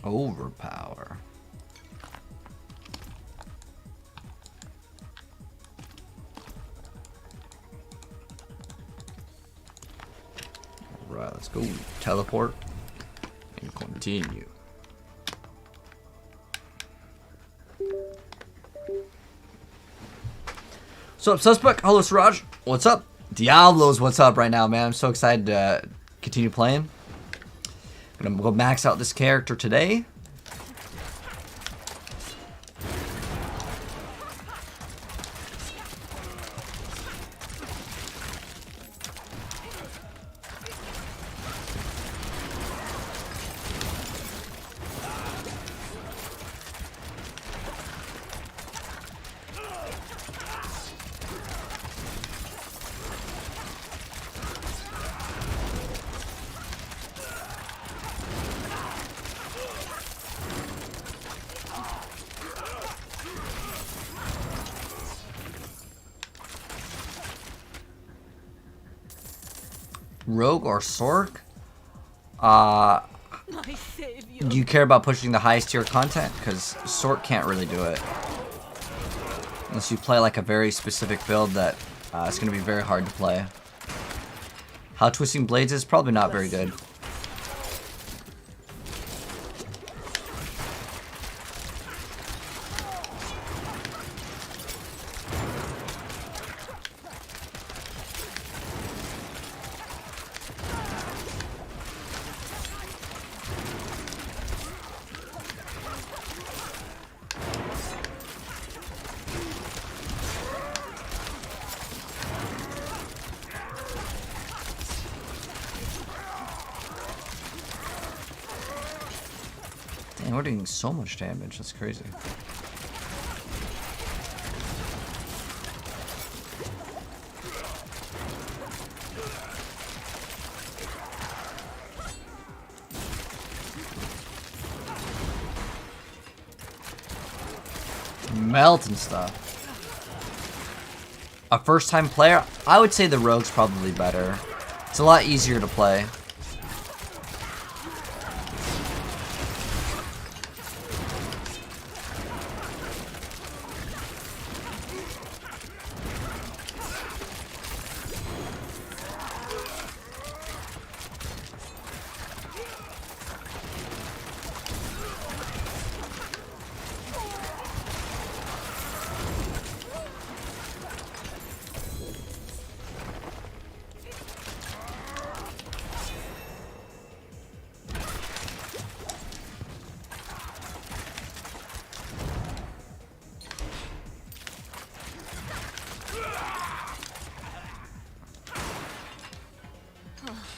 Overpower. Alright, let's go. Teleport. And continue. What's up, Suspect? Hello, Siraj. What's up? Diablo's what's up right now, man. I'm so excited to continue playing. I'm gonna go max out this character today. Rogue or Sork? Do you care about pushing the highest tier content? Because Sork can't really do it. Unless you play like a very specific build that it's going to be very hard to play. How Twisting Blades is probably not very good. Dang, we're doing so much damage. That's crazy. Melt and stuff. A first-time player, I would say the Rogue's probably better. It's a lot easier to play.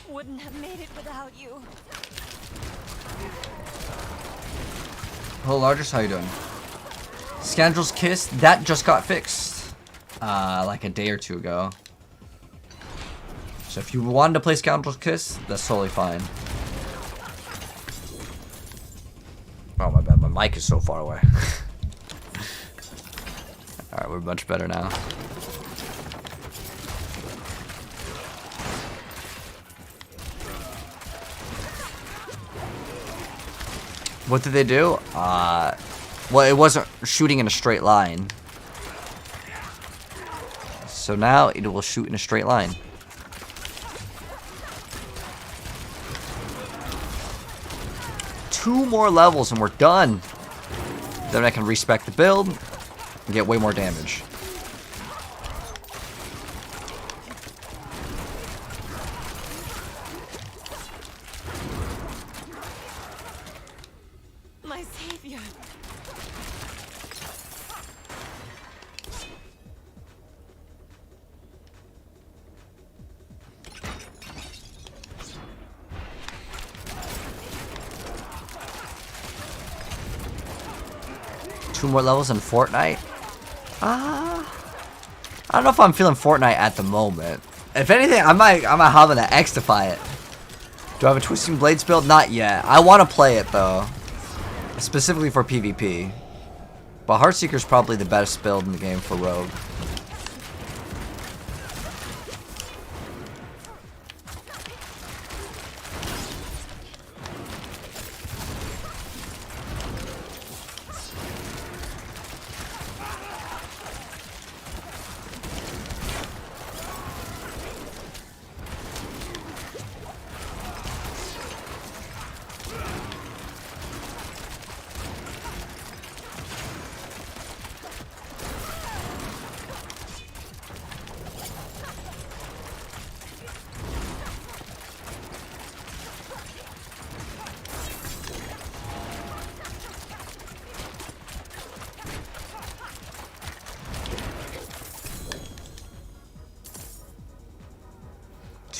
Wouldn't have made it without you. Hello, Largest, how you doing? Scoundrel's Kiss, that just got fixed. Like a day or two ago. So if you wanted to play Scoundrel's Kiss, that's totally fine. Oh my bad, my mic is so far away. Alright, we're much better now. What did they do? Well, it wasn't shooting in a straight line. So now it will shoot in a straight line. Two more levels and we're done. Then I can respec the build and get way more damage. My savior. Two more levels in Fortnite? I don't know if I'm feeling Fortnite at the moment. If anything, I might hop in the X-Defy it. Do I have a Twisting Blades build? Not yet. I want to play it though. Specifically for PvP. But Heartseeker's probably the best build in the game for Rogue.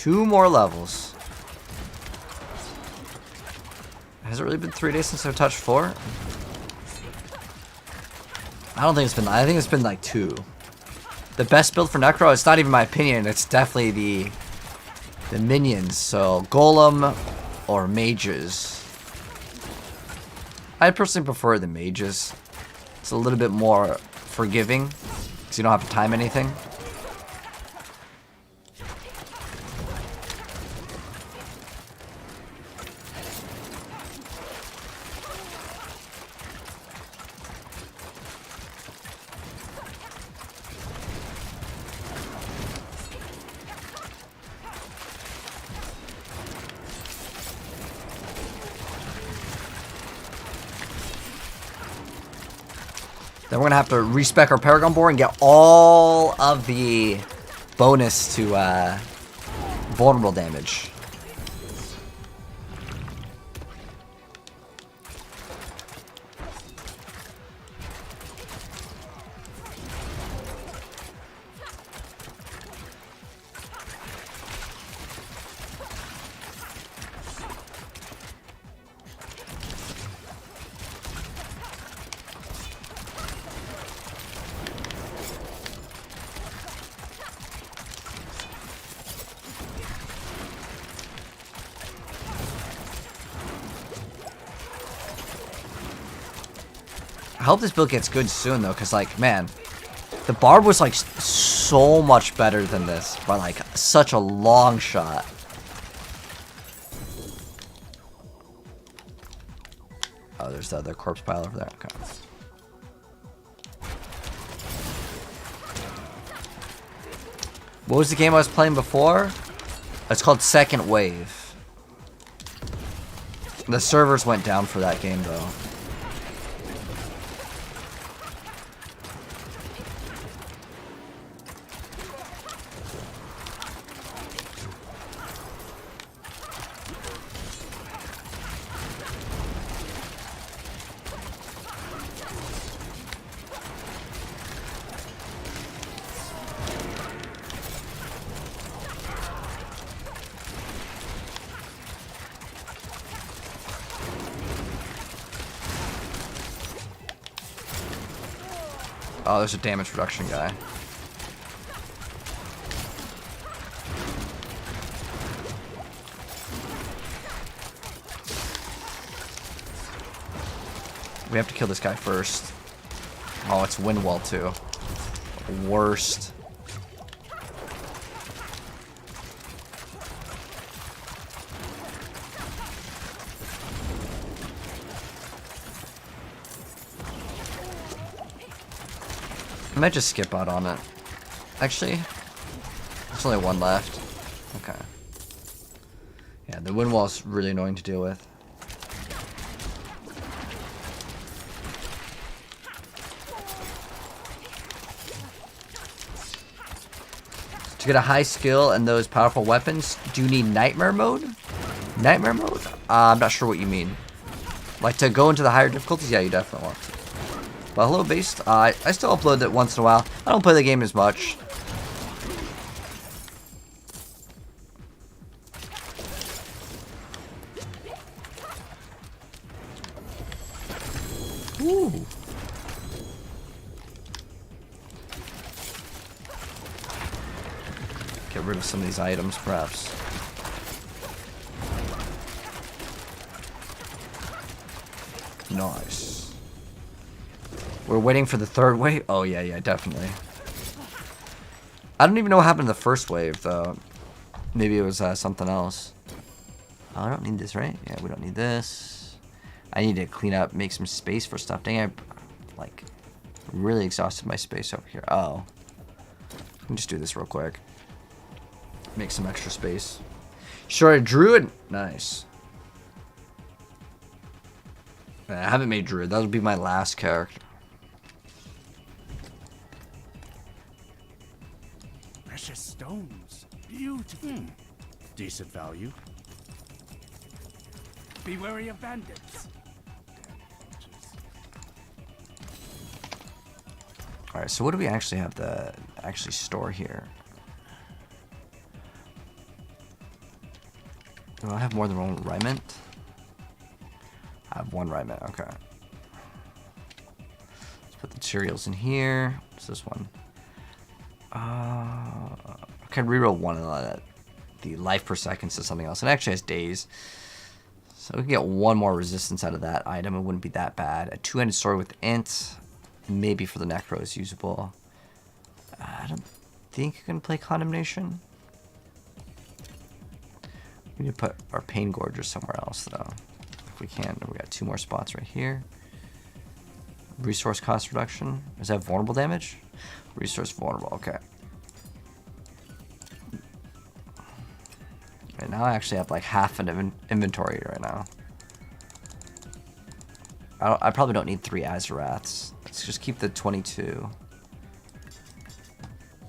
2 more levels. Has it really been 3 days since I've touched 4? I don't think it's been. I think it's been like 2. The best build for Necro, it's not even my opinion. It's definitely the minions. So Golem or mages. I personally prefer the mages. It's a little bit more forgiving because you don't have to time anything. Then we're going to have to respec our Paragon board and get all of the bonus to vulnerable damage. I hope this build gets good soon though, because like, man, the Barb was like so much better than this by like such a long shot. Oh, there's the other corpse pile over there. Okay. What was the game I was playing before? It's called Second Wave. The servers went down for that game though. Oh, there's a damage reduction guy. We have to kill this guy first. Oh, it's Windwall too. Worst. I might just skip out on it. Actually, there's only 1 left. Okay. Yeah, the wind wall's really annoying to deal with. To get a high skill and those powerful weapons, do you need nightmare mode? Nightmare mode? I'm not sure what you mean. Like to go into the higher difficulties? Yeah, you definitely want to. But hello, Based. I still upload it once in a while. I don't play the game as much. Ooh. Get rid of some of these items, perhaps. Nice. We're waiting for the 3rd wave? Oh, yeah, definitely. I don't even know what happened to the 1st wave, though. Maybe it was something else. Oh, I don't need this, right? Yeah, we don't need this. I need to clean up, make some space for stuff. Dang, I, like, really exhausted my space over here. Oh. Let me just do this real quick. Make some extra space. Sure, a druid? Nice. I haven't made druid. That'll be my last character. Precious stones. Beautiful. Decent value. Be wary of bandits. Alright, so what do we actually have to actually store here? Do I have more than one raiment? I have one raiment, okay. Let's put the cereals in here. What's this one? I can reroll one of that. The life per second to something else. It actually has days. So we can get one more resistance out of that item. It wouldn't be that bad. A two-handed sword with int. Maybe for the necro is usable. I don't think you can play condemnation. We need to put our pain gorger somewhere else though. If we can. We got two more spots right here. Resource cost reduction. Is that vulnerable damage? Resource vulnerable, okay. Right now I actually have like half an inventory right now. I probably don't need 3 Azaraths. Let's just keep the 22.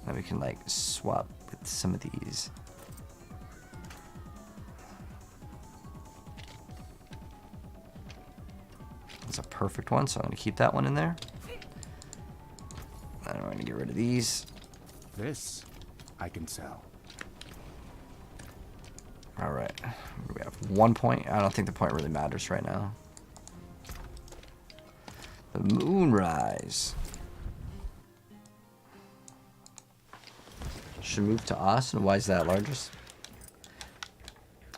Then we can like swap with some of these. That's a perfect one, so I'm going to keep that one in there. And we're going to get rid of these. This I can sell. Alright. We have 1 point. I don't think the point really matters right now. The Moonrise. Should move to Austin. Why is that largest?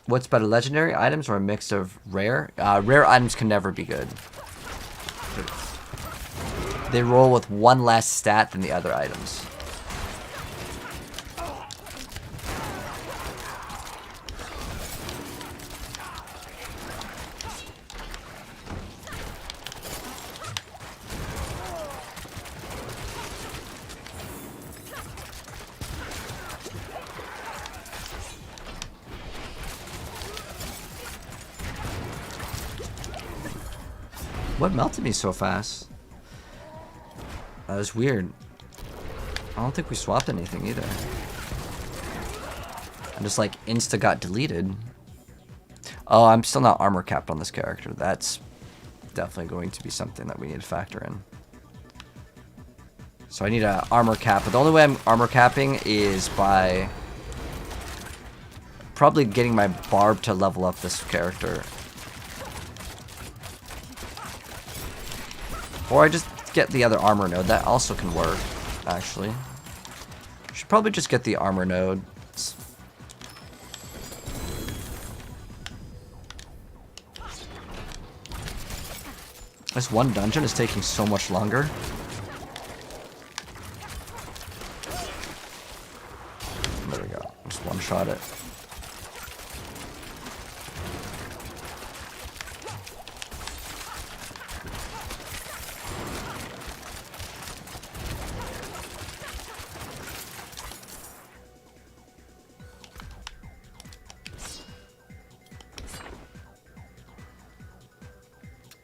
What's better, legendary items or a mix of rare? Rare items can never be good. They roll with one less stat than the other items. What melted me so fast? That was weird. I don't think we swapped anything either. I just like insta got deleted. Oh, I'm still not armor capped on this character. That's definitely going to be something that we need to factor in. So I need a armor cap, but the only way I'm armor capping is by probably getting my barb to level up this character. Or I just get the other armor node. That also can work, actually. Should probably just get the armor node. This one dungeon is taking so much longer. There we go. Just one-shot it.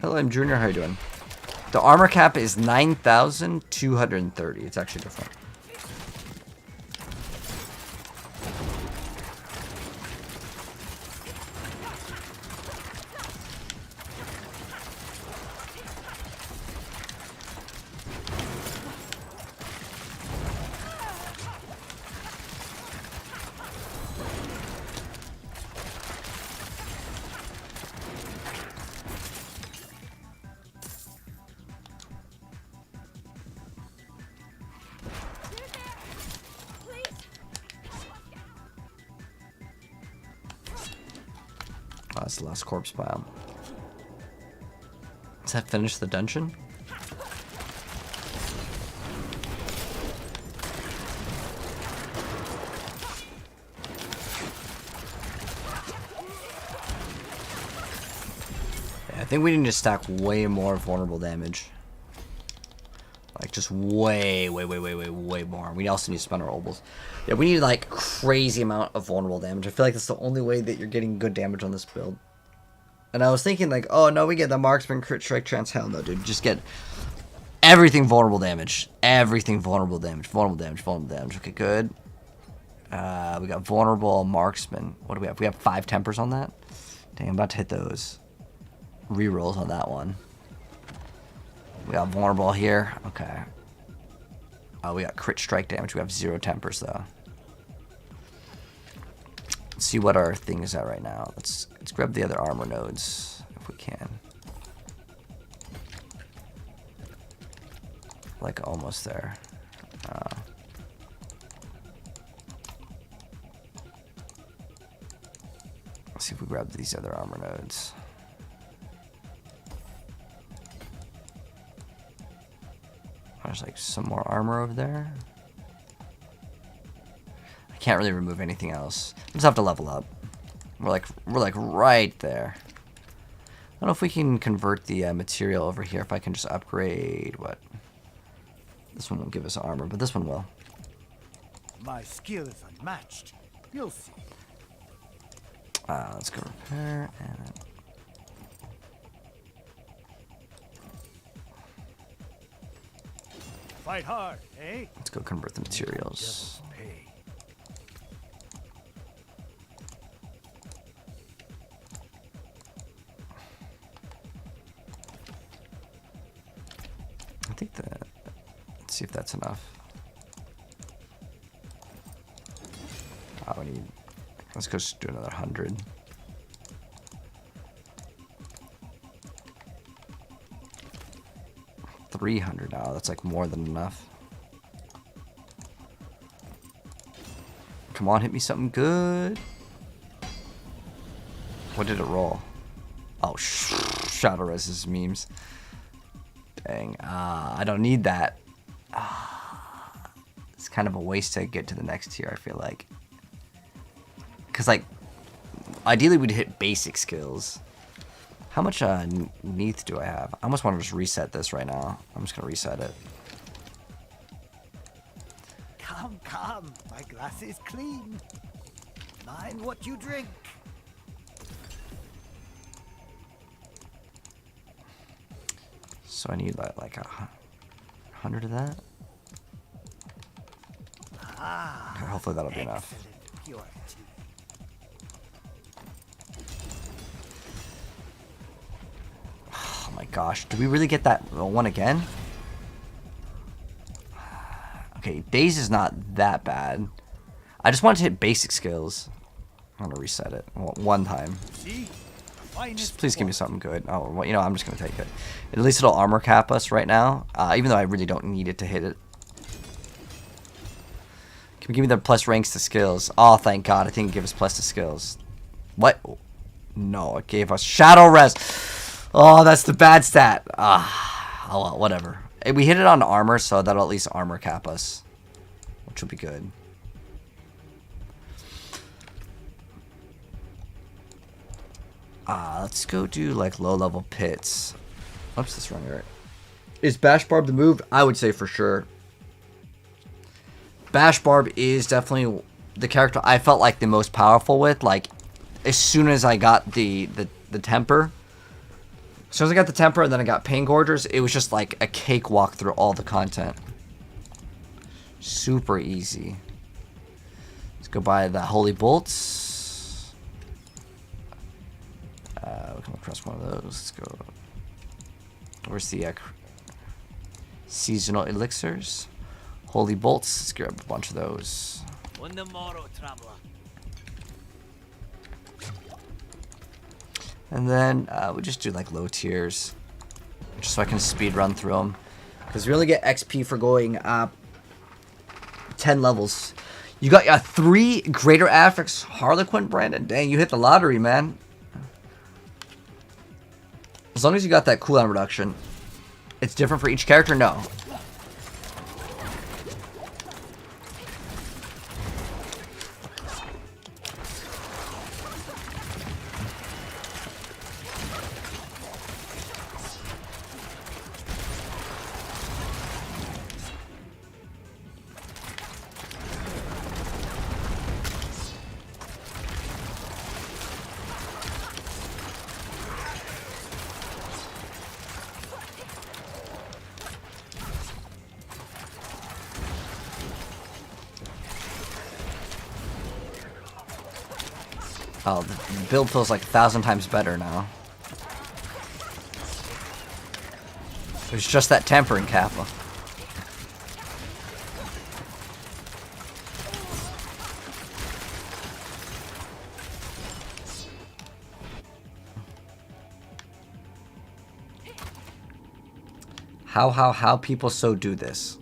Hello, I'm Junior. How you doing? The armor cap is 9,230. It's actually different. Oh, that's the last corpse biome. Does that finish the dungeon? Yeah, I think we need to stack way more vulnerable damage. Like, just way more. We also need to spend our obols. Yeah, we need, like, crazy amount of vulnerable damage. I feel like that's the only way that you're getting good damage on this build. And I was thinking, like, oh, no, we get the marksman crit strike chance. Hell no, dude. Just get everything vulnerable damage. Everything vulnerable damage. Vulnerable damage. Okay, good. We got vulnerable marksman. What do we have? We have 5 tempers on that? Dang, I'm about to hit those rerolls on that one. We got vulnerable here. Okay. We got crit strike damage. We have 0 tempers, though. Let's see what our thing is at right now. Let's grab the other armor nodes if we can. Like almost there. Let's see if we grab these other armor nodes. There's like some more armor over there. I can't really remove anything else. I just have to level up. We're like right there. I don't know if we can convert the material over here. If I can just upgrade what? This one won't give us armor, but this one will. My skill is unmatched. You'll see. Let's go repair and. Fight hard, eh? Let's go convert the materials. Pay. I think that. Let's see if that's enough. We need. Let's go do another 100. $300 now. That's like more than enough. Come on, hit me something good. What did it roll? Oh, Shadow Res's memes. Dang. I don't need that. It's kind of a waste to get to the next tier, I feel like. Because, like, ideally we'd hit basic skills. How much Neath do I have? I almost want to just reset this right now. I'm just going to reset it. Come, come. My glass is clean. Mind what you drink. So I need like 100 of that. Okay, hopefully that'll be enough. Purity. Oh my gosh, do we really get that one again? Okay, days is not that bad. I just wanted to hit basic skills. I'm gonna reset it one time. See? Just please give me something good. Oh, well, you know, I'm just gonna take it. At least it'll armor cap us right now, even though I really don't need it to hit it. Can you give me the plus ranks to skills? Oh, thank God, I think it gave us plus to skills. What? No, it gave us Shadow Res. Oh, that's the bad stat. Oh well, whatever. We hit it on armor, so that'll at least armor cap us, which will be good. Let's go do like low level pits. Oops, this wrong right. Is Bash Barb the move? I would say for sure. Bash Barb is definitely the character I felt like the most powerful with. Like, as soon as I got the temper. As soon as I got the temper and then I got Pain Gorgers, it was just like a cakewalk through all the content. Super easy. Let's go buy the Holy Bolts. We'll come across one of those. Let's go. Where's the seasonal elixirs? Holy Bolts. Let's grab a bunch of those. On the morrow, traveler. And then we just do like low tiers, just so I can speed run through them. Because we only get XP for going 10 levels. You got 3 Greater Affix Harlequin, Brandon. Dang, you hit the lottery, man. As long as you got that cooldown reduction. It's different for each character? No. Oh, the build feels like 1,000 times better now. There's just that temper in Kappa. How people so do this?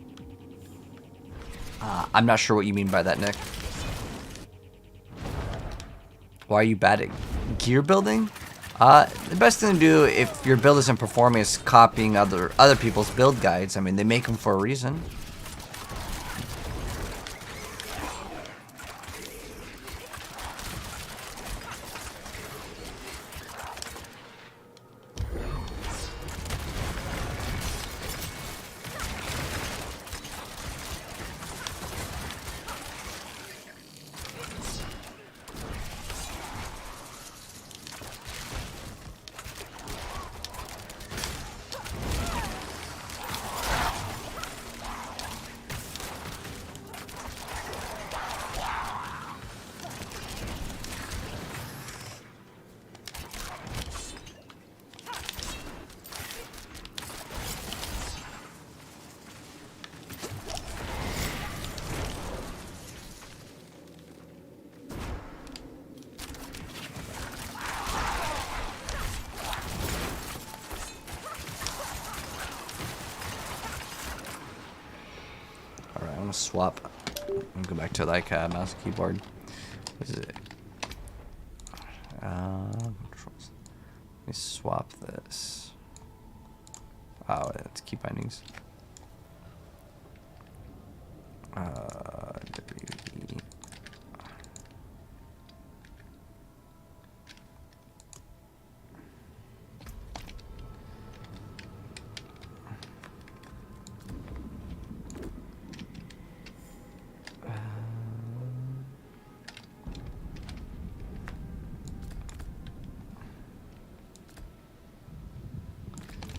I'm not sure what you mean by that, Nick. Why are you bad at gear building? The best thing to do if your build isn't performing is copying other people's build guides. I mean, they make them for a reason. Alright, I'm gonna swap. I'm gonna go back to like mouse and keyboard. What is it? Controls. Let me swap this. Oh, it's key bindings. WE.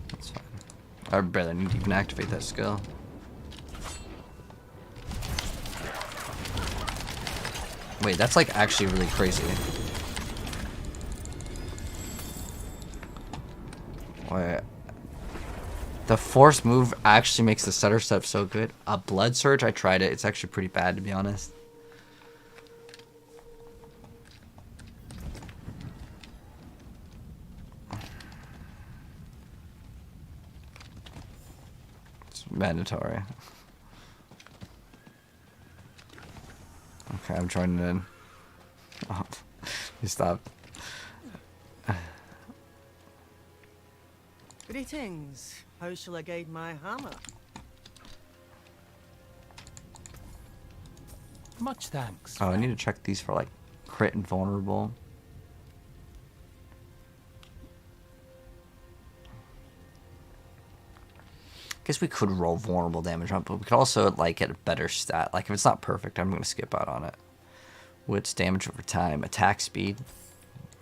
That's fine. I barely need to even activate that skill. Wait, that's like actually really crazy. Wait. The force move actually makes the stutter step so good. A blood surge, I tried it. It's actually pretty bad, to be honest. It's mandatory. Okay, I'm joining in. Oh, you stopped. Greetings. How shall I guide my hammer? Much thanks. Oh, I need to check these for like crit and vulnerable. Guess we could roll vulnerable damage on it, but we could also like get a better stat. Like if it's not perfect, I'm gonna skip out on it. What's damage over time? Attack speed.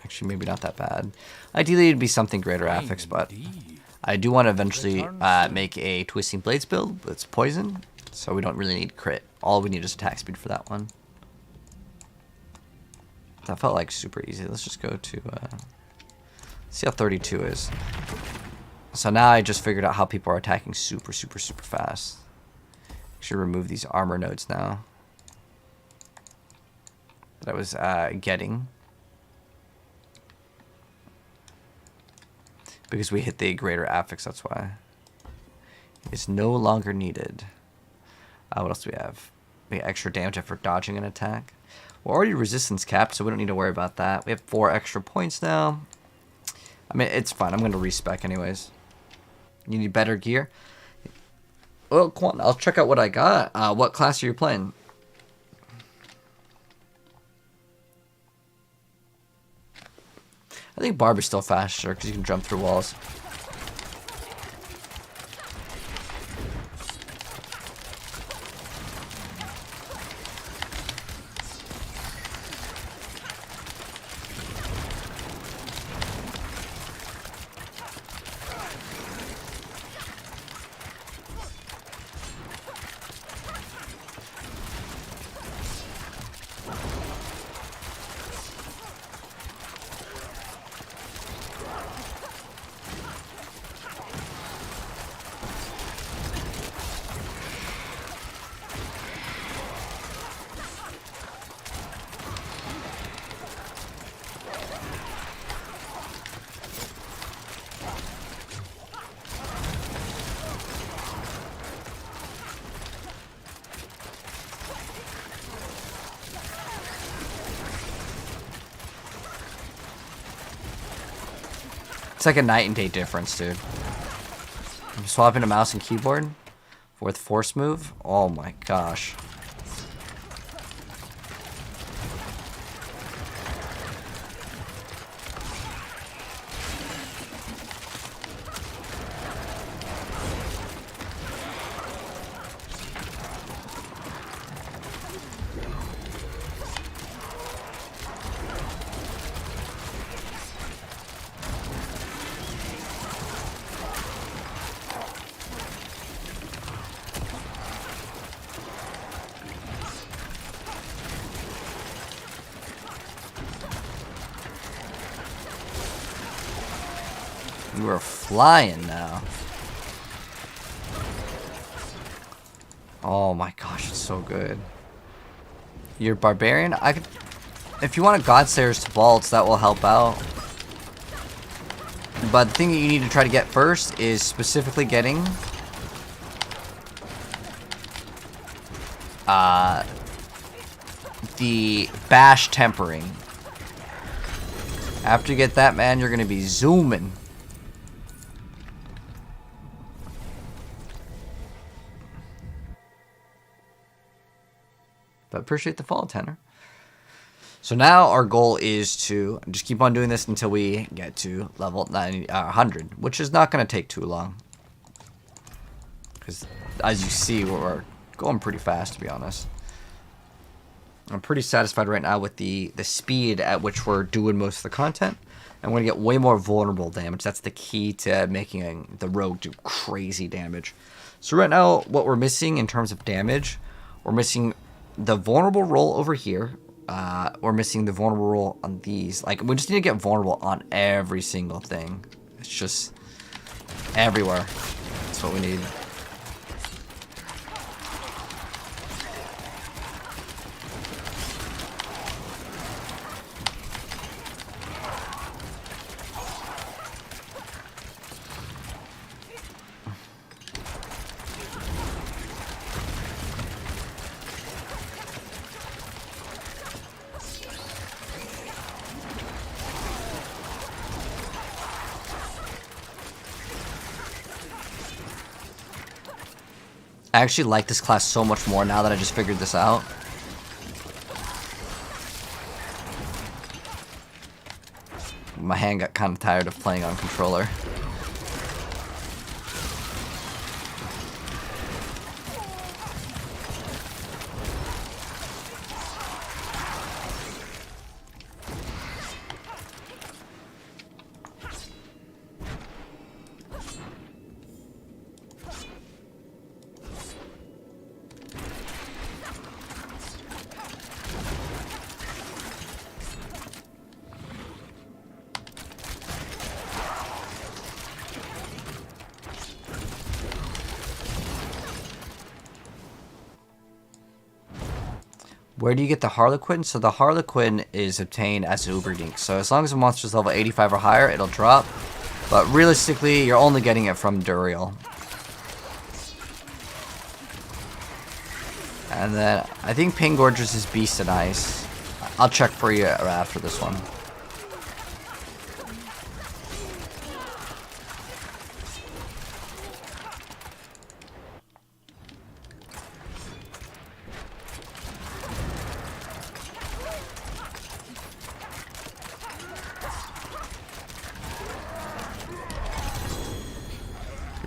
Actually, maybe not that bad. Ideally, it'd be something greater affix, but I do want to eventually make a Twisting Blades build that's poison, so we don't really need crit. All we need is attack speed for that one. That felt like super easy. Let's just go to see how 32 is. So now I just figured out how people are attacking super fast. Should remove these armor nodes now that I was getting. Because we hit the greater affix, that's why. It's no longer needed. What else do we have? We have extra damage after dodging an attack. We're already resistance capped, so we don't need to worry about that. We have 4 extra points now. I mean, it's fine. I'm going to respec anyways. You need better gear? Well, come on. I'll check out what I got. What class are you playing? I think Barb is still faster because you can jump through walls. It's like a night and day difference, dude. I'm swapping to mouse and keyboard with force move. Oh my gosh. You are flying now. Oh my gosh, it's so good. You're barbarian? I could, if you want a Godslayers to vaults, that will help out. But the thing that you need to try to get first is specifically getting the bash tempering. After you get that, man, you're gonna be zooming. But appreciate the follow, Tanner. So now our goal is to just keep on doing this until we get to level 100, which is not going to take too long. Because as you see, we're going pretty fast, to be honest. I'm pretty satisfied right now with the speed at which we're doing most of the content. And we're going to get way more vulnerable damage. That's the key to making the rogue do crazy damage. So right now, what we're missing in terms of damage, we're missing the vulnerable roll over here. We're missing the vulnerable roll on these. Like, we just need to get vulnerable on every single thing. It's just everywhere. That's what we need. I actually like this class so much more now that I just figured this out. My hand got kind of tired of playing on controller. Where do you get the Harlequin? So the Harlequin is obtained as an Uber Dink. So as long as the monster's level 85 or higher, it'll drop. But realistically, you're only getting it from Duriel. And then I think Pangorgeous is Beast and Ice. I'll check for you after this one.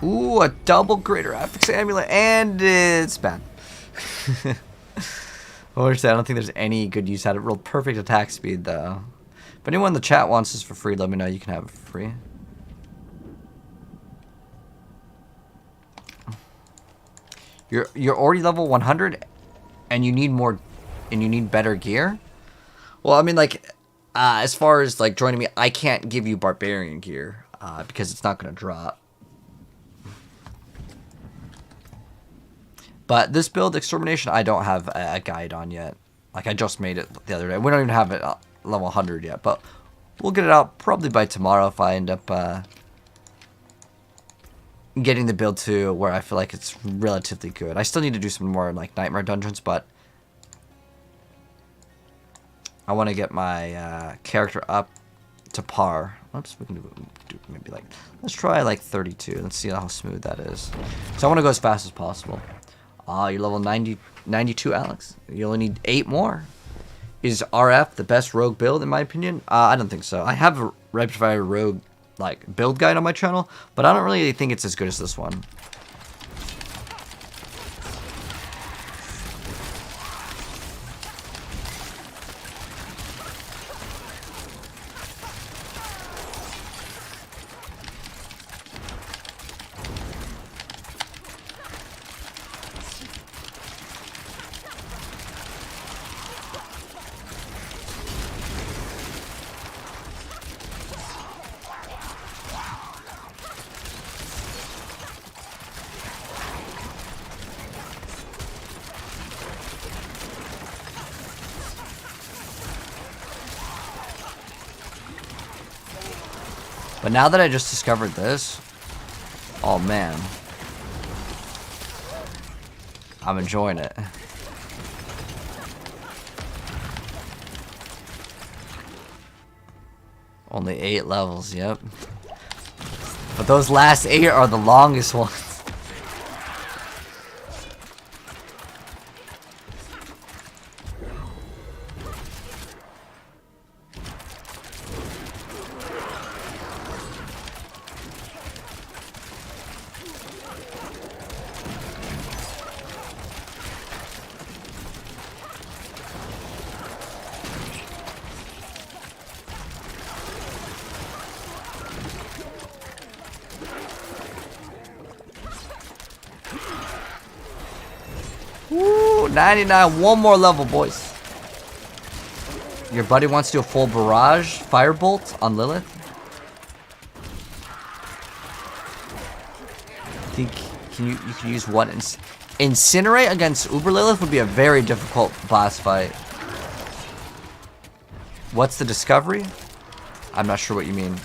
Ooh, a double greater affix amulet, and it's bad. Honestly, I don't think there's any good use out of it. Real perfect attack speed, though. If anyone in the chat wants this for free, let me know. You can have it for free. You're already level 100, and you need more, and you need better gear. Well, I mean, like, as far as like joining me, I can't give you barbarian gear because it's not gonna drop. But this build, Extermination, I don't have a guide on yet. Like, I just made it the other day. We don't even have it level 100 yet. But we'll get it out probably by tomorrow if I end up getting the build to where I feel like it's relatively good. I still need to do some more, like, Nightmare Dungeons, but I want to get my character up to par. Oops, we can do maybe like, let's try like 32. Let's see how smooth that is. So I want to go as fast as possible. You're level 92, Alex. You only need 8 more. Is RF the best rogue build in my opinion? I don't think so. I have a Rapid Fire rogue like build guide on my channel, but I don't really think it's as good as this one. But now that I just discovered this, oh man, I'm enjoying it. Only 8 levels, yep. But those last 8 are the longest ones. Woo, 99, one more level, boys. Your buddy wants to do a full barrage firebolt on Lilith. Think you can use what? Incinerate against Uber Lilith would be a very difficult boss fight. What's the discovery? I'm not sure what you mean.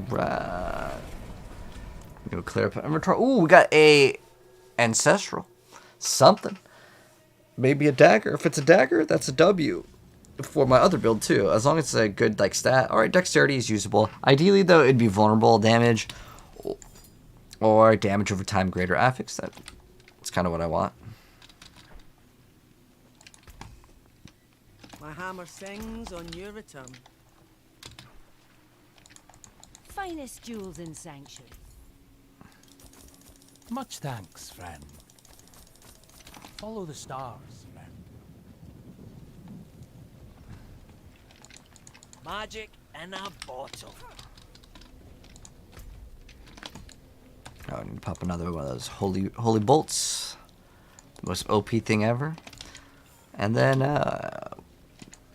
Right. Go clear up. I'm gonna try. Ooh, we got a ancestral. Something. Maybe a dagger. If it's a dagger, that's a W. For my other build too. As long as it's a good like stat. Alright, dexterity is usable. Ideally though, it'd be vulnerable damage. Or damage over time greater affix. That's kind of what I want. My hammer sings on your return. Finest jewels in Sanctuary. Much thanks, friend. Follow the stars, friend. Magic in a bottle. Oh, I need to pop another one of those holy bolts. The most OP thing ever. And then,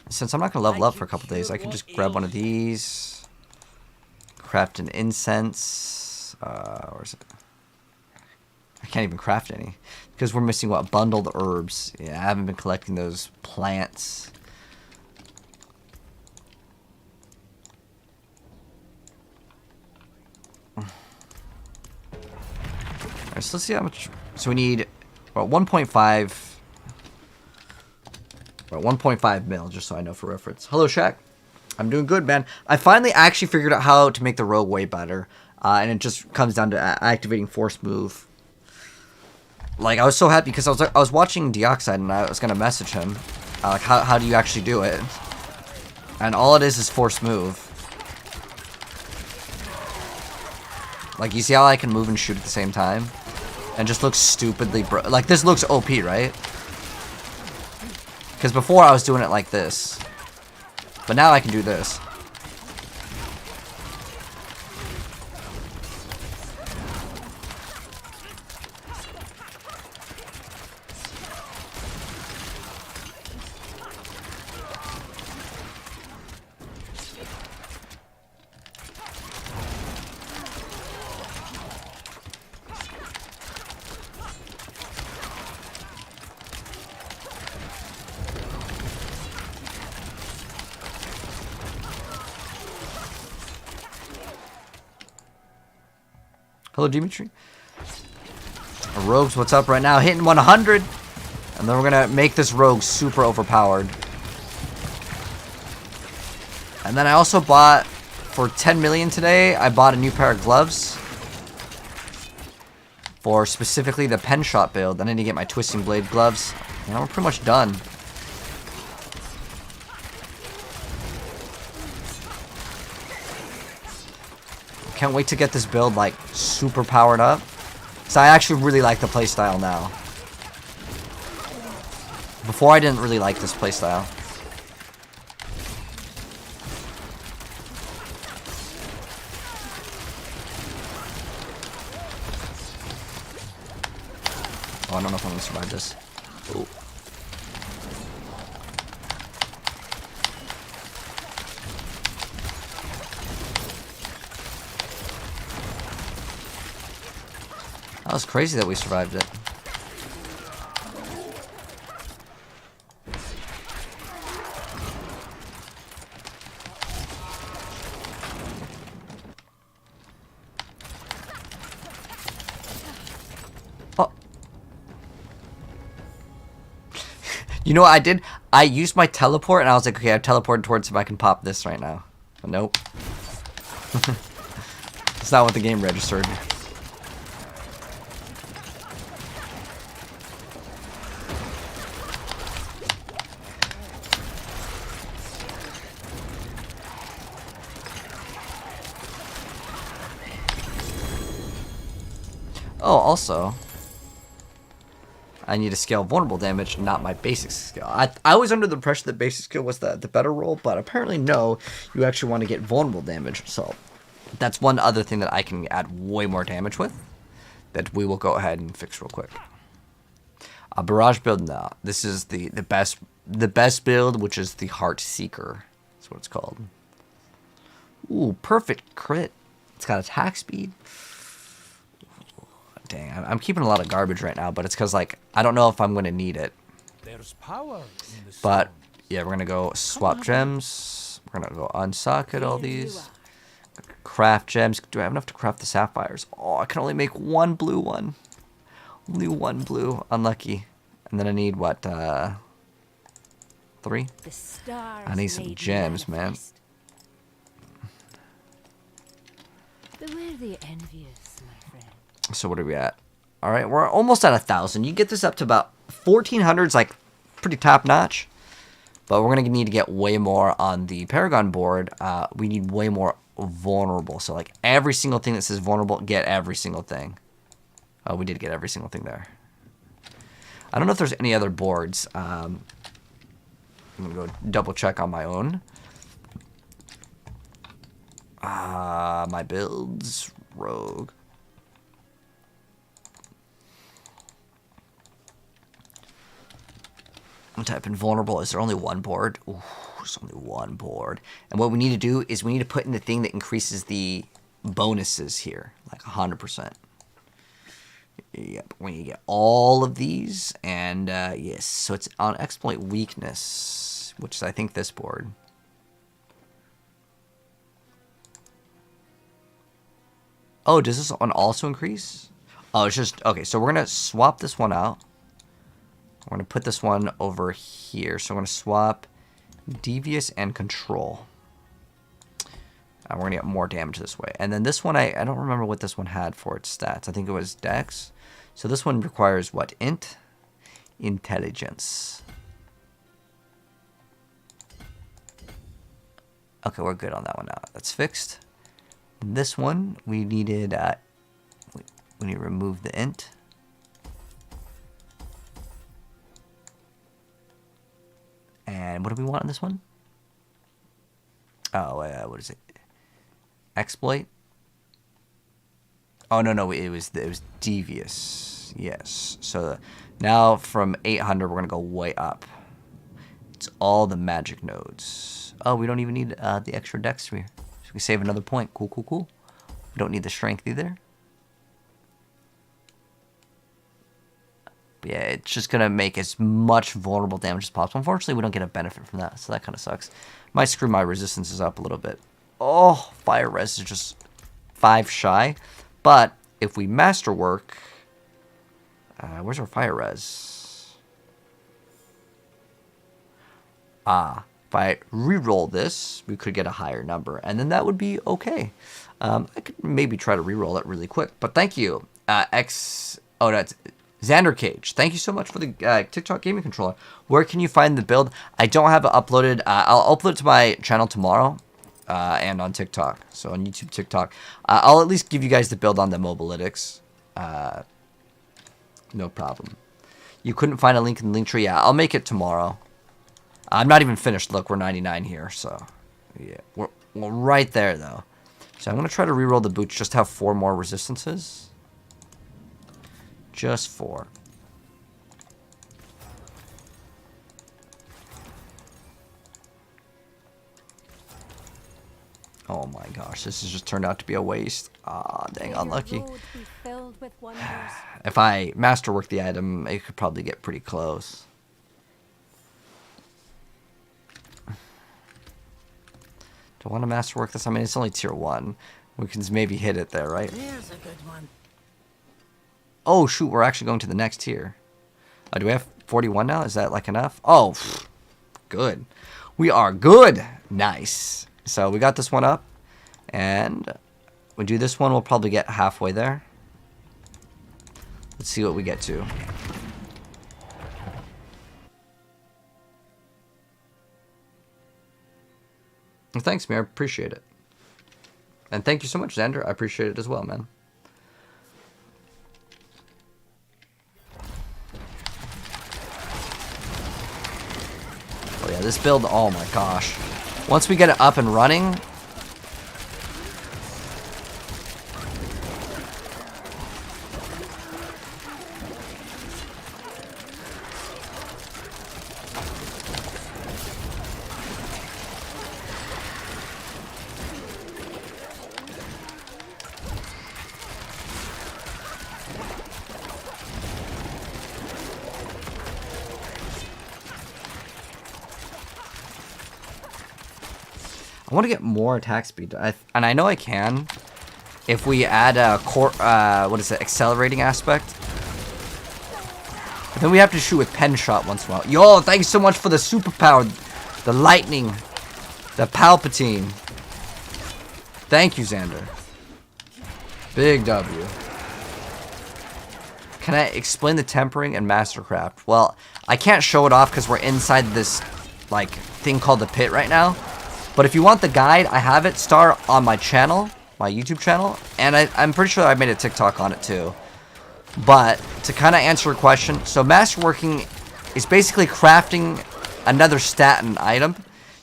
since I'm not going to level up for a couple days, I can just grab one of these. Craft an incense. Or is it? I can't even craft any. Because we're missing, what, bundled herbs. Yeah, I haven't been collecting those plants. Alright, so let's see how much. So we need about 1.5. About 1.5 mil, just so I know for reference. Hello, Shaq. I'm doing good, man. I finally actually figured out how to make the rogue way better. And it just comes down to activating force move. Like, I was so happy because I was watching Deoxide and I was going to message him. Like, how do you actually do it? And all it is force move. Like, you see how I can move and shoot at the same time? And just looks stupidly like, this looks OP, right? Because before I was doing it like this. But now I can do this. Hello, Dimitri. Rogues, what's up right now? Hitting 100. And then we're going to make this rogue super overpowered. And then I also bought, for 10 million today, I bought a new pair of gloves. For specifically the pen shot build. I need to get my twisting blade gloves. And we're pretty much done. Can't wait to get this build like super powered up. So I actually really like the playstyle now. Before I didn't really like this playstyle. Oh, I don't know if I'm gonna survive this. Ooh. That was crazy that we survived it. Oh. You know what I did? I used my teleport and I was like, okay, I've teleported towards if I can pop this right now. But nope. That's not what the game registered. Oh, also, I need to scale vulnerable damage, not my basic skill. I was under the impression that basic skill was the better roll, but apparently no, you actually want to get vulnerable damage. So that's one other thing that I can add way more damage with that we will go ahead and fix real quick. A barrage build, no. This is the best build, which is the Heart Seeker. That's what it's called. Ooh, perfect crit. It's got attack speed. Dang, I'm keeping a lot of garbage right now, but it's because, like, I don't know if I'm going to need it. There's power in the But, sound. yeah, we're going to go swap gems. We're going to go unsocket all these. Craft gems. Do I have enough to craft the sapphires? Oh, I can only make one blue one. Only one blue. Unlucky. And then I need, what, 3? The stars I need some gems, man. Beware the envious, my friend. So what are we at? All right, we're almost at 1,000. You get this up to about 1,400 is like pretty top notch. But we're gonna need to get way more on the Paragon board. We need way more vulnerable. So like every single thing that says vulnerable, get every single thing. Oh, we did get every single thing there. I don't know if there's any other boards. I'm gonna go double check on my own. My builds, rogue. I'm typing vulnerable. Is there only one board? Ooh, there's only one board. And what we need to do is we need to put in the thing that increases the bonuses here, like 100%. Yep, we need to get all of these. And yes, so it's on exploit weakness, which is I think this board. Oh, does this one also increase? Oh, it's just, okay, so we're going to swap this one out. We're going to put this one over here. So we're going to swap Devious and Control. We're going to get more damage this way. And then this one, I don't remember what this one had for its stats. I think it was Dex. So this one requires what? Int? Intelligence. Okay, we're good on that one now. That's fixed. This one, we needed, we need to remove the int. And what do we want on this one? Oh, what is it? Exploit? Oh, no, it was devious. Yes. So now from 800, we're going to go way up. It's all the magic nodes. Oh, we don't even need the extra dex here. So we save another point. Cool. We don't need the strength either. But yeah, it's just going to make as much vulnerable damage as possible. Unfortunately, we don't get a benefit from that, so that kind of sucks. Might screw my resistances up a little bit. Oh, fire res is just 5 shy. But if we masterwork, where's our fire res? If I re-roll this, we could get a higher number, and then that would be okay. I could maybe try to re-roll it really quick, but thank you, that's Xander Cage. Thank you so much for the TikTok gaming controller. Where can you find the build? I don't have it uploaded. I'll upload it to my channel tomorrow, and on TikTok. So on YouTube, TikTok. I'll at least give you guys the build on the Mobalytics. No problem. You couldn't find a link in the link tree? Yeah, I'll make it tomorrow. I'm not even finished. Look, we're 99 here, so yeah, we're right there though. So I'm gonna try to re-roll the boots. Just have 4 more resistances. Just 4. Oh my gosh, this has just turned out to be a waste. Ah, dang, unlucky. If I masterwork the item, it could probably get pretty close. Do I want to masterwork this? I mean, it's only tier 1. We can maybe hit it there, right? There's a good one. Oh, shoot, we're actually going to the next tier. Do we have 41 now? Is that, like, enough? Oh, good. We are good. Nice. So we got this one up. And we do this one, we'll probably get halfway there. Let's see what we get to. Well, thanks, Mir. Appreciate it. And thank you so much, Xander. I appreciate it as well, man. Oh, yeah, this build, oh my gosh. Once we get it up and running... I want to get more attack speed, and I know I can if we add a accelerating aspect. But then we have to shoot with pen shot once in a while. Yo, thanks so much for the superpower, the lightning, the Palpatine. Thank you, Xander. Big W. Can I explain the tempering and mastercraft? Well, I can't show it off because we're inside this like thing called the pit right now. But if you want the guide, I have it on my channel, my YouTube channel, and I'm pretty sure I made a TikTok on it too. But to kind of answer your question, so masterworking is basically crafting another stat and item.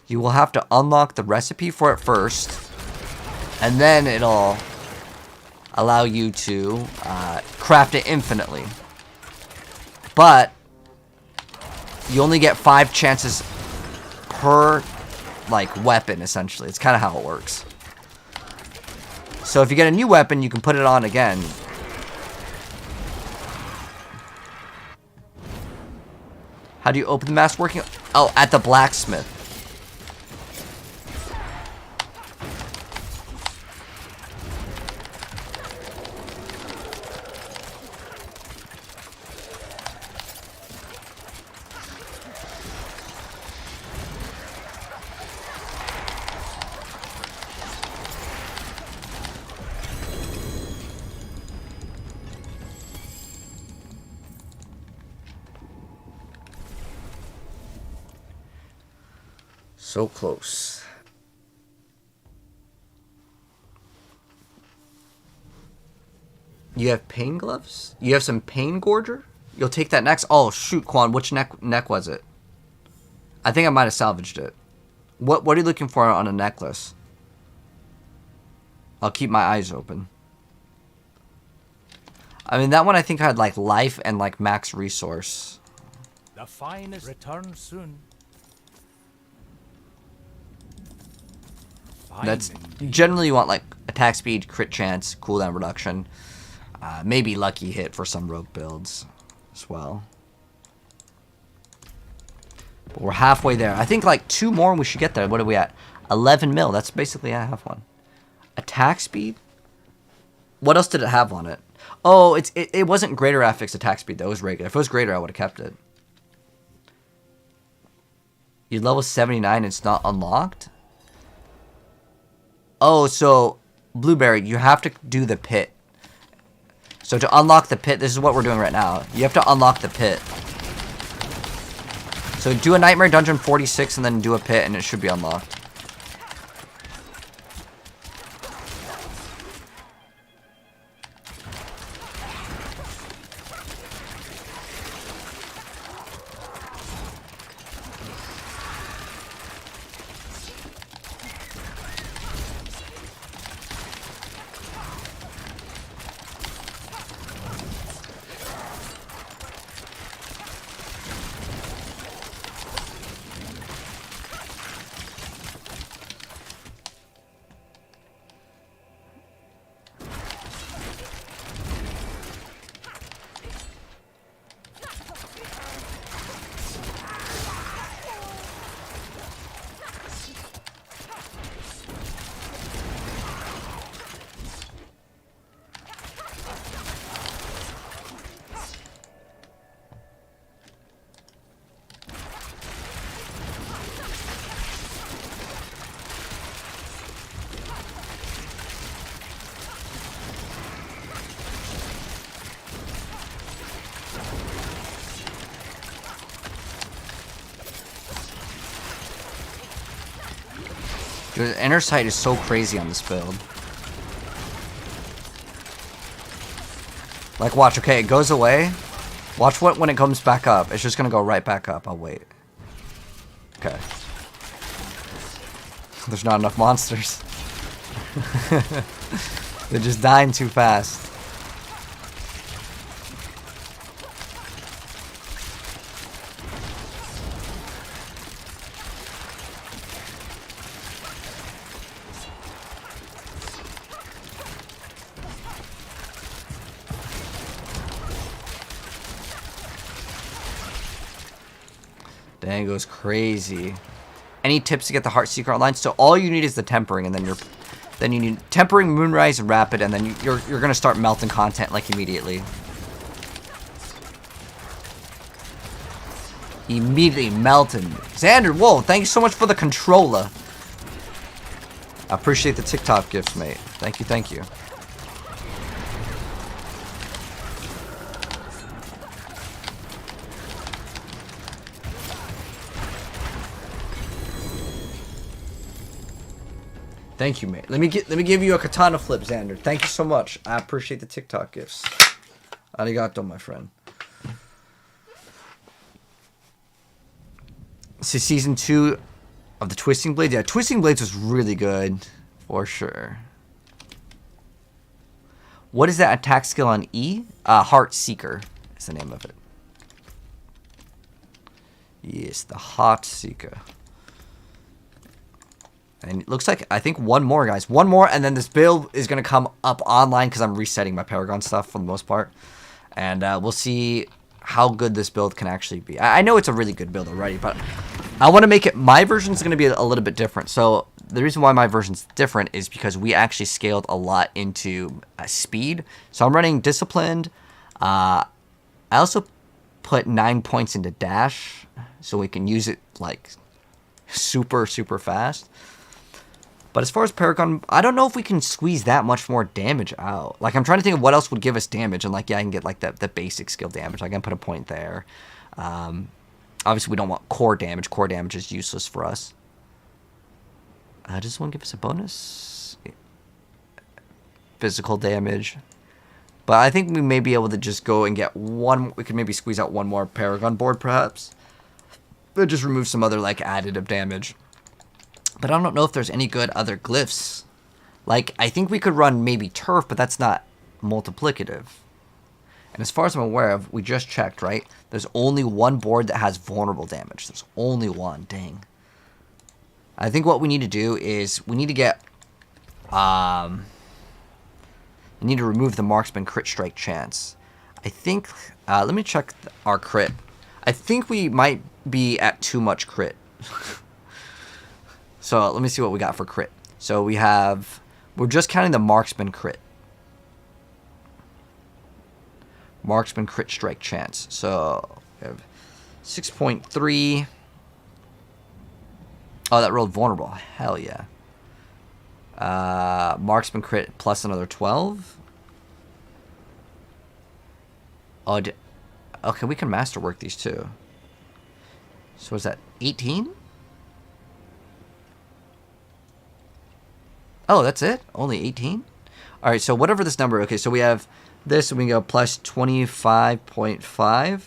You will have to unlock the recipe for it first, and then it'll allow you to craft it infinitely. But you only get 5 chances per like weapon, essentially. It's kind of how it works. So if you get a new weapon, you can put it on again. How do you open the masterworking? Oh, at the blacksmith. So close. You have pain gloves? You have some pain gorger? You'll take that next? Oh, shoot, Quan. Which neck was it? I think I might have salvaged it. What are you looking for on a necklace? I'll keep my eyes open. I mean, that one I think had like life and like max resource. The finest return soon. That's generally you want like attack speed, crit chance, cooldown reduction, maybe lucky hit for some rogue builds as well. But we're halfway there. I think like 2 more and we should get there. What are we at? 11 mil. That's basically half one. Attack speed? What else did it have on it? Oh, it wasn't greater at fixed attack speed, though. It was regular. If it was greater, I would have kept it. You're level 79 and it's not unlocked? Oh, so, Blueberry, you have to do the pit. So to unlock the pit, this is what we're doing right now. You have to unlock the pit. So do a Nightmare Dungeon 46 and then do a pit and it should be unlocked. Dude, the inner sight is so crazy on this build. Like, watch, okay, it goes away. Watch what when it comes back up. It's just gonna go right back up. I'll wait. Okay. There's not enough monsters. They're just dying too fast. Dang, it goes crazy. Any tips to get the Heartseeker online? So all you need is the tempering, and then you need tempering, Moonrise, and Rapid, and then you're gonna start melting content like immediately. Immediately melting. Xander, whoa! Thank you so much for the controller. I appreciate the TikTok gifts, mate. Thank you, thank you. Thank you, mate. Let me give you a katana flip, Xander. Thank you so much. I appreciate the TikTok gifts. Arigato, my friend. So season 2 of the Twisting Blades. Yeah, Twisting Blades was really good, for sure. What is that attack skill on E? Heartseeker is the name of it. Yes, the Heartseeker. And it looks like, I think one more, guys. One more, and then this build is going to come up online because I'm resetting my Paragon stuff for the most part. And we'll see how good this build can actually be. I know it's a really good build already, but I want to make it... My version is going to be a little bit different. So the reason why my version's different is because we actually scaled a lot into speed. So I'm running Disciplined. I also put 9 points into Dash, so we can use it, like, super, super fast. But as far as Paragon, I don't know if we can squeeze that much more damage out. Like, I'm trying to think of what else would give us damage. And, like, yeah, I can get, like, the basic skill damage. I can put a point there. Obviously, we don't want core damage. Core damage is useless for us. Does this one give us a bonus? Physical damage. But I think we may be able to just go and get one. We could maybe squeeze out one more Paragon board, perhaps. But just remove some other, like, additive damage. But I don't know if there's any good other glyphs. Like, I think we could run maybe Turf, but that's not multiplicative. And as far as I'm aware of, we just checked, right? There's only one board that has vulnerable damage. There's only one. Dang. I think what we need to do is we need to get... we need to remove the Marksman crit strike chance. I think... let me check our crit. I think we might be at too much crit. So let me see what we got for crit. So we have... We're just counting the Marksman crit. Marksman crit strike chance. So we have 6.3. Oh, that rolled vulnerable. Hell yeah. Marksman crit plus another 12. Oh, okay, we can masterwork these too. So is that 18? Oh, that's it? Only 18? Alright, so whatever this number... Okay, so we have this, and we go plus 25.5.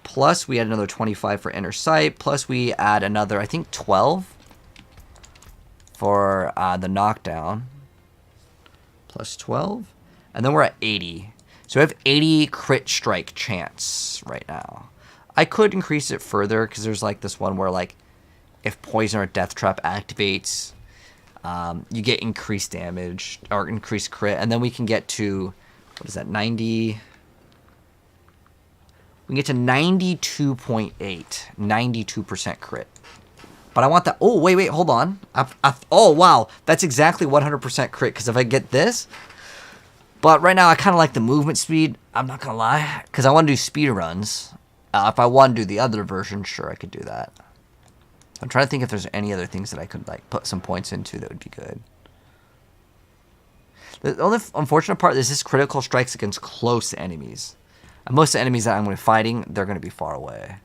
Plus, we add another 25 for inner sight. Plus, we add another, I think, 12 for the knockdown. Plus 12. And then we're at 80. So we have 80 crit strike chance right now. I could increase it further, because there's like this one where, like, if poison or death trap activates... you get increased damage or increased crit, and then we can get to, what is that, 90? We can get to 92.8, 92% crit. But I want that. Oh, wait, hold on. Oh, wow, that's exactly 100% crit, because if I get this, but right now I kind of like the movement speed. I'm not gonna lie, because I want to do speed runs. If I want to do the other version, sure, I could do that. I'm trying to think if there's any other things that I could like put some points into that would be good. The only unfortunate part is this critical strikes against close enemies. And most of the enemies that I'm going to be fighting, they're going to be far away.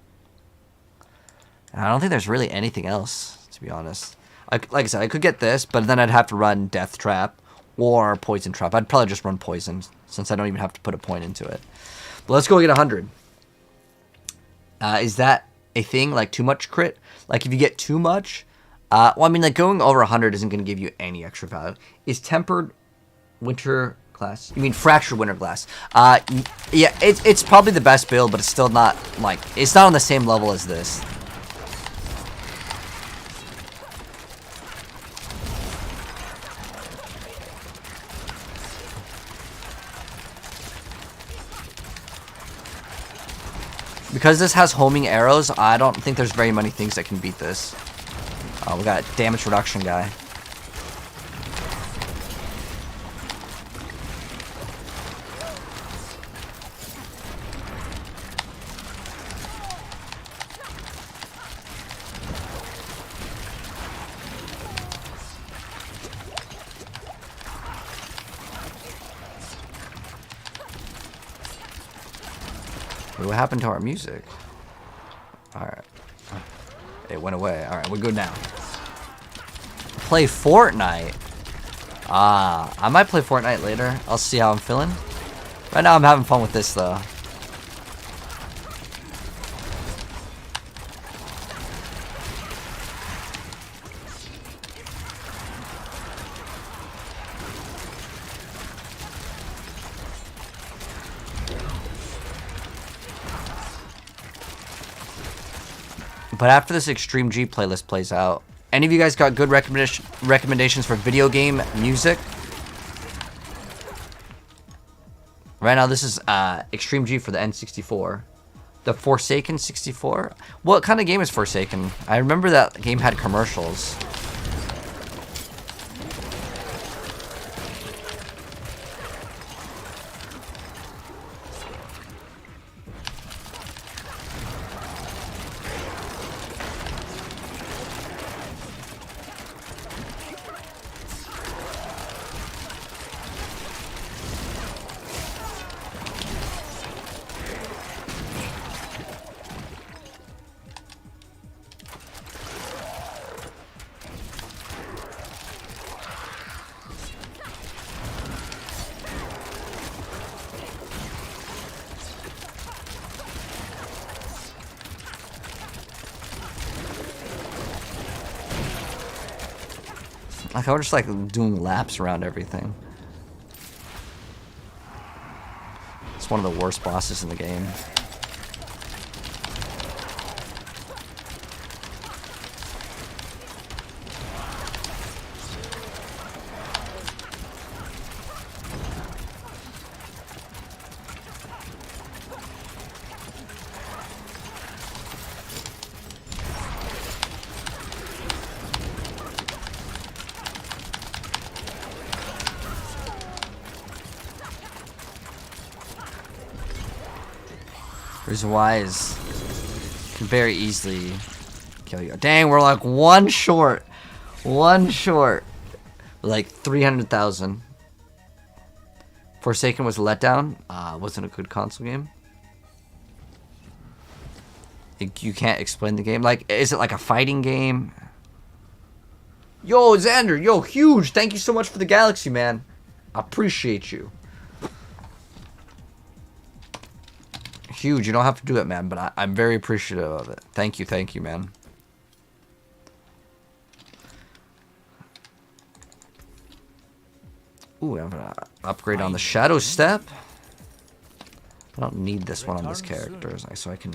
And I don't think there's really anything else, to be honest. Like I said, I could get this, but then I'd have to run Death Trap or Poison Trap. I'd probably just run Poison, since I don't even have to put a point into it. But let's go get 100. Is that a thing, like too much crit? Like if you get too much, well, I mean, like going over 100 isn't going to give you any extra value. Is Tempered Winter Glass? You mean Fractured Winter Glass? Yeah, it's probably the best build, but it's still not, like, it's not on the same level as this. Because this has homing arrows, I don't think there's very many things that can beat this. We got a damage reduction guy. What happened to our music? Alright. It went away. Alright, we're good now. Play Fortnite? I might play Fortnite later. I'll see how I'm feeling. Right now I'm having fun with this though. But after this Extreme G playlist plays out, any of you guys got good recommendations for video game music? Right now, this is Extreme G for the N64. The Forsaken 64? What kind of game is Forsaken? I remember that game had commercials. Like, I was just like doing laps around everything. It's one of the worst bosses in the game. Reason why is can very easily kill you. Dang, we're like one short. One short. Like 300,000. Forsaken was a letdown. Wasn't a good console game. You can't explain the game. Like, is it like a fighting game? Yo, Xander. Yo, huge. Thank you so much for the galaxy, man. I appreciate you. Huge. You don't have to do it, man. But I'm very appreciative of it. Thank you, man. Ooh, I have an upgrade on the Shadow Step. I don't need this one on this character, so I can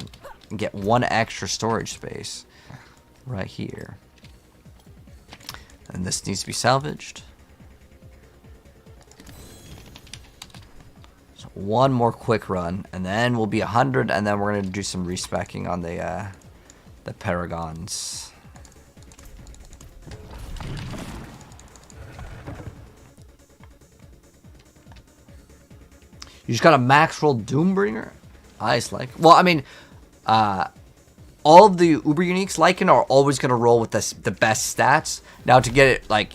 get one extra storage space right here. And this needs to be salvaged. So one more quick run, and then we'll be 100, and then we're gonna do some respecking on the Paragons. You just got a max roll Doombringer? Nice, like. Well, I mean, all of the Uber Uniques Lycan are always going to roll with the best stats. Now, to get it, like,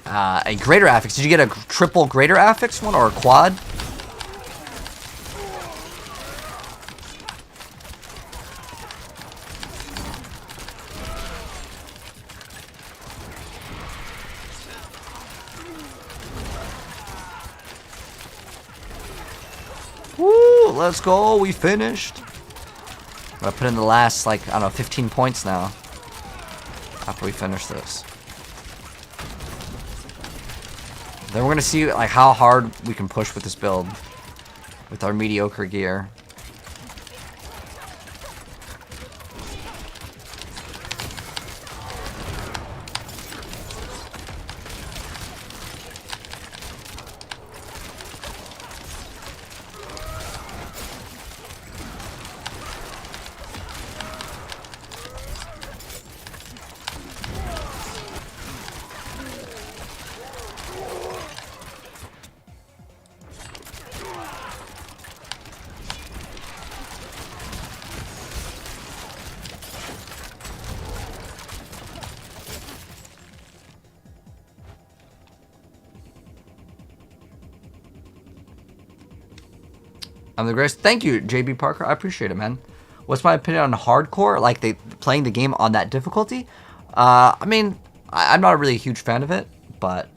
a Greater Affix, did you get a triple Greater Affix one or a quad? Woo, let's go. We finished. I'm going to put in the last, like, I don't know, 15 points now. After we finish this. Then we're going to see, like, how hard we can push with this build. With our mediocre gear. I'm the greatest. Thank you, JB Parker. I appreciate it, man. What's my opinion on hardcore? Like, they playing the game on that difficulty? I mean, I'm not really a huge fan of it, but...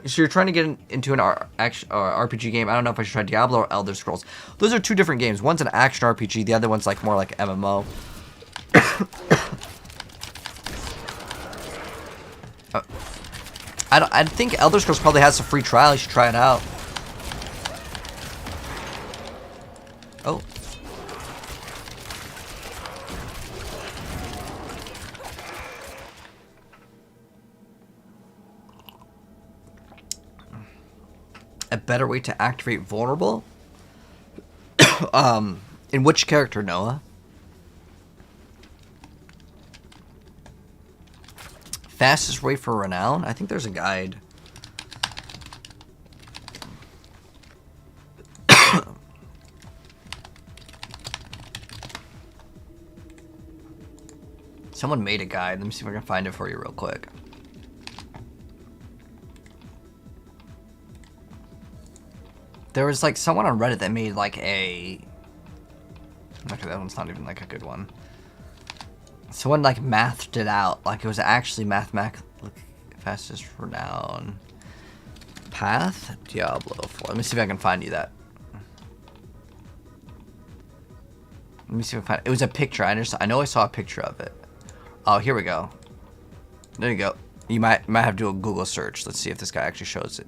So you're trying to get into an RPG game. I don't know if I should try Diablo or Elder Scrolls. Those are two different games. One's an action RPG. The other one's like more like MMO. I think Elder Scrolls probably has a free trial. You should try it out. Oh. A better way to activate vulnerable? In which character, Noah? Fastest way for renown? I think there's a guide. Someone made a guide. Let me see if I can find it for you real quick. There was like someone on Reddit that made like a... Okay, that one's not even like a good one. Someone like mathed it out. Like it was actually fastest renown path Diablo 4. Let me see if I can find you that. Let me see if I find it. It was a picture. I know I saw a picture of it. Oh, here we go. There you go. You might have to do a Google search. Let's see if this guy actually shows it.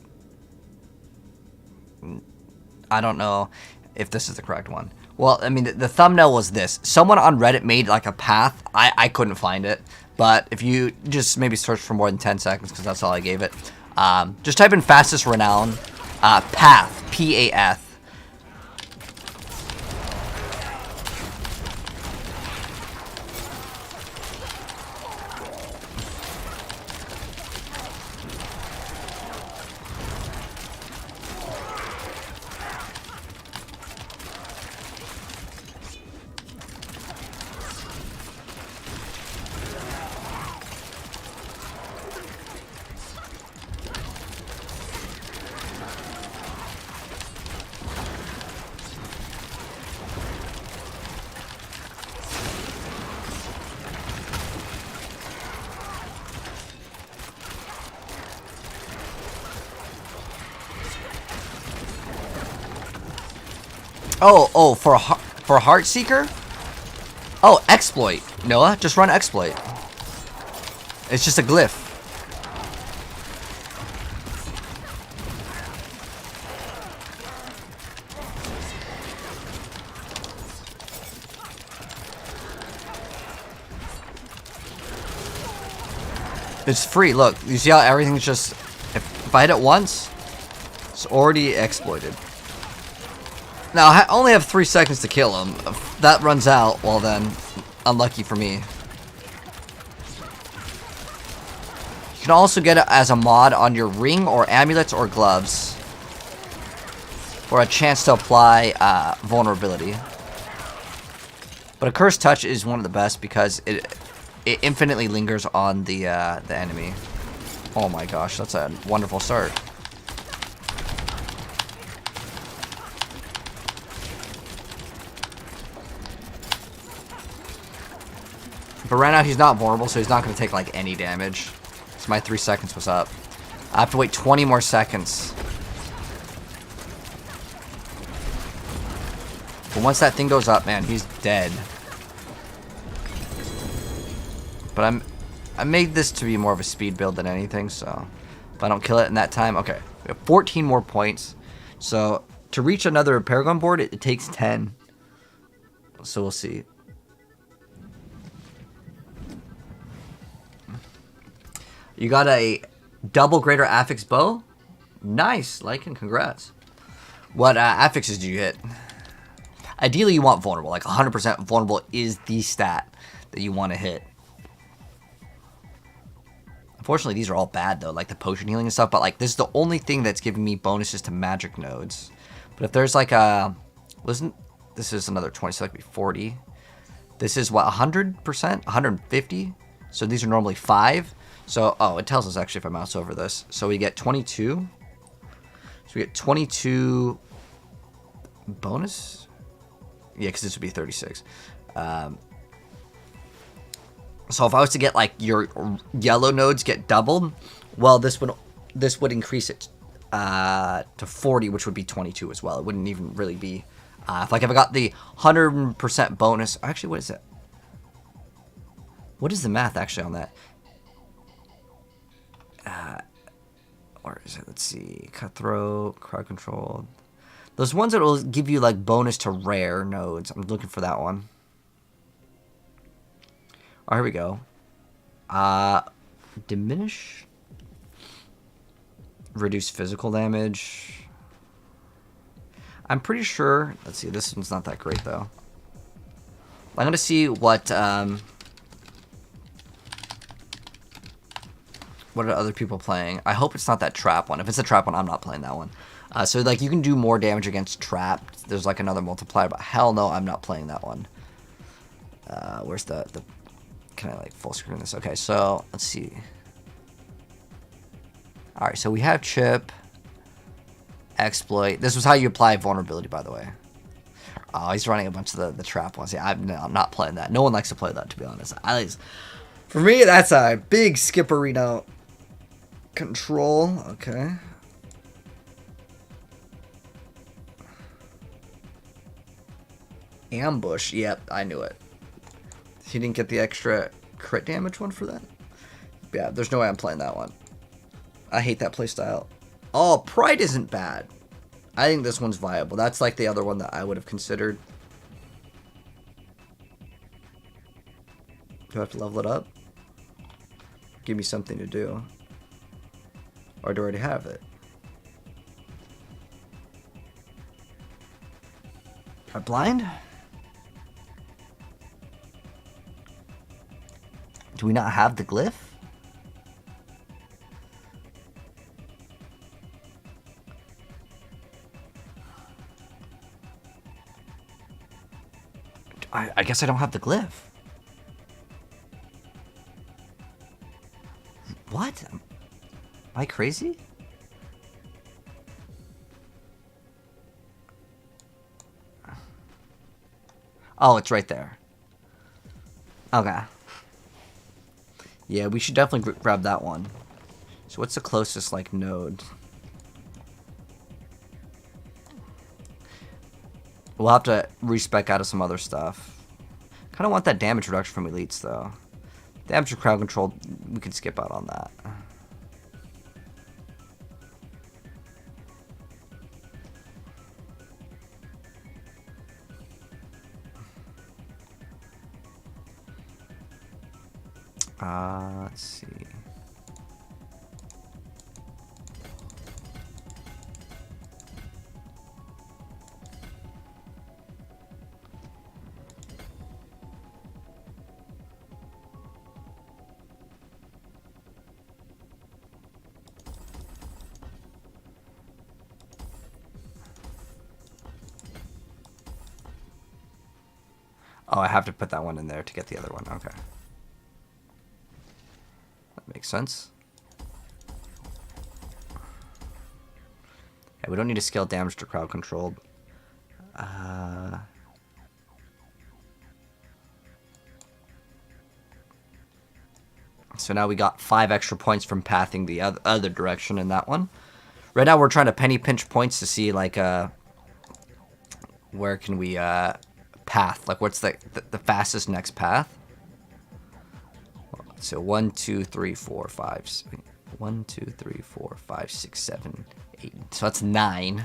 I don't know if this is the correct one. Well, I mean, the thumbnail was this. Someone on Reddit made like a path. I couldn't find it. But if you just maybe search for more than 10 seconds, because that's all I gave it. Just type in fastest renown path. P-A-Th. Oh, for Heart Seeker? Oh, exploit. Noah, just run exploit. It's just a glyph. It's free. Look, you see how everything's just... If I hit it once, it's already exploited. Now, I only have 3 seconds to kill him. If that runs out, well then, unlucky for me. You can also get it as a mod on your ring or amulets or gloves. For a chance to apply vulnerability. But a Cursed Touch is one of the best because it infinitely lingers on the enemy. Oh my gosh, that's a wonderful start. But right now he's not vulnerable, so he's not going to take like any damage. So my 3 seconds was up. I have to wait 20 more seconds. But once that thing goes up, man, he's dead. But I made this to be more of a speed build than anything, so if I don't kill it in that time, okay. We have 14 more points. So to reach another Paragon board, it takes 10. So we'll see. You got a double greater affix bow? Nice, Lycan, congrats. What affixes do you hit? Ideally, you want vulnerable. Like 100% vulnerable is the stat that you want to hit. Unfortunately, these are all bad, though, like the potion healing and stuff. But, like, this is the only thing that's giving me bonuses to magic nodes. But if there's, like, a... Listen, this is another 20, so that could be 40. This is, what, 100%? 150? So these are normally 5. So, oh, it tells us, actually, if I mouse over this. So we get 22. So we get 22 bonus? Yeah, because this would be 36. So if I was to get like your yellow nodes get doubled, well, this would increase it to 40, which would be 22 as well. It wouldn't even really be if I got the 100% bonus. Actually, what is it? What is the math actually on that? Or is it? Let's see. Cutthroat, crowd control. Those ones that will give you like bonus to rare nodes. I'm looking for that one. Oh, here we go. Diminish. Reduce physical damage. I'm pretty sure... Let's see, this one's not that great, though. I'm going to see what are other people playing. I hope it's not that trap one. If it's a trap one, I'm not playing that one. So, like, you can do more damage against trapped. There's, like, another multiplier, but hell no, I'm not playing that one. Where's the... Can I, like, full screen this? Okay, so, let's see. Alright, so we have Chip. Exploit. This was how you apply vulnerability, by the way. Oh, he's running a bunch of the trap ones. Yeah, I'm not playing that. No one likes to play that, to be honest. For me, that's a big skipperino. Control. Okay. Ambush. Yep, I knew it. He didn't get the extra crit damage one for that? Yeah, there's no way I'm playing that one. I hate that playstyle. Oh, Pride isn't bad. I think this one's viable. That's like the other one that I would have considered. Do I have to level it up? Give me something to do. Or do I already have it? Am I blind? Do we not have the glyph? I guess I don't have the glyph. What? Am I crazy? Oh, it's right there. Okay. Yeah, we should definitely grab that one. So what's the closest, like, node? We'll have to respec out of some other stuff. Kind of want that damage reduction from elites, though. Damage to crowd control, we could skip out on that. Let's see. Oh, I have to put that one in there to get the other one. Okay. That makes sense. Okay, we don't need to scale damage to crowd controlled. So now we got 5 extra points from pathing the other direction in that one. Right now we're trying to penny pinch points to see, like, where can we path? Like, what's the fastest next path? So 1, 2, 3, 4, 5. 1, 2, 3, 4, 5, 6, 7, 8. So that's 9. 1,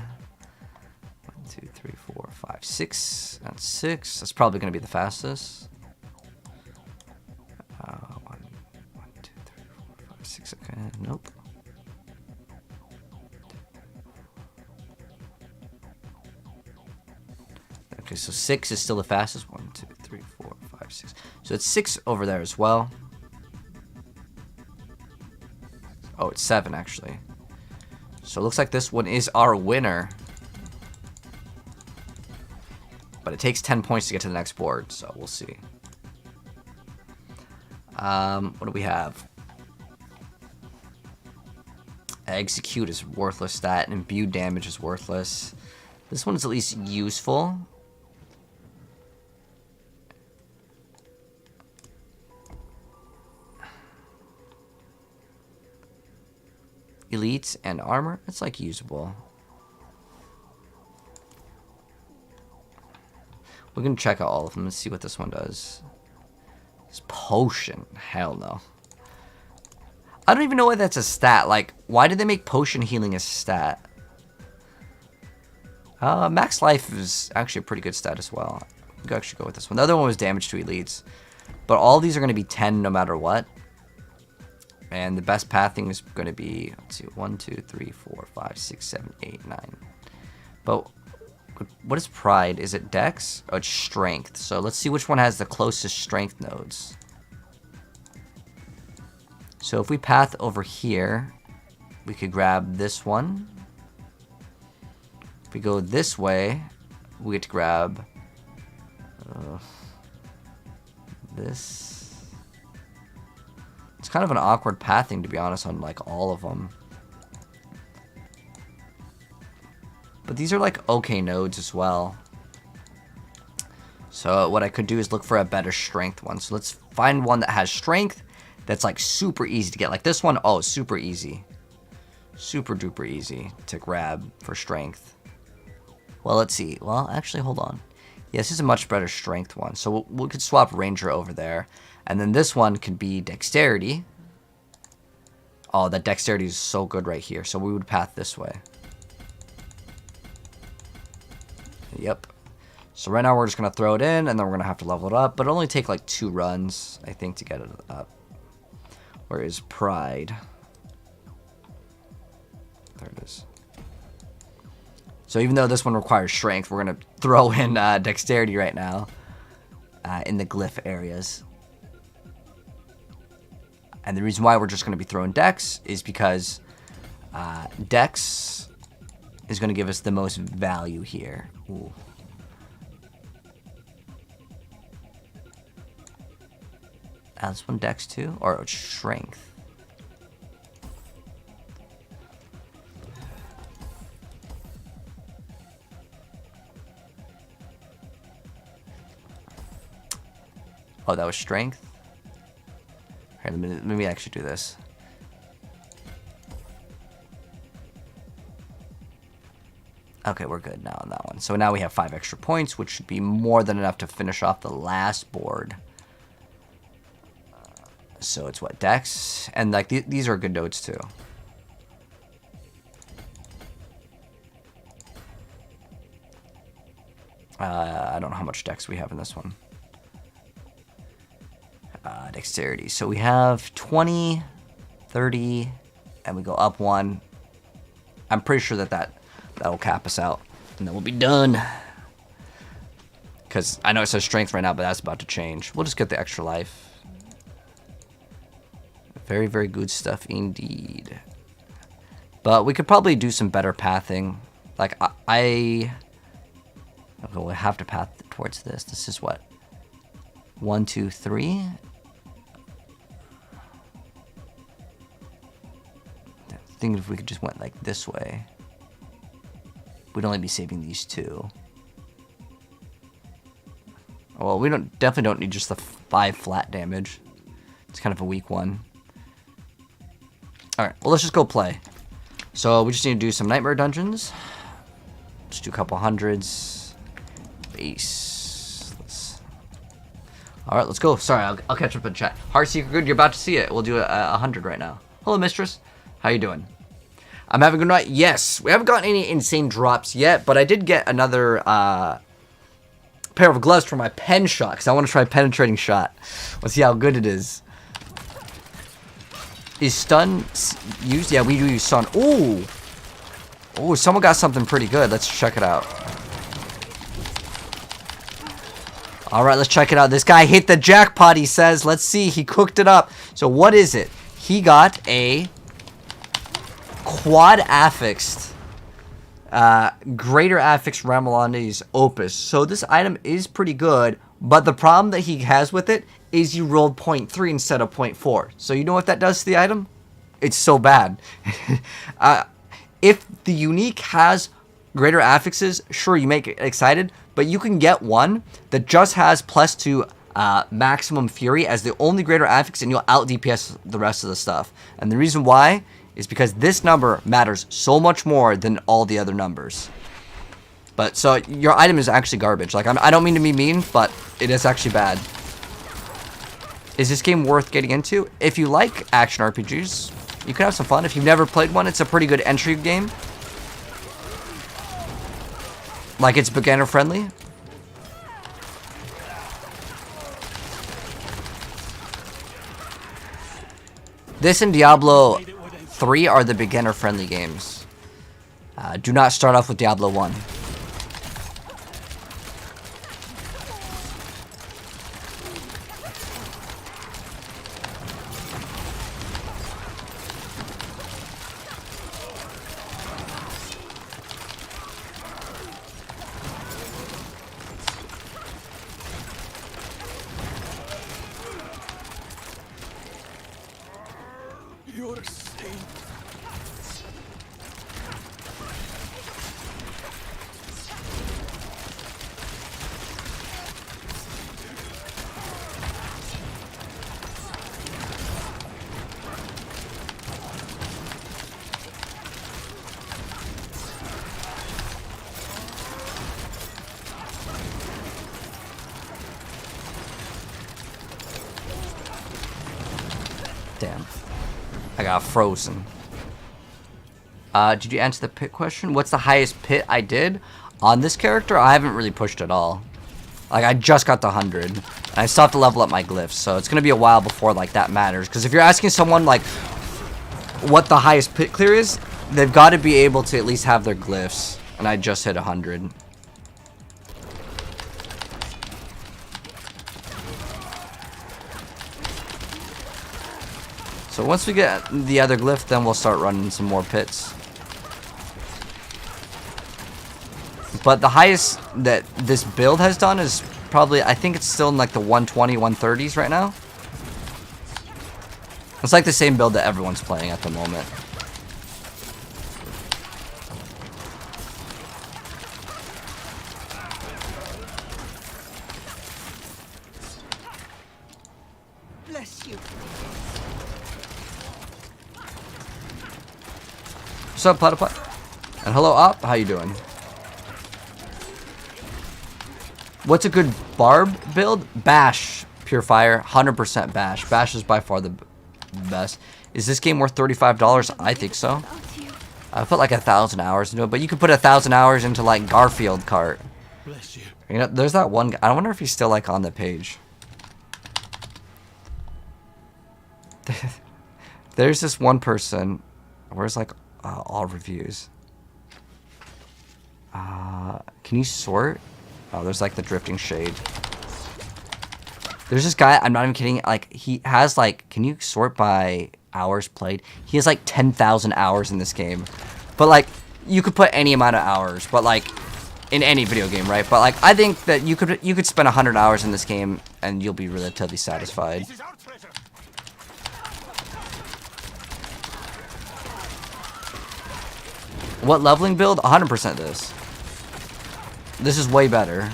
2, 3, 4, 5, 6. That's 6. That's probably going to be the fastest. 1, 2, 3, 4, 5, 6. Okay, nope. Okay, so 6 is still the fastest. 1, 2, 3, 4, 5, 6. So it's 6 over there as well. Oh, it's 7 actually. So it looks like this one is our winner. But it takes 10 points to get to the next board, so we'll see. What do we have? Execute is worthless stat, and imbue damage is worthless. This one is at least useful. Elites and armor, it's like usable. We're gonna check out all of them and see what this one does. This potion, hell no. I don't even know why that's a stat. Like, why did they make potion healing a stat? Max life is actually a pretty good stat as well. We could actually go with this one. The other one was damage to elites. But all these are going to be 10 no matter what. And the best pathing is going to be, let's see, 1, 2, 3, 4, 5, 6, 7, 8, 9. But what is pride? Is it dex? Oh, it's strength. So let's see which one has the closest strength nodes. So if we path over here, we could grab this one. If we go this way, we get to grab this. It's kind of an awkward pathing, to be honest, on like all of them. But these are like okay nodes as well. So what I could do is look for a better strength one. So let's find one that has strength that's like super easy to get. Like this one, oh, super easy. Super duper easy to grab for strength. Well, let's see. Well, actually, hold on. Yeah, this is a much better strength one. So we could swap Ranger over there. And then this one could be Dexterity. Oh, that Dexterity is so good right here. So we would path this way. Yep. So right now we're just going to throw it in, and then we're going to have to level it up. But it'll only take like 2 runs, I think, to get it up. Where is Pride? There it is. So even though this one requires strength, we're going to throw in Dexterity right now. In the glyph areas. And the reason why we're just going to be throwing Dex is because Dex is going to give us the most value here. Ooh. This one Dex too? Or Strength? Oh, that was Strength? Alright, let me actually do this. Okay, we're good now on that one. So now we have 5 extra points, which should be more than enough to finish off the last board. So it's what, Dex? And like these are good notes too. I don't know how much Dex we have in this one. Dexterity. So we have 20, 30, and we go up 1. I'm pretty sure that'll cap us out, and then we'll be done. Because I know it says strength right now, but that's about to change. We'll just get the extra life. Very, very good stuff indeed. But we could probably do some better pathing. Like, okay, we'll have to path towards this. This is what? 1, 2, 3? I think if we could just went like this way, we'd only be saving these 2. Well, we definitely don't need just the 5 flat damage. It's kind of a weak one. Alright, well, let's just go play. So we just need to do some nightmare dungeons. Just do a couple hundreds. Base. Alright, let's go. Sorry, I'll catch up in chat. Heart Seeker good, you're about to see it. We'll do a 100 right now. Hello, mistress. How you doing? I'm having a good night. Yes, we haven't gotten any insane drops yet, but I did get another pair of gloves for my pen shot, because I want to try penetrating shot. Let's see how good it is. Is stun used? Yeah, we do use stun. Ooh! Ooh, someone got something pretty good. Let's check it out. Alright, let's check it out. This guy hit the jackpot, he says. Let's see. He cooked it up. So what is it? He got a quad affixed greater affix Ramelandes opus. So this item is pretty good, but the problem that he has with it is you rolled 0.3 instead of 0.4. So you know what that does to the item? It's so bad. If the unique has greater affixes, sure, you make it excited, but you can get one that just has +2 maximum fury as the only greater affix, and you'll out DPS the rest of the stuff. And the reason why is because this number matters so much more than all the other numbers. But so your item is actually garbage. Like, I don't mean to be mean, but it is actually bad. Is this game worth getting into? If you like action RPGs, you can have some fun. If you've never played one, it's a pretty good entry game. Like, it's beginner friendly. This and Diablo 3 are the beginner friendly games. Do not start off with Diablo 1. Damn. I got frozen. Did you answer the pit question? What's the highest pit I did? On this character, I haven't really pushed at all. Like, I just got to 100. And I still have to level up my glyphs, so it's going to be a while before, like, that matters. Because if you're asking someone, like, what the highest pit clear is, they've got to be able to at least have their glyphs. And I just hit 100. So once we get the other glyph, then we'll start running some more pits. But the highest that this build has done is probably, I think it's still in like the 120, 130s right now. It's like the same build that everyone's playing at the moment. Bless you. What's up, Platypus? And hello, Op. How you doing? What's a good barb build? Bash, Pure Fire, 100% Bash. Bash is by far the best. Is this game worth $35? I think so. I put like 1,000 hours into it, but you could put 1,000 hours into like Garfield Kart. Bless you. You know, there's that one guy. I wonder if he's still like on the page. There's this one person. Where's like all reviews? Can you sort? Oh, there's like the drifting shade. There's this guy, I'm not even kidding, like he has like, can you sort by hours played? He has like 10,000 hours in this game. But like, you could put any amount of hours, but like, in any video game, right? But like, I think that you could spend 100 hours in this game and you'll be relatively satisfied. What leveling build? 100% this. This is way better.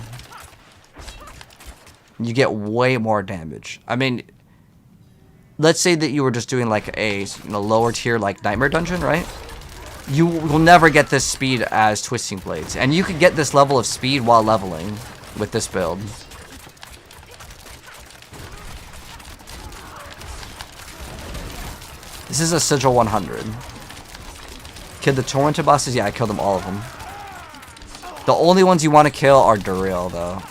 You get way more damage. I mean, let's say that you were just doing like a lower tier like Nightmare Dungeon, right? You will never get this speed as Twisting Blades. And you could get this level of speed while leveling with this build. This is a Sigil 100. Killed the Tormented bosses? Yeah, I killed them, all of them. The only ones you want to kill are Duriel, though,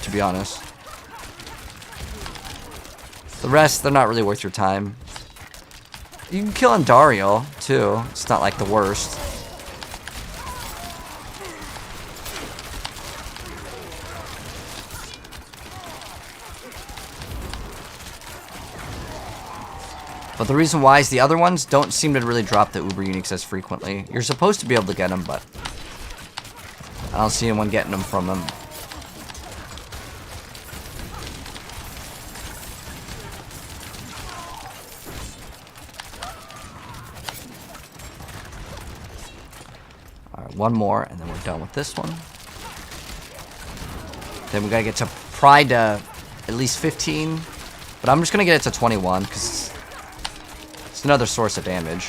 to be honest. The rest, they're not really worth your time. You can kill Andariel, too. It's not like the worst. But the reason why is the other ones don't seem to really drop the Uber Uniques as frequently. You're supposed to be able to get them, but I don't see anyone getting them from them. Alright, one more, and then we're done with this one. Then we gotta get to Pride at least 15. But I'm just gonna get it to 21, because it's another source of damage.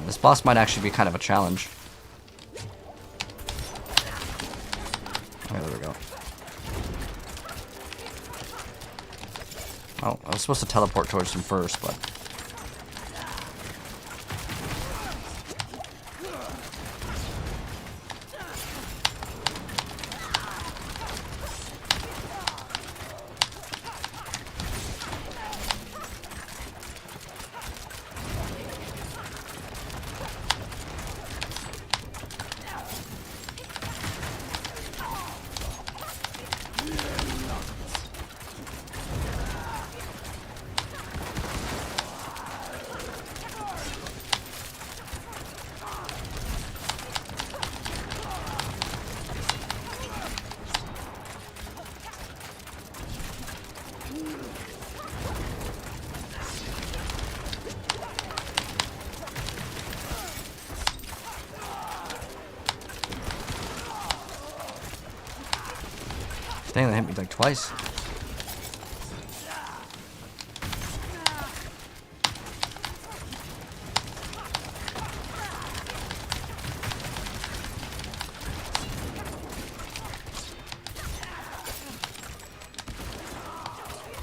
This boss might actually be kind of a challenge. Okay, there we go. Oh, I was supposed to teleport towards him first, but... Dang, that hit me like twice.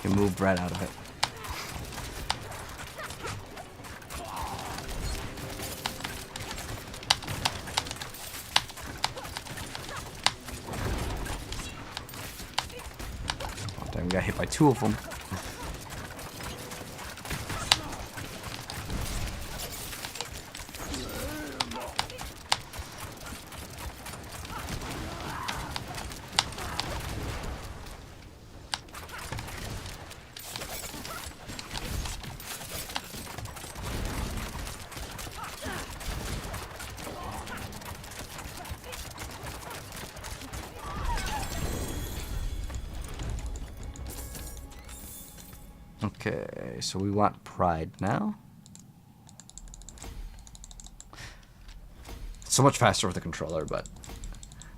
You moved right out of it. We got hit by two of them. Okay, so we want pride now. So much faster with the controller, but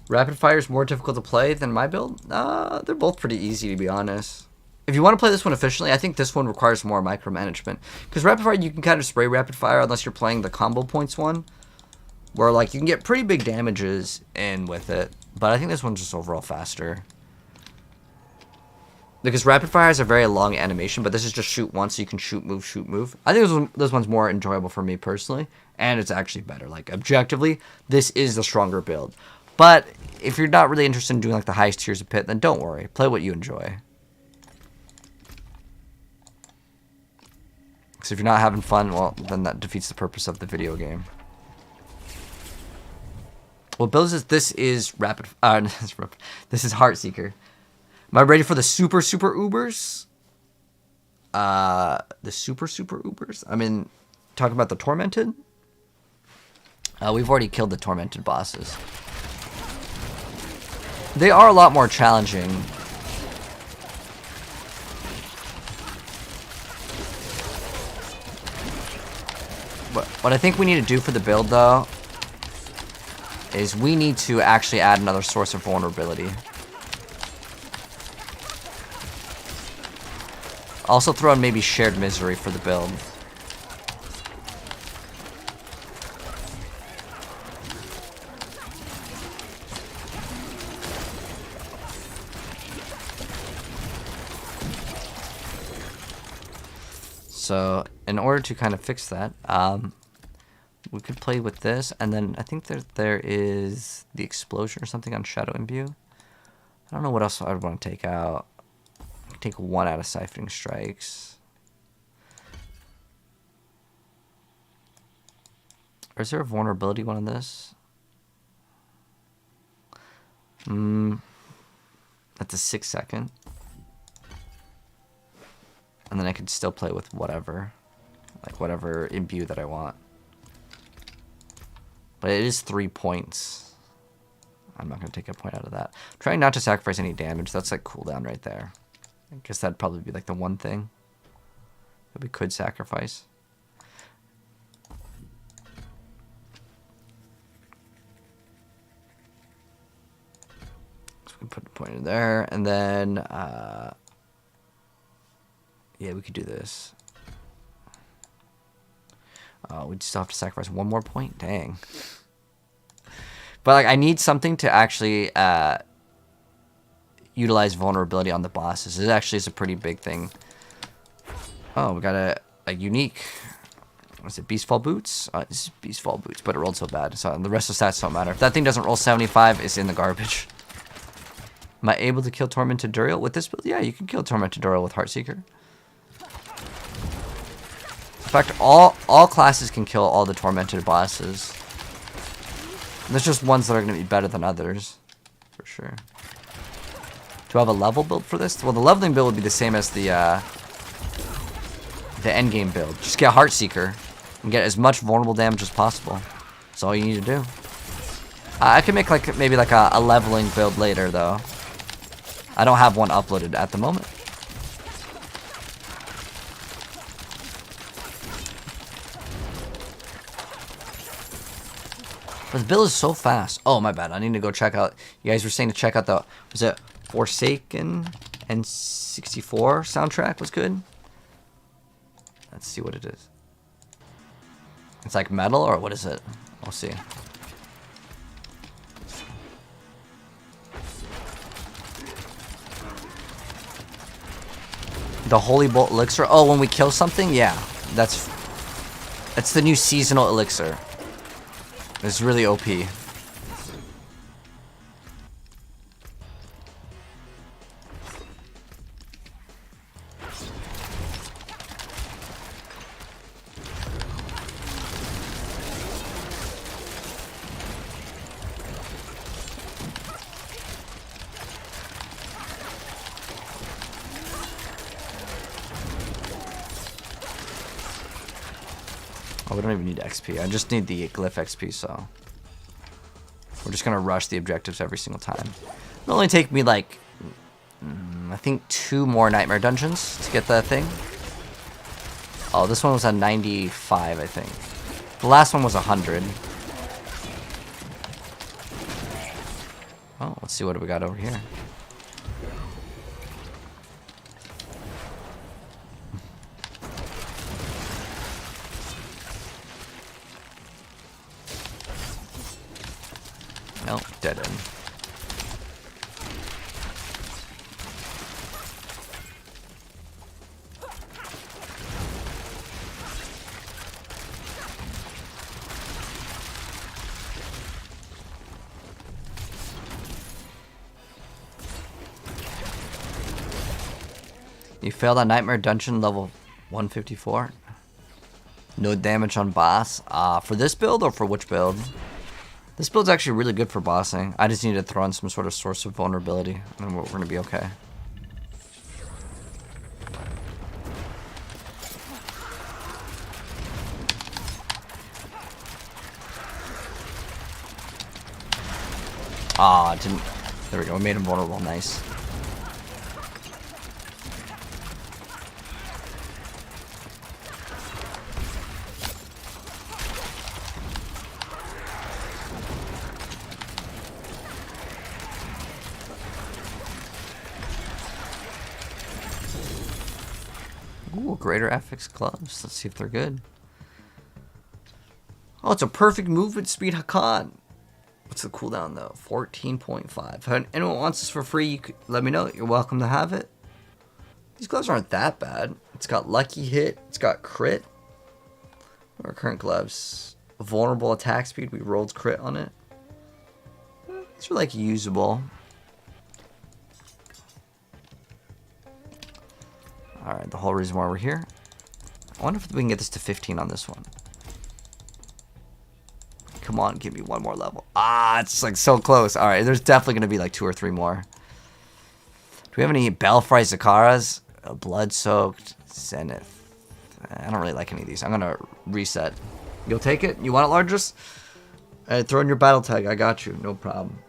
rapid fire is more difficult to play than my build. They're both pretty easy, to be honest. If you want to play this one efficiently, I think this one requires more micromanagement. Because rapid fire, you can kind of spray rapid fire unless you're playing the combo points one, where like you can get pretty big damages in with it. But I think this one's just overall faster. Because rapid fire has a very long animation, but this is just shoot once, so you can shoot, move, shoot, move. I think this one's more enjoyable for me personally, and it's actually better. Like, objectively, this is the stronger build. But if you're not really interested in doing like the highest tiers of pit, then don't worry. Play what you enjoy. Because if you're not having fun, well, then that defeats the purpose of the video game. Well, builds is this is rapid. This is Heartseeker. Am I ready for the super ubers? The super ubers? I mean, talking about the tormented. We've already killed the tormented bosses. They are a lot more challenging. But what I think we need to do for the build, though, is we need to actually add another source of vulnerability. Also throw in maybe shared misery for the build. So in order to kind of fix that, we could play with this, and then I think there is the explosion or something on Shadow Imbue. I don't know what else I would want to take out. Take one out of Siphoning Strikes. Or is there a vulnerability one on this? That's a 6-second. And then I could still play with whatever. Like whatever imbue that I want. But it is 3 points. I'm not going to take a point out of that. Trying not to sacrifice any damage. That's like cooldown right there. I guess that'd probably be like the one thing that we could sacrifice. So we can put a point in there, and then yeah, we could do this. We still have to sacrifice one more point. Dang. But like, I need something to actually utilize vulnerability on the bosses. This actually is a pretty big thing. Oh, we got a unique. What is it? Beastfall Boots? It's Beastfall Boots, but it rolled so bad. So the rest of the stats don't matter. If that thing doesn't roll 75, it's in the garbage. Am I able to kill Tormented Duriel with this build? Yeah, you can kill Tormented Duriel with Heartseeker. In fact, all classes can kill all the Tormented bosses. There's just ones that are going to be better than others. For sure. Do I have a level build for this? Well, the leveling build would be the same as the endgame build. Just get Heartseeker and get as much vulnerable damage as possible. That's all you need to do. I can make like maybe like a leveling build later, though. I don't have one uploaded at the moment. But the build is so fast. Oh, my bad. I need to go check out. You guys were saying to check out the, was it Forsaken and 64 soundtrack was good? Let's see what it is. It's like metal, or what is it? We'll see. The Holy Bolt Elixir. Oh, when we kill something? Yeah. That's the new seasonal elixir. It's really OP. Oh, we don't even need XP. I just need the glyph XP, so we're just gonna rush the objectives every single time. It'll only take me like, I think 2 more nightmare dungeons to get that thing. Oh, this one was at 95, I think. The last one was 100. Oh, let's see what we got over here. Nope, dead end. You failed on Nightmare Dungeon level 154. No damage on boss. For this build or for which build? This build's actually really good for bossing. I just need to throw in some sort of source of vulnerability, and we're gonna be okay. Ah, didn't. There we go. We made him vulnerable. Nice. Ooh, greater FX gloves. Let's see if they're good. Oh, it's a perfect movement speed Hakan. What's the cooldown though? 14.5. If anyone wants this for free, you could let me know. You're welcome to have it. These gloves aren't that bad. It's got lucky hit. It's got crit. Our current gloves. Vulnerable attack speed. We rolled crit on it. These are like usable. Alright, the whole reason why we're here. I wonder if we can get this to 15 on this one. Come on, give me one more level. Ah, it's like so close. Alright, there's definitely going to be like 2 or 3 more. Do we have any Belfry Zakaras? Blood-soaked Zenith. I don't really like any of these. I'm going to reset. You'll take it? You want it, Largest? Alright, throw in your battle tag. I got you. No problem.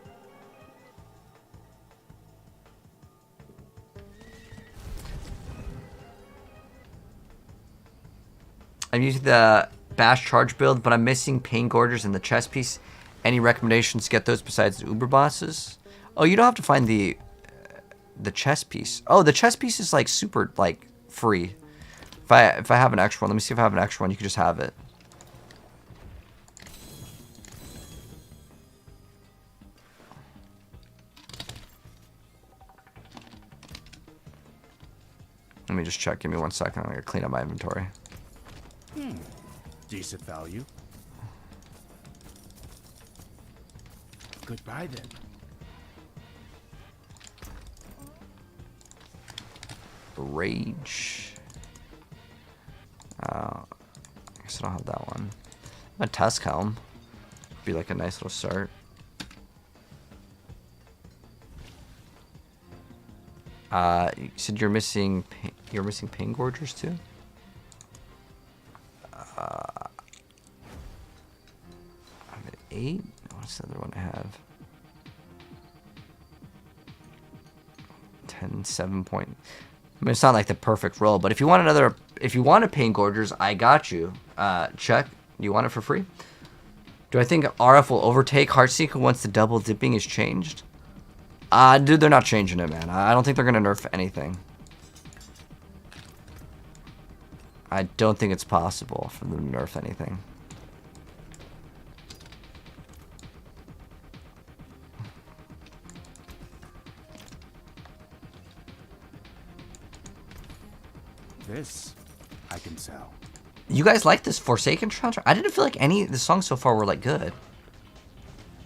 I'm using the Bash Charge build, but I'm missing Pain Gorgers and the chest piece. Any recommendations to get those besides the Uber bosses? Oh, you don't have to find the chest piece. Oh, the chest piece is like super like free. If I have an extra one, let me see if I have an extra one. You can just have it. Let me just check. Give me 1 second. I'm gonna clean up my inventory. Decent value. Goodbye then. Rage. I guess I don't have that one. A Tusk Helm. Be like a nice little start. You said you're missing Pain Gorgers too? I'm at 8. What's the other one I have? 10, 7 point. I mean, it's not like the perfect roll, but if you want a Pain Gorgers, I got you. Check. You want it for free? Do I think RF will overtake Heartseeker once the double dipping is changed? Dude, they're not changing it, man. I don't think they're gonna nerf anything. I don't think it's possible for them to nerf anything. This I can sell. You guys like this Forsaken soundtrack? I didn't feel like any of the songs so far were like good.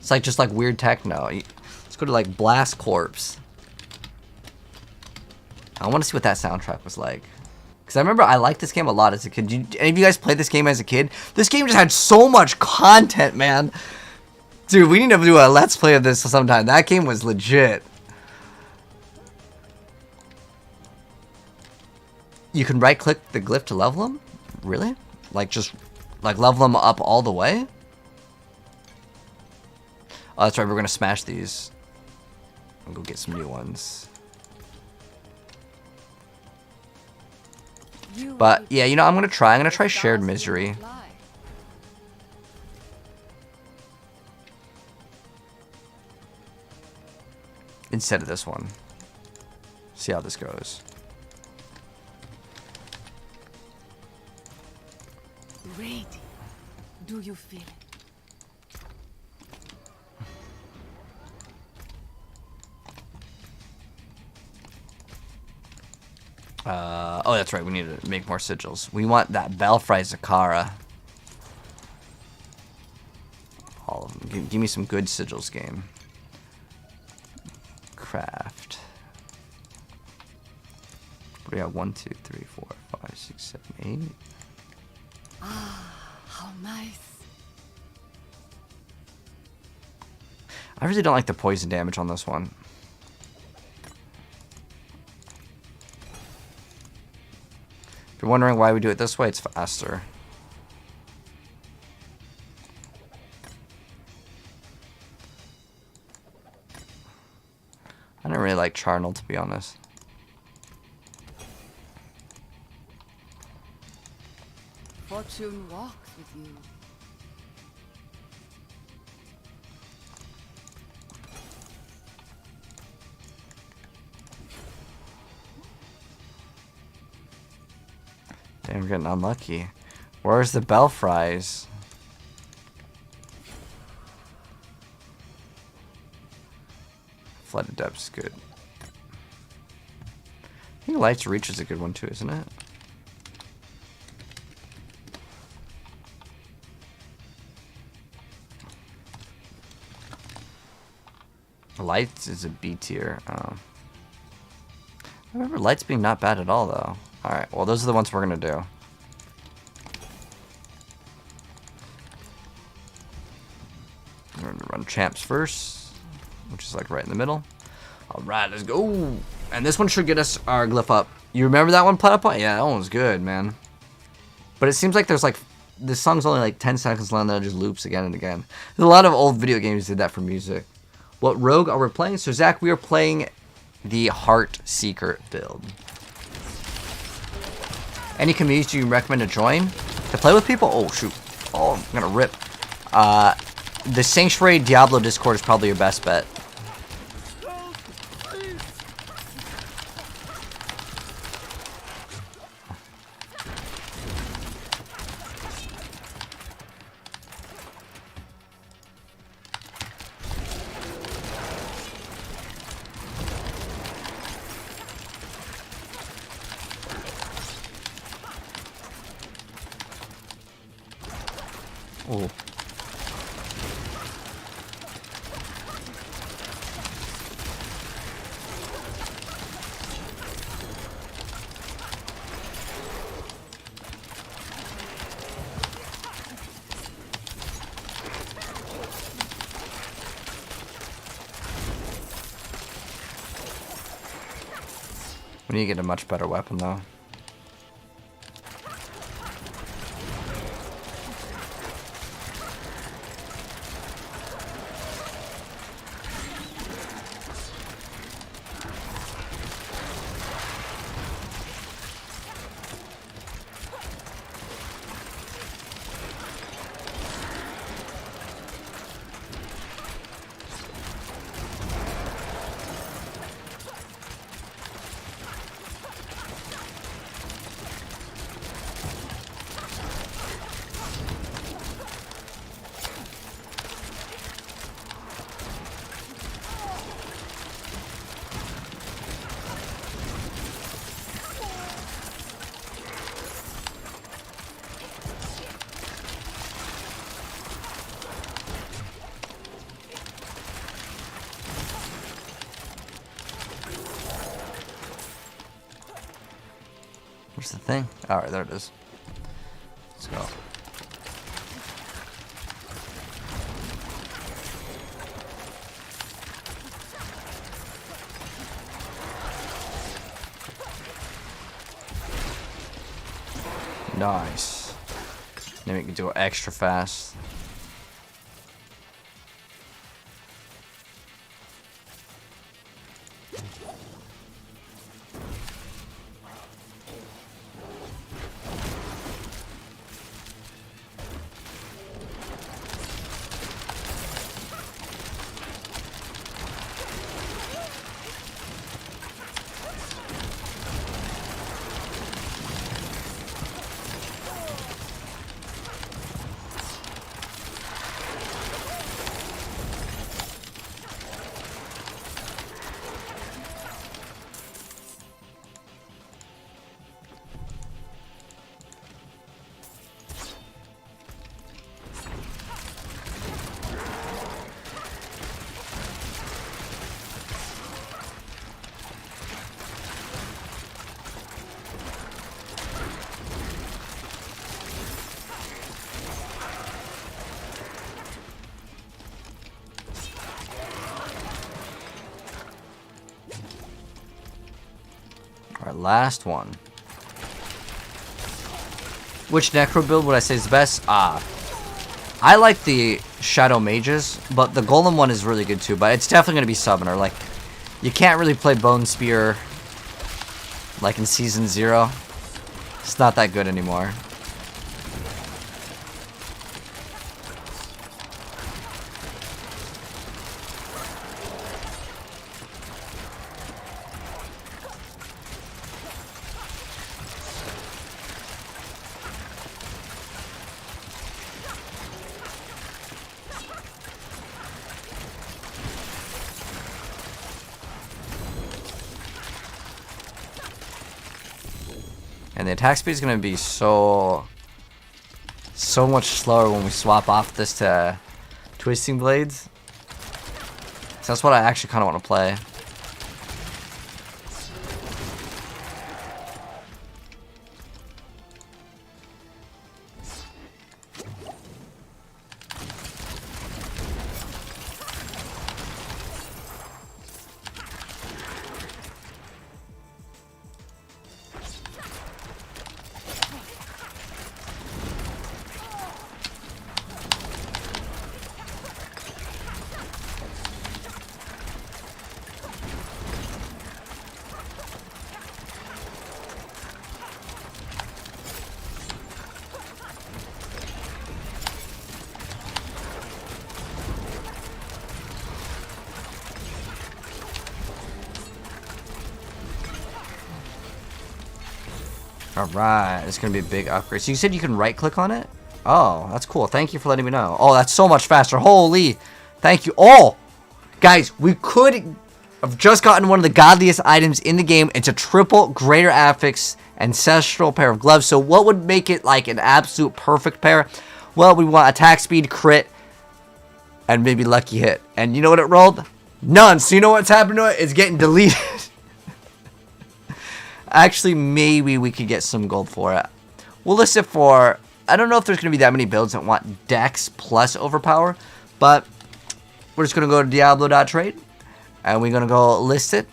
It's like just like weird techno. Let's go to like Blast Corpse. I want to see what that soundtrack was like. Because I remember I liked this game a lot as a kid. Any of you guys played this game as a kid? This game just had so much content, man. Dude, we need to do a Let's Play of this sometime. That game was legit. You can right-click the glyph to level them? Really? Like, just, like, level them up all the way? Oh, that's right. We're going to smash these. I'll go get some new ones. You But will yeah, you know, I'm gonna try the shared stars will misery not lie. instead of this one. See how this goes. Ready. Do you feel it? Oh, that's right. We need to make more sigils. We want that Belfry Zakara. All of them. Give me some good sigils, game. Craft. What do we got? 1, 2, 3, 4, 5, 6, 7, 8. How nice. I really don't like the poison damage on this one. If you're wondering why we do it this way, it's faster. I don't really like Charnel, to be honest. Fortune walks with you. Damn, we're getting unlucky. Where's the Belfries? Flooded Depth's good. I think Light's Reach is a good one too, isn't it? Lights is a B tier. I remember Lights being not bad at all, though. Alright, well, those are the ones we're going to do. I'm going to run Champs first, which is like right in the middle. Alright, let's go. And this one should get us our glyph up. You remember that one, Platypod? Yeah, that one was good, man. But it seems like there's like, this song's only like 10 seconds long, then it just loops again and again. There's a lot of old video games did that for music. What rogue are we playing? So, Zach, we are playing the Heart Seeker build. Any communities you recommend to join? To play with people? Oh, shoot. Oh, I'm gonna rip. The Sanctuary Diablo Discord is probably your best bet. Oh. We need to get a much better weapon, though. Where's the thing? Alright, there it is. Let's go. Nice. Then we can do it extra fast. Our last one. Which necro build would I say is the best? I like the Shadow Mages, but the Golem one is really good too. But it's definitely going to be Summoner. Like, you can't really play Bone Spear like in Season 0. It's not that good anymore. And the attack speed is going to be so much slower when we swap off this to Twisting Blades. So that's what I actually kind of want to play. Alright, it's going to be a big upgrade. So you said you can right click on it? Oh, that's cool. Thank you for letting me know. Oh, that's so much faster. Holy. Thank you. Oh, guys, we could have just gotten one of the godliest items in the game. It's a triple greater affix ancestral pair of gloves. So what would make it like an absolute perfect pair? Well, we want attack speed, crit, and maybe lucky hit. And you know what it rolled? None. So you know what's happened to it? It's getting deleted. Actually, maybe we could get some gold for it. We'll list it for... I don't know if there's going to be that many builds that want Dex plus Overpower. But we're just going to go to Diablo.trade. And we're going to go list it.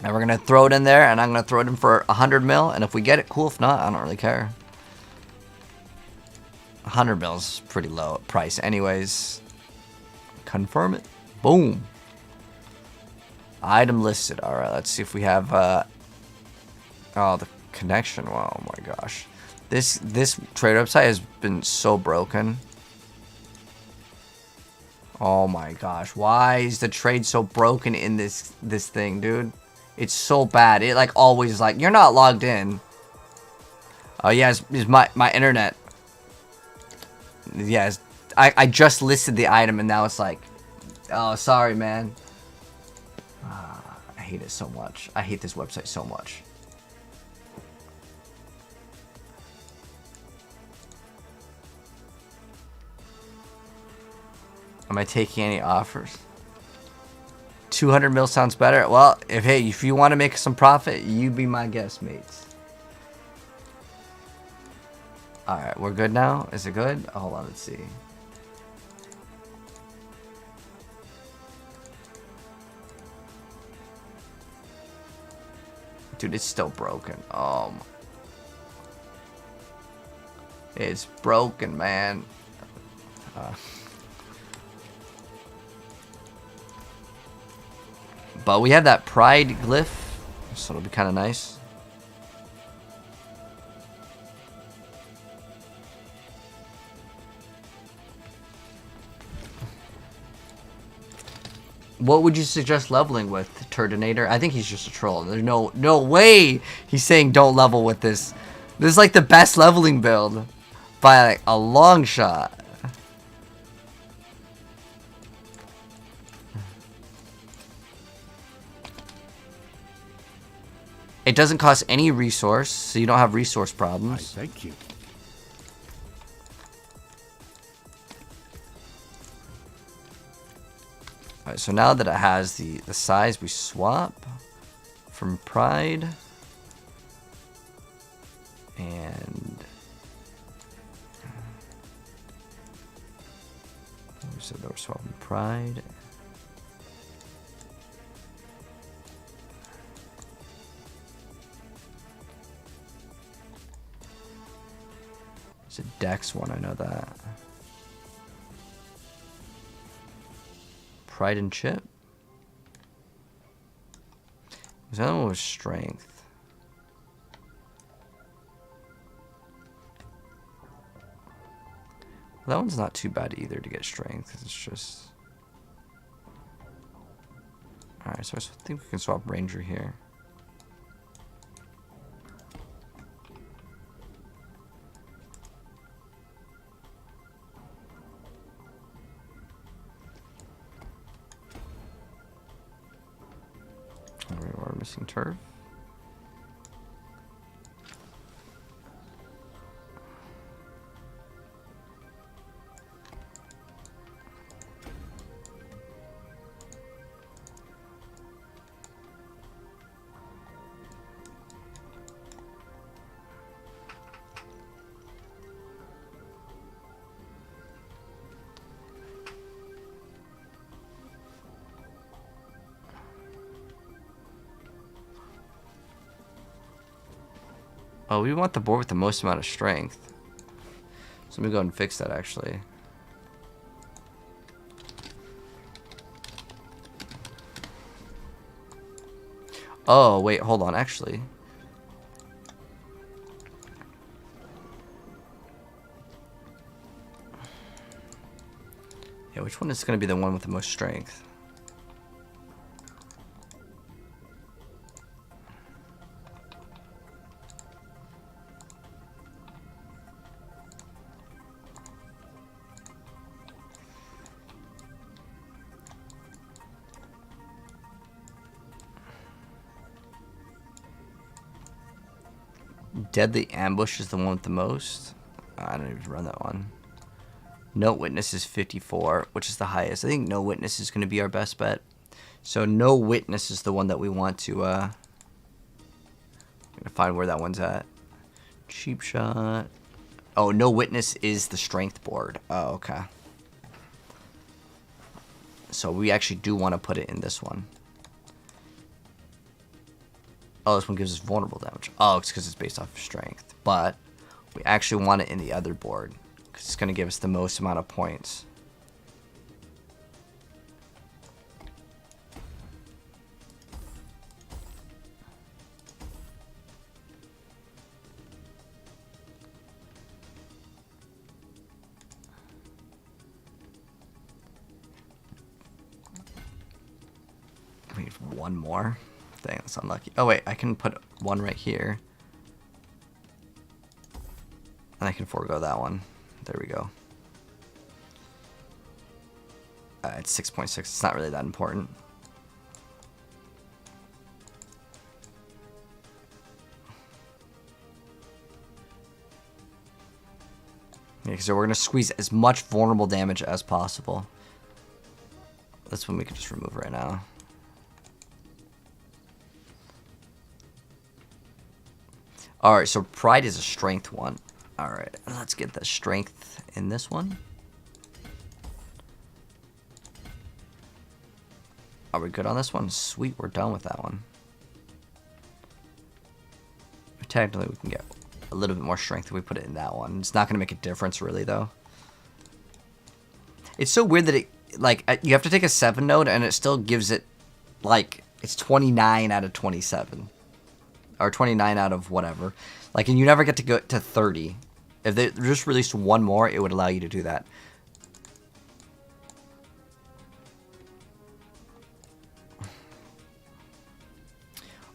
And we're going to throw it in there. And I'm going to throw it in for 100 mil. And if we get it, cool. If not, I don't really care. 100 mil is pretty low price anyways. Confirm it. Boom. Item listed. Alright, let's see if we have... Oh, the connection. Oh my gosh. This trade website has been so broken. Oh my gosh. Why is the trade so broken in this thing, dude? It's so bad. It like always like, you're not logged in. Oh yeah, it's my internet. Yeah, I just listed the item and now it's like, oh, sorry, man. I hate it so much. I hate this website so much. Am I taking any offers? 200 mil sounds better. Well, if you want to make some profit, you be my guest, mates. Alright, we're good now? Is it good? Hold on, let's see. Dude, it's still broken. It's broken, man. But we have that pride glyph, so it'll be kind of nice. What would you suggest leveling with, Turdinator? I think he's just a troll. There's no way he's saying don't level with this. This is like the best leveling build by like a long shot. It doesn't cost any resource, so you don't have resource problems. Thank you. Alright, so now that it has the size, we swap from Pride. And... we said that we're swapping Pride. It's a Dex one, I know that. Pride and Chip? The other one was Strength. Well, that one's not too bad either to get Strength. It's just... Alright, so I think we can swap Ranger here. We're missing turf. Oh, we want the board with the most amount of strength. So let me go ahead and fix that, actually. Oh, wait, hold on, actually. Yeah, which one is going to be the one with the most strength? Deadly Ambush is the one with the most. I don't even run that one. No Witness is 54, which is the highest. I think No Witness is going to be our best bet. So No Witness is the one that we want to... I'm going to find where that one's at. Cheap Shot. Oh, No Witness is the strength board. Oh, okay. So we actually do want to put it in this one. Oh, this one gives us vulnerable damage. Oh, it's because it's based off of strength. But we actually want it in the other board, because it's going to give us the most amount of points. We need one more. Dang, that's unlucky. Oh wait, I can put one right here. And I can forego that one. There we go. It's 6.6. It's not really that important. Yeah, so we're going to squeeze as much vulnerable damage as possible. This one we can just remove right now. Alright, so Pride is a strength one. Alright, let's get the strength in this one. Are we good on this one? Sweet, we're done with that one. Technically, we can get a little bit more strength if we put it in that one. It's not going to make a difference, really, though. It's so weird that it, like, you have to take a 7 node, and it still gives it, like, it's 29 out of 27. Or 29 out of whatever. Like, and you never get to go to 30. If they just released one more, it would allow you to do that.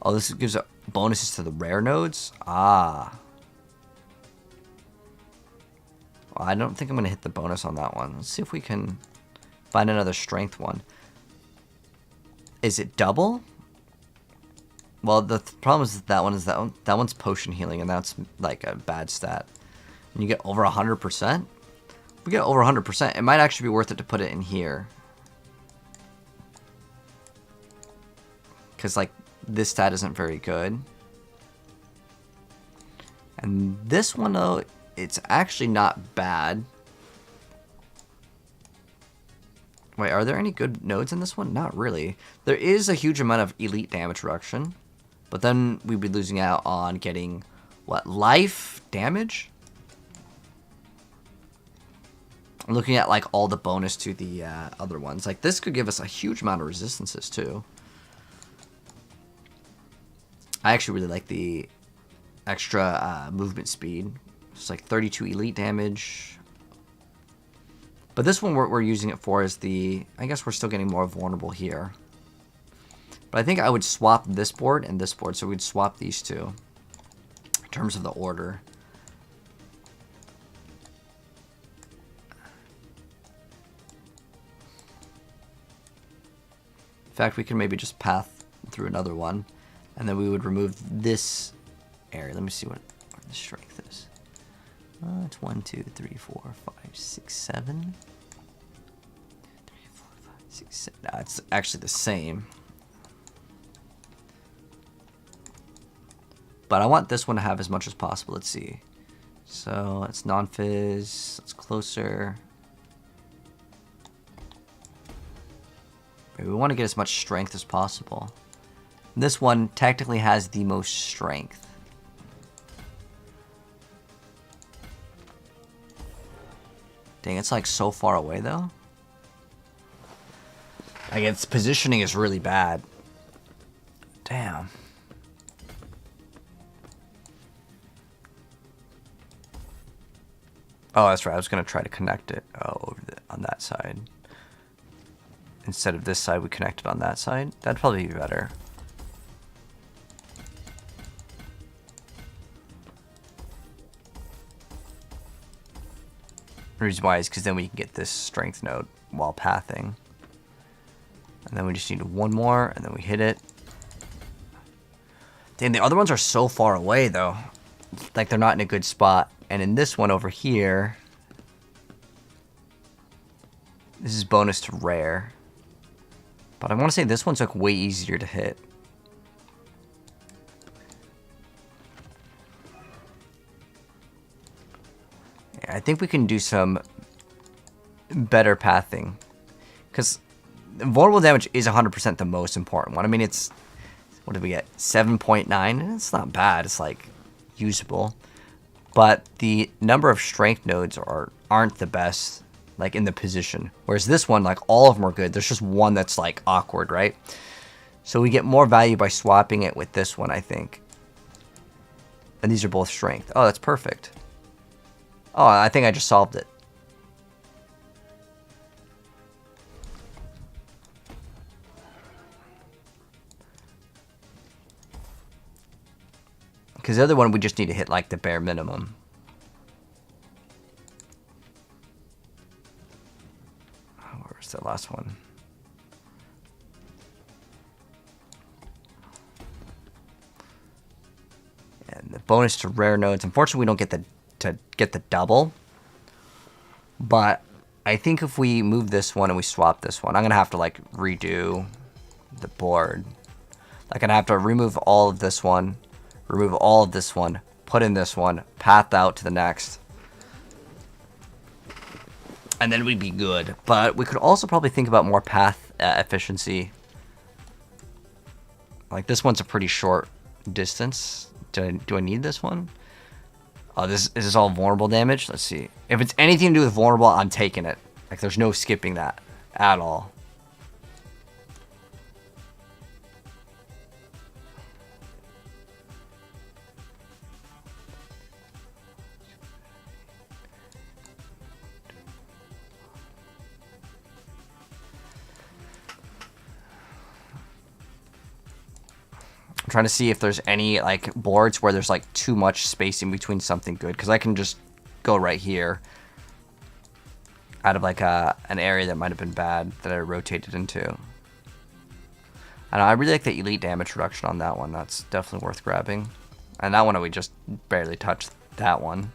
Oh, this gives bonuses to the rare nodes? Ah. Well, I don't think I'm going to hit the bonus on that one. Let's see if we can find another strength one. Is it double? Well, the problem is that one is that one's potion healing, and that's like a bad stat. And you get over 100%. If we get over 100%, it might actually be worth it to put it in here. Because, like, this stat isn't very good. And this one, though, it's actually not bad. Wait, are there any good nodes in this one? Not really. There is a huge amount of elite damage reduction. But then we'd be losing out on getting, what, life damage? I'm looking at like all the bonus to the other ones. Like this could give us a huge amount of resistances too. I actually really like the extra movement speed. It's like 32 elite damage. But this one we're using it for is the... I guess we're still getting more vulnerable here. But I think I would swap this board and this board. So we'd swap these two. In terms of the order. In fact, we can maybe just path through another one. And then we would remove this area. Let me see what the strength is. It's 1, 2, 3, 4, 5, 6, 7. 3, 4, 5, 6, 7. No, it's actually the same. But I want this one to have as much as possible. Let's see. So it's non-fizz. It's closer. We want to get as much strength as possible. This one technically has the most strength. Dang, it's like so far away though. Like its positioning is really bad. Damn. Oh, that's right. I was gonna try to connect it over on that side. Instead of this side, we connect it on that side. That'd probably be better. The reason why is because then we can get this strength node while pathing. And then we just need one more, and then we hit it. Damn, the other ones are so far away, though. Like, they're not in a good spot. And in this one over here, this is bonus to rare. But I want to say this one's, like, way easier to hit. I think we can do some better pathing. Because vulnerable damage is 100% the most important one. I mean, it's... What did we get? 7.9? It's not bad. It's, like, usable. But the number of strength nodes aren't the best, like, in the position. Whereas this one, like, all of them are good. There's just one that's, like, awkward, right? So we get more value by swapping it with this one, I think. And these are both strength. Oh, that's perfect. Oh, I think I just solved it. Because the other one, we just need to hit, like, the bare minimum. Where's the last one? And the bonus to rare nodes. Unfortunately, we don't get the double. But I think if we move this one and we swap this one, I'm going to have to, like, redo the board. Like, I'm going to have to remove all of this one. Remove all of this one, put in this one, path out to the next. And then we'd be good. But we could also probably think about more path efficiency. Like, this one's a pretty short distance. Do I need this one? Oh, is this all vulnerable damage? Let's see. If it's anything to do with vulnerable, I'm taking it. Like, there's no skipping that at all. I'm trying to see if there's any, like, boards where there's, like, too much spacing between something good. Because I can just go right here. Out of, like, an area that might have been bad that I rotated into. I really like the elite damage reduction on that one. That's definitely worth grabbing. And that one, we just barely touched that one.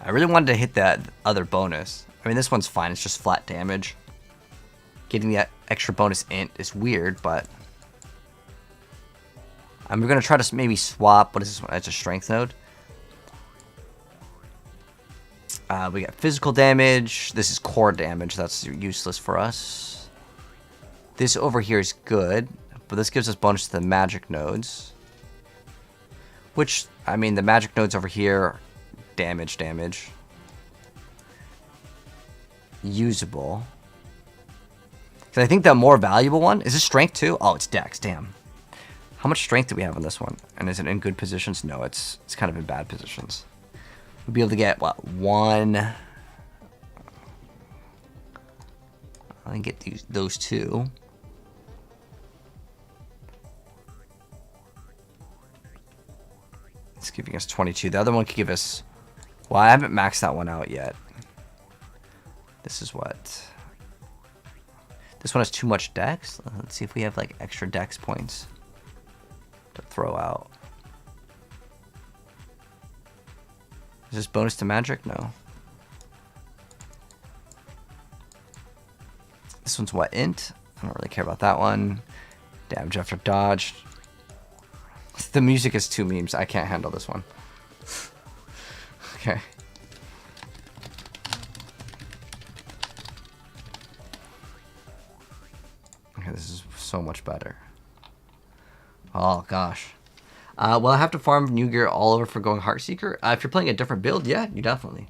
I really wanted to hit that other bonus. I mean, this one's fine. It's just flat damage. Getting that extra bonus int is weird, but I'm going to try to maybe swap. What is this one? It's a strength node. We got physical damage. This is core damage. That's useless for us. This over here is good, but this gives us bonus to the magic nodes. Which, I mean, the magic nodes over here, damage. Usable. Because I think the more valuable one, is this strength too? Oh, it's dex, damn. How much strength do we have on this one? And is it in good positions? No, it's kind of in bad positions. We'll be able to get, what, one... I can get those two. It's giving us 22. The other one could give us... Well, I haven't maxed that one out yet. This is what... This one has too much dex. Let's see if we have like extra dex points to throw out. Is this bonus to magic? No. This one's what, int? I don't really care about that one. Damage after dodge. The music is two memes. I can't handle this one. Okay. Okay, this is so much better. Oh, gosh. Will I have to farm new gear all over for going Heartseeker? If you're playing a different build, yeah, you definitely.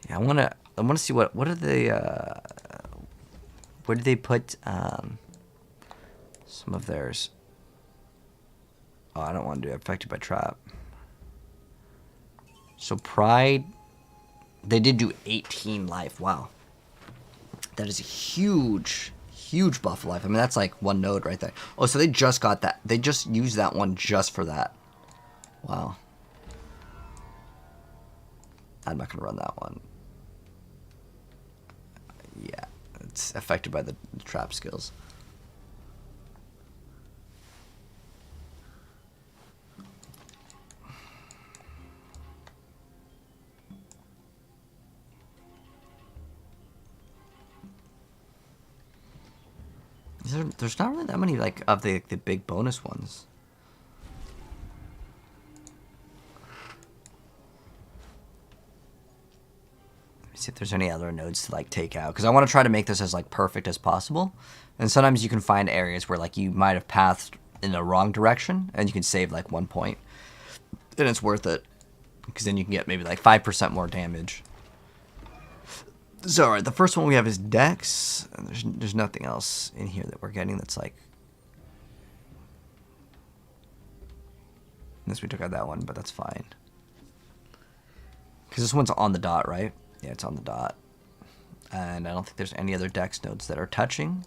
Yeah, I wanna see what are they where did they put some of theirs? Oh, I don't want to do affected by trap. So pride, they did do 18 life. Wow, that is a huge buff of life. I mean, that's like one node right there. Oh, so they just got that. They just used that one just for that. Wow. I'm not gonna run that one. Yeah, it's affected by the trap skills. There's not really that many like of the big bonus ones. Let me see if there's any other nodes to like take out, because I want to try to make this as like perfect as possible. And sometimes you can find areas where like you might have pathed in the wrong direction, and you can save like 1 point, and it's worth it, because then you can get maybe like 5% more damage. So, alright, the first one we have is Dex, and there's nothing else in here that we're getting that's like... Unless we took out that one, but that's fine. Because this one's on the dot, right? Yeah, it's on the dot. And I don't think there's any other Dex nodes that are touching.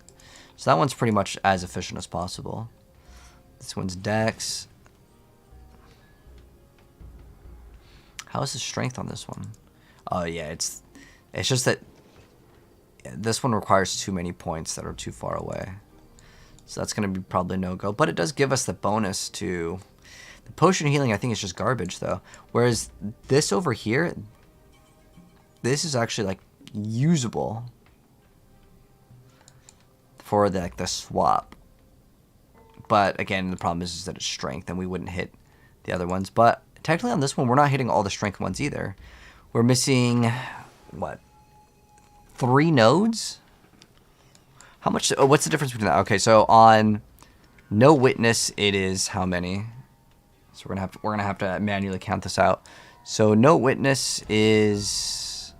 So that one's pretty much as efficient as possible. This one's Dex. How is the strength on this one? Oh, yeah, it's just that this one requires too many points that are too far away. So that's going to be probably no-go. But it does give us the bonus to... The potion healing, I think, is just garbage, though. Whereas this over here, this is actually, like, usable for the swap. But, again, the problem is that it's strength, and we wouldn't hit the other ones. But technically on this one, we're not hitting all the strength ones either. We're missing... what? 3 nodes? How much? Oh, what's the difference between that? Okay, so on no witness, it is how many? So we're gonna have to manually count this out. So no witness is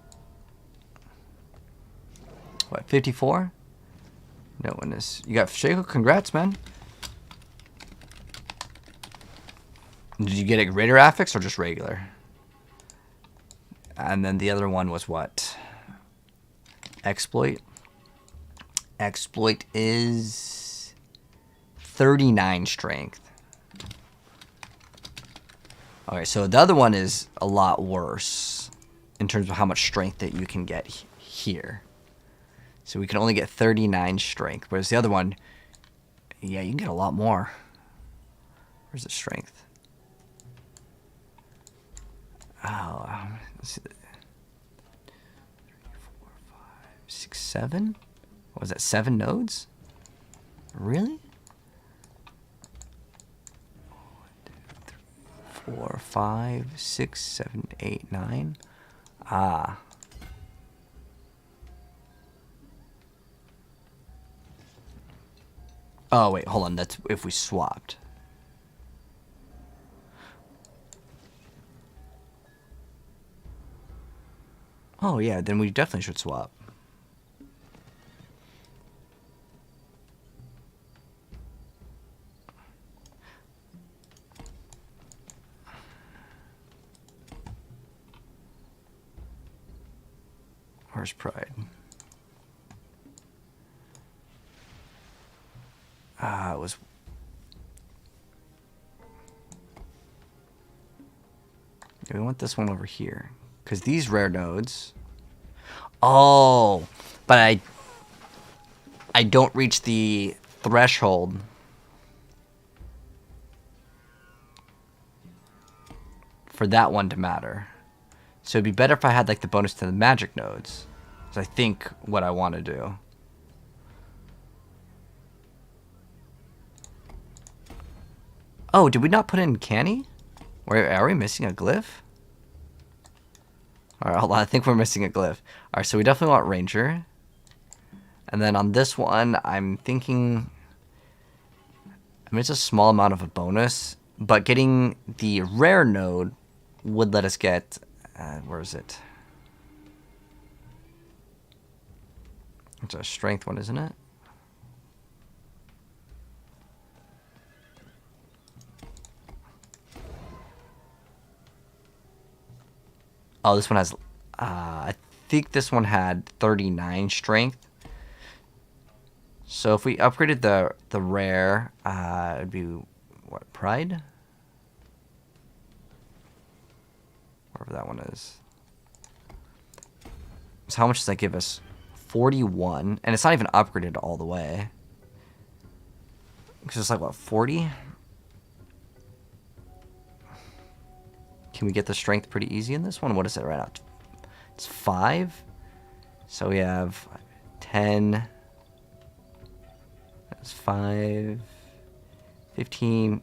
what? 54. No witness. You got Shaco. Congrats, man. Did you get a greater affix or just regular? And then the other one was what? Exploit. Exploit is 39 strength. Okay, so the other one is a lot worse in terms of how much strength that you can get here. So we can only get 39 strength, whereas the other one, yeah, you can get a lot more. Where's the strength? Oh, let's see. 3, 4, 5, 6, 7. What was that? 7 nodes? Really? 1, 2, 3, 4, 5, 6, 7, 8, 9. Ah. Oh, wait, hold on. That's if we swapped. Oh, yeah, then we definitely should swap. Where's Pride? It was... Yeah, we want this one over here. Because these rare nodes... Oh! But I don't reach the threshold. For that one to matter. So it'd be better if I had like the bonus to the magic nodes. That's I think what I want to do. Oh, did we not put in canny? Are we missing a glyph? Alright, hold on. I think we're missing a glyph. Alright, so we definitely want ranger. And then on this one, I'm thinking... I mean, it's a small amount of a bonus. But getting the rare node would let us get... where is it? It's a strength one, isn't it? Oh, this one has... I think this one had 39 strength. So if we upgraded the rare, it'd be... What, pride? Whatever that one is. So how much does that give us? 41. And it's not even upgraded all the way. Because it's like, what, 40? Can we get the strength pretty easy in this one? What is it right now? It's 5. So we have 10. That's 5. 15.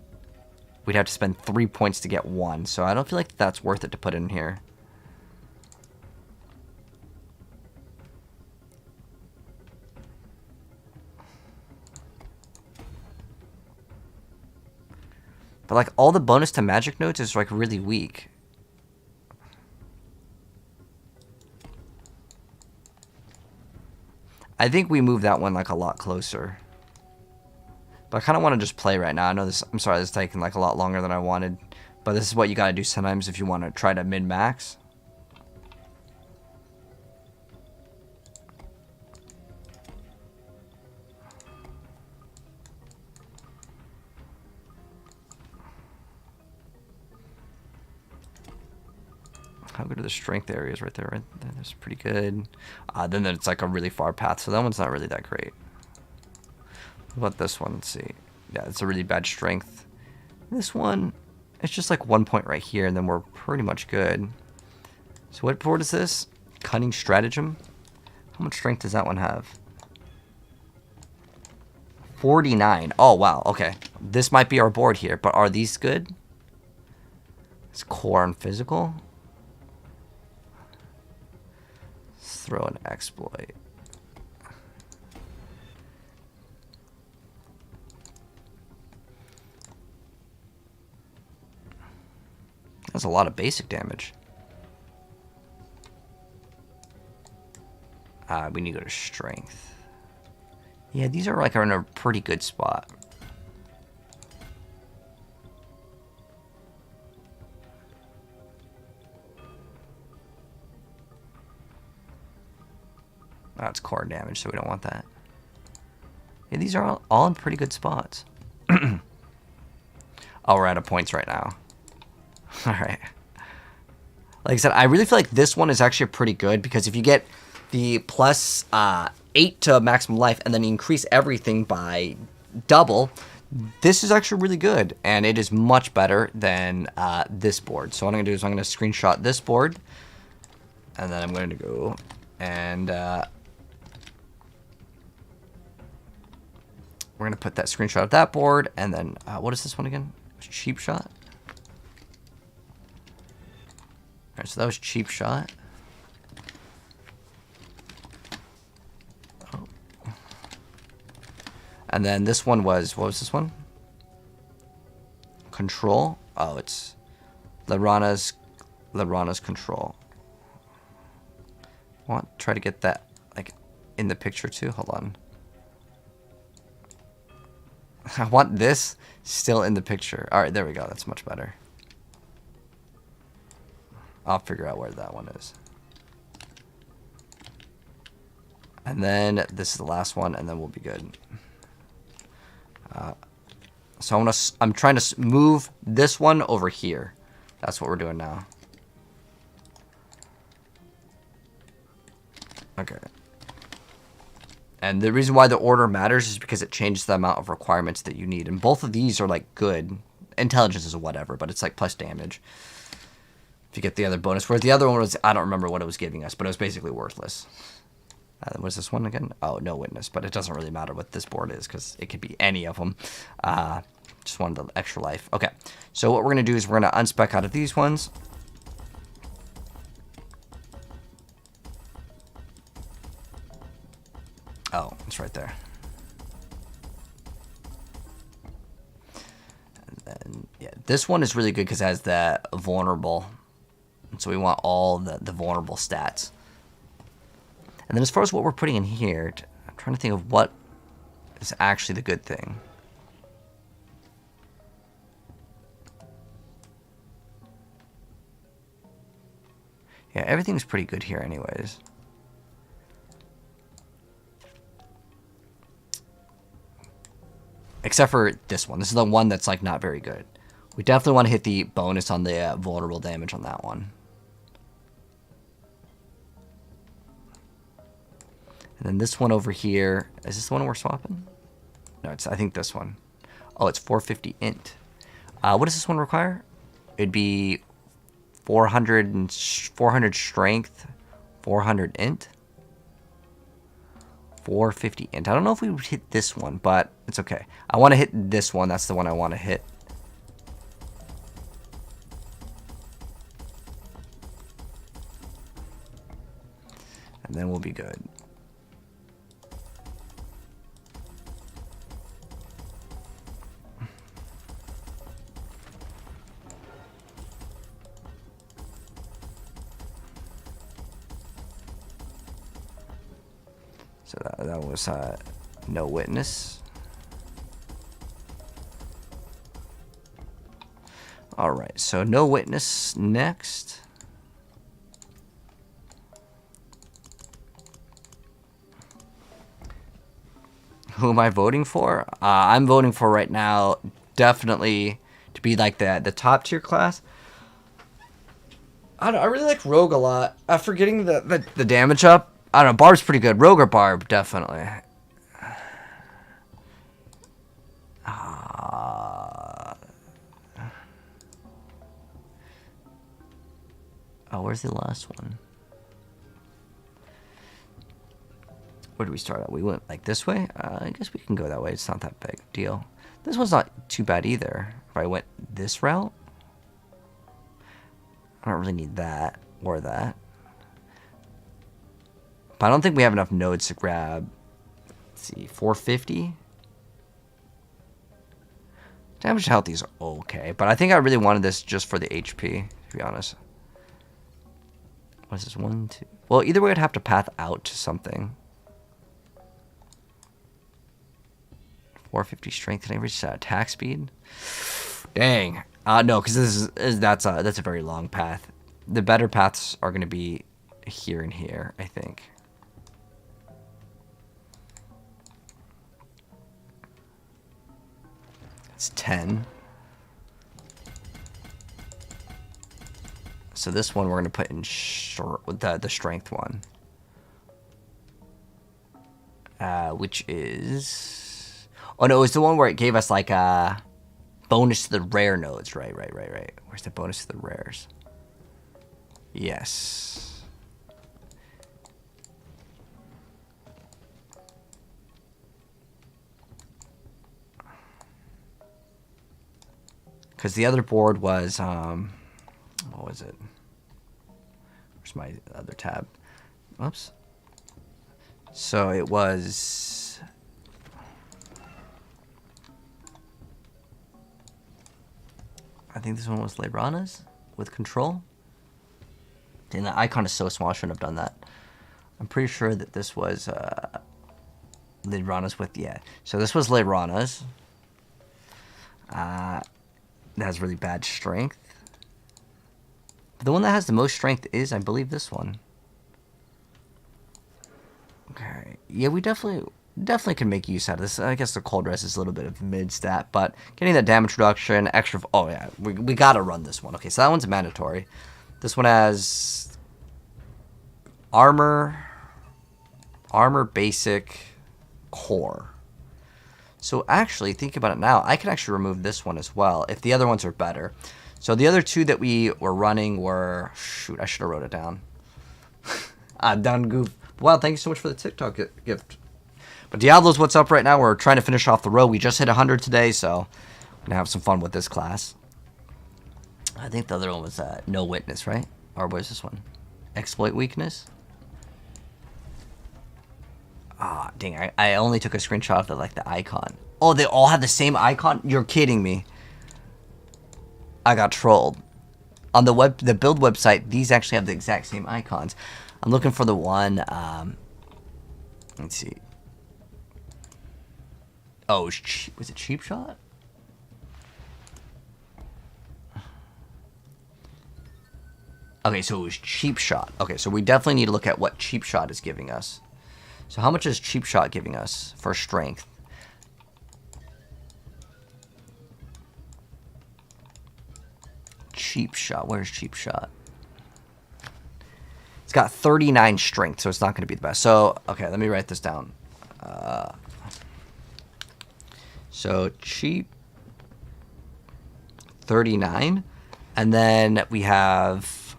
We'd have to spend 3 points to get 1. So I don't feel like that's worth it to put in here. But like all the bonus to magic nodes is like really weak. I think we move that one like a lot closer. But I kind of want to just play right now. I know this, I'm sorry, this is taking like a lot longer than I wanted. But this is what you got to do sometimes if you want to try to min-max. How good are the strength areas right there? Right there, that's pretty good. Then it's like a really far path, so that one's not really that great. What about this one? Let's see. Yeah, it's a really bad strength. This one, it's just like 1 point right here, and then we're pretty much good. So what board is this? Cunning Stratagem. How much strength does that one have? 49. Oh, wow. Okay. This might be our board here, but are these good? It's core and physical. Let's throw an exploit. That's a lot of basic damage. We need to go to strength. Yeah, these are like in a pretty good spot. That's core damage, so we don't want that. Yeah, these are all in pretty good spots. Oh, we're out of points right now. Alright. Like I said, I really feel like this one is actually pretty good because if you get the plus 8 to maximum life and then increase everything by double, this is actually really good. And it is much better than this board. So what I'm going to do is I'm going to screenshot this board. And then I'm going to go and we're going to put that screenshot of that board. And then what is this one again? Cheap shot. Alright, so that was cheap shot. And then this one was, what was this one? Control. Oh, it's Lorana's control. I want try to get that like in the picture too. Hold on. I want this still in the picture. All right, there we go. That's much better. I'll figure out where that one is. And then this is the last one, and then we'll be good. So I'm trying to move this one over here. That's what we're doing now. Okay. And the reason why the order matters is because it changes the amount of requirements that you need. And both of these are like good. Intelligence is a whatever, but it's like plus damage. If you get the other bonus. Whereas the other one was, I don't remember what it was giving us, but it was basically worthless. Was this one again? Oh, no witness, but it doesn't really matter what this board is because it could be any of them. Just wanted the extra life. Okay, so what we're going to do is we're going to unspec out of these ones. Oh, it's right there. And then, yeah, this one is really good because it has the vulnerable. And so we want all the vulnerable stats. And then as far as what we're putting in here, I'm trying to think of what is actually the good thing. Yeah, everything's pretty good here anyways. Except for this one. This is the one that's like not very good. We definitely want to hit the bonus on the vulnerable damage on that one. And then this one over here, is this the one we're swapping? No, it's I think this one. Oh, it's 450 int. What does this one require? It'd be 400 strength, 400 int, 450 int. I don't know if we would hit this one, but it's okay. I want to hit this one. That's the one I want to hit. And then we'll be good. So that was no witness. All right, so no witness next. Who am I voting for? I'm voting for right now definitely to be like the top tier class. I really like Rogue a lot. After getting the damage up, I don't know, Barb's pretty good. Rogue or Barb, definitely. Oh, where's the last one? Where did we start at? We went like this way? I guess we can go that way. It's not that big deal. This one's not too bad either. If I went this route, I don't really need that or that. But I don't think we have enough nodes to grab. Let's see, 450. Damage to health is okay, but I think I really wanted this just for the HP, to be honest. What is this? 1, 2. Well, either way, I'd have to path out to something. 450 strength and average attack speed. Dang. No, because that's a very long path. The better paths are going to be here and here, I think. It's 10. So this one we're going to put in with the strength one. Which is... Oh no, it's the one where it gave us like a bonus to the rare nodes. Right. Where's the bonus to the rares? Yes. Because the other board was, what was it? Where's my other tab? Oops. So it was I think this one was Lebrana's with control. And the icon is so small, I shouldn't have done that. I'm pretty sure that this was Lebrana's with, yeah. So this was Lebrana's. That has really bad strength. The one that has the most strength is, I believe, this one. Okay. Yeah, we definitely can make use out of this. I guess the cold rest is a little bit of mid stat, but getting that damage reduction, extra. Oh yeah, we gotta run this one. Okay, so that one's mandatory. This one has armor, basic, core. So actually, think about it now. I can actually remove this one as well if the other ones are better. So the other two that we were running were, shoot, I should have wrote it down. Done goof. Wow, thank you so much for the TikTok gift. But Diablo's what's up right now. We're trying to finish off the row. We just hit 100 today, so I'm gonna have some fun with this class. I think the other one was no witness, right? Or what is this one? Exploit weakness. Ah, dang! I only took a screenshot of the icon. Oh, they all have the same icon? You're kidding me. I got trolled. On the build website, these actually have the exact same icons. I'm looking for the one. Let's see. Oh, was it Cheap Shot? Okay, so it was Cheap Shot. Okay, so we definitely need to look at what Cheap Shot is giving us. So how much is Cheap Shot giving us for strength? Cheap Shot. Where's Cheap Shot? It's got 39 strength, so it's not going to be the best. So, okay, let me write this down. So, cheap 39. And then we have...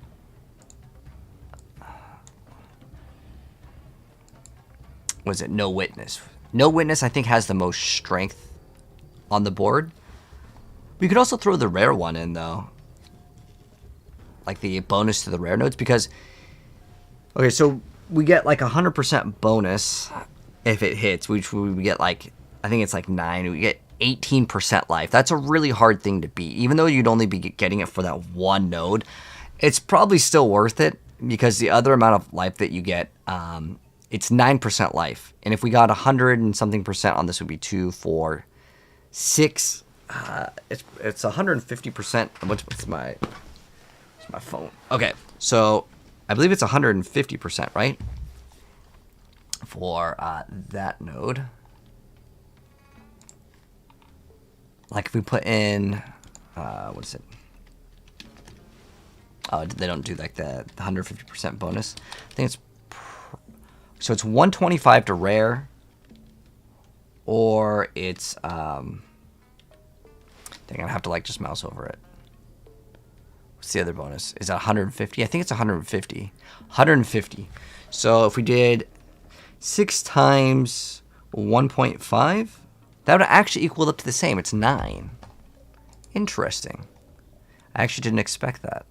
Was it No Witness? No Witness, I think, has the most strength on the board. We could also throw the rare one in, though. Like the bonus to the rare nodes, because... Okay, so we get like 100% bonus if it hits, which we get like... I think it's like 9. We get 18% life. That's a really hard thing to beat. Even though you'd only be getting it for that one node, it's probably still worth it, because the other amount of life that you get... it's 9% life. And if we got 100 and something percent on this, would be 2, 4, 6. It's 150%. What's my phone? Okay, so I believe it's 150%, right? For that node. Like if we put in, what is it? Oh, they don't do like the 150% bonus. I think it's, so it's 125 to rare, or it's, dang, I have to like just mouse over it. What's the other bonus? Is that 150? I think it's 150. 150. So if we did 6 times 1.5, that would actually equal up to the same. It's 9. Interesting. I actually didn't expect that.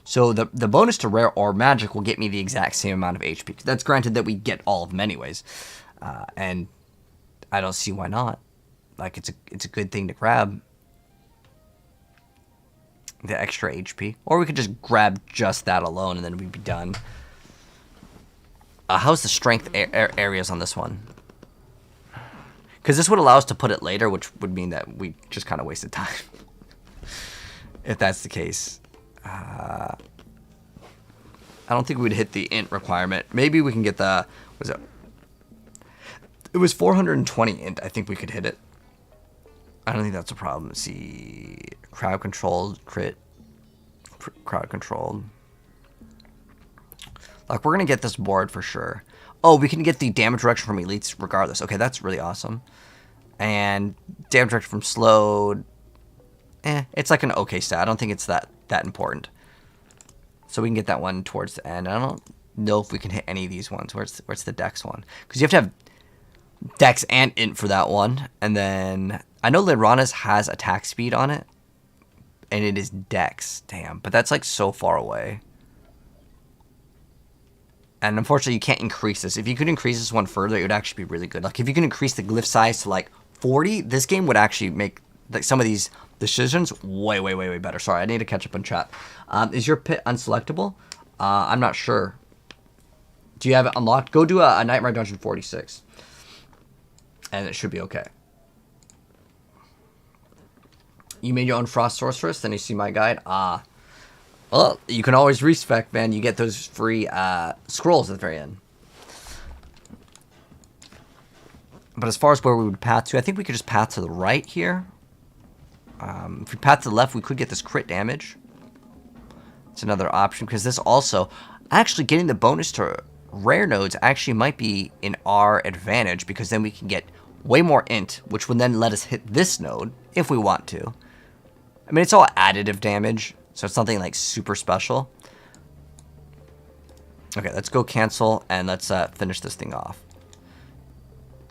So the bonus to rare or magic will get me the exact same amount of HP. That's granted that we get all of them anyways. And I don't see why not. Like, it's a good thing to grab. The extra HP. Or we could just grab just that alone and then we'd be done. How's the strength areas on this one? Because this would allow us to put it later, which would mean that we just kind of wasted time. If that's the case. I don't think we'd hit the int requirement. Maybe we can get the... Was it? It was 420 int. I think we could hit it. I don't think that's a problem. Let's see. Crowd controlled. Crit. Crowd controlled. Like, we're going to get this board for sure. Oh, we can get the damage reduction from elites regardless. Okay, that's really awesome. And damage reduction from slowed. It's like an okay stat. I don't think it's that important. So we can get that one towards the end. I don't know if we can hit any of these ones. Where's the dex one? Because you have to have dex and int for that one. And then I know Lyrana's has attack speed on it. And it is dex. Damn. But that's like so far away. And unfortunately, you can't increase this. If you could increase this one further, it would actually be really good. Like, if you can increase the glyph size to, like, 40, this game would actually make like some of these decisions way better. Sorry, I need to catch up on chat. Is your pit unselectable? I'm not sure. Do you have it unlocked? Go do a Nightmare Dungeon 46. And it should be okay. You made your own Frost Sorceress, then you see my guide. Well, you can always respec, man. You get those free scrolls at the very end. But as far as where we would path to, I think we could just path to the right here. If we path to the left, we could get this crit damage. It's another option, because this also... Actually, getting the bonus to rare nodes actually might be in our advantage, because then we can get way more int, which would then let us hit this node, if we want to. I mean, it's all additive damage, so it's nothing like super special. Okay, let's go cancel, and let's finish this thing off.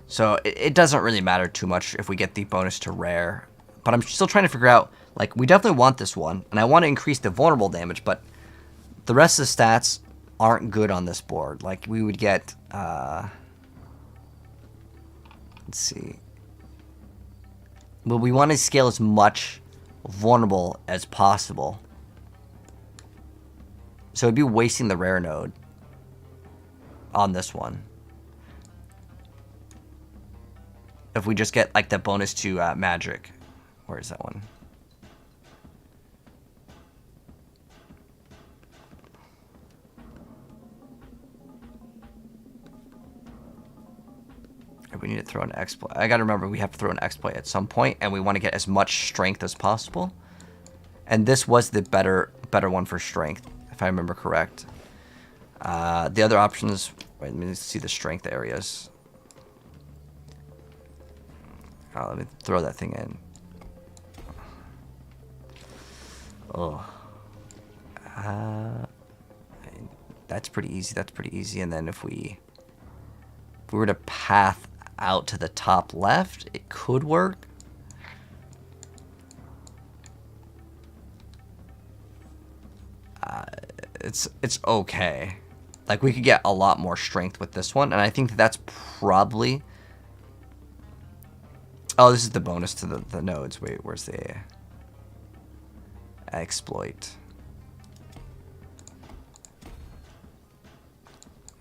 So it doesn't really matter too much if we get the bonus to rare. But I'm still trying to figure out, like, we definitely want this one. And I want to increase the vulnerable damage, but the rest of the stats aren't good on this board. Like, we would get, let's see. Well, we want to scale as much vulnerable as possible. So it'd be wasting the rare node on this one. If we just get, like, the bonus to magic. Where is that one? We need to throw an exploit. I gotta remember we have to throw an exploit at some point, and we want to get as much strength as possible. And this was the better one for strength, if I remember correct. The other options... Wait, let me see the strength areas. Let me throw that thing in. Oh. That's pretty easy. That's pretty easy. And then if we were to path out to the top left, it could work. It's okay. Like, we could get a lot more strength with this one, and I think that's probably... Oh, this is the bonus to the nodes. Wait, where's the exploit?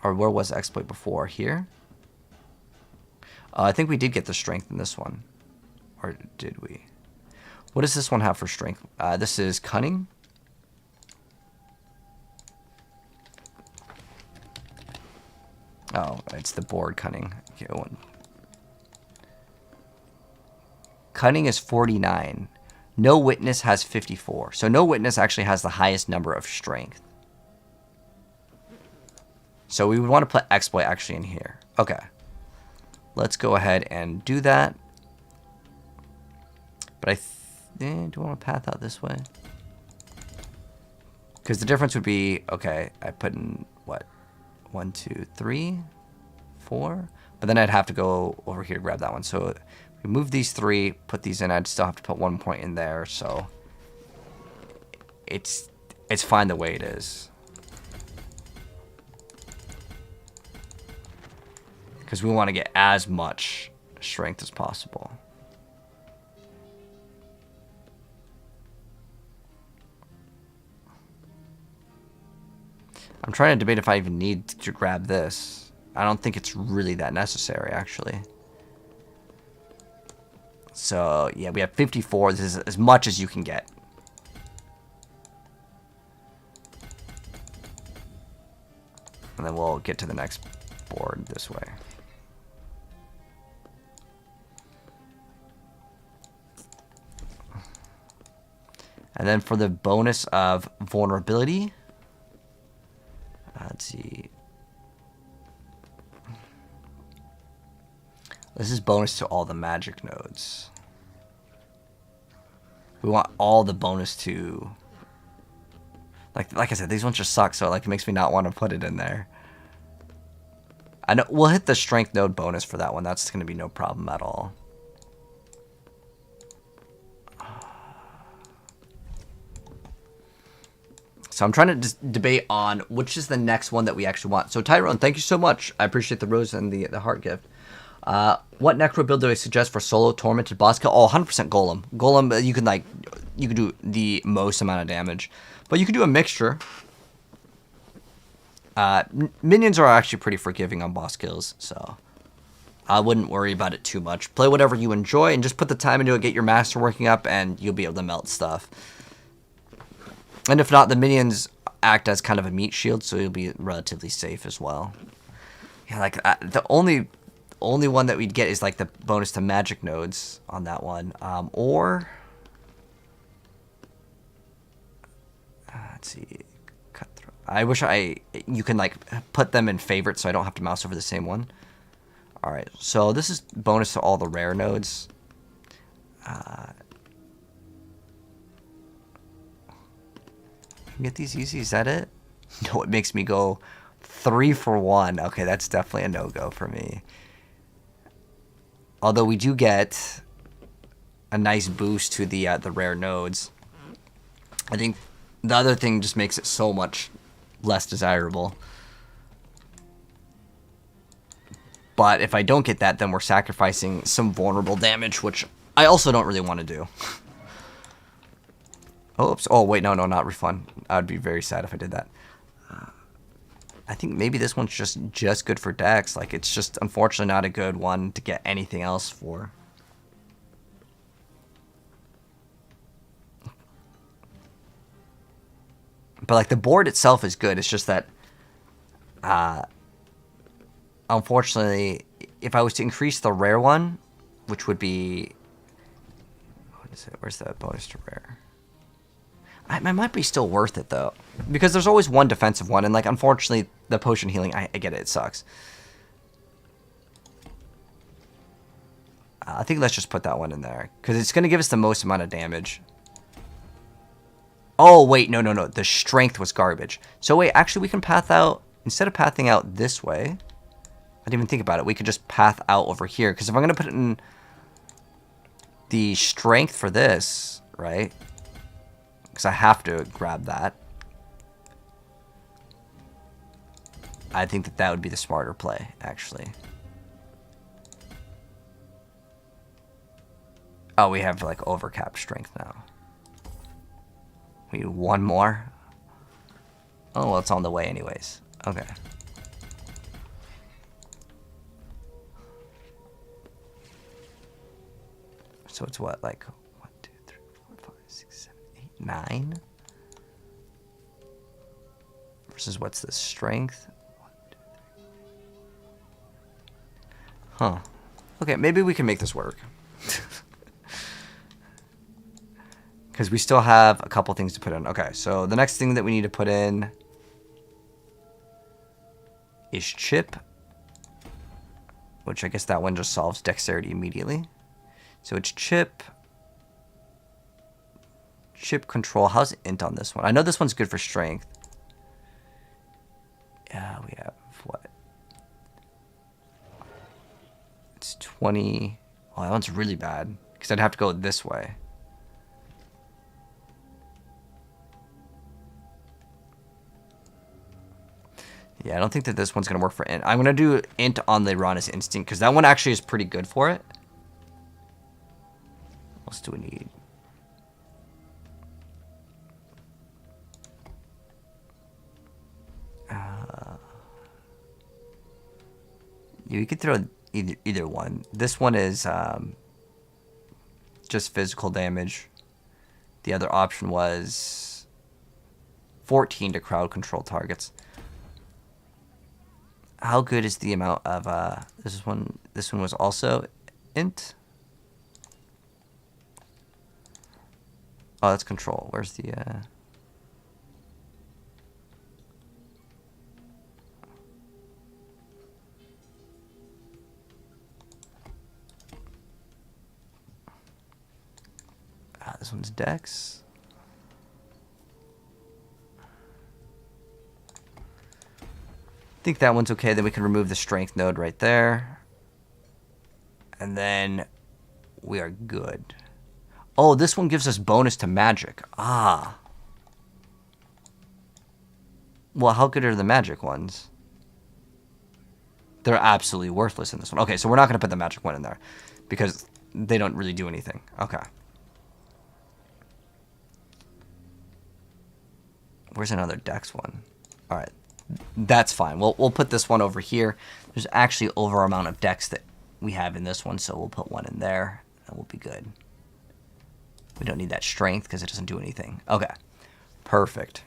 Or where was exploit before? Here? I think we did get the strength in this one. Or did we? What does this one have for strength? This is cunning. Oh, it's the board cunning. Okay, one. Cunning is 49. No Witness has 54. So No Witness actually has the highest number of strength. So we would want to put exploit actually in here. Okay. Let's go ahead and do that. But do I want to path out this way? Because the difference would be, okay, I put in, what? 1, 2, 3, 4. But then I'd have to go over here to grab that one. So we move these 3, put these in. I'd still have to put 1 point in there. So it's fine the way it is. Because we want to get as much strength as possible. I'm trying to debate if I even need to grab this. I don't think it's really that necessary, actually. So, yeah, we have 54. This is as much as you can get. And then we'll get to the next board this way. And then for the bonus of vulnerability, let's see. This is bonus to all the magic nodes. We want all the bonus to... Like I said, these ones just suck, so it makes me not want to put it in there. I know we'll hit the strength node bonus for that one. That's going to be no problem at all. So I'm trying to debate on which is the next one that we actually want. So Tyrone, thank you so much. I appreciate the rose and the heart gift. What necro build do I suggest for solo tormented boss kill? Oh, 100% golem. Golem, you can do the most amount of damage, but you can do a mixture. Minions are actually pretty forgiving on boss kills, so I wouldn't worry about it too much. Play whatever you enjoy and just put the time into it, get your master working up, and you'll be able to melt stuff. And if not, the minions act as kind of a meat shield, so you'll be relatively safe as well. Yeah, like the only one that we'd get is like the bonus to magic nodes on that one, or let's see, cutthroat. I wish you can like put them in favorites, so I don't have to mouse over the same one. All right, so this is bonus to all the rare nodes. Get these easy, is that it? No, it makes me go 3 for 1. Okay, that's definitely a no-go for me. Although we do get a nice boost to the rare nodes. I think the other thing just makes it so much less desirable. But if I don't get that, then we're sacrificing some vulnerable damage, which I also don't really want to do. Oops. Oh, wait, no, not refund. I would be very sad if I did that. I think maybe this one's just good for Dex. Like, it's just unfortunately not a good one to get anything else for. But, like, the board itself is good. It's just that, unfortunately, if I was to increase the rare one, which would be... What is it? Where's that bonus to rare? It might be still worth it, though. Because there's always one defensive one. And, like, unfortunately, the potion healing, I get it. It sucks. I think let's just put that one in there. Because it's going to give us the most amount of damage. Oh, wait. No. The strength was garbage. So, wait. Actually, we can path out... Instead of pathing out this way... I didn't even think about it. We could just path out over here. Because if I'm going to put it in... the strength for this, right... Because I have to grab that. I think that would be the smarter play, actually. Oh, we have, like, overcap strength now. We need one more. Oh, well, it's on the way anyways. Okay. So it's what, like... 9 versus what's the strength? 1, 2, 3. Huh. Okay, maybe we can make this work. Because we still have a couple things to put in. Okay, so the next thing that we need to put in is chip, which I guess that one just solves dexterity immediately. So it's chip. Chip control. How's int on this one? I know this one's good for strength. Yeah, we have what? It's 20. Oh, that one's really bad because I'd have to go this way. Yeah, I don't think that this one's going to work for int. I'm going to do int on the Uranus Instinct because that one actually is pretty good for it. What else do we need? You could throw either one. This one is just physical damage. The other option was 14 to crowd control targets. How good is the amount of this one? This one was also int. Oh, that's control. Where's the this one's Dex. I think that one's okay. Then we can remove the strength node right there. And then we are good. Oh, this one gives us bonus to magic. Ah. Well, how good are the magic ones? They're absolutely worthless in this one. Okay, so we're not going to put the magic one in there because they don't really do anything. Okay. Where's another dex one? All right. That's fine. We'll put this one over here. There's actually over amount of decks that we have in this one, so we'll put one in there and we'll be good. We don't need that strength because it doesn't do anything. Okay. Perfect.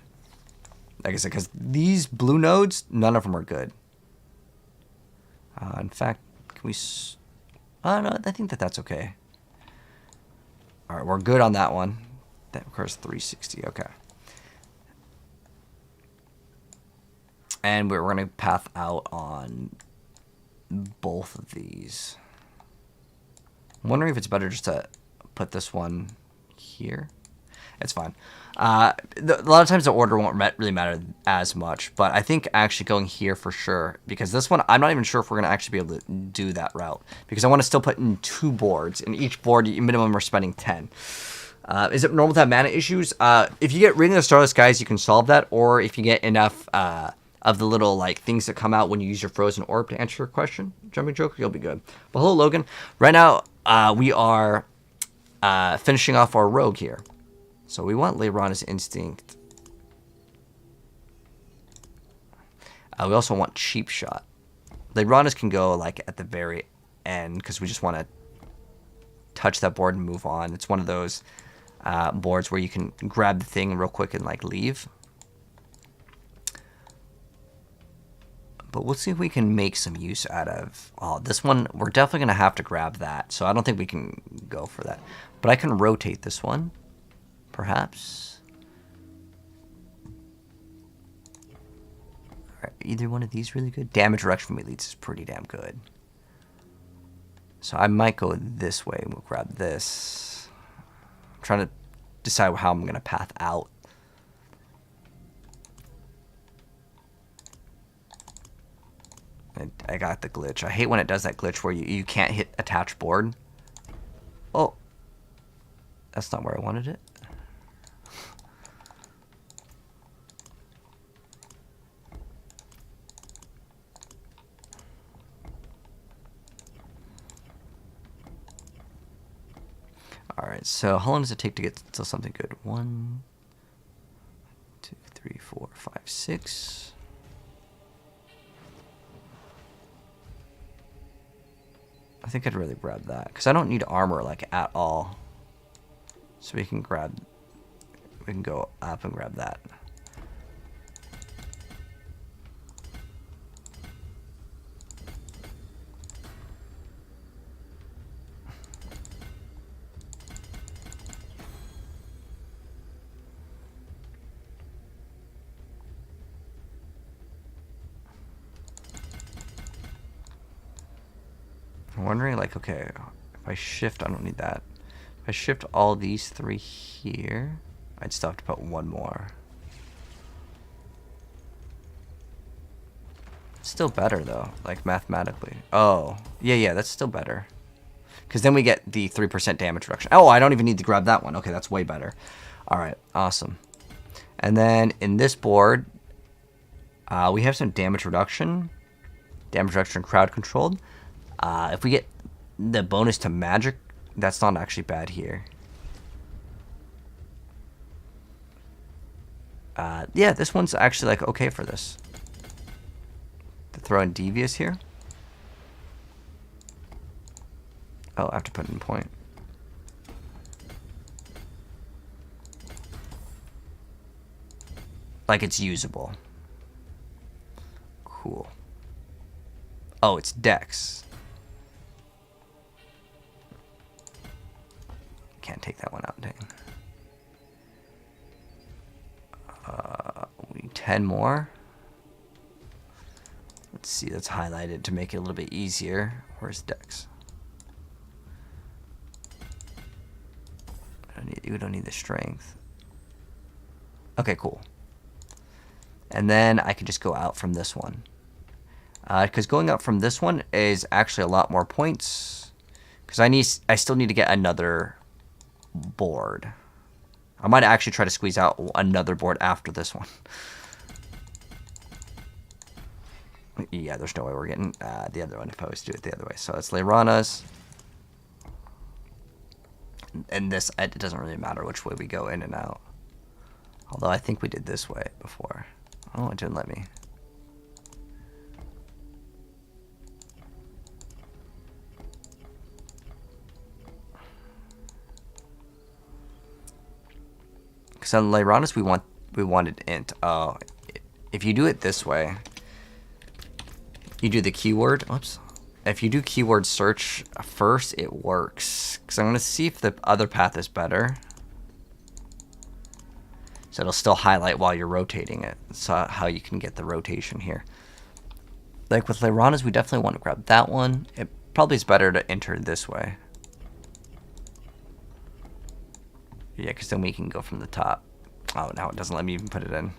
Like I said, because these blue nodes, none of them are good. In fact, can we... Oh, no, I think that's okay. All right, we're good on that one. That requires 360. Okay. And we're going to path out on both of these. I'm wondering if it's better just to put this one here. It's fine. A lot of times the order won't really matter as much, but I think actually going here for sure, because this one, I'm not even sure if we're going to actually be able to do that route, because I want to still put in 2 boards, and each board, minimum, we're spending 10. Is it normal to have mana issues? If you get Ring of the Starless Skies, you can solve that, or if you get enough of the little like things that come out when you use your Frozen Orb to answer your question, Jumping Joker, you'll be good. But hello, Logan. Right now, we are finishing off our rogue here. So we want Leiron's Instinct. We also want Cheap Shot. Leiron's can go like at the very end because we just want to touch that board and move on. It's one of those boards where you can grab the thing real quick and like leave. But we'll see if we can make some use out of... Oh, this one, we're definitely going to have to grab that. So I don't think we can go for that. But I can rotate this one. Perhaps. Alright, either one of these really good? Damage reduction from elites is pretty damn good. So I might go this way. We'll grab this. I'm trying to decide how I'm going to path out. I got the glitch. I hate when it does that glitch where you can't hit attach board. Oh. That's not where I wanted it. Alright, so how long does it take to get to something good? 1, 2, 3, 4, 5, 6. I think I'd really grab that because I don't need armor like at all. So we can go up and grab that. I'm wondering, like, okay, if I shift, I don't need that. If I shift all these 3 here, I'd still have to put 1 more. It's still better, though, like, mathematically. Oh, yeah, that's still better. Because then we get the 3% damage reduction. Oh, I don't even need to grab that one. Okay, that's way better. All right, awesome. And then in this board, we have some damage reduction. Damage reduction crowd controlled. If we get the bonus to magic, that's not actually bad here. Yeah, this one's actually like okay for this. To throw in Devious here. Oh, I have to put in point. Like it's usable. Cool. Oh, it's Dex. Can't take that one out, dang. We need 10 more. Let's see, that's highlighted to make it a little bit easier. Where's Dex? We don't need the strength. Okay, cool. And then I can just go out from this one. Because going up from this one is actually a lot more points. Because I still need to get another board. I might actually try to squeeze out another board after this one. Yeah, there's no way we're getting the other one if I was to do it the other way. So it's Leirana's. And this, it doesn't really matter which way we go in and out. Although I think we did this way before. Oh, it didn't let me. Because on Leirana's we wanted int. Oh, if you do it this way, you do the keyword. Oops. If you do keyword search first, it works. Because I'm going to see if the other path is better. So it'll still highlight while you're rotating it. So how you can get the rotation here. Like with Leirana's, we definitely want to grab that one. It probably is better to enter this way. Yeah, because then we can go from the top. Oh, now it doesn't let me even put it in.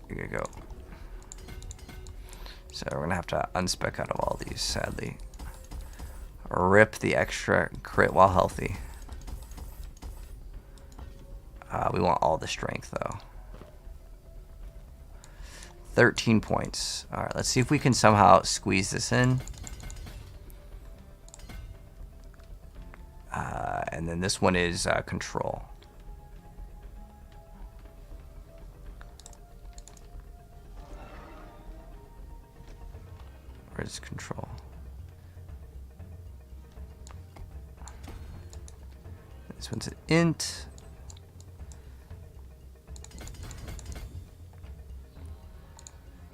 Here you go. So we're going to have to unspec out of all these, sadly. Rip the extra crit while healthy. We want all the strength, though. 13 points. Alright, let's see if we can somehow squeeze this in. And then this one is control. Where's control? This one's an int.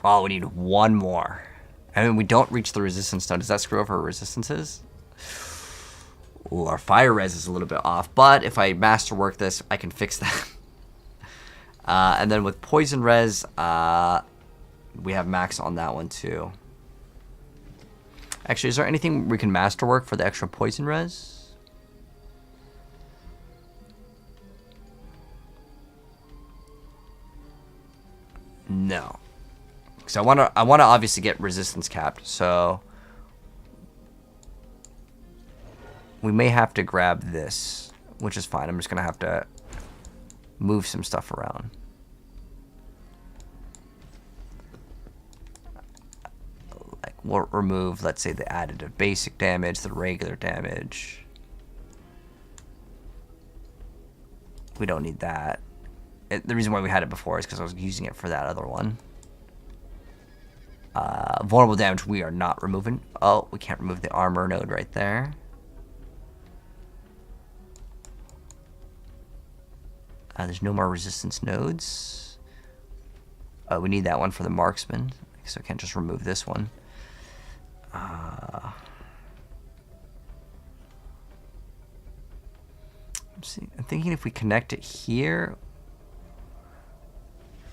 Oh, we need one more. I mean, we don't reach the resistance node. Does that screw over our resistances? Ooh, our fire res is a little bit off, but if I masterwork this, I can fix that. And then with poison res, we have max on that one too. Actually, is there anything we can masterwork for the extra poison res? No. Because I wanna obviously get resistance capped, so we may have to grab this, which is fine. I'm just gonna have to move some stuff around. Like we'll remove, let's say, the additive basic damage, the regular damage. We don't need that. The reason why we had it before is because I was using it for that other one. Vulnerable damage we are not removing. Oh, we can't remove the armor node right there. There's no more resistance nodes. We need that one for the marksman, so I can't just remove this one. I'm thinking if we connect it here,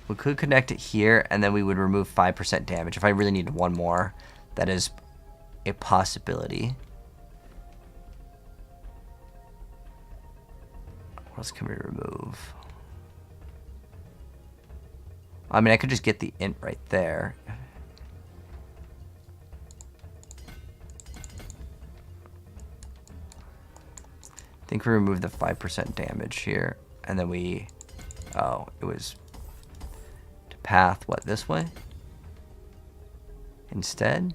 we could connect it here, and then we would remove 5% damage. If I really needed one more, that is a possibility. What else can we remove? I mean, I could just get the int right there. I think we removed the 5% damage here, and then we... Oh, it was to path, what, this way? Instead?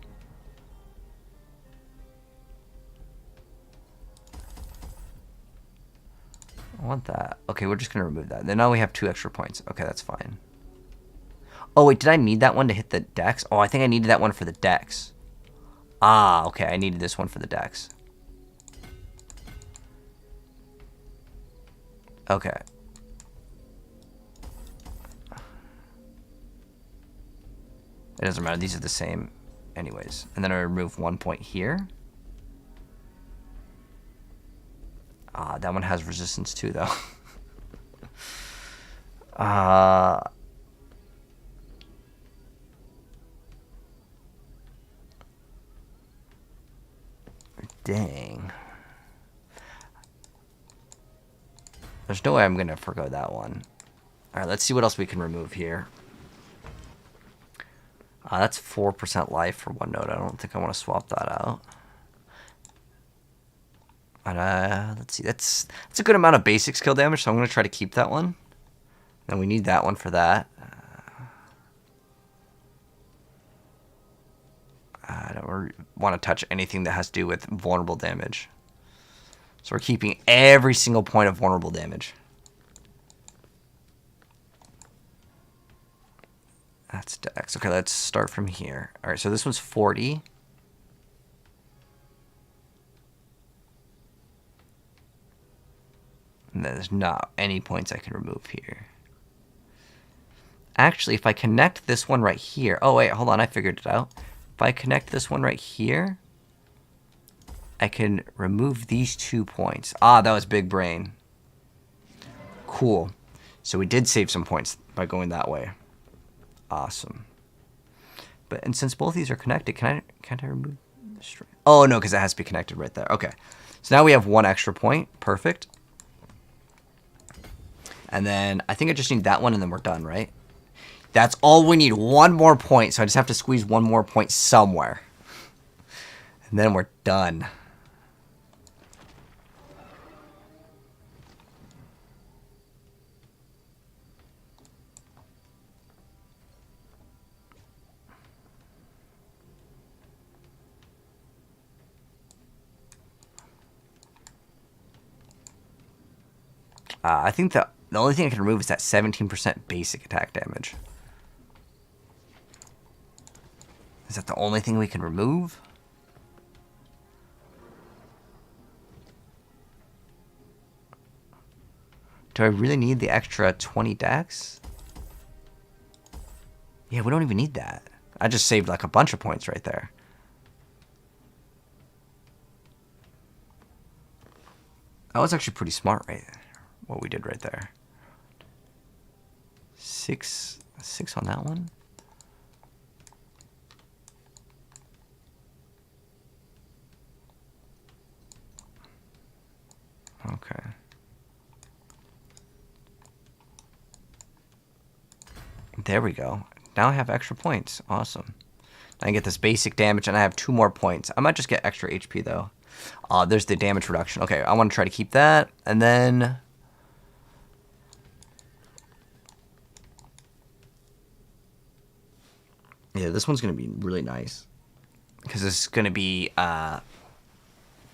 I want that. Okay, we're just going to remove that. Then now we have 2 extra points. Okay, that's fine. Oh, wait, did I need that one to hit the dex? Oh, I think I needed that one for the dex. Ah, okay, I needed this one for the dex. Okay. It doesn't matter, these are the same anyways. And then I remove 1 point here. Ah, that one has resistance too, though. Dang. There's no way I'm going to forgo that one. Alright, let's see what else we can remove here. That's 4% life for one node. I don't think I want to swap that out. And, let's see. That's a good amount of basic skill damage, so I'm going to try to keep that one. And we need that one for that. I don't want to touch anything that has to do with vulnerable damage. So we're keeping every single point of vulnerable damage. That's dex. Okay, let's start from here. All right, so this one's 40. And there's not any points I can remove here. Actually, if I connect this one right here... Oh, wait, hold on. I figured it out. If I connect this one right here, I can remove these 2 points. Ah, that was big brain. Cool. So we did save some points by going that way. Awesome. And since both these are connected, can't I remove the string? Oh, no, because it has to be connected right there. Okay. So now we have 1 extra point. Perfect. And then I think I just need that one, and then we're done, right? That's all we need. 1 more point. So I just have to squeeze 1 more point somewhere. And then we're done. I think the only thing I can remove is that 17% basic attack damage. Is that the only thing we can remove? Do I really need the extra 20 dex? Yeah, we don't even need that. I just saved like a bunch of points right there. That was actually pretty smart, right? What we did right there. 6 on that one. Okay. There we go. Now I have extra points. Awesome. I get this basic damage, and I have 2 more points. I might just get extra HP, though. There's the damage reduction. Okay, I want to try to keep that. And then... yeah, this one's going to be really nice. Because this is going to be... oh,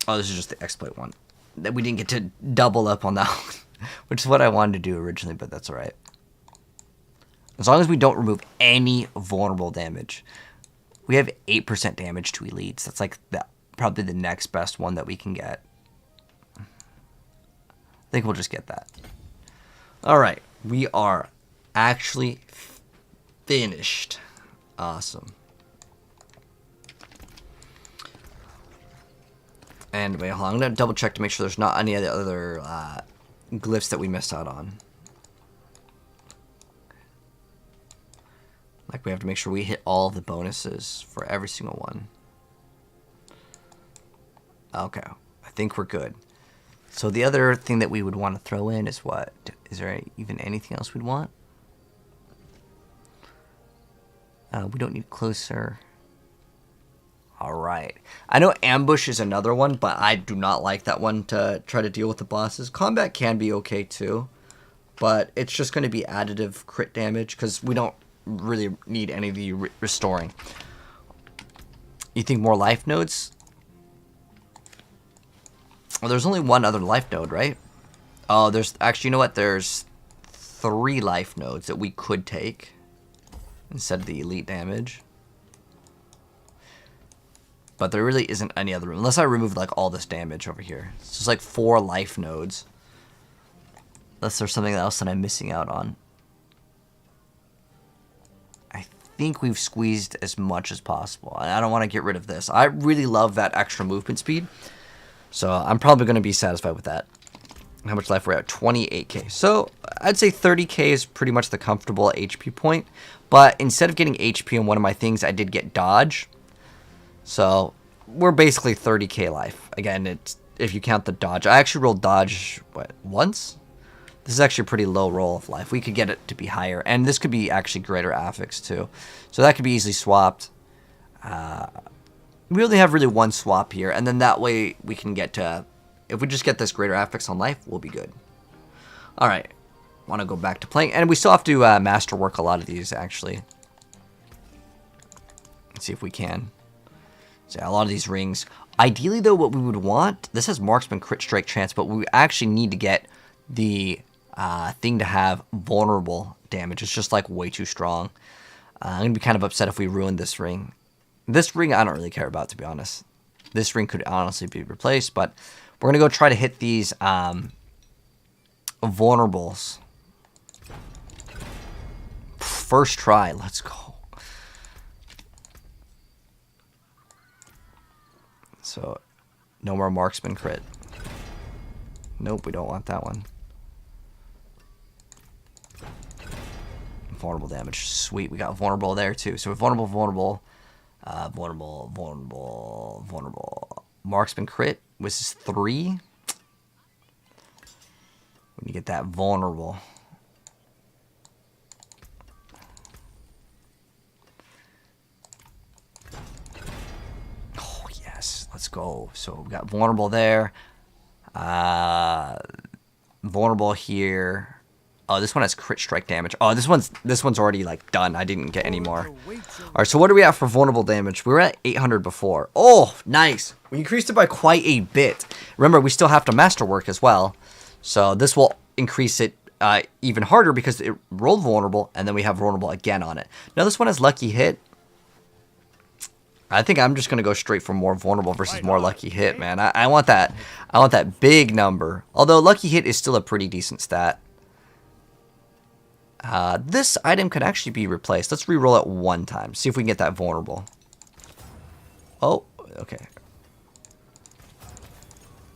this is just the exploit one. We didn't get to double up on that one. Which is what I wanted to do originally, but that's alright. As long as we don't remove any vulnerable damage. We have 8% damage to elites. That's like probably the next best one that we can get. I think we'll just get that. Alright, we are actually finished. Awesome. And wait, hold on. I'm going to double check to make sure there's not any of the other glyphs that we missed out on. Like, we have to make sure we hit all the bonuses for every single one. Okay. I think we're good. So the other thing that we would want to throw in is what? Is there even anything else we'd want? We don't need closer. Alright. I know ambush is another one, but I do not like that one to try to deal with the bosses. Combat can be okay too, but it's just going to be additive crit damage because we don't really need any of the restoring. You think more life nodes? Well, there's only 1 other life node, right? Oh, there's actually, you know what? There's 3 life nodes that we could take instead of the elite damage. But there really isn't any other room. Unless I remove like all this damage over here. It's just like 4 life nodes. Unless there's something else that I'm missing out on. I think we've squeezed as much as possible. And I don't want to get rid of this. I really love that extra movement speed. So I'm probably going to be satisfied with that. How much life we're at? 28k. So I'd say 30k is pretty much the comfortable HP point. But instead of getting HP on one of my things, I did get dodge. So we're basically 30k life. Again, it's if you count the dodge. I actually rolled dodge, what, once? This is actually a pretty low roll of life. We could get it to be higher. And this could be actually greater affix too. So that could be easily swapped. We only have really 1 swap here. And then that way we can get to... if we just get this greater affix on life, we'll be good. Alright. want to go back to playing. And we still have to masterwork a lot of these, actually. Let's see if we can. So a lot of these rings. Ideally, though, what we would want... This has marksman crit strike chance, but we actually need to get the thing to have vulnerable damage. It's just, like, way too strong. I'm going to be kind of upset if we ruin this ring. This ring I don't really care about, to be honest. This ring could honestly be replaced, but we're going to go try to hit these vulnerables. First try. Let's go. So, no more marksman crit. Nope, we don't want that one. Vulnerable damage. Sweet, we got vulnerable there too. So vulnerable, vulnerable, vulnerable. Marksman crit, which is 3. When you get that vulnerable. Oh, yes. Let's go. So we got vulnerable there. Vulnerable here. Oh, this one has crit strike damage. Oh, this one's already like done. I didn't get any more. All right, so what are we at for vulnerable damage? We were at 800 before. Oh, nice. We increased it by quite a bit. Remember, we still have to masterwork as well. So this will increase it even harder because it rolled vulnerable, and then we have vulnerable again on it. Now this one has lucky hit. I think I'm just gonna go straight for more vulnerable versus more lucky hit, man. I want that. I want that big number. Although lucky hit is still a pretty decent stat. This item could actually be replaced. Let's re-roll it one time. See if we can get that vulnerable. Oh, okay.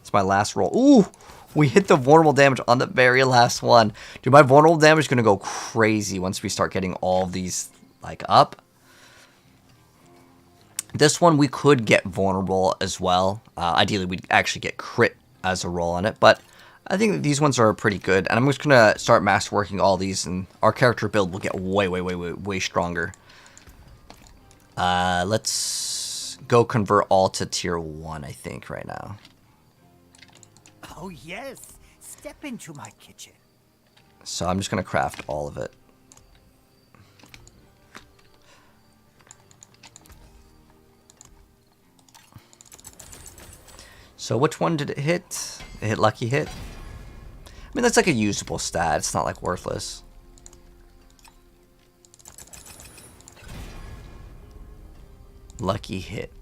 It's my last roll. Ooh, we hit the vulnerable damage on the very last one. Dude, my vulnerable damage is going to go crazy once we start getting all of these, like, up. This one, we could get vulnerable as well. Ideally, we'd actually get crit as a roll on it, but I think that these ones are pretty good, and I'm just going to start masterworking all these, and our character build will get way stronger. Let's go convert all to tier 1, I think, right now. Oh, yes. Step into my kitchen. So I'm just going to craft all of it. So which one did it hit? It hit lucky hit. I mean, that's like a usable stat. It's not like worthless. Lucky hit.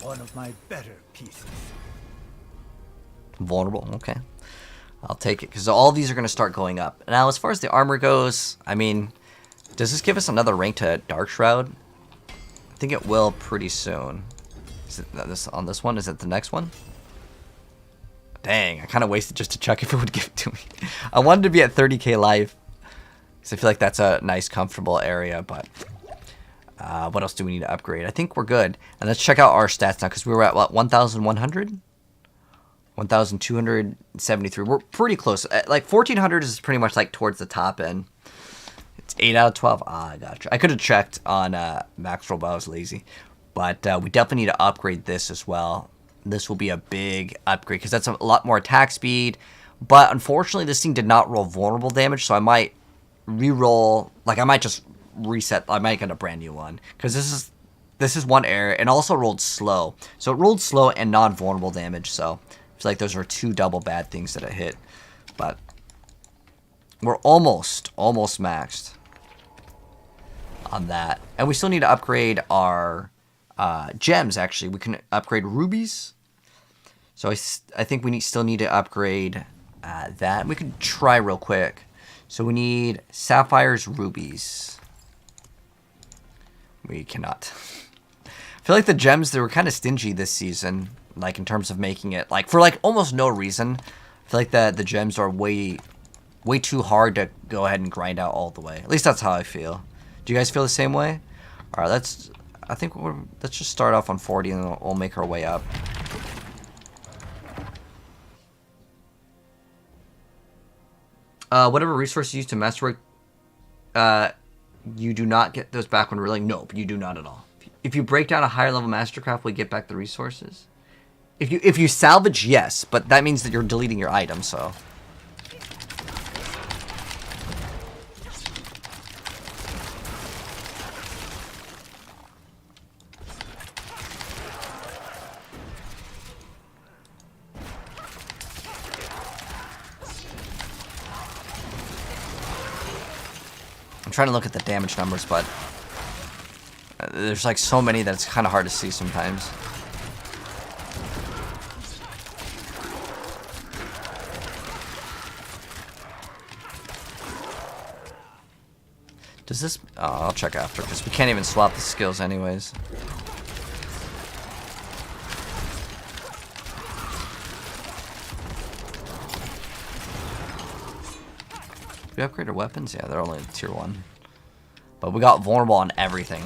One of my better pieces. Vulnerable. Okay. I'll take it because all these are going to start going up. Now, as far as the armor goes, I mean, does this give us another rank to Dark Shroud? I think it will pretty soon. Is it this on this one? Is it the next one? Dang, I kind of wasted just to check if it would give it to me. I wanted to be at 30k life because I feel like that's a nice, comfortable area. But what else do we need to upgrade? I think we're good. And let's check out our stats now because we were at what, 1,100, 1,273. We're pretty close. Like 1,400 is pretty much like towards the top end. It's 8 out of 12. Ah, I gotcha. I could have checked on max roll, but I was lazy. But we definitely need to upgrade this as well. This will be a big upgrade because that's a lot more attack speed. But unfortunately, this thing did not roll vulnerable damage, so I might re-roll. Like I might just reset. I might get a brand new one because this is one error and also rolled slow. So it rolled slow and non-vulnerable damage. So I feel like those are 2 double bad things that it hit. But we're almost maxed on that, and we still need to upgrade our gems. Actually, we can upgrade rubies. So I think we still need to upgrade that. We can try real quick. So we need sapphires, rubies. We cannot. I feel like the gems, they were kind of stingy this season, like in terms of making it, like for like almost no reason. I feel like the gems are way too hard to go ahead and grind out all the way. At least that's how I feel. Do you guys feel the same way? All right, let's just start off on 40 and then we'll make our way up. Whatever resources used to masterwork, you do not get those back when rolling. Nope, you do not at all. If you break down a higher level mastercraft, we get back the resources. If you salvage, yes, but that means that you're deleting your item, so. I'm trying to look at the damage numbers, but there's like so many that it's kind of hard to see sometimes. Does this... Oh, I'll check after, because we can't even swap the skills anyways. We upgraded weapons? Yeah, they're only tier 1. But we got vulnerable on everything.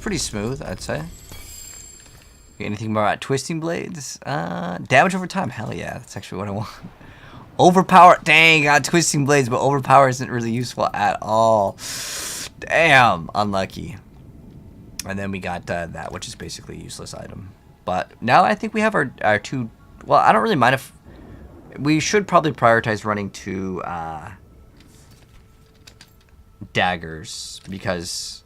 Pretty smooth, I'd say. Anything more about twisting blades? Damage over time. Hell yeah, that's actually what I want. Overpower. Dang, got twisting blades, but overpower isn't really useful at all. Damn, unlucky. And then we got that, which is basically a useless item. But now I think we have our two. Well, I don't really mind if we should probably prioritize running two daggers because.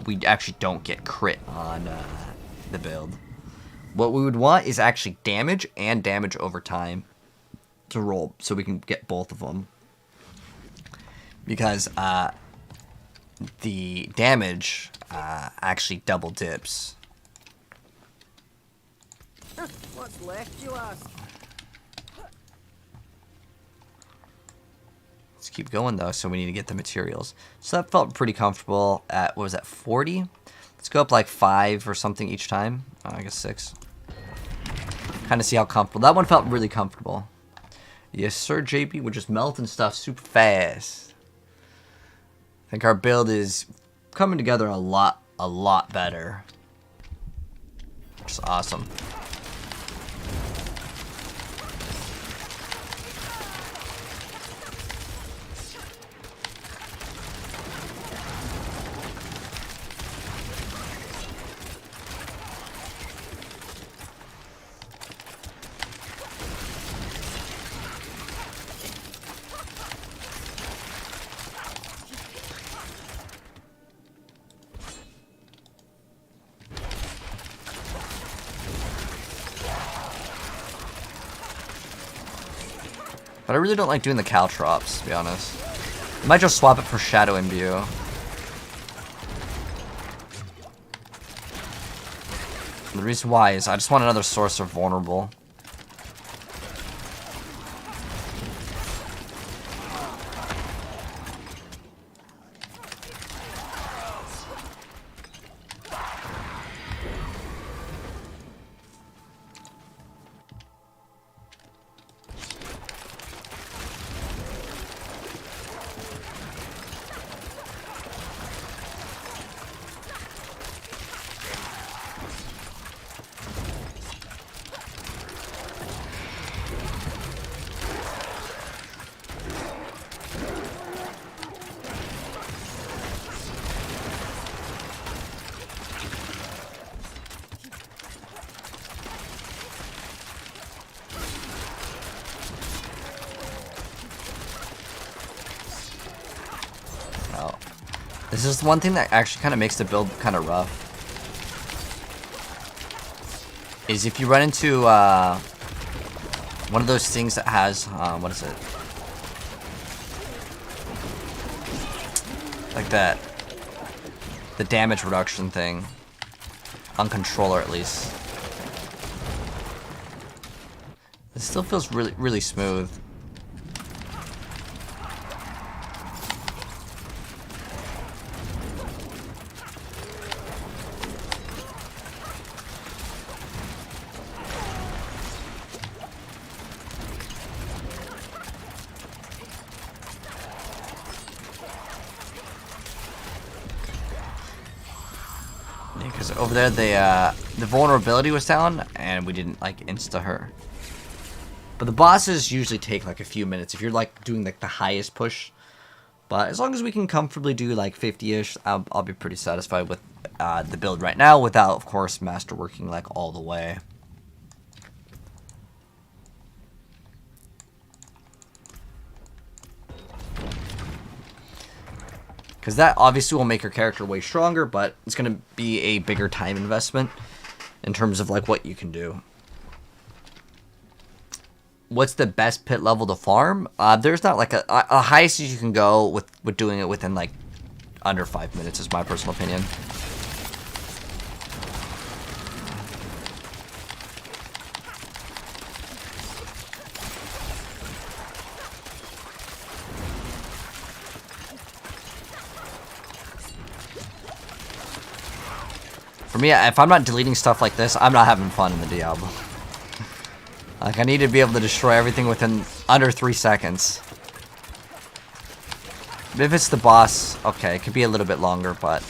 We actually don't get crit on the build. What we would want is actually damage and damage over time to roll, so we can get both of them. Because the damage actually double dips. What's left, you ask? Let's keep going though, so we need to get the materials. So that felt pretty comfortable at, what was that, 40? Let's go up like 5 or something each time. I guess 6. Kind of see how comfortable. That one felt really comfortable. Yes, sir, JP. We're just melting stuff super fast. I think our build is coming together a lot better. Which is awesome. But I really don't like doing the caltrops, to be honest. I might just swap it for Shadow Imbue. The reason why is I just want another source of vulnerable. This is one thing that actually kind of makes the build kind of rough. is if you run into one of those things that has what is it? Like that, the damage reduction thing on controller at least. It still feels really smooth. Because over there the vulnerability was down and we didn't like insta her. But the bosses usually take like a few minutes if you're like doing like the highest push. But as long as we can comfortably do like 50-ish, I'll be pretty satisfied with the build right now without, of course, masterworking like all the way. Because that obviously will make your character way stronger, but it's going to be a bigger time investment in terms of like what you can do. What's the best pit level to farm? There's not like a highest you can go with doing it within like under 5 minutes is my personal opinion. For me, if I'm not deleting stuff like this, I'm not having fun in the Diablo. Like, I need to be able to destroy everything within under 3 seconds. But if it's the boss, okay, it could be a little bit longer, but...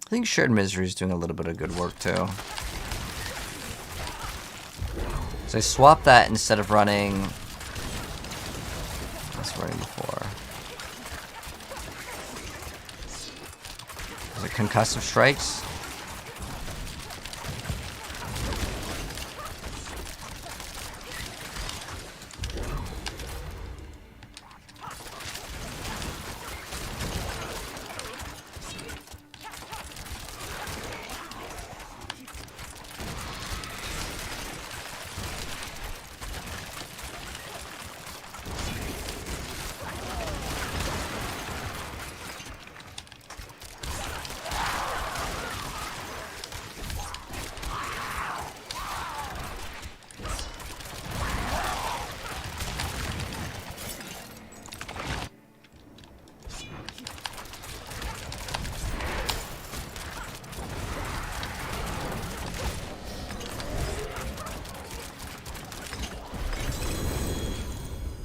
I think Shared Misery is doing a little bit of good work too. So I swapped that instead of running. I was running before. Was it Concussive Strikes?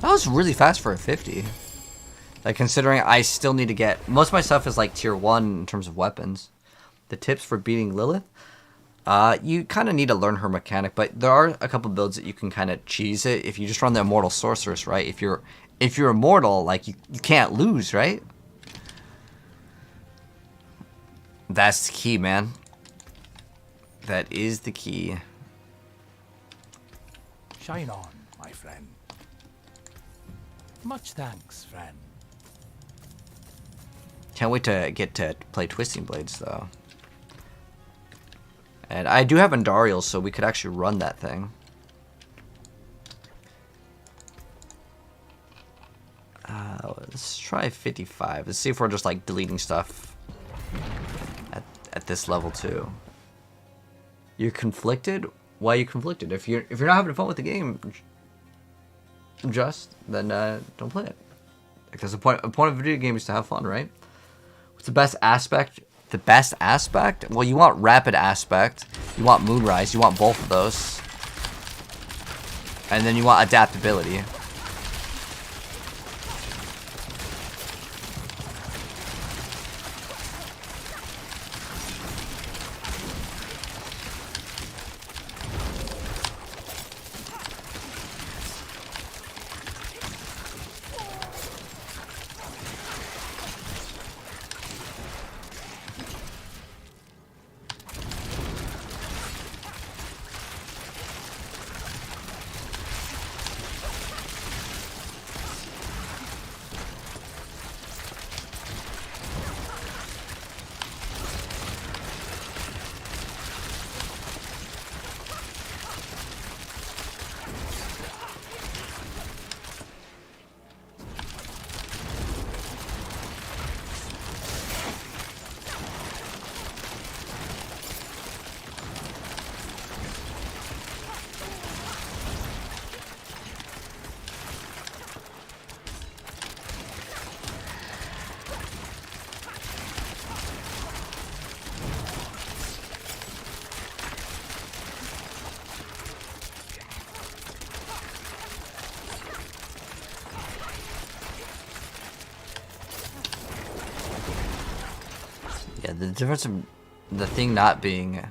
That was really fast for a 50. Like, considering I still need to get... Most of my stuff is, like, tier 1 in terms of weapons. The tips for beating Lilith. You kind of need to learn her mechanic, but there are a couple builds that you can kind of cheese it if you just run the Immortal Sorceress, right? If you're immortal, like, you can't lose, right? That's the key, man. That is the key. Shine on, my friend. Much thanks, friend. Can't wait to get to play Twisting Blades, though. And I do have Andariel, so we could actually run that thing. Let's try 55. Let's see if we're just, like, deleting stuff at this level, too. You're conflicted? Why are you conflicted? If you're not having fun with the game... then don't play it. Because the point of a video game is to have fun, right? What's the best aspect? The best aspect? Well, you want rapid aspect, you want Moonrise, you want both of those, and then you want adaptability. Yeah, the difference of the thing not being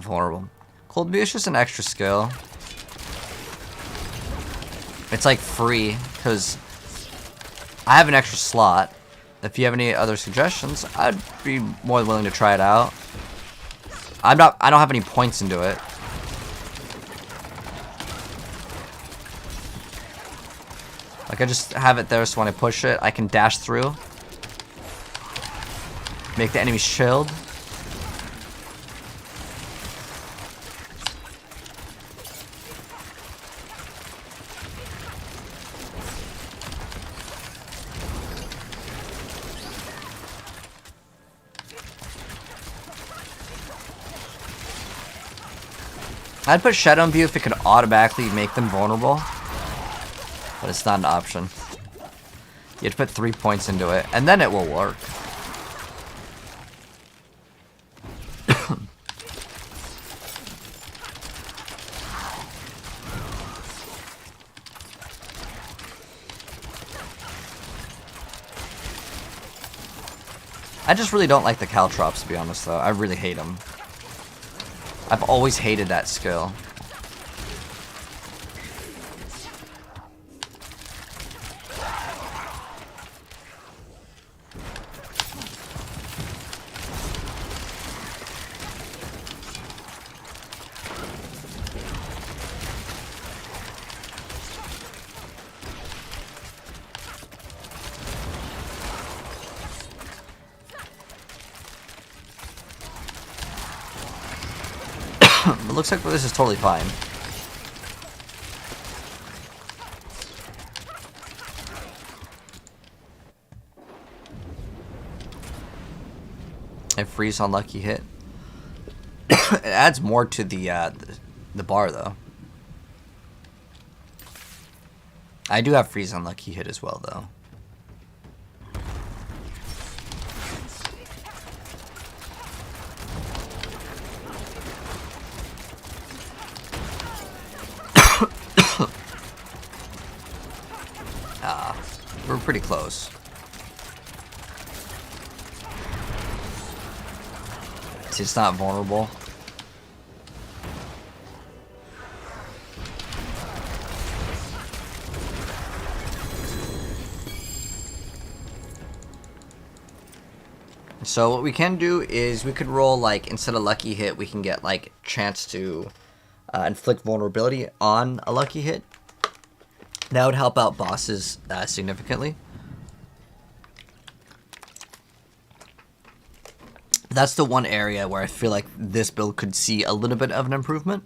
vulnerable. Cold View is just an extra skill. It's like free because I have an extra slot. If you have any other suggestions, I'd be more than willing to try it out. I don't have any points into it. Like I just have it there so when I push it, I can dash through. Make the enemy shield. I'd put Shadow on View if it could automatically make them vulnerable. But it's not an option. You have to put 3 points into it, and then it will work. I just really don't like the caltrops, to be honest, though. I really hate them. I've always hated that skill. It looks like this is totally fine. And freeze on lucky hit. It adds more to the bar though. I do have freeze on lucky hit as well though. We're pretty close. See, it's not vulnerable. So what we can do is we could roll, like, instead of lucky hit, we can get, like, chance to inflict vulnerability on a lucky hit. That would help out bosses significantly. That's the one area where I feel like this build could see a little bit of an improvement.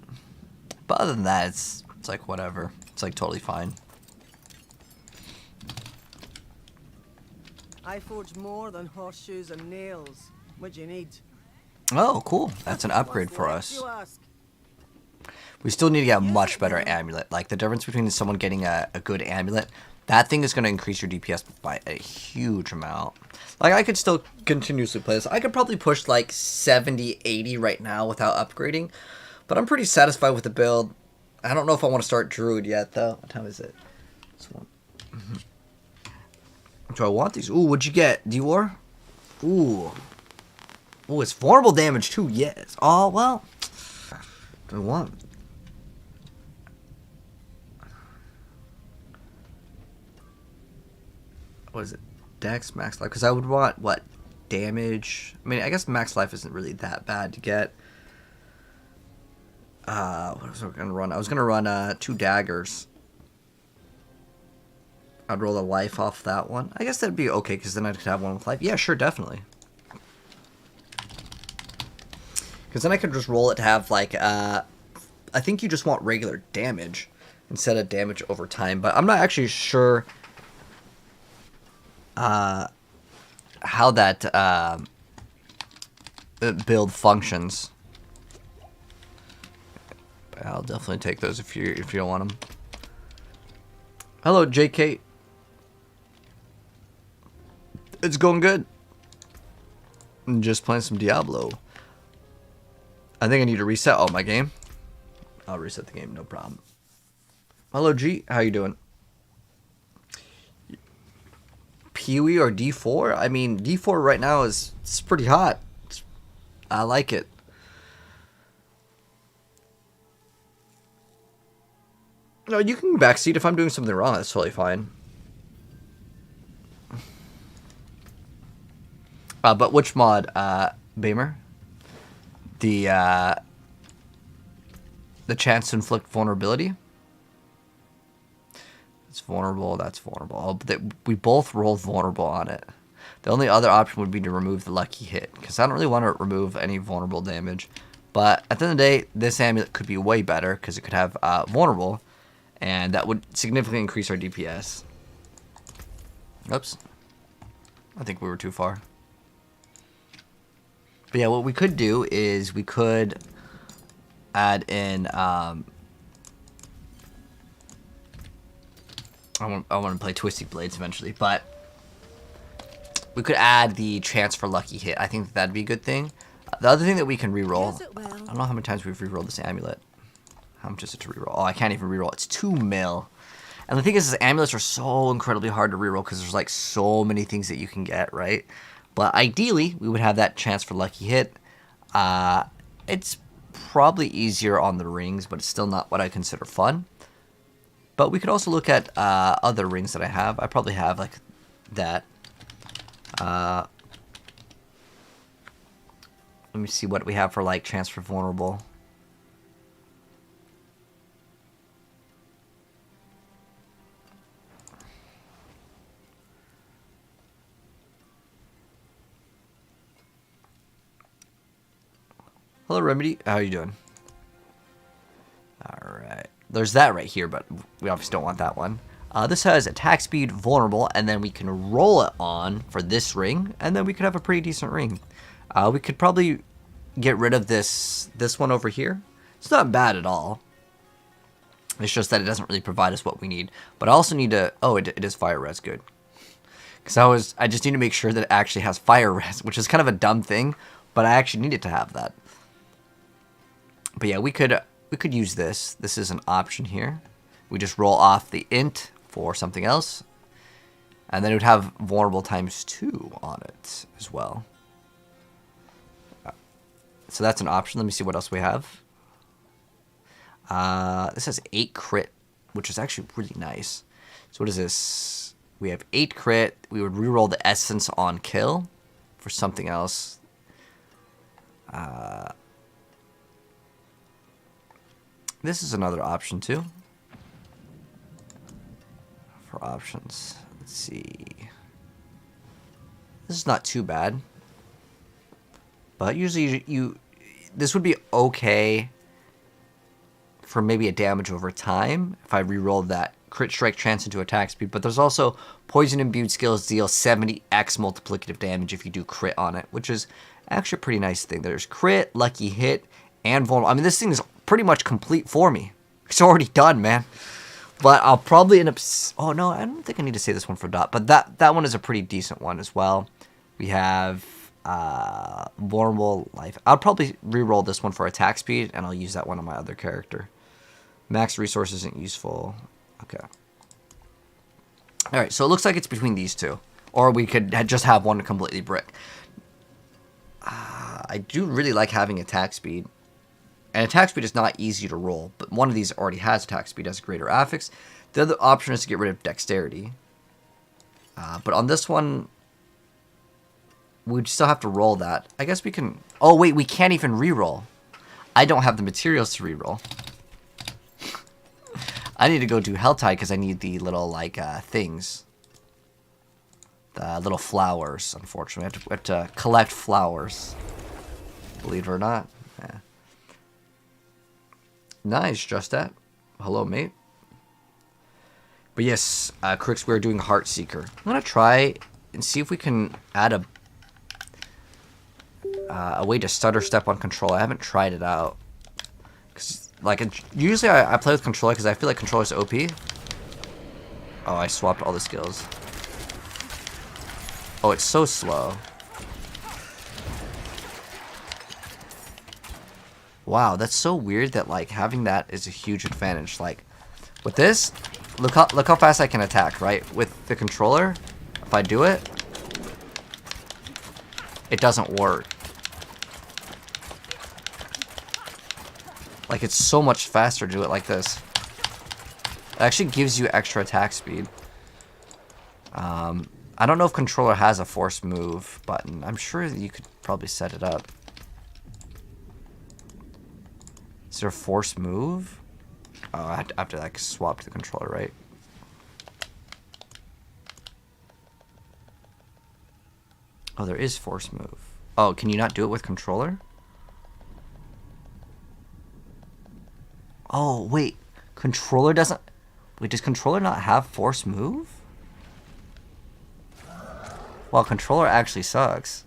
But other than that, it's like whatever. It's like totally fine. I forge more than horseshoes and nails. What do you need? Oh, cool. That's an upgrade What's for left, us. you ask? We still need to get a much better amulet. Like, the difference between someone getting a good amulet, that thing is going to increase your DPS by a huge amount. Like, I could still continuously play this. I could probably push, like, 70, 80 right now without upgrading. But I'm pretty satisfied with the build. I don't know if I want to start Druid yet, though. What time is it? This one. Do I want these? Ooh, what'd you get? Dior? Ooh. Ooh, it's vulnerable damage, too. Yes. Oh, well. Do I want... What is it? Dex, max life? Because I would want, what, damage? I mean, I guess max life isn't really that bad to get. What was I going to run? I was going to run 2 daggers. I'd roll a life off that one. I guess that'd be okay, because then I'd have one with life. Yeah, sure, definitely. Because then I could just roll it to have, like, I think you just want regular damage instead of damage over time. But I'm not actually sure... how that build functions. I'll definitely take those if you don't want them. Hello, JK. It's going good. I'm just playing some Diablo. I think I need to reset all my game. I'll reset the game, no problem. Hello, G. How you doing? Huey or D4? I mean, D4 right now it's pretty hot. I like it. No, you can backseat if I'm doing something wrong. That's totally fine. But which mod, Bamer? The chance to inflict vulnerability? It's vulnerable, that's vulnerable. Oh, we both rolled vulnerable on it. The only other option would be to remove the lucky hit, because I don't really want to remove any vulnerable damage. But at the end of the day, this amulet could be way better, because it could have vulnerable, and that would significantly increase our DPS. Oops. I think we were too far. But yeah, what we could do is we could add in... I want to play Twisty Blades eventually, but we could add the chance for lucky hit. I think that'd be a good thing. The other thing that we can reroll, I don't know how many times we've rerolled this amulet. How much is it to reroll? Oh, I can't even reroll. It's 2 mil. And the thing is amulets are so incredibly hard to reroll because there's like so many things that you can get, right? But ideally, we would have that chance for lucky hit. It's probably easier on the rings, but it's still not what I consider fun. But we could also look at other rings that I have. I probably have like that. Let me see what we have for like chance for vulnerable. Hello, Remedy. How are you doing? Alright. There's that right here, but we obviously don't want that one. This has attack speed, vulnerable, and then we can roll it on for this ring, and then we could have a pretty decent ring. We could probably get rid of this one over here. It's not bad at all. It's just that it doesn't really provide us what we need. But I also need to... Oh, it is fire res. Good. Because I just need to make sure that it actually has fire res, which is kind of a dumb thing, but I actually needed to have that. But yeah, we could use this. This is an option here. We just roll off the int for something else. And then it would have vulnerable ×2 on it as well. So that's an option. Let me see what else we have. This has 8 crit, which is actually really nice. So what is this? We have 8 crit. We would reroll the essence on kill for something else. This is another option too. For options, let's see. This is not too bad, but usually this would be okay for maybe a damage over time if I re-rolled that crit strike chance into attack speed. But there's also poison imbued skills deal 70x multiplicative damage if you do crit on it, which is actually a pretty nice thing. There's crit, lucky hit, and vulnerable. I mean, this thing is pretty much complete for me. It's already done, man. But I'll probably end up... Oh, no, I don't think I need to say this one for dot. But that one is a pretty decent one as well. We have vulnerable life. I'll probably re-roll this one for attack speed, and I'll use that one on my other character. Max resource isn't useful. Okay. Alright, so it looks like it's between these two. Or we could just have one completely brick. I do really like having attack speed. And attack speed is not easy to roll, but one of these already has attack speed, has greater affix. The other option is to get rid of dexterity. But on this one, we'd still have to roll that. I guess we can... Oh, wait, we can't even reroll. I don't have the materials to reroll. I need to go do Helltide because I need the little, like, things. The little flowers, unfortunately. We have to collect flowers. Believe it or not. Yeah. Nice, just that. Hello, mate. But yes, Crix, we're doing Heartseeker. I'm going to try and see if we can add a way to stutter step on controller. I haven't tried it out. Cause, like, usually I play with controller because I feel like controller's OP. Oh, I swapped all the skills. Oh, it's so slow. Wow, that's so weird that, like, having that is a huge advantage. Like, with this, look how fast I can attack, right? With the controller, if I do it, it doesn't work. Like, it's so much faster to do it like this. It actually gives you extra attack speed. I don't know if controller has a force move button. I'm sure you could probably set it up. Is there a force move? Oh, I have to like swap to the controller, right? Oh, there is force move. Oh, can you not do it with controller? Oh, wait. Controller doesn't... Wait, does controller not have force move? Well, controller actually sucks.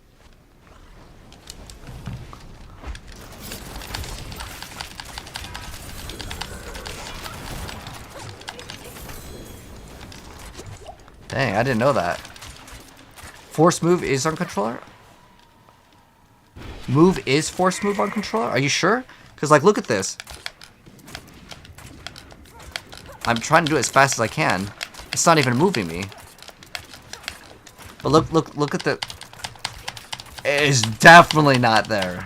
Dang, I didn't know that. Force move is on controller? Move is force move on controller? Are you sure? Because, like, look at this. I'm trying to do it as fast as I can. It's not even moving me. But look at the... It is definitely not there.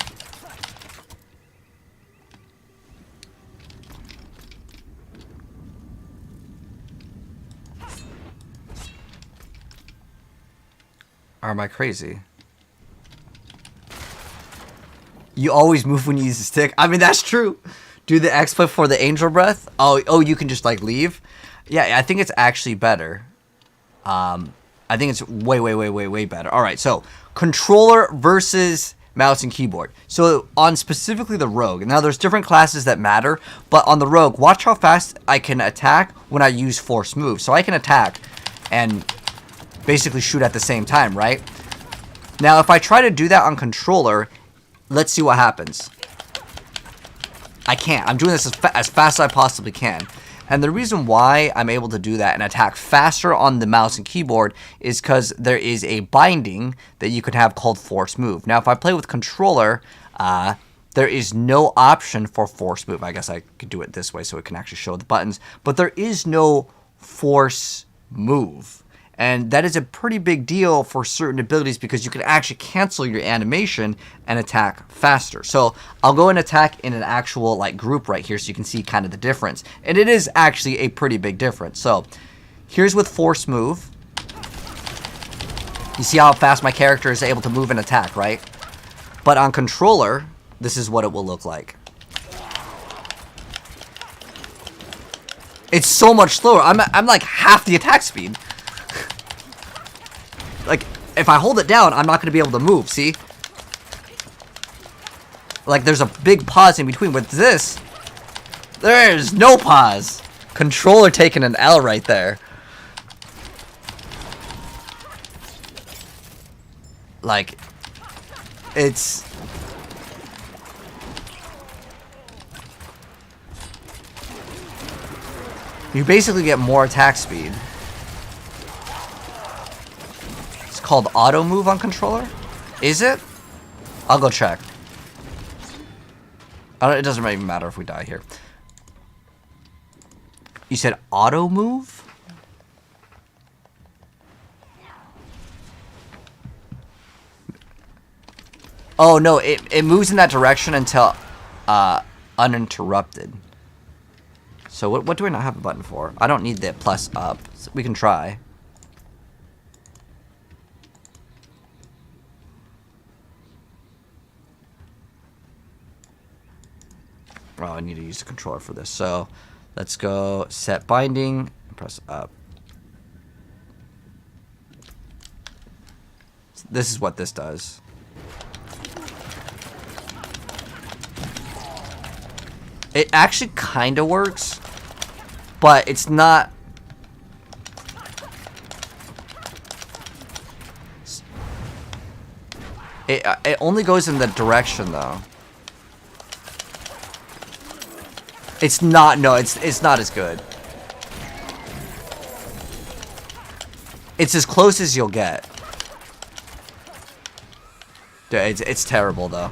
Or am I crazy? You always move when you use the stick. I mean, that's true. Do the X flip for the angel breath. Oh, you can just like leave. Yeah, I think it's actually better. I think it's way better. All right, so controller versus mouse and keyboard. So on specifically the rogue. Now there's different classes that matter, but on the rogue, watch how fast I can attack when I use force move. So I can attack and basically shoot at the same time, right? Now if I try to do that on controller, let's see what happens. I can't. I'm doing this as fast as I possibly can. And the reason why I'm able to do that and attack faster on the mouse and keyboard is because there is a binding that you could have called force move. Now, if I play with controller, there is no option for force move. I guess I could do it this way so it can actually show the buttons. But there is no force move. And that is a pretty big deal for certain abilities because you can actually cancel your animation and attack faster. So I'll go and attack in an actual like group right here so you can see kind of the difference. And it is actually a pretty big difference. So here's with force move. You see how fast my character is able to move and attack, right? But on controller, this is what it will look like. It's so much slower. I'm like half the attack speed. Like, if I hold it down, I'm not going to be able to move, see? Like, there's a big pause in between. With this, there's no pause. Controller taking an L right there. Like, it's... You basically get more attack speed. Called auto move on controller? Is it? I'll go check. It doesn't even matter if we die here. You said auto move? Oh no, it moves in that direction until uninterrupted. So what do I not have a button for? I don't need the plus up. So we can try. Oh, I need to use the controller for this. So let's go set binding and press up. This is what this does. It actually kind of works, but it's not. It only goes in the direction though. It's not, no, it's not as good. It's as close as you'll get. Dude, it's terrible though.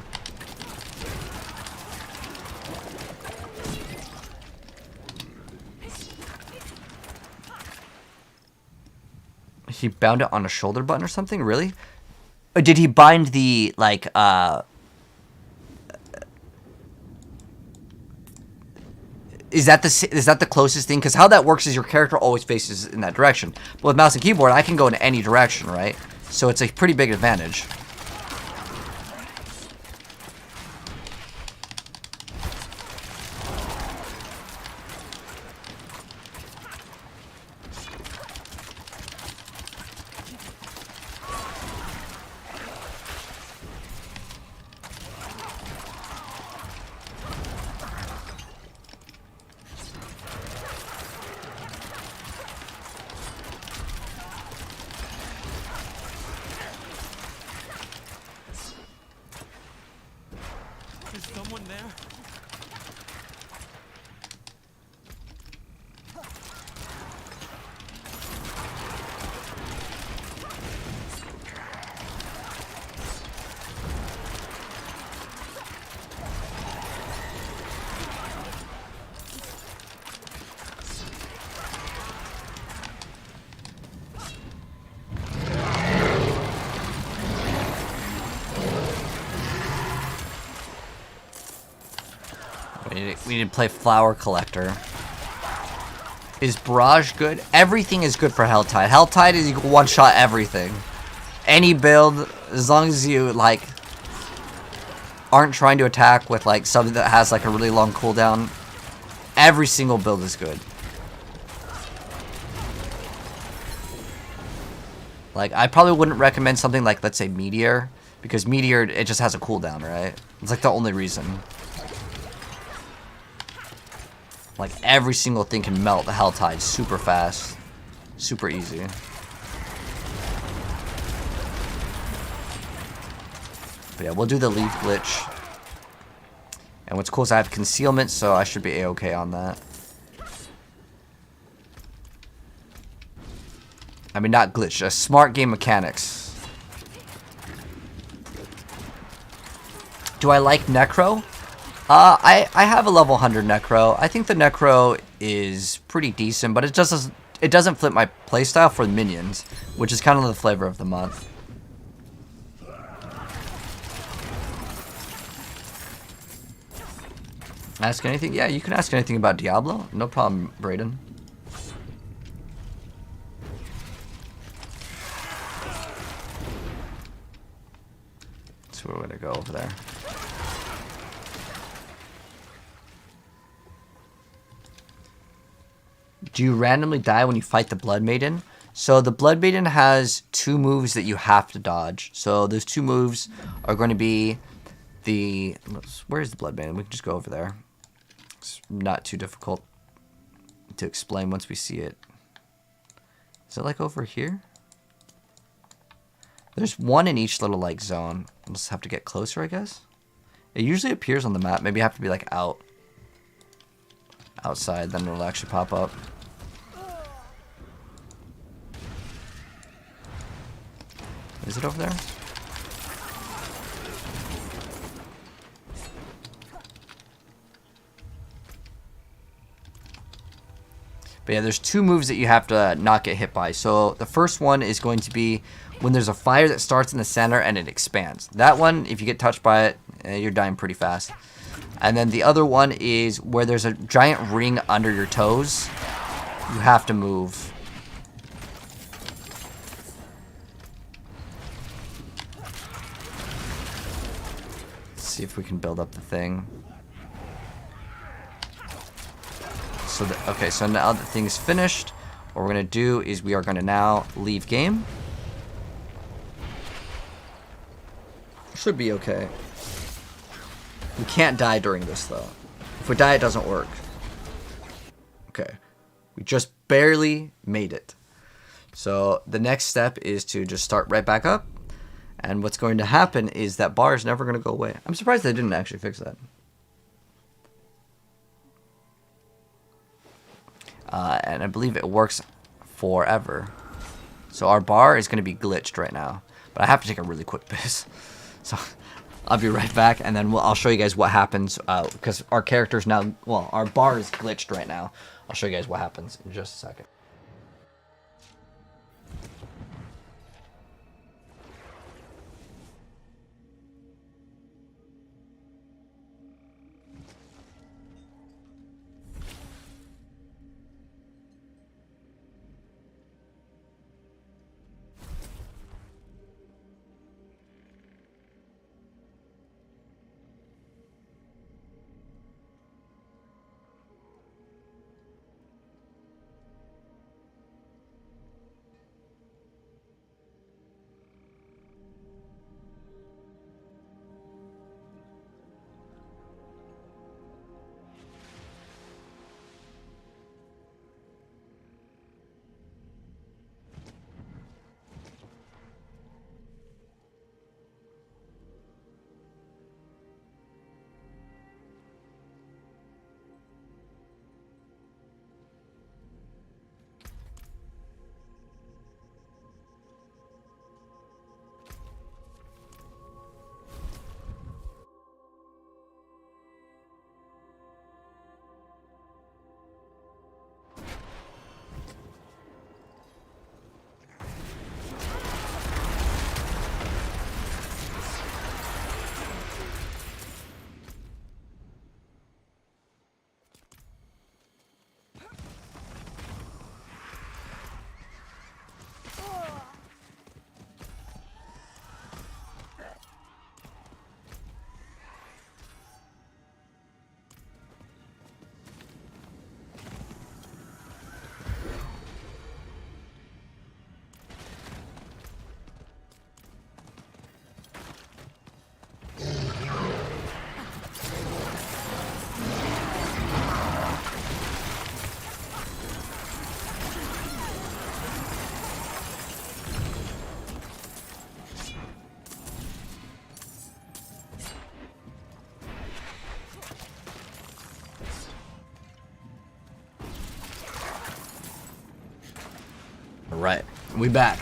He bound it on a shoulder button or something? Really? Or did he bind the, like, Is that the closest thing? Because how that works is your character always faces in that direction. But with mouse and keyboard, I can go in any direction, right? So it's a pretty big advantage. Is someone there? We need to play Flower Collector. Is Barrage good? Everything is good for Helltide. Helltide is you can one-shot everything. Any build, as long as you, like, aren't trying to attack with, like, something that has, like, a really long cooldown. Every single build is good. Like, I probably wouldn't recommend something like, let's say, Meteor. Because Meteor, it just has a cooldown, right? It's, like, the only reason. Like, every single thing can melt the Helltide super fast. Super easy. But yeah, we'll do the leaf glitch. And what's cool is I have concealment, so I should be a-okay on that. I mean, not glitch, just smart game mechanics. Do I like Necro? I have a level 100 Necro. I think the Necro is pretty decent, but it doesn't fit my playstyle for the minions, which is kind of the flavor of the month. Ask anything? Yeah, you can ask anything about Diablo. No problem, Brayden. So we're gonna go over there. Do you randomly die when you fight the Blood Maiden? So the Blood Maiden has 2 moves that you have to dodge. So those 2 moves are going to be the... Where's the Blood Maiden? We can just go over there. It's not too difficult to explain once we see it. Is it like over here? There's one in each little like zone. We'll just have to get closer, I guess. It usually appears on the map. Maybe you have to be like outside, then it'll actually pop up. Is it over there? But yeah, there's 2 moves that you have to not get hit by. So the first one is going to be when there's a fire that starts in the center and it expands. That one, if you get touched by it, you're dying pretty fast. And then the other one is where there's a giant ring under your toes. You have to move. Let's see if we can build up the thing. So okay, so now the thing is finished. What we're going to do is we are going to now leave game. Should be okay. We can't die during this, though. If we die, it doesn't work. Okay. We just barely made it. So the next step is to just start right back up. And what's going to happen is that bar is never going to go away. I'm surprised they didn't actually fix that. And I believe it works forever. So our bar is going to be glitched right now. But I have to take a really quick piss. So I'll be right back, and then I'll show you guys what happens. Because our character's now... Well, our bar is glitched right now. I'll show you guys what happens in just a second. Alright, we back.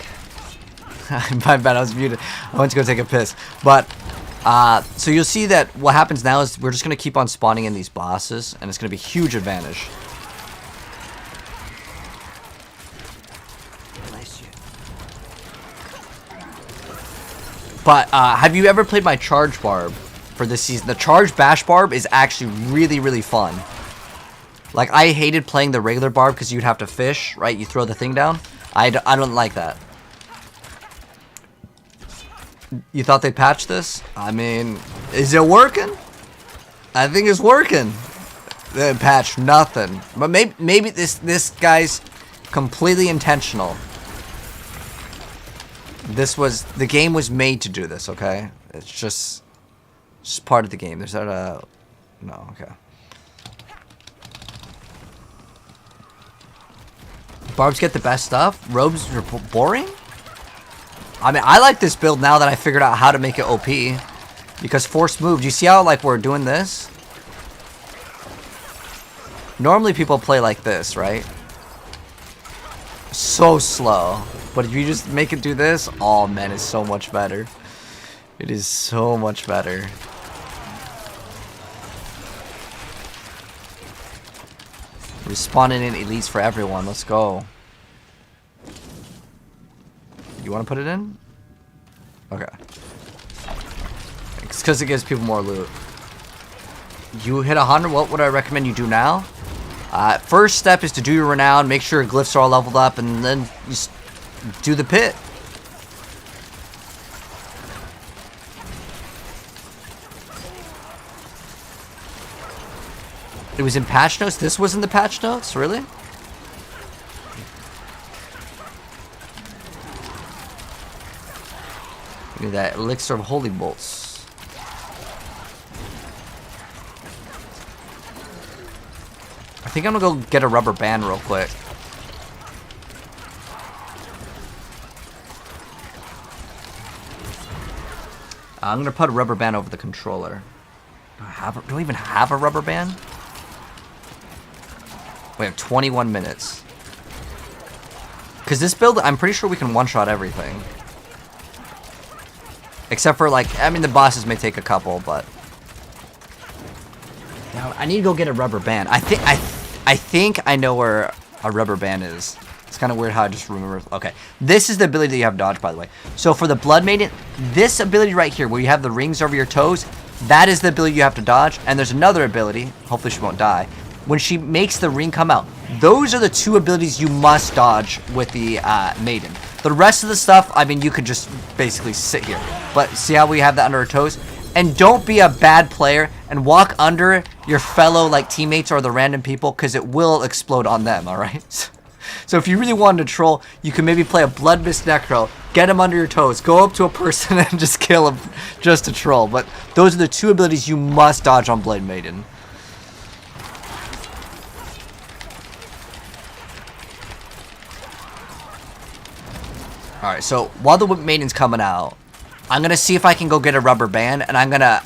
My bad, I was muted. I went to go take a piss. But, so you'll see that what happens now is we're just going to keep on spawning in these bosses, and it's going to be a huge advantage. Bless you. But, have you ever played my Charge Barb for this season? The Charge Bash Barb is actually really, really fun. Like, I hated playing the regular Barb because you'd have to fish, right? You throw the thing down. I don't like that. You thought they patched this? I mean, is it working? I think it's working. They patched nothing. But maybe this guy's completely intentional. The game was made to do this, okay? It's just part of the game. There's that no, okay. Barbs get the best stuff. Robes are boring? I mean, I like this build now that I figured out how to make it OP. Because force move. Do you see how, like, we're doing this? Normally people play like this, right? So slow. But if you just make it do this, oh man, it's so much better. It is so much better. We're spawning in elites for everyone. Let's go. You want to put it in? Okay. It's because it gives people more loot. You hit 100. What would I recommend you do now? First step is to do your renown. Make sure your glyphs are all leveled up. And then just do the pit. It was in patch notes? This was in the patch notes? Really? Look at that elixir of holy bolts. I think I'm gonna go get a rubber band real quick. I'm gonna put a rubber band over the controller. Do I even have a rubber band? We have 21 minutes. Because this build, I'm pretty sure we can one-shot everything. Except for, like, I mean, the bosses may take a couple, but... Now, I need to go get a rubber band. I think I know where a rubber band is. It's kind of weird how I just remember. Okay. This is the ability that you have dodge, by the way. So for the Blood Maiden, this ability right here, where you have the rings over your toes, that is the ability you have to dodge. And there's another ability, hopefully she won't die, when she makes the ring come out. Those are the two abilities you must dodge with the Maiden. The rest of the stuff, I mean, you could just basically sit here. But see how we have that under our toes? And don't be a bad player and walk under your fellow, like, teammates or the random people, because it will explode on them, alright? So if you really wanted to troll, you can maybe play a Blood Mist Necro, get him under your toes, go up to a person and just kill him just to troll. But those are the two abilities you must dodge on Blade Maiden. Alright, so while the Maiden's coming out, I'm gonna see if I can go get a rubber band, and I'm gonna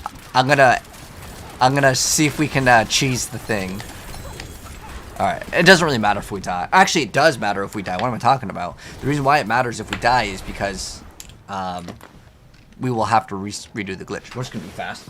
see if we can cheese the thing. Alright, it doesn't really matter if we die. Actually, it does matter if we die. What am I talking about? The reason why it matters if we die is because we will have to redo the glitch. We're just gonna be fast.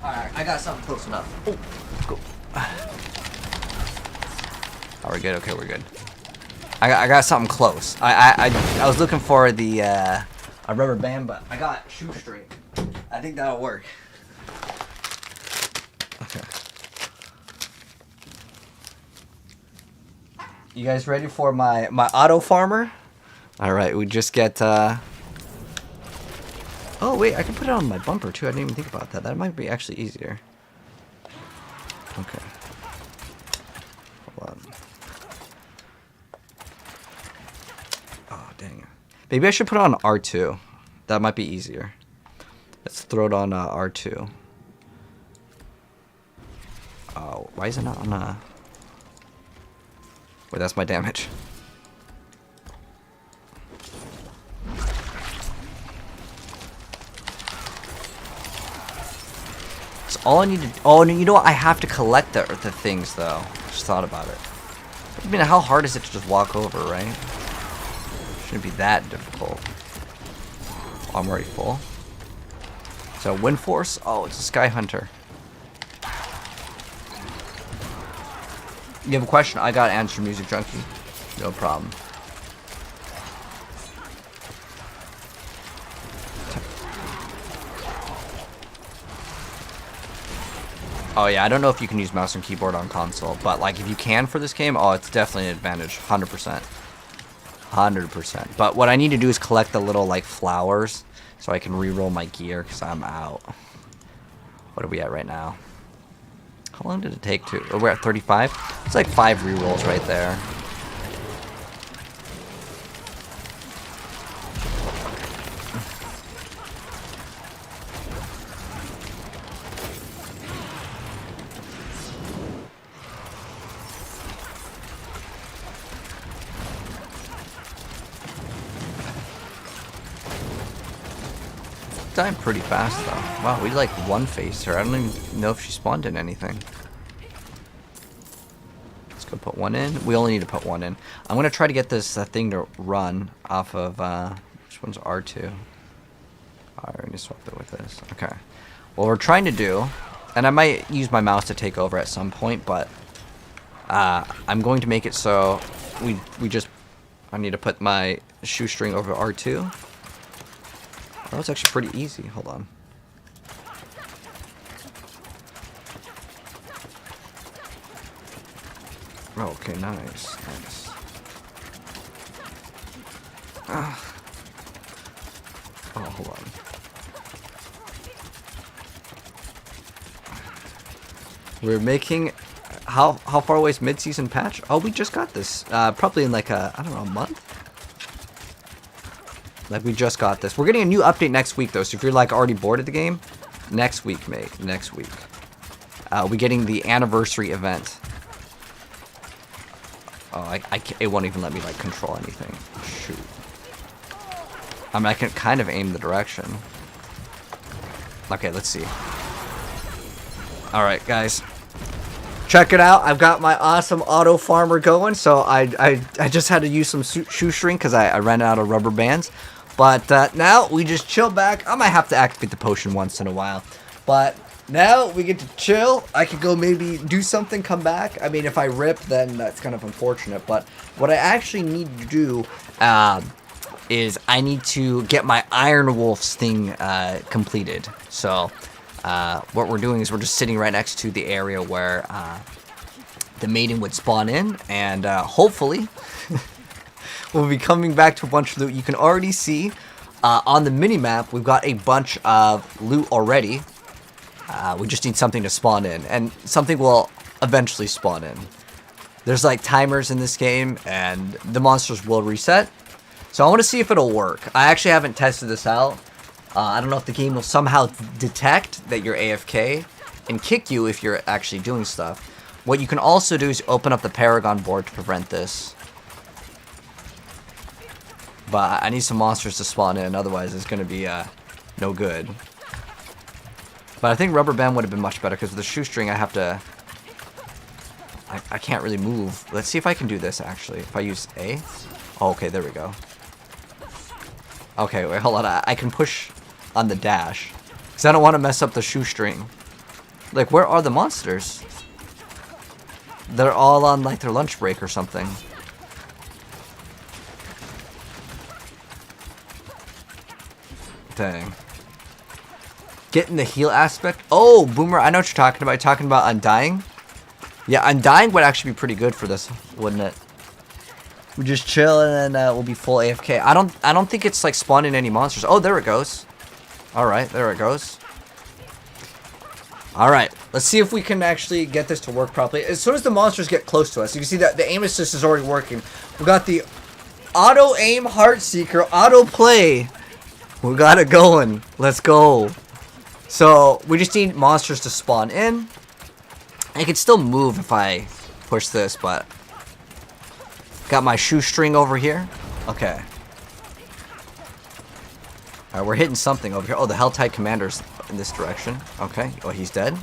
Alright, I got something close enough. Oh, let's go. Oh, we're good? Okay, we're good. I got something close. I was looking for the a rubber band, but I got shoestring. I think that'll work. Okay. You guys ready for my auto farmer? Alright, we just get oh wait, I can put it on my bumper too. I didn't even think about that. That might be actually easier. Okay. Hold on. Oh dang it. Maybe I should put it on R2. That might be easier. Let's throw it on R2. Oh, why is it not on Wait, that's my damage. So all I need to... Oh, no, you know what? I have to collect the things, though. Just thought about it. I mean, how hard is it to just walk over, right? Shouldn't be that difficult. Oh, I'm already full. So, Wind Force? Oh, it's a Sky Hunter. You have a question? I got answer, Music Junkie. No problem. Oh yeah, I don't know if you can use mouse and keyboard on console, but like if you can for this game, oh, it's definitely an advantage, 100%. 100%. But what I need to do is collect the little like flowers so I can re-roll my gear because I'm out. What are we at right now? How long did it take to? Oh, we're at 35? It's like 5 re-rolls right there. Dying pretty fast though. Wow, we like one-faced her. I don't even know if she spawned in anything. Let's go put one in. We only need to put one in. I'm gonna try to get this thing to run off of which one's R2? Alright, I need to swap it with this. Okay. What we're trying to do, and I might use my mouse to take over at some point, but I'm going to make it so I need to put my shoestring over R2. Oh, it's actually pretty easy. Hold on. Oh, okay, nice. Nice. Ah. Oh, hold on. We're making... How far away is mid-season patch? Oh, we just got this. Probably in like I don't know, a month? Like, we just got this. We're getting a new update next week, though. So if you're, like, already bored of the game, next week, mate. Next week. We're getting the anniversary event. Oh, it won't even let me, like, control anything. Shoot. I mean, I can kind of aim the direction. Okay, let's see. Alright, guys. Check it out. I've got my awesome auto farmer going. So I just had to use some shoestring because I ran out of rubber bands. But now we just chill back. I might have to activate the potion once in a while. But now we get to chill. I could go maybe do something, come back. I mean, if I rip, then that's kind of unfortunate. But what I actually need to do is I need to get my Iron Wolf's thing completed. So what we're doing is we're just sitting right next to the area where the maiden would spawn in. And hopefully... we'll be coming back to a bunch of loot. You can already see on the mini-map, we've got a bunch of loot already. We just need something to spawn in, and something will eventually spawn in. There's like timers in this game, and the monsters will reset. So I want to see if it'll work. I actually haven't tested this out. I don't know if the game will somehow detect that you're AFK and kick you if you're actually doing stuff. What you can also do is open up the Paragon board to prevent this. But I need some monsters to spawn in, otherwise it's going to be no good. But I think rubber band would have been much better, because with the shoestring I have to... I can't really move. Let's see if I can do this, actually. If I use A. Oh, okay, there we go. Okay, wait, hold on. I can push on the dash, because I don't want to mess up the shoestring. Like, where are the monsters? They're all on, like, their lunch break or something. Dang. Getting the heal aspect. Oh, Boomer, I know what you're talking about. You're talking about Undying? Yeah, Undying would actually be pretty good for this, wouldn't it? We just chill and then we'll be full AFK. I don't think it's like spawning any monsters. Oh, there it goes. Alright, there it goes. Alright, let's see if we can actually get this to work properly. As soon as the monsters get close to us, you can see that the aim assist is already working. We got the auto aim heart seeker, auto play. We got it going. Let's go. So we just need monsters to spawn in. I can still move if I push this, but got my shoestring over here. Okay. Alright, we're hitting something over here. Oh, the Helltide Commander's in this direction. Okay. Oh, he's dead.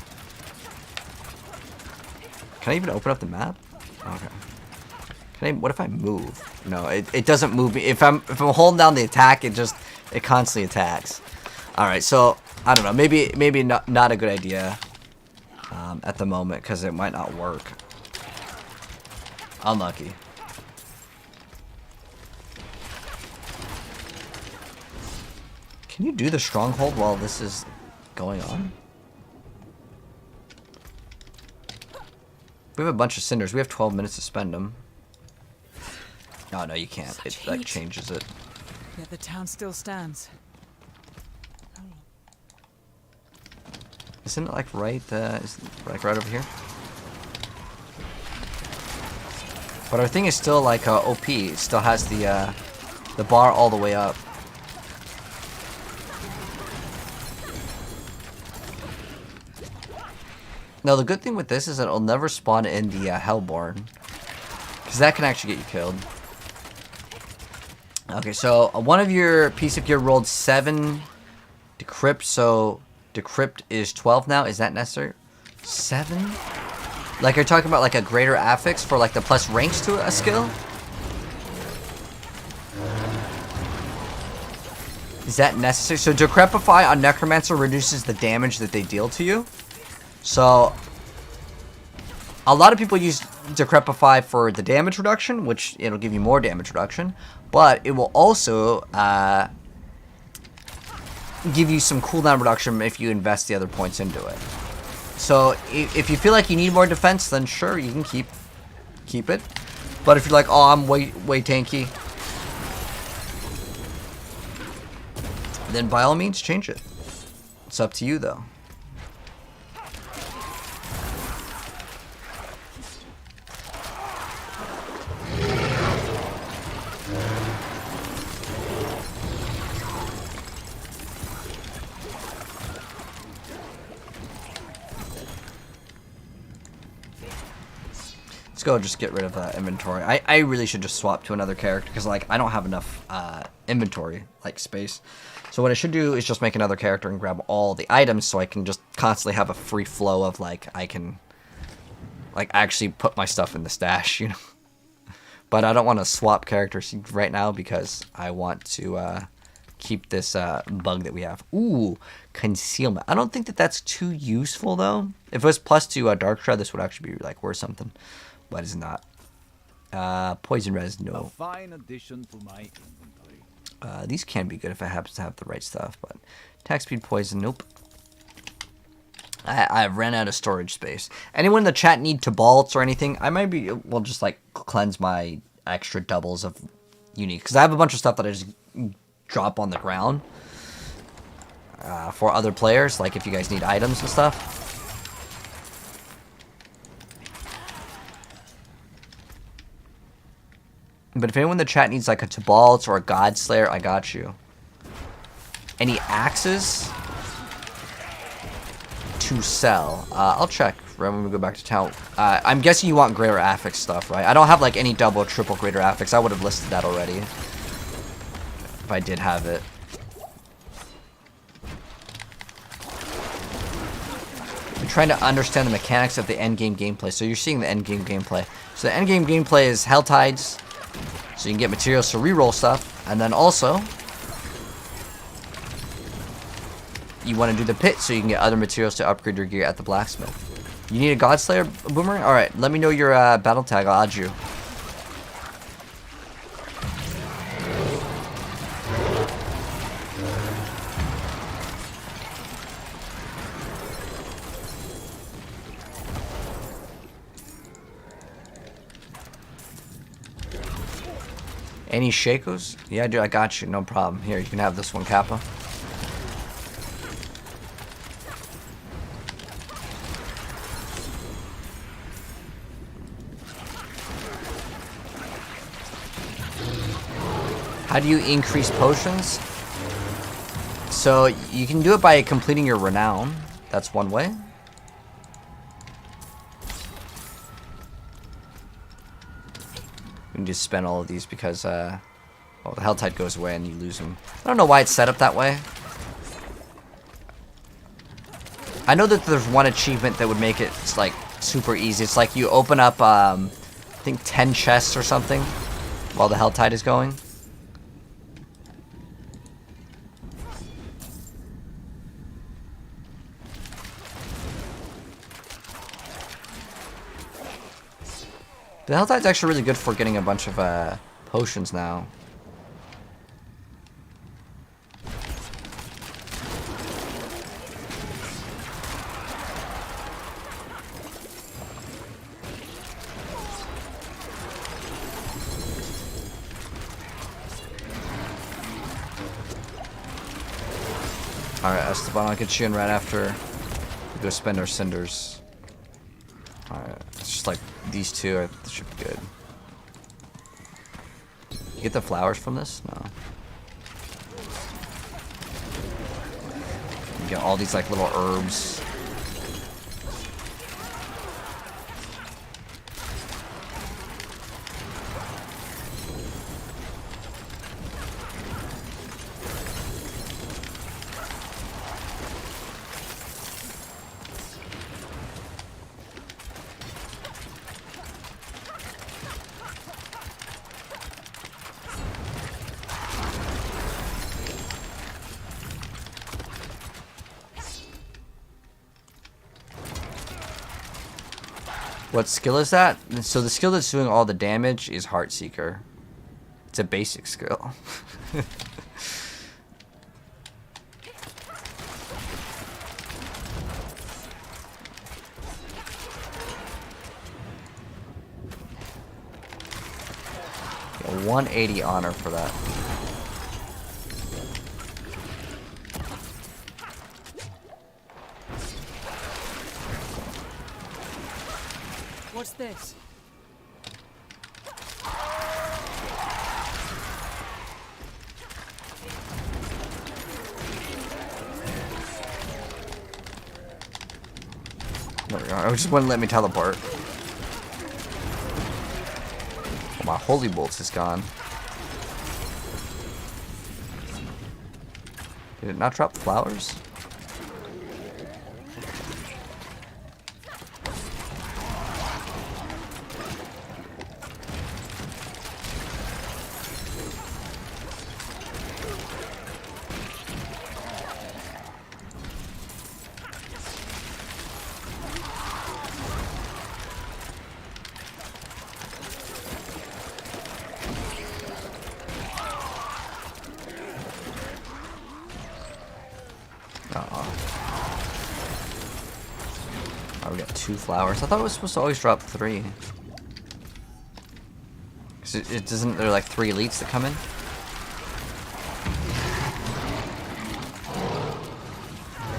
Can I even open up the map? Okay. Can I, what if I move? No, it doesn't move me. If I'm holding down the attack, it constantly attacks. Alright, so I don't know. Maybe not a good idea at the moment because it might not work. Unlucky. Can you do the stronghold while this is going on? We have a bunch of cinders. We have 12 minutes to spend them. Oh, no, you can't. It like changes it. Yet the town still stands. Isn't it like right? Is like right over here? But our thing is still like OP. It still has the bar all the way up. Now the good thing with this is that it'll never spawn in the Hellborn, because that can actually get you killed. Okay, so one of your piece of gear rolled 7 decrypt, so decrypt is 12 now. Is that necessary? 7? Like you're talking about like a greater affix for like the plus ranks to a skill? Is that necessary? So decrepify on Necromancer reduces the damage that they deal to you. So a lot of people use decrepify for the damage reduction, which it'll give you more damage reduction, but it will also give you some cooldown reduction if you invest the other points into it. So if you feel like you need more defense, then sure, you can keep it. But if you're like, oh, I'm way tanky, then by all means change it. It's up to you though. Let's go just get rid of inventory. I really should just swap to another character because like I don't have enough inventory like space. So what I should do is just make another character and grab all the items so I can just constantly have a free flow of like I can like actually put my stuff in the stash, you know. But I don't want to swap characters right now because I want to keep this bug that we have. Ooh, concealment. I don't think that that's too useful though. If it was +2 Dark Shroud, this would actually be like worth something. But it's not. Poison res, no. A fine addition to my inventory. These can be good if I happen to have the right stuff, but attack speed, poison, nope. I ran out of storage space. Anyone in the chat need Tibalts or anything? I might be, well, just like cleanse my extra doubles of unique, because I have a bunch of stuff that I just drop on the ground for other players, like if you guys need items and stuff. But if anyone in the chat needs like a Tibalt or a Godslayer, I got you. Any axes to sell? I'll check right when we go back to town. I'm guessing you want greater affix stuff, right? I don't have like any double or triple greater affix. I would have listed that already if I did have it. I'm trying to understand the mechanics of the endgame gameplay. So you're seeing the endgame gameplay. So the endgame gameplay is Helltides. So you can get materials to reroll stuff, and then also you want to do the pit so you can get other materials to upgrade your gear at the blacksmith. You need a Godslayer, Boomerang? Alright, let me know your battle tag, I'll add you. Any Shakos? Yeah, dude, I got you. No problem. Here, you can have this one, Kappa. How do you increase potions? So you can do it by completing your renown. That's one way. You can just spend all of these because the Hell Tide goes away and you lose them. I don't know why it's set up that way. I know that there's one achievement that would make it like super easy. It's like you open up, I think 10 chests or something while the Hell Tide is going. The Hell Tide's actually really good for getting a bunch of potions now. Alright, Esteban, I'll get you in right after we go spend our cinders. Alright, it's just like these two should be good. You get the flowers from this? No. You get all these like little herbs. What skill is that? So the skill that's doing all the damage is Heartseeker. It's a basic skill. Yeah, 180 honor for that. What's this? There we go. It just wouldn't let me teleport. Oh, my holy bolts is gone. Did it not drop flowers? Oh, we got 2 flowers. I thought it was supposed to always drop 3. Cause it doesn't. There are like 3 elites that come in.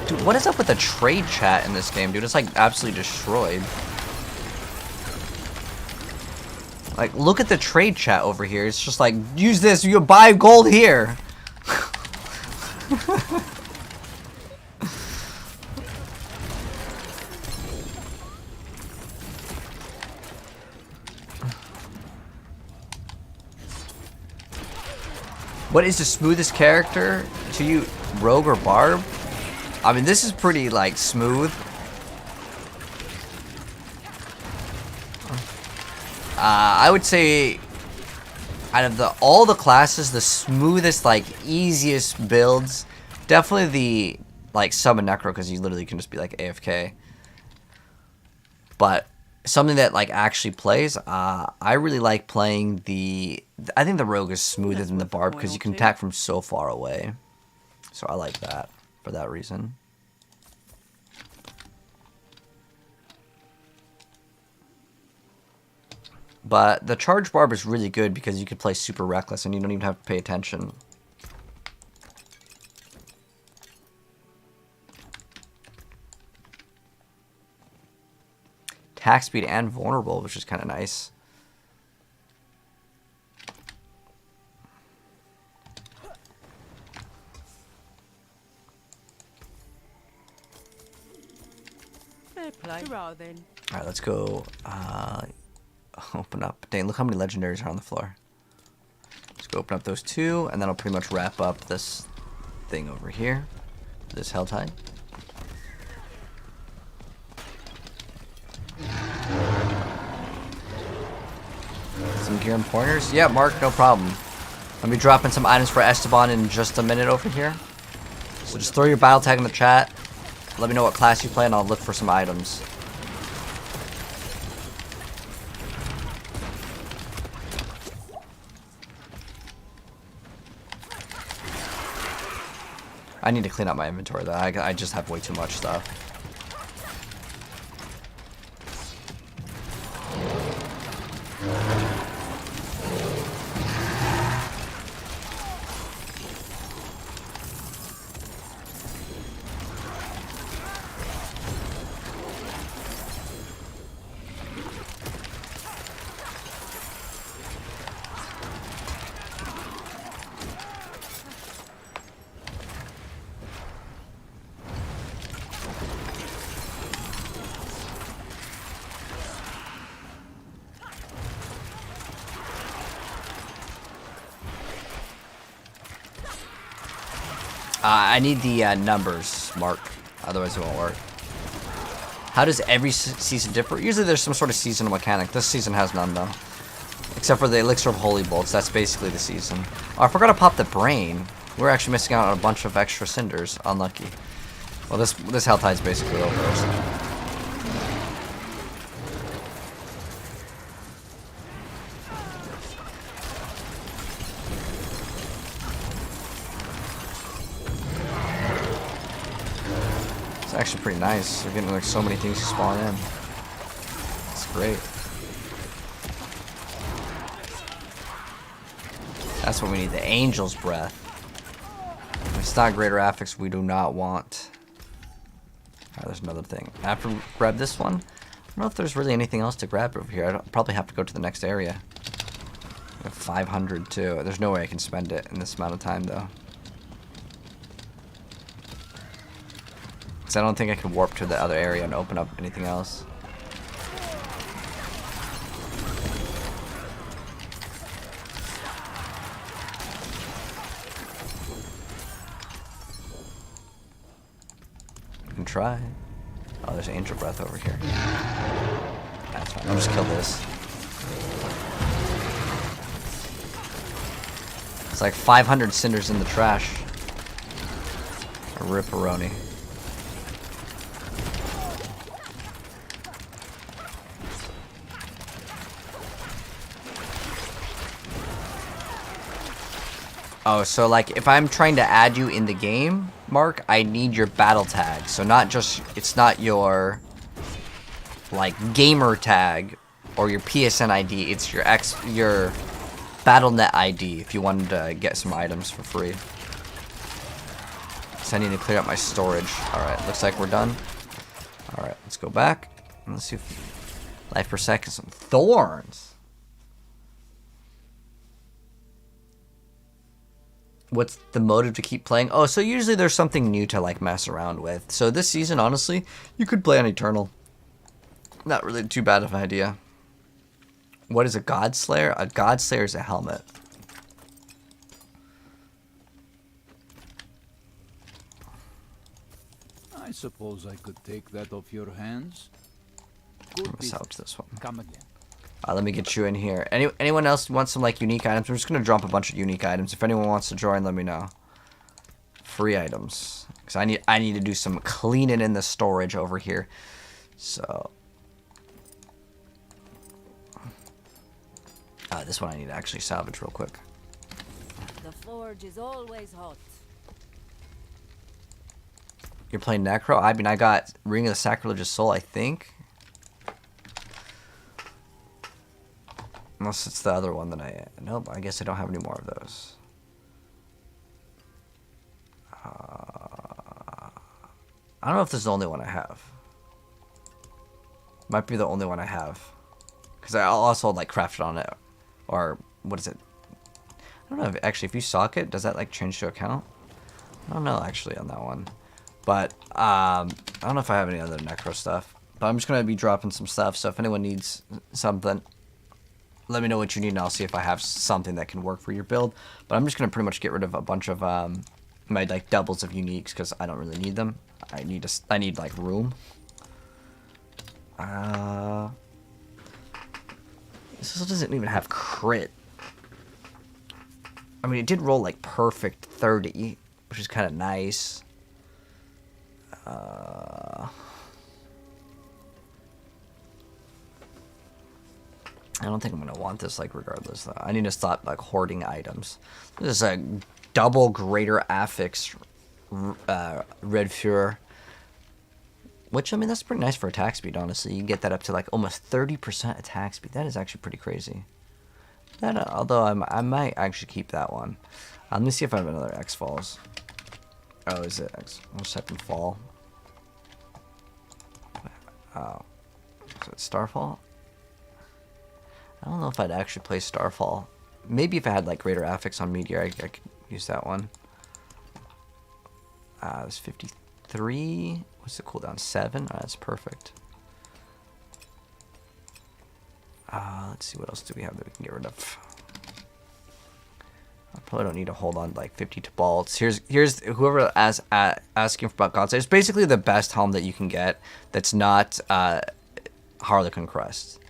Dude, what is up with the trade chat in this game, dude? It's like absolutely destroyed. Like, look at the trade chat over here. It's just like, use this. You buy gold here. What is the smoothest character to you, Rogue or Barb? I mean, this is pretty, like, smooth. I would say, out of all the classes, the smoothest, like, easiest builds, definitely the, like, Summon Necro, because you literally can just be, like, AFK. But something that, like, actually plays, I really like playing I think the Rogue is smoother than the Barb, because you can attack from so far away. So I like that, for that reason. But the Charge Barb is really good because you can play super reckless and you don't even have to pay attention. Attack speed and vulnerable, which is kind of nice. Fair play. Hurrah, then. Alright, let's go. Open up. Dang, look how many legendaries are on the floor. Let's go open up those two, and then I'll pretty much wrap up this thing over here. This Helltide. Some gear and pointers? Yeah, Mark, no problem. I'll be dropping some items for Esteban in just a minute over here. So just throw your battle tag in the chat. Let me know what class you play, and I'll look for some items. I need to clean up my inventory, though. I just have way too much stuff. I need the numbers, Mark. Otherwise it won't work. How does every season differ? Usually there's some sort of seasonal mechanic. This season has none, though. Except for the Elixir of Holy Bolts. That's basically the season. Oh, I forgot to pop the brain. We're actually missing out on a bunch of extra cinders. Unlucky. Well, this Helltide's basically over. So. It's actually pretty nice. You're getting like so many things to spawn in. It's great. That's what we need, the Angel's Breath. If it's not greater affix, we do not want. Alright, there's another thing. I have to grab this one. I don't know if there's really anything else to grab over here. I'd probably have to go to the next area. I have 500 too. There's no way I can spend it in this amount of time, though. I don't think I can warp to the other area and open up anything else. You can try. Oh, there's Angel Breath over here. That's fine. I'll just kill this. It's like 500 cinders in the trash. A ripperoni. Oh, so like if I'm trying to add you in the game, Mark, I need your battle tag. So not just, it's not your like gamer tag or your PSN ID, it's your BattleNet ID if you wanted to get some items for free. So I need to clear up my storage. Alright, looks like we're done. Alright, let's go back. Let's see if life per second, some thorns. What's the motive to keep playing? Oh, so usually there's something new to like mess around with. So this season, honestly, you could play on Eternal. Not really too bad of an idea. What is a God Slayer? A God Slayer is a helmet. I suppose I could take that off your hands. Good I'm gonna salvage business. this one. Come again. Let me get you in here. Anyone else want some like unique items? I'm just gonna drop a bunch of unique items. If anyone wants to join, let me know. Free items, because I need to do some cleaning in the storage over here. So, this one I need to actually salvage real quick. The forge is always hot. You're playing Necro? I mean, I got Ring of the Sacrilegious Soul, I think. Unless it's the other one that nope, I guess I don't have any more of those. I don't know if this is the only one I have. Might be the only one I have. Because I also like crafted on it. Or, what is it? I don't know, actually, if you sock it, does that like change to account? I don't know, actually, on that one. But, I don't know if I have any other Necro stuff. But I'm just going to be dropping some stuff, so if anyone needs something, let me know what you need, and I'll see if I have something that can work for your build. But I'm just going to pretty much get rid of a bunch of my like doubles of uniques, because I don't really need them. I need like room. This also doesn't even have crit. I mean, it did roll like perfect 30, which is kind of nice. I don't think I'm gonna want this, like, regardless, though. I need to stop, like, hoarding items. This is a double greater affix Red Fuhrer. Which, I mean, that's pretty nice for attack speed, honestly. You can get that up to, like, almost 30% attack speed. That is actually pretty crazy. That, although I might actually keep that one. Let me see if I have another X Falls. Oh, is it X? I'll just type in Fall. Oh. Is it Starfall? I don't know if I'd actually play Starfall. Maybe if I had like greater affix on Meteor, I could use that one. It's 53. What's the cooldown? 7? Oh, that's perfect. Let's see, what else do we have that we can get rid of? I probably don't need to hold on to like 50 to bolts. Here's whoever asking about concept. It's basically the best helm that you can get that's not Harlequin Crest.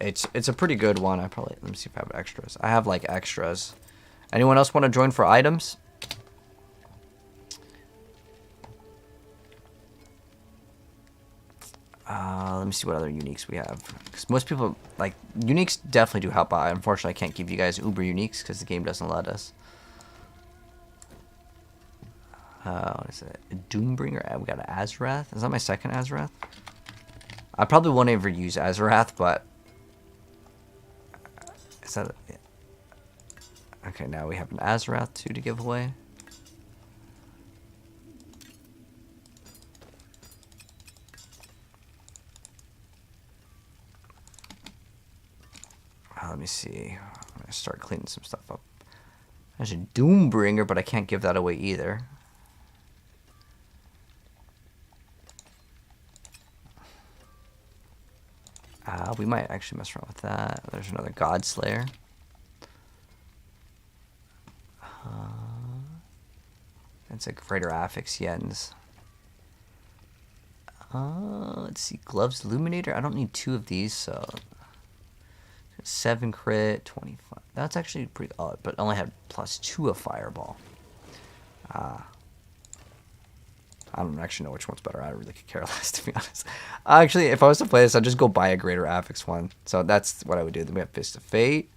It's a pretty good one. Let me see if I have extras. I have like extras. Anyone else want to join for items? Let me see what other uniques we have. Because most people, like, uniques definitely do help out. Unfortunately, I can't give you guys uber uniques because the game doesn't let us. What is it? A Doombringer. We got an Azrath. Is that my second Azrath? I probably won't ever use Azrath, but... Is that... Yeah. Okay, now we have an Azrath 2 to give away. Let me see. I'm going to start cleaning some stuff up. There's a Doombringer, but I can't give that away either. We might actually mess around with that. There's another Godslayer. That's a greater affix Yens. Let's see. Gloves Illuminator. I don't need 2 of these, so... 7 crit, 25. That's actually pretty odd, but only had +2 of Fireball. I don't actually know which one's better. I really could care less, to be honest. Actually, if I was to play this, I'd just go buy a greater affix one. So that's what I would do. Then we have Fist of Fate.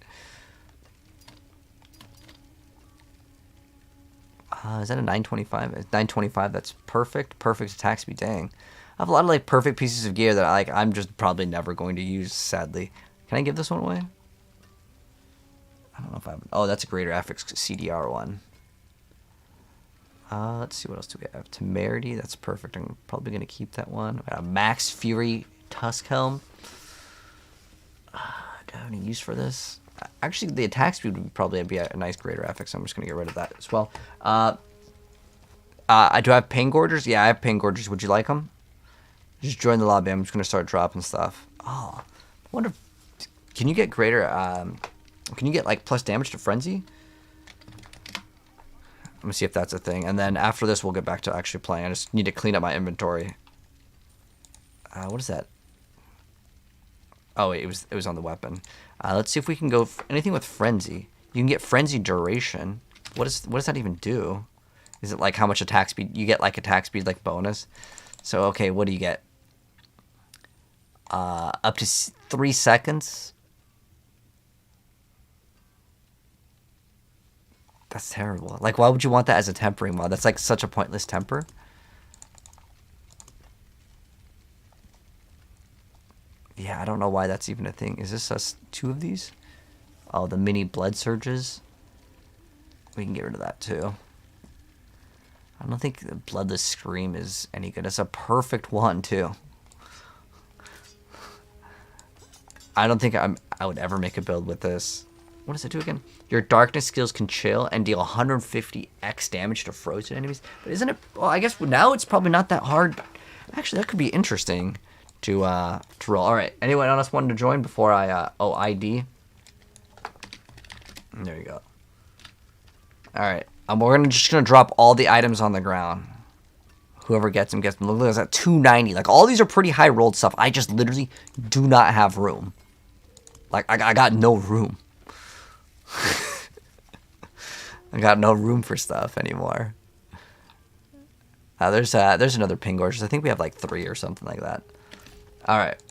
Is that a 925? 925, that's perfect. Perfect attack speed, dang. I have a lot of like perfect pieces of gear that I'm just probably never going to use, sadly. Can I give this one away? I don't know if I have... Oh, that's a greater affix CDR one. Let's see, what else do we have? Temerity, that's perfect. I'm probably going to keep that one. A Max Fury Tusk Helm. Do I have any use for this? Actually, the attack speed would probably be a nice greater affix. I'm just going to get rid of that as well. Do I have Pain Gorgers? Yeah, I have Pain Gorgers. Would you like them? Just join the lobby. I'm just going to start dropping stuff. Oh, I wonder if... Can you get greater, can you get, like, plus damage to Frenzy? Let me see if that's a thing. And then after this, we'll get back to actually playing. I just need to clean up my inventory. What is that? Oh, wait, it was on the weapon. Let's see if we can go anything with Frenzy. You can get Frenzy Duration. What does that even do? Is it, like, how much attack speed? You get, like, attack speed, like, bonus. So, okay, what do you get? Up to 3 seconds. That's terrible. Like, why would you want that as a tempering mod? That's, like, such a pointless temper. Yeah, I don't know why that's even a thing. Is this us 2 of these? Oh, the mini blood surges. We can get rid of that, too. I don't think the Bloodless Scream is any good. It's a perfect one, too. I don't think I would ever make a build with this. What does it do again? Your darkness skills can chill and deal 150x damage to frozen enemies. But isn't it... Well, I guess now it's probably not that hard. Actually, that could be interesting. to roll. All right. Anyone else wanted to join before I ID? There you go. All right. We're just gonna drop all the items on the ground. Whoever gets them gets them. Look at that 290. Like all these are pretty high rolled stuff. I just literally do not have room. Like I got no room. I got no room for stuff anymore. There's another ping gorgeous. I think we have like 3 or something like that. All right.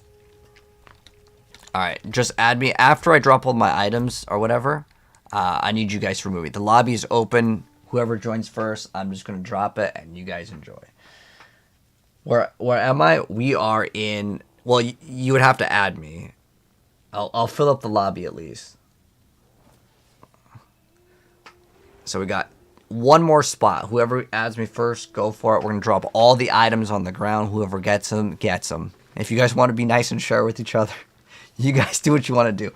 All right. Just add me after I drop all my items or whatever. I need you guys to remove it. The lobby is open. Whoever joins first, I'm just gonna drop it and you guys enjoy. Where am I? We are in. Well, you would have to add me. I'll fill up the lobby at least. So we got one more spot. Whoever adds me first, go for it. We're gonna drop all the items on the ground. Whoever gets them, gets them. If you guys want to be nice and share with each other, you guys do what you want to do.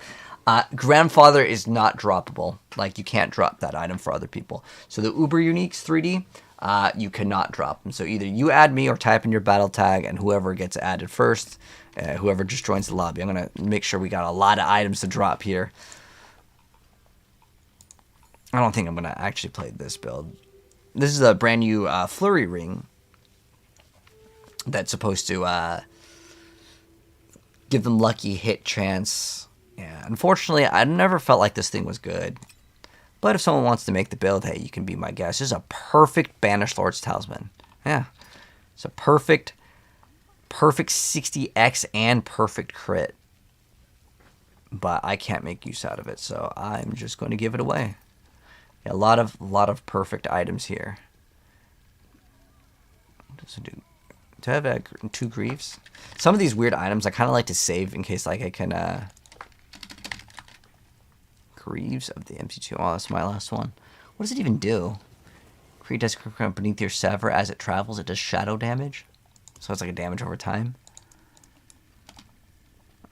Grandfather is not droppable. Like, you can't drop that item for other people. So the Uber Uniques 3D, you cannot drop them. So either you add me or type in your battle tag, and whoever gets added first, whoever just joins the lobby. I'm going to make sure we got a lot of items to drop here. I don't think I'm going to actually play this build. This is a brand new Flurry Ring that's supposed to give them lucky hit chance. Yeah, unfortunately, I never felt like this thing was good. But if someone wants to make the build, hey, you can be my guest. This is a perfect Banished Lord's Talisman. Yeah. It's a perfect 60x and perfect crit. But I can't make use out of it, so I'm just going to give it away. Yeah, a lot of perfect items here. What does it do? Do I have 2 Greaves? Some of these weird items I kind of like to save in case like I can... Greaves of the MC2. Oh, that's my last one. What does it even do? Create desk beneath your sever as it travels. It does shadow damage. So it's like a damage over time.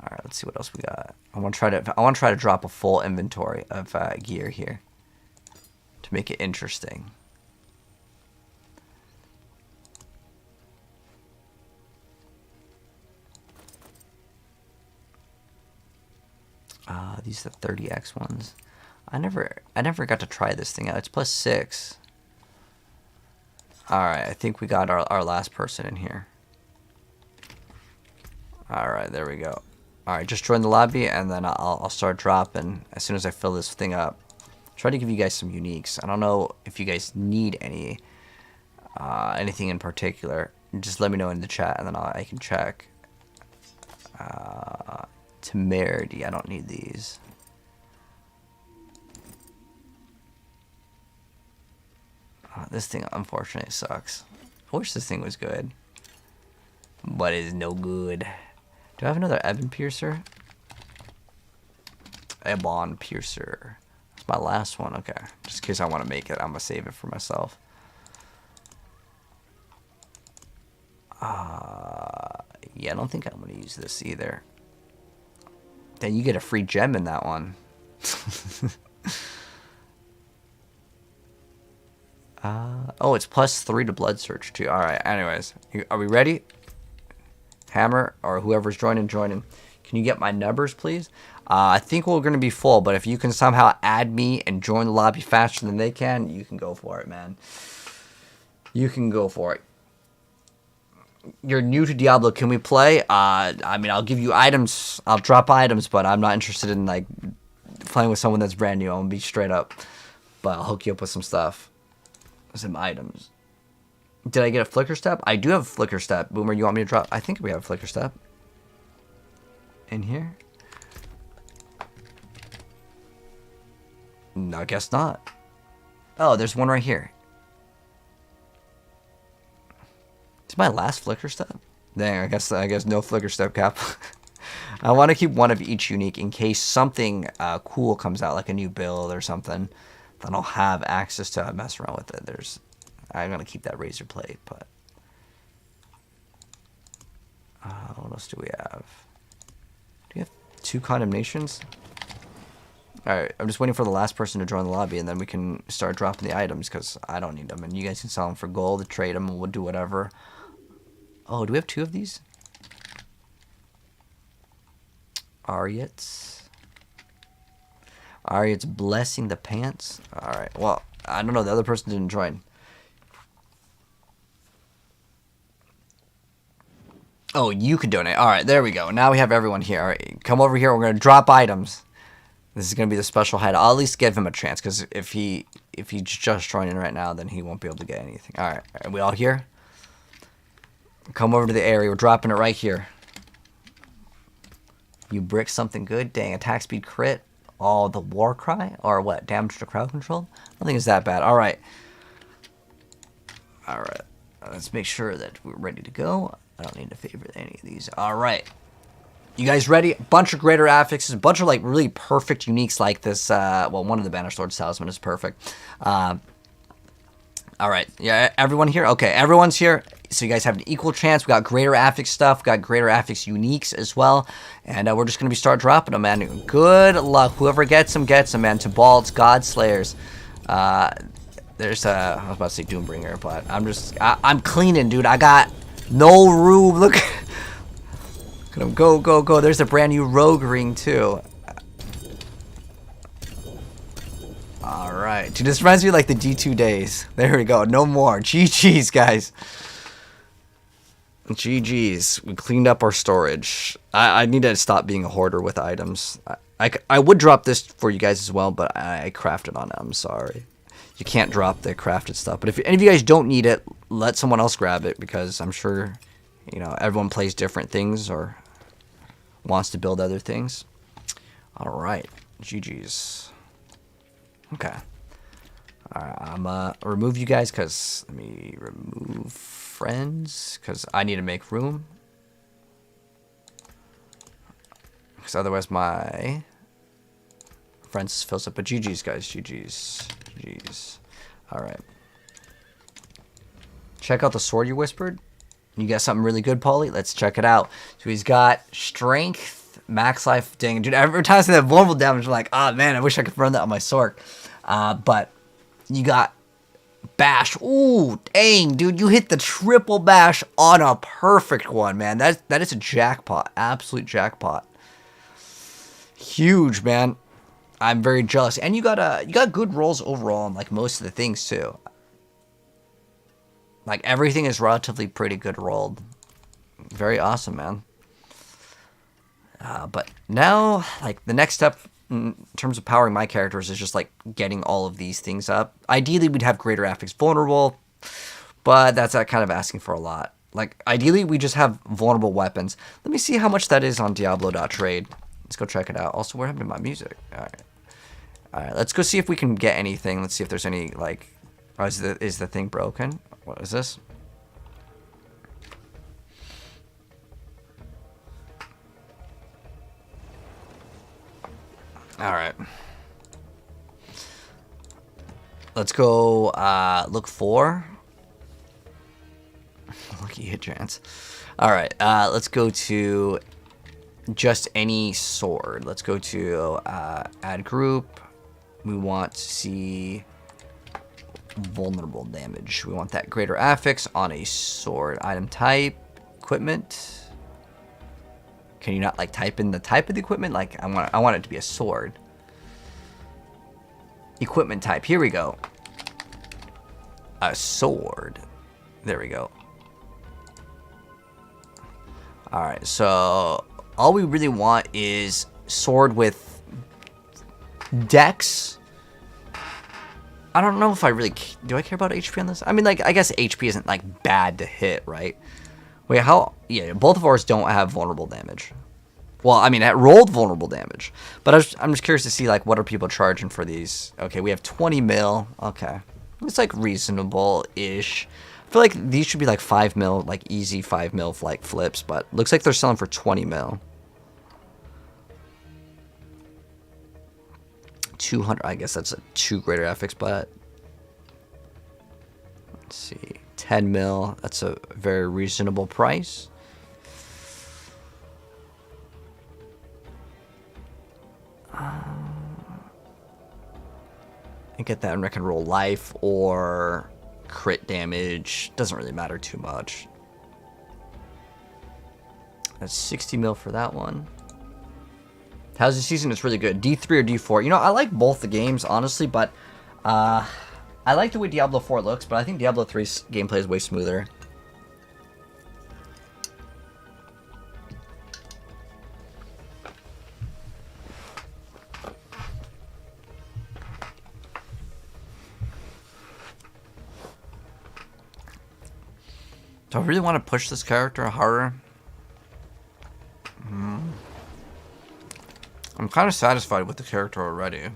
Alright, let's see what else we got. I want to try to drop a full inventory of gear here. To make it interesting. These are the 30x ones. I never got to try this thing out. It's +6. Alright, I think we got our last person in here. Alright, there we go. Alright, just join the lobby and then I'll start dropping as soon as I fill this thing up. Try to give you guys some uniques. I don't know if you guys need anything in particular. Just let me know in the chat and then I can check. Temerity, I don't need these. This thing unfortunately sucks. I wish this thing was good. But it's no good. Do I have another Ebon Piercer? Ebon Piercer. That's my last one, okay. Just in case I want to make it, I'm going to save it for myself. Yeah, I don't think I'm going to use this either. Then you get a free gem in that one. Oh, it's +3 to Blood Search too. Alright, anyways. Are we ready? Hammer, or whoever's joining. Can you get my numbers, please? I think we're going to be full, but if you can somehow add me and join the lobby faster than they can, you can go for it, man. You can go for it. You're new to Diablo. Can we play? I mean, I'll give you items. I'll drop items, but I'm not interested in, like, playing with someone that's brand new. I'm going to be straight up. But I'll hook you up with some stuff. Some items. Did I get a Flicker Step? I do have a Flicker Step. Boomer, you want me to drop? I think we have a Flicker Step. In here? No, I guess not. Oh, there's one right here. It's my last Flicker Step? Dang, I guess no Flicker Step cap. I want to keep one of each unique in case something cool comes out, like a new build or something. Then I'll have access to mess around with it. I'm gonna keep that razor plate, but what else do we have? Do we have 2 condemnations? Alright, I'm just waiting for the last person to join the lobby, and then we can start dropping the items, because I don't need them, and you guys can sell them for gold, trade them, and we'll do whatever. Oh, do we have 2 of these? Ariets. Ariet's blessing the pants. Alright, well, I don't know. The other person didn't join. Oh, you could donate. Alright, there we go. Now we have everyone here. Alright, come over here. We're going to drop items. This is going to be the special hideout. I'll at least give him a chance, because if he's just joining right now, then he won't be able to get anything. Alright, are we all here? Come over to the area. We're dropping it right here. You brick something good. Dang, attack speed crit. Oh, the war cry? Or what? Damage to crowd control? I don't think it's that bad. Alright. Alright. Let's make sure that we're ready to go. I don't need to favorite any of these. Alright. You guys ready? A bunch of greater affixes. A bunch of like really perfect uniques like this. Well, one of the Banished Lord's Talisman is perfect. Alright. Yeah, everyone here? Okay, everyone's here. So you guys have an equal chance. We got greater affix stuff. We got greater affix uniques as well. And we're just going to start dropping them, man. Good luck. Whoever gets them, man. Tibalt's God Slayers. There's I was about to say Doombringer, but I'm cleaning, dude. I got no room. Look at him. Go, go, go. There's a brand new Rogue Ring, too. Alright. Dude, this reminds me of like the D2 days. There we go. No more. GG's, guys. GG's. We cleaned up our storage. I need to stop being a hoarder with items. I would drop this for you guys as well, but I crafted on it. I'm sorry. You can't drop the crafted stuff. But if any of you guys don't need it, let someone else grab it, because I'm sure, you know, everyone plays different things or wants to build other things. Alright. GG's. Okay. Alright, I'm remove you guys, because let me remove friends, because I need to make room, because otherwise my friends fills up. But GG's, guys. GG's. Alright, check out the sword you whispered. You got something really good, Paulie? Let's check it out. So he's got strength, max life. Dang, dude, every time I say that vulnerable damage, I'm like, ah, man, I wish I could run that on my sword. But you got bash. Ooh, dang, dude, you hit the triple bash on a perfect one, man. That is a jackpot. Absolute jackpot. Huge, man. I'm very jealous. And you got good rolls overall on like most of the things too. Like everything is relatively pretty good rolled. Very awesome, man. But now, like the next step in terms of powering my characters is just like getting all of these things up. Ideally, we'd have greater affix vulnerable, but that's kind of asking for a lot. Like ideally, we just have vulnerable weapons. Let me see how much that is on Diablo.trade. Let's go check it out. Also, what happened to my music? All right. Let's go see if we can get anything. Let's see if there's any like. Oh, is the thing broken? What is this? All right. Let's go look for. Lucky hit chance. All right. Let's go to just any sword. Let's go to add group. We want to see vulnerable damage. We want that greater affix on a sword. Item type, equipment. Can you not like type in the type of the equipment? Like I want it to be a sword. Equipment type. Here we go. A sword. There we go. All right. So all we really want is sword with dex. I don't know if I really do. I care about HP on this. I mean, like I guess HP isn't like bad to hit, right? Wait, how? Yeah, both of ours don't have vulnerable damage. Well, I mean, it rolled vulnerable damage. But I'm just curious to see, like, what are people charging for these? Okay, we have 20 mil. Okay. It's, like, reasonable-ish. I feel like these should be, like, 5 mil, like, easy 5 mil, like, flips. But looks like they're selling for 20 mil. 200. I guess that's a 2 greater affix, but... Let's see. 10 mil. That's a very reasonable price. And get that in Wreck and Roll life or crit damage. Doesn't really matter too much. That's 60 mil for that one. How's the season? It's really good. D3 or D4? You know, I like both the games, honestly, but I like the way Diablo 4 looks, but I think Diablo 3's gameplay is way smoother. Do I really want to push this character harder? I'm kind of satisfied with the character already.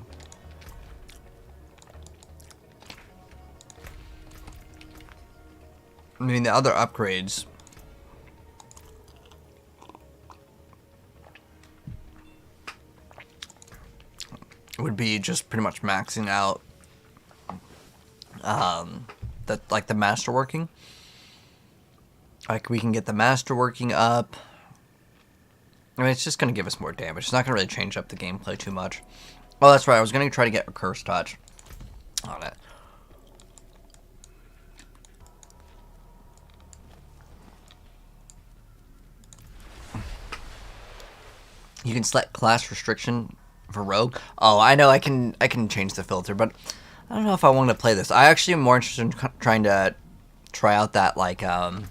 I mean, the other upgrades would be just pretty much maxing out the masterworking. Like, we can get the masterworking up. I mean, it's just going to give us more damage. It's not going to really change up the gameplay too much. Oh, that's right. I was going to try to get a curse touch on it. You can select class restriction for rogue. Oh, I know. I can change the filter, but I don't know if I want to play this. I actually am more interested in trying to try out that, like, oh,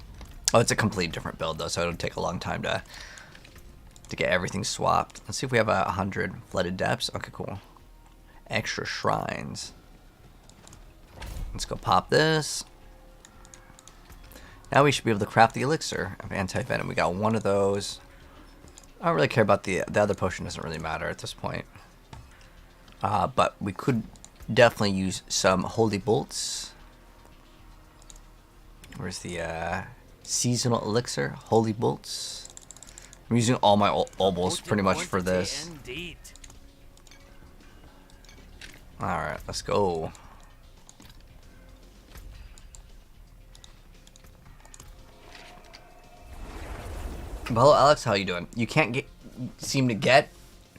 it's a complete different build, though, so it'll take a long time to get everything swapped. Let's see if we have 100 flooded depths. Okay, cool. Extra shrines. Let's go pop this. Now we should be able to craft the elixir of anti-venom. We got one of those. I don't really care about the other potion. Doesn't really matter at this point. But we could definitely use some holy bolts. Where's the seasonal elixir? Holy bolts. I'm using all my obols pretty much for this. Alright, let's go. Hello, Alex. How you doing? You can't seem to get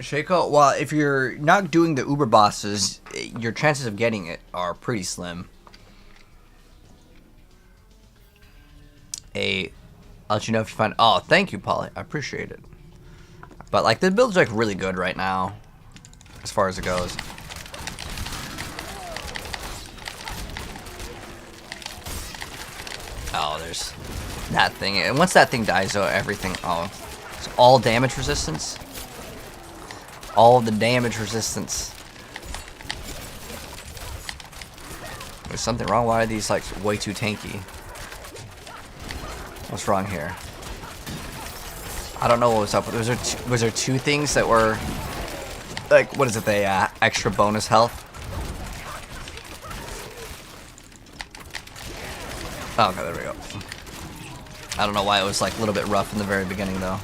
Shaco? Well, if you're not doing the Uber bosses, your chances of getting it are pretty slim. I'll let you know if you find... Oh, thank you, Polly. I appreciate it. But, like, the build's, like, really good right now, as far as it goes. Oh, there's that thing. And once that thing dies, though, everything... Oh, it's all damage resistance. All the damage resistance. There's something wrong. Why are these, like, way too tanky? What's wrong here? I don't know what was up. Was there two things that were, like, what is it? They extra bonus health. Oh, okay, there we go. I don't know why it was like a little bit rough in the very beginning though.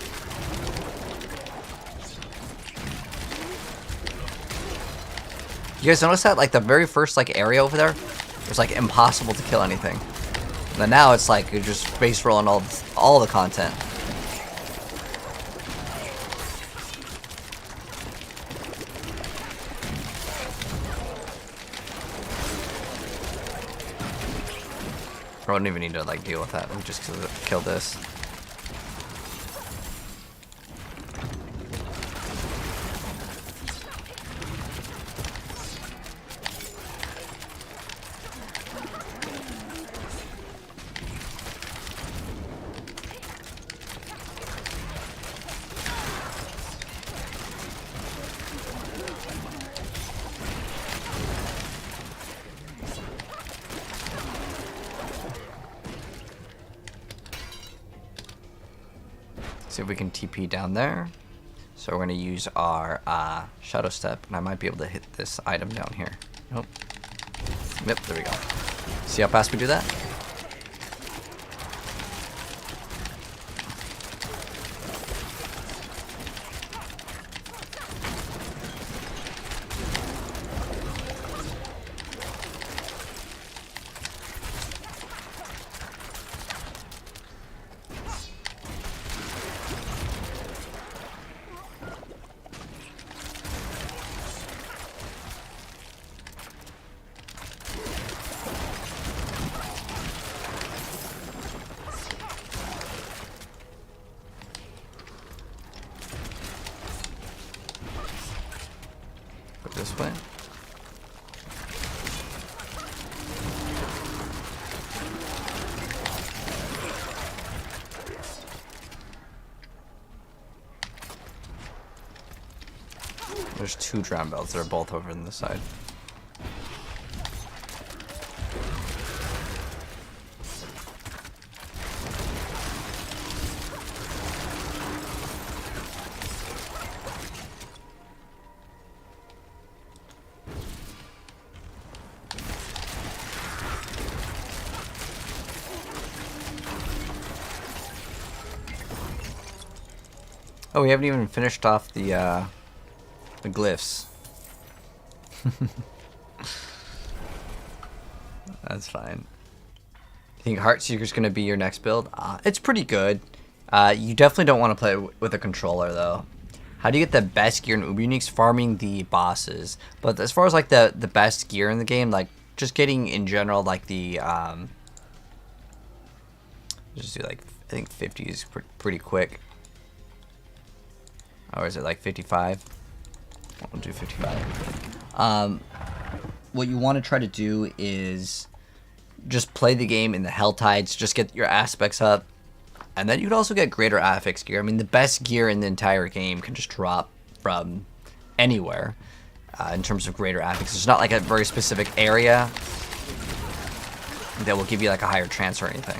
You guys notice that, like, the very first, like, area over there was, like, impossible to kill anything. And then now it's like you're just base rolling all the content. I wouldn't even need to, like, deal with that. Let me just kill this. See if we can TP down there. So we're going to use our Shadow Step, and I might be able to hit this item down here. Nope. Yep, there we go. See how fast we do that? Go this way. There's 2 drown belts. They're both over on this side. Oh, we haven't even finished off the glyphs. That's fine. You think Heartseeker's gonna be your next build? It's pretty good. You definitely don't want to play with a controller though. How do you get the best gear in Uber Uniques? Farming the bosses. But as far as like the best gear in the game, like just getting in general like the just do like I think 50 is pretty quick. Or is it like 55? We'll do 55. What you want to try to do is just play the game in the Hell Tides, just get your aspects up, and then you can also get greater affix gear. I mean, the best gear in the entire game can just drop from anywhere in terms of greater affix. There's not like a very specific area that will give you like a higher chance or anything.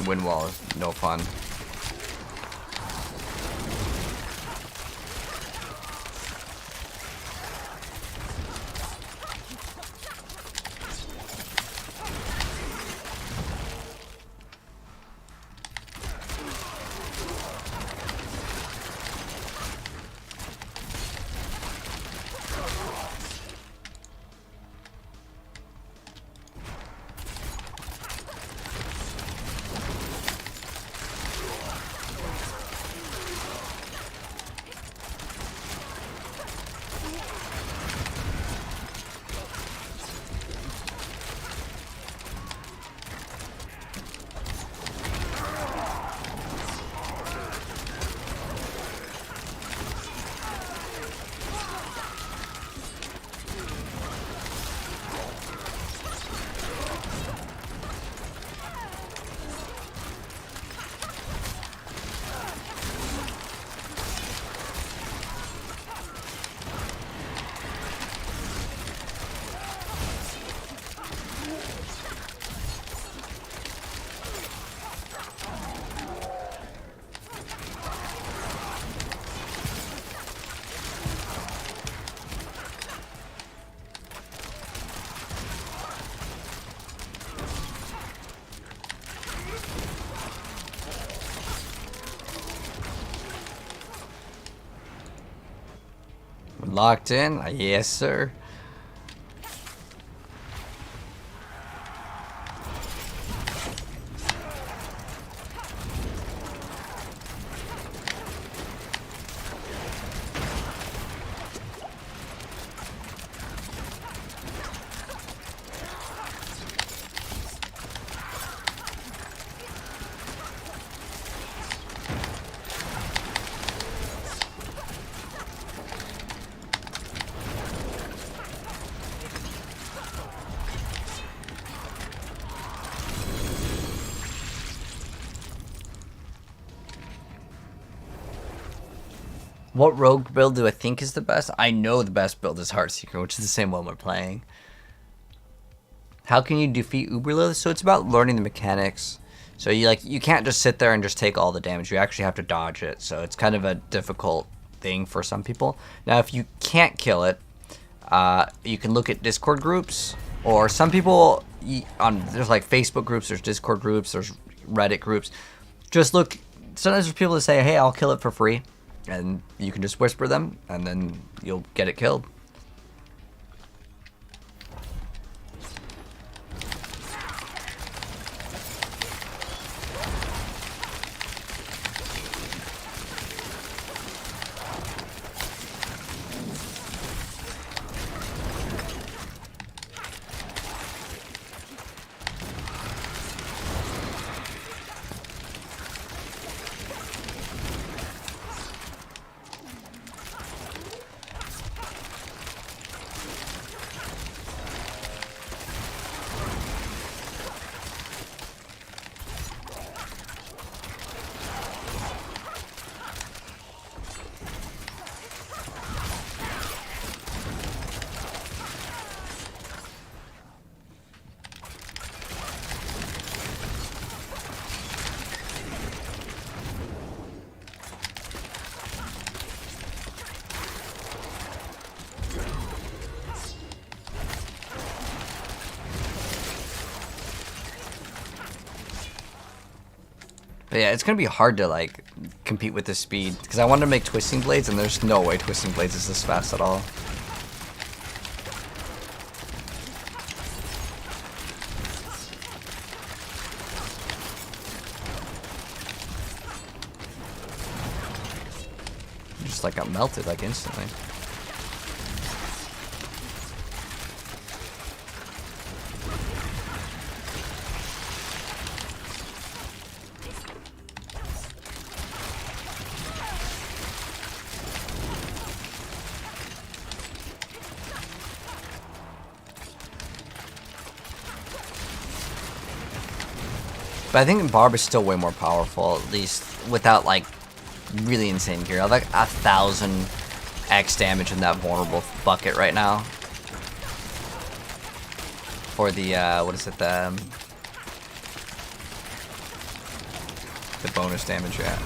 Wind wall is no fun. Locked in? Yes, sir. What rogue build do I think is the best? I know the best build is Heartseeker, which is the same one we're playing. How can you defeat Uberlith? So it's about learning the mechanics. So you can't just sit there and just take all the damage. You actually have to dodge it. So it's kind of a difficult thing for some people. Now, if you can't kill it, you can look at Discord groups, or some people there's like Facebook groups, there's Discord groups, there's Reddit groups. Just look sometimes there's people that say, hey, I'll kill it for free. And you can just whisper them, and then you'll get it killed. But yeah, it's gonna be hard to like compete with this speed because I wanted to make twisting blades, and there's no way twisting blades is this fast at all. Just like got melted like instantly. But I think Barb is still way more powerful, at least without like really insane gear. I have like 1,000 X damage in that vulnerable bucket right now. For the what is it, the bonus damage, yeah.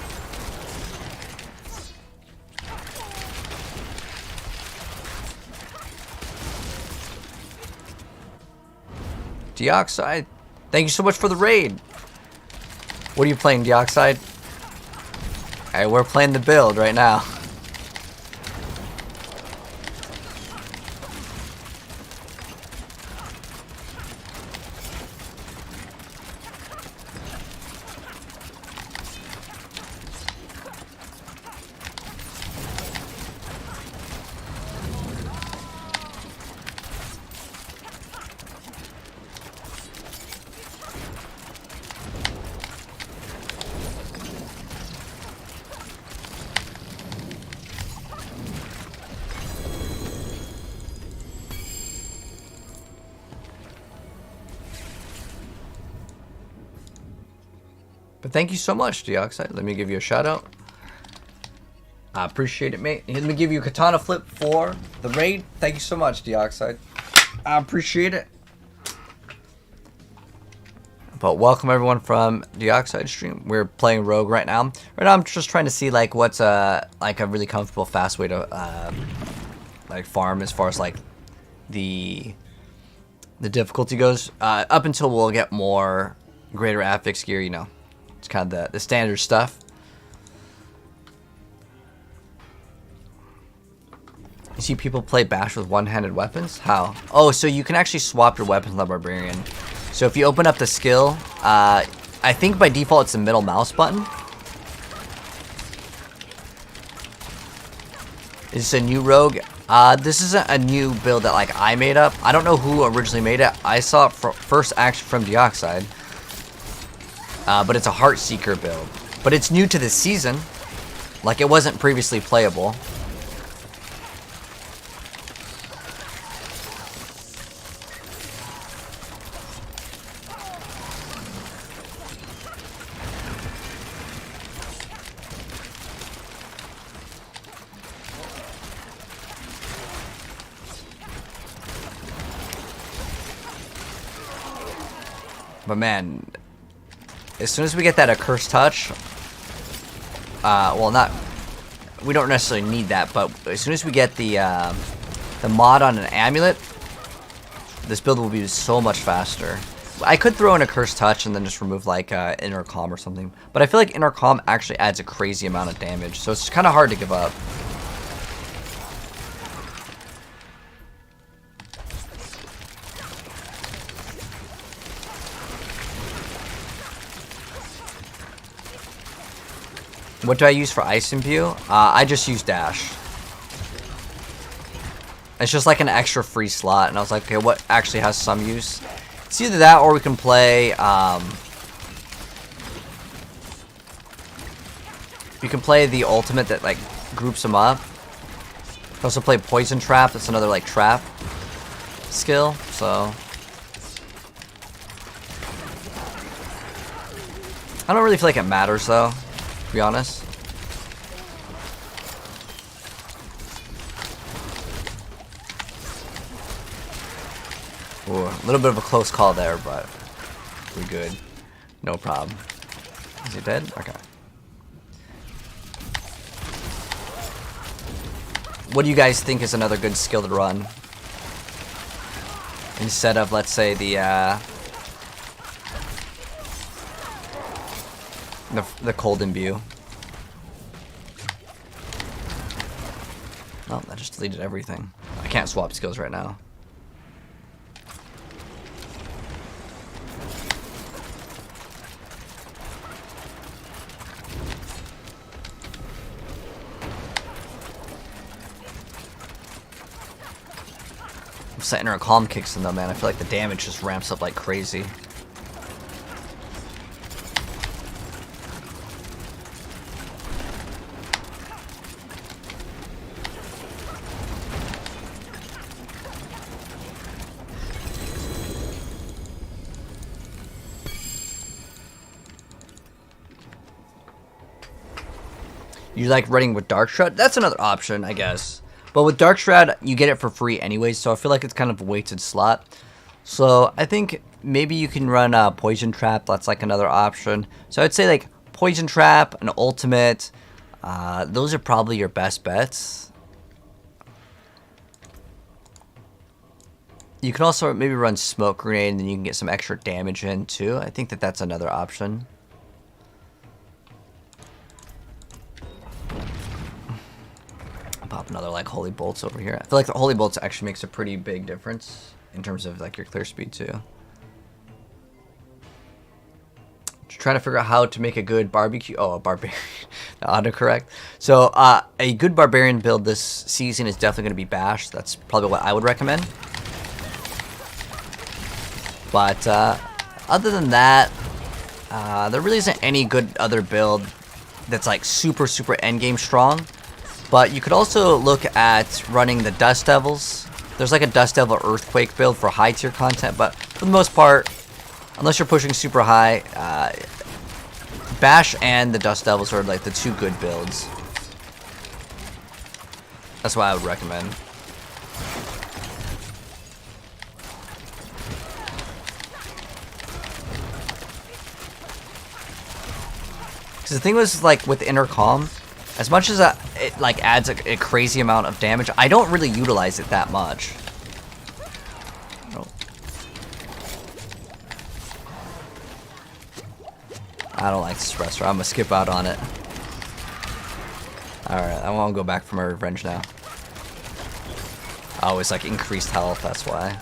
Dioxide, thank you so much for the raid. What are you playing, Dioxide? Alright, we're playing the build right now. But thank you so much, Dioxide. Let me give you a shout out. I appreciate it, mate. Let me give you a katana flip for the raid. Thank you so much, Dioxide. I appreciate it. But welcome everyone from Dioxide stream. We're playing Rogue right now. Right now I'm just trying to see like what's like a really comfortable, fast way to like farm as far as like the difficulty goes. Up until we'll get more greater affix gear, you know. It's kind of the standard stuff. You see people play Bash with one-handed weapons? How? Oh, so you can actually swap your weapons on the Barbarian. So if you open up the skill, I think by default it's the middle mouse button. Is this a new Rogue? This isn't a new build that like I made up. I don't know who originally made it. I saw it first actually from Dioxide. But it's a Heartseeker build. But it's new to this season. Like, it wasn't previously playable. But man, as soon as we get that accursed touch, well, we don't necessarily need that, but as soon as we get the mod on an amulet, this build will be so much faster. I could throw in a Curse Touch and then just remove like Inner Calm or something. But I feel like Inner Calm actually adds a crazy amount of damage, so it's kind of hard to give up. What do I use for Ice Imbue? I just use Dash. It's just like an extra free slot, and I was like, okay, what actually has some use? It's either that, or we can play, you can play the ultimate that, like, groups them up. You can also play Poison Trap, that's another, like, trap skill, so. I don't really feel like it matters, though, to be honest. Ooh, a little bit of a close call there, but we're good. No problem. Is he dead? Okay. What do you guys think is another good skill to run? Instead of, let's say, the Cold Imbue. Oh, that just deleted everything. I can't swap skills right now. Setting her calm kicks in though, man. I feel like the damage just ramps up like crazy. You like running with Dark Shroud? That's another option, I guess. But with Dark Shroud, you get it for free anyways, so I feel like it's kind of a wasted slot. So I think maybe you can run Poison Trap. That's like another option. So I'd say like Poison Trap, an ultimate. Those are probably your best bets. You can also maybe run Smoke Grenade, and then you can get some extra damage in too. I think that that's another option. Pop another like Holy Bolts over here. I feel like the Holy Bolts actually makes a pretty big difference in terms of like your clear speed too. Just trying to figure out how to make a good barbecue. Oh, a barbarian. Autocorrect. So a good barbarian build this season is definitely going to be Bash. That's probably what I would recommend. But other than that, there really isn't any good other build that's like super endgame strong. But you could also look at running the Dust Devils. There's like a Dust Devil Earthquake build for high tier content, but for the most part, unless you're pushing super high, Bash and the Dust Devils are like the two good builds. That's what I would recommend. Because the thing was like with Inner Calm, as much as it like adds a crazy amount of damage, I don't really utilize it that much. Oh. I don't like Suppressor. I'm gonna skip out on it. Alright, I won't go back for my revenge now. Oh, it's like increased health, that's why.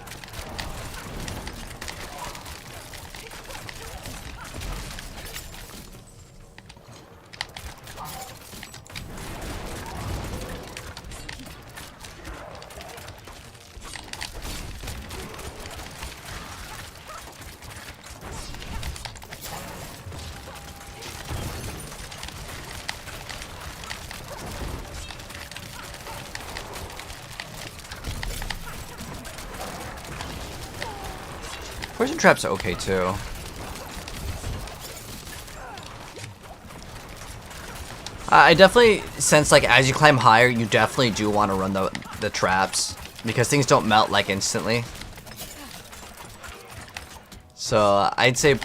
Poison Trap's okay too. I definitely sense like as you climb higher, you definitely do want to run the traps because things don't melt like instantly. So I'd say,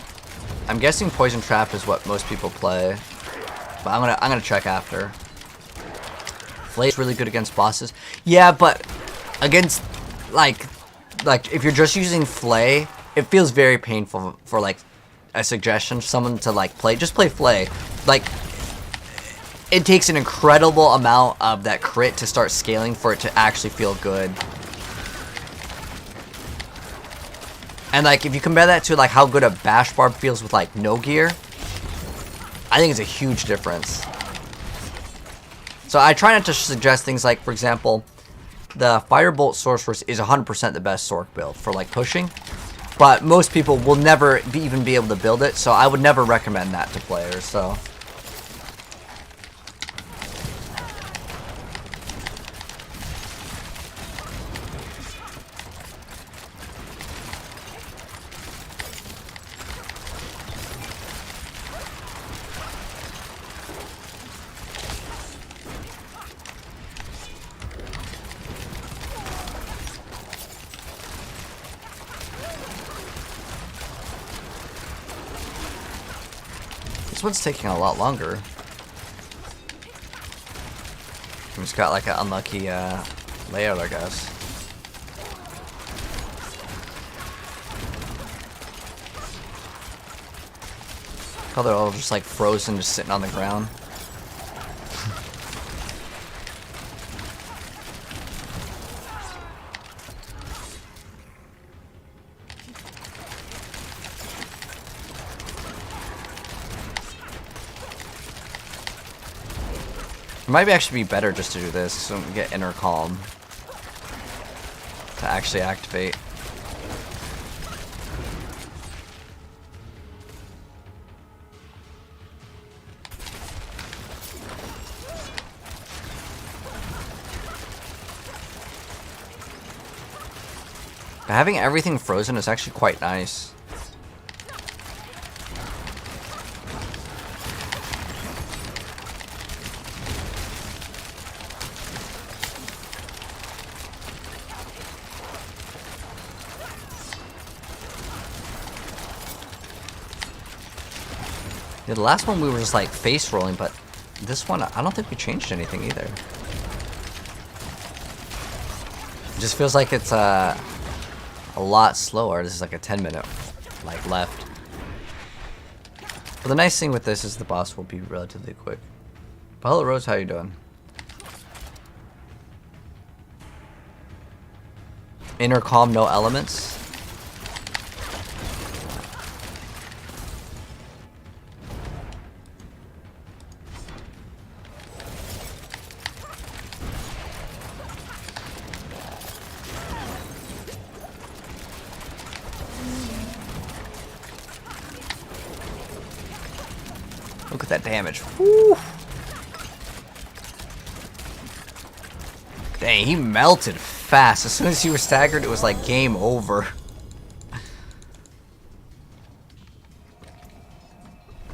I'm guessing Poison Trap is what most people play, but I'm gonna check after. Flay's really good against bosses. Yeah, but against like if you're just using Flay, it feels very painful for like a suggestion, someone to like just play Flay. Like, it takes an incredible amount of that crit to start scaling for it to actually feel good. And like, if you compare that to like how good a bash barb feels with like no gear, I think it's a huge difference. So I try not to suggest things like, for example, the Firebolt Sorceress is 100% the best Sorc build for like pushing, but most people will never even be able to build it, so I would never recommend that to players. So this one's taking a lot longer. We just got like an unlucky layout, I guess. Oh, they're all just like frozen, just sitting on the ground. It might actually be better just to do this, so we can get Inner Calm to actually activate. But having everything frozen is actually quite nice. Yeah, the last one we were just like face rolling, but this one I don't think we changed anything either. It just feels like it's a lot slower. This is like a 10-minute like left. But the nice thing with this is the boss will be relatively quick. But hello Rose, how you doing? Inner Calm, no elements. Look at that damage. Woo. Dang, he melted fast. As soon as he was staggered, it was like game over.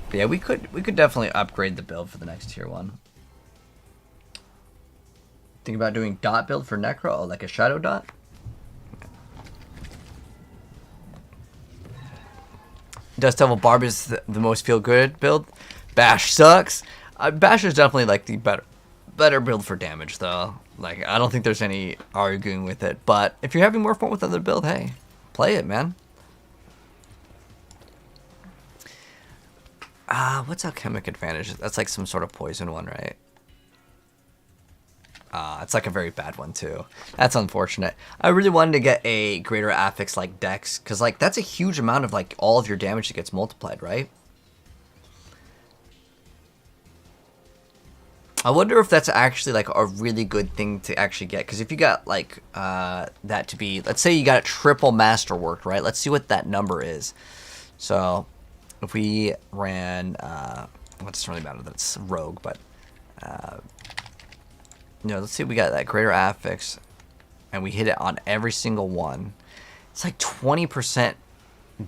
But yeah, we could definitely upgrade the build for the next tier 1. Think about doing dot build for Necro, oh, like a shadow dot. Dust Devil Barb is the most feel good build. Bash sucks. Bash is definitely like the better build for damage though. Like, I don't think there's any arguing with it. But if you're having more fun with other build, hey, play it, man. What's Alchemic Advantage? That's like some sort of poison one, right? It's like a very bad one too. That's unfortunate. I really wanted to get a greater affix like Dex, because like that's a huge amount of like all of your damage that gets multiplied, right? I wonder if that's actually like a really good thing to actually get, because if you got like that to be, let's say you got a triple masterwork, right? Let's see what that number is. So if we ran, what doesn't really matter, that's rogue, but you know, let's see if we got that greater affix and we hit it on every single one. It's like 20%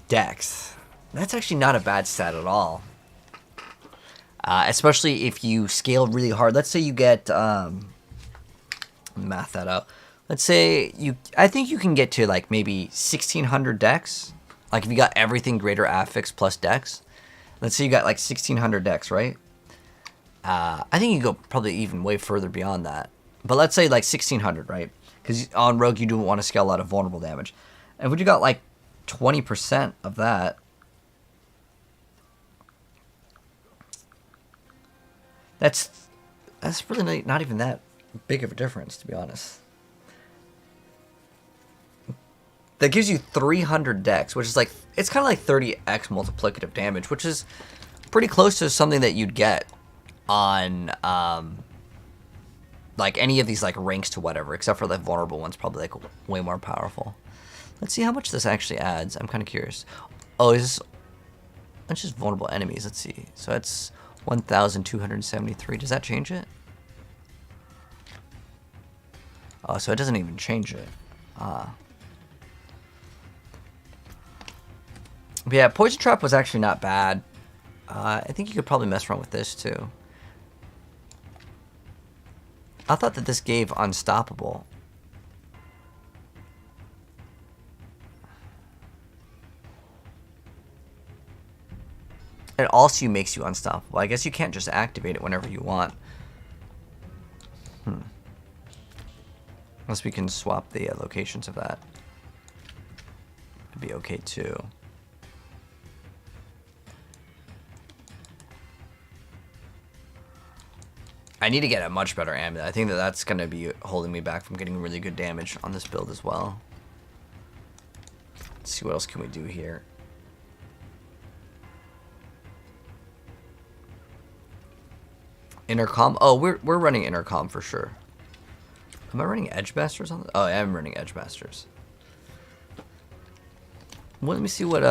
dex. That's actually not a bad stat at all. Especially if you scale really hard. Let's say you get, math that out. Let's say I think you can get to like maybe 1600 dex. Like if you got everything greater affix plus dex. Let's say you got like 1600 dex, right? I think you go probably even way further beyond that. But let's say like 1600, right? Because on rogue you don't want to scale a lot of vulnerable damage. And when you got like 20% of that. That's really not even that big of a difference, to be honest. That gives you 300 dex, which is like, it's kind of like 30x multiplicative damage, which is pretty close to something that you'd get on like any of these like ranks to whatever, except for the vulnerable ones, probably like way more powerful. Let's see how much this actually adds. I'm kind of curious. Oh, that's just vulnerable enemies. Let's see. So that's 1,273. Does that change it? Oh, so it doesn't even change it. Ah. But yeah, Poison Trap was actually not bad. I think you could probably mess around with this too. I thought that this gave Unstoppable. It also makes you unstoppable. I guess you can't just activate it whenever you want. Unless we can swap the locations of that. It'd be okay too. I need to get a much better amulet. I think that that's going to be holding me back from getting really good damage on this build as well. Let's see what else can we do here. Intercom. Oh, we're running intercom for sure. Am I running Edge Masters on this? Oh, I am running Edge Masters. Well, let me see what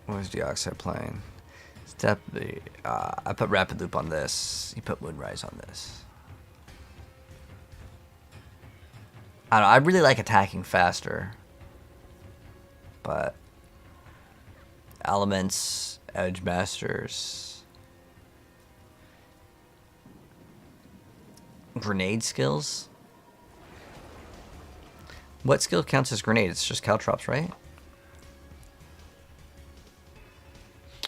what was Deoxide playing? Step the I put Rapid Loop on this. He put Moonrise on this. I don't know, I really like attacking faster. But Elements, Edge Masters, grenade skills. What skill counts as grenade? It's just caltrops, right?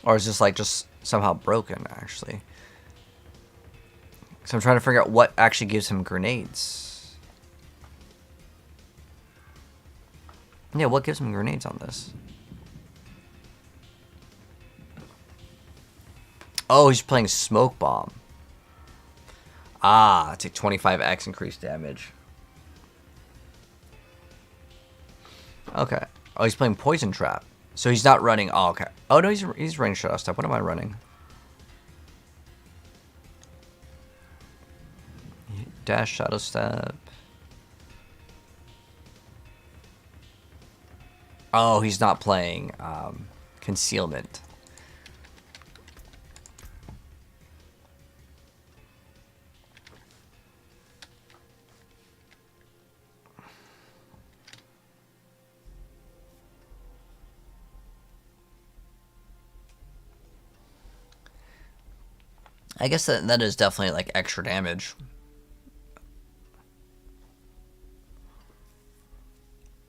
Or is this like just somehow broken actually? So I'm trying to figure out what actually gives him grenades. Yeah, what gives him grenades on this? Oh, he's playing Smoke Bomb. Ah, take 25x increased damage. Okay. Oh, he's playing Poison Trap. So he's not running. Oh, okay. Oh, no, he's running Shadow Step. What am I running? Dash, Shadow Step. Oh, he's not playing Concealment. I guess that is definitely like extra damage.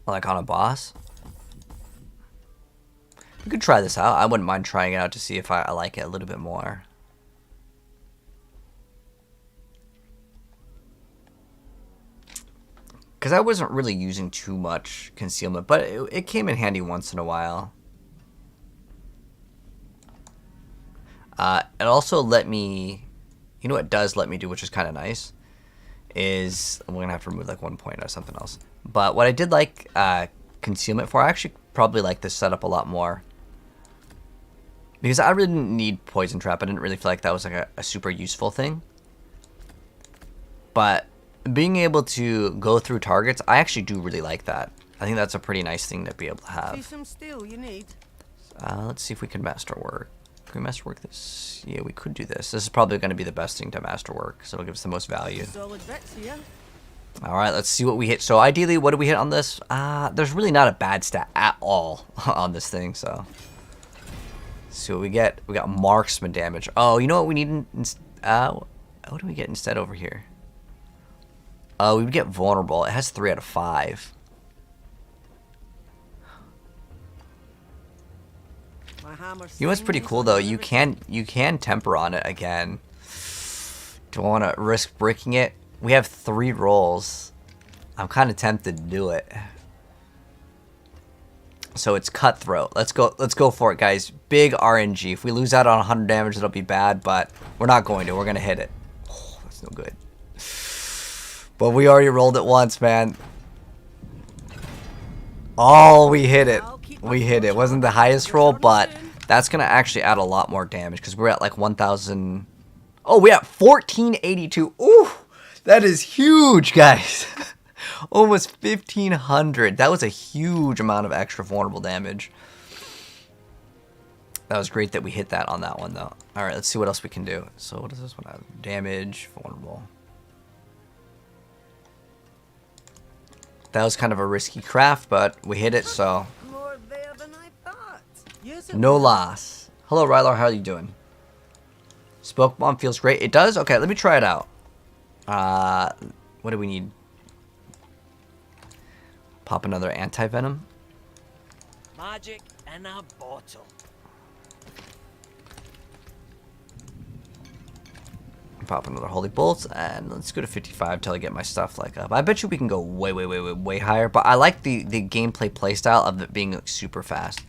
Like on a boss. We could try this out. I wouldn't mind trying it out to see if I like it a little bit more. Because I wasn't really using too much concealment, but it came in handy once in a while. It also let me, you know what it does let me do, which is kind of nice, is, we're going to have to remove like 1 point or something else. But what I did like concealment for, I actually probably like this setup a lot more. Because I really didn't need Poison Trap. I didn't really feel like that was like a super useful thing. But being able to go through targets, I actually do really like that. I think that's a pretty nice thing to be able to have. See some steel you need. Let's see if we can masterwork. Can we masterwork this? Yeah, we could do this. This is probably going to be the best thing to masterwork, so it'll give us the most value. Solid bits here. Alright, let's see what we hit. So ideally, what do we hit on this? There's really not a bad stat at all on this thing, so. Let's see what we get. We got marksman damage. Oh, you know what we need? What do we get instead over here? We would get vulnerable. It has 3 out of 5. You know what's pretty cool though? You can temper on it again. Do I want to risk breaking it? We have 3 rolls. I'm kind of tempted to do it. So it's cutthroat. Let's go for it, guys. Big RNG. If we lose out on 100 damage, it'll be bad, but we're not going to. We're going to hit it. Oh, that's no good. But we already rolled it once, man. Oh, we hit it. We hit it. Wasn't the highest roll, but that's going to actually add a lot more damage because we're at like 1,000. Oh, we at 1,482. Ooh, that is huge, guys. Almost 1,500. That was a huge amount of extra vulnerable damage. That was great that we hit that on that one, though. All right, let's see what else we can do. So what does this one have? Damage, vulnerable. That was kind of a risky craft, but we hit it, so More there than I thought. Use it no well. loss. Hello, Rylar. How are you doing? Smoke bomb feels great. It does? Okay, let me try it out. What do we need? Pop another anti-venom. Magic in a bottle. Pop another holy bolts, and let's go to 55 till I get my stuff like up. I bet you we can go way higher, but I like the gameplay playstyle of it being like, super fast.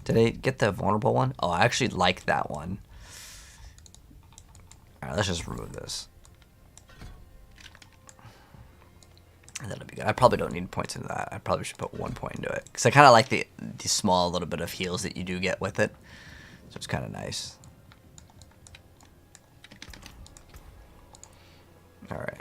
Did I get the vulnerable one? Oh, I actually like that one. All right, let's just remove this. And that'll be good. I probably don't need points into that. I probably should put 1 point into it because I kind of like the small little bit of heals that you do get with it, so it's kind of nice. All right.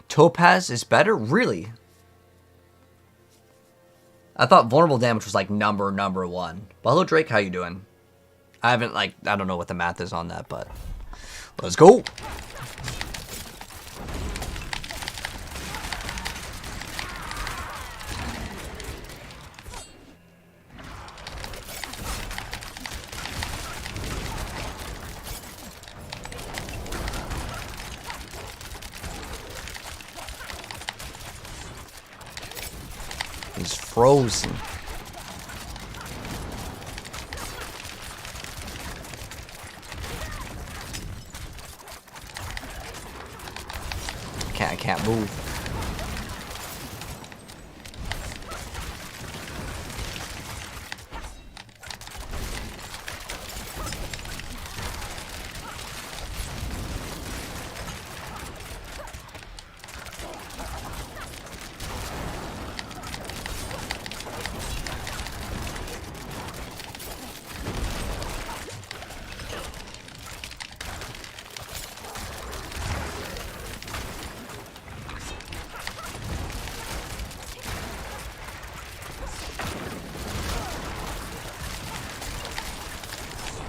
Topaz is better? Really? I thought vulnerable damage was like number 1. But hello, Drake. How you doing? I haven't I don't know what the math is on that, but let's go. He's frozen. I can't move.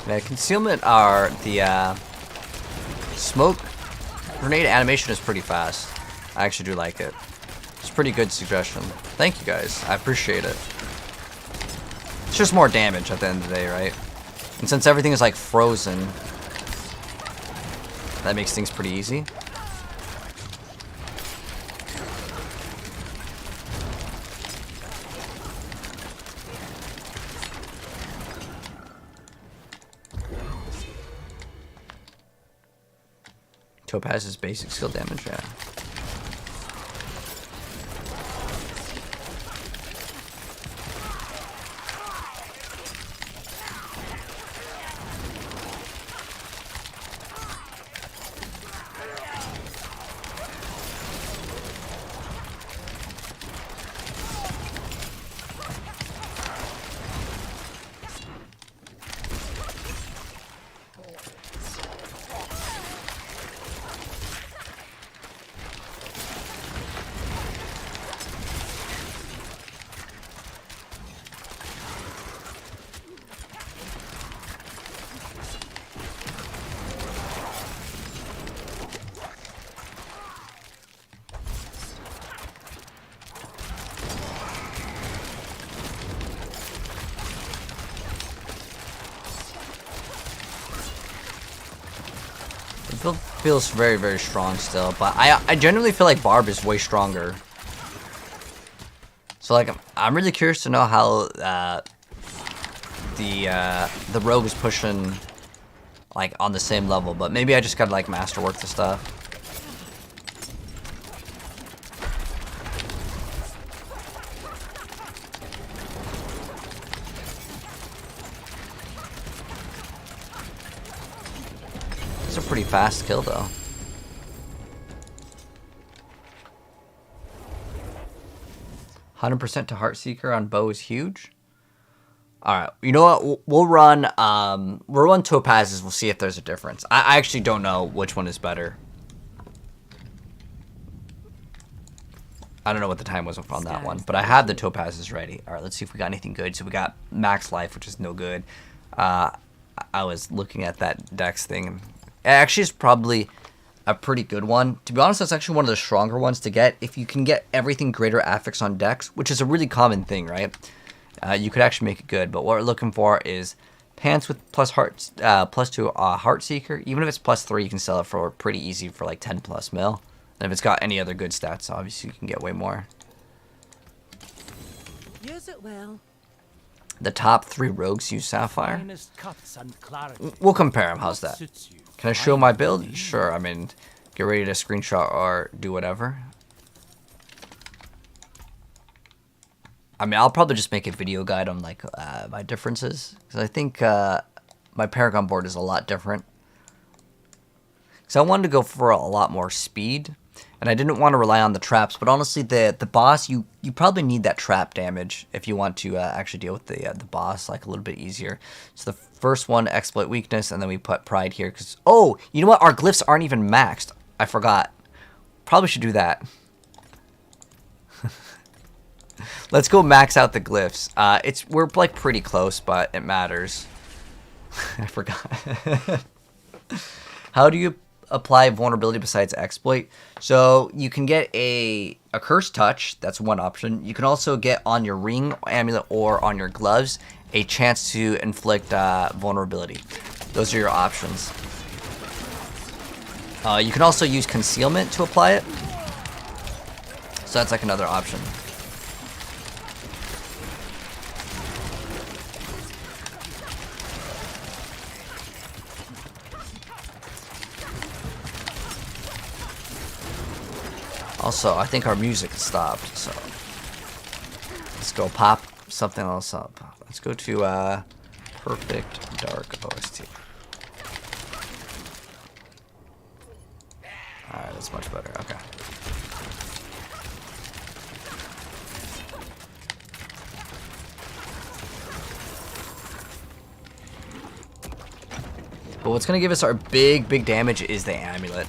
The concealment are the smoke grenade animation is pretty fast. I actually do like it. It's a pretty good suggestion. Thank you guys. I appreciate it. It's just more damage at the end of the day, right? And since everything is like frozen, that makes things pretty easy. Topaz's basic skill damage, yeah. It feels very, very strong still, but I genuinely feel like Barb is way stronger. So like I'm really curious to know how the rogue is pushing like on the same level, but maybe I just gotta like masterwork the stuff. It's a pretty fast kill though. %100% to Heartseeker on bow is huge. Alright, you know what? We'll run Topazes. We'll see if there's a difference. I actually don't know which one is better. I don't know what the time was on that one, but I have the Topazes ready. Alright, let's see if we got anything good. So we got Max Life, which is no good. I was looking at that Dex thing. It actually is probably a pretty good one. To be honest, that's actually one of the stronger ones to get. If you can get everything greater affix on Dex, which is a really common thing, right? You could actually make it good, but what we're looking for is pants with +2 Heartseeker. Even if it's +3, you can sell it for pretty easy for like 10+ mil. And if it's got any other good stats, obviously you can get way more. Use it well. The top 3 rogues use Sapphire. Finest cuts and clarity. We'll compare them. How's that? Suits you. Can I show my build? Sure. I mean, get ready to screenshot or do whatever. I mean, I'll probably just make a video guide on like my differences, because I think my Paragon board is a lot different. Because I wanted to go for a lot more speed, and I didn't want to rely on the traps. But honestly, the boss, you probably need that trap damage if you want to actually deal with the boss like a little bit easier. So the first one, exploit weakness, and then we put pride here. Because you know what? Our glyphs aren't even maxed. I forgot. Probably should do that. Let's go max out the glyphs. We're like pretty close, but it matters. I forgot. How do you apply vulnerability besides exploit? So you can get a cursed touch. That's one option. You can also get on your ring, amulet, or on your gloves a chance to inflict vulnerability. Those are your options. You can also use concealment to apply it. So that's like another option. Also, I think our music has stopped, so let's go pop something else up. Let's go to Perfect Dark OST. Alright, that's much better. Okay. But what's going to give us our big damage is the amulet.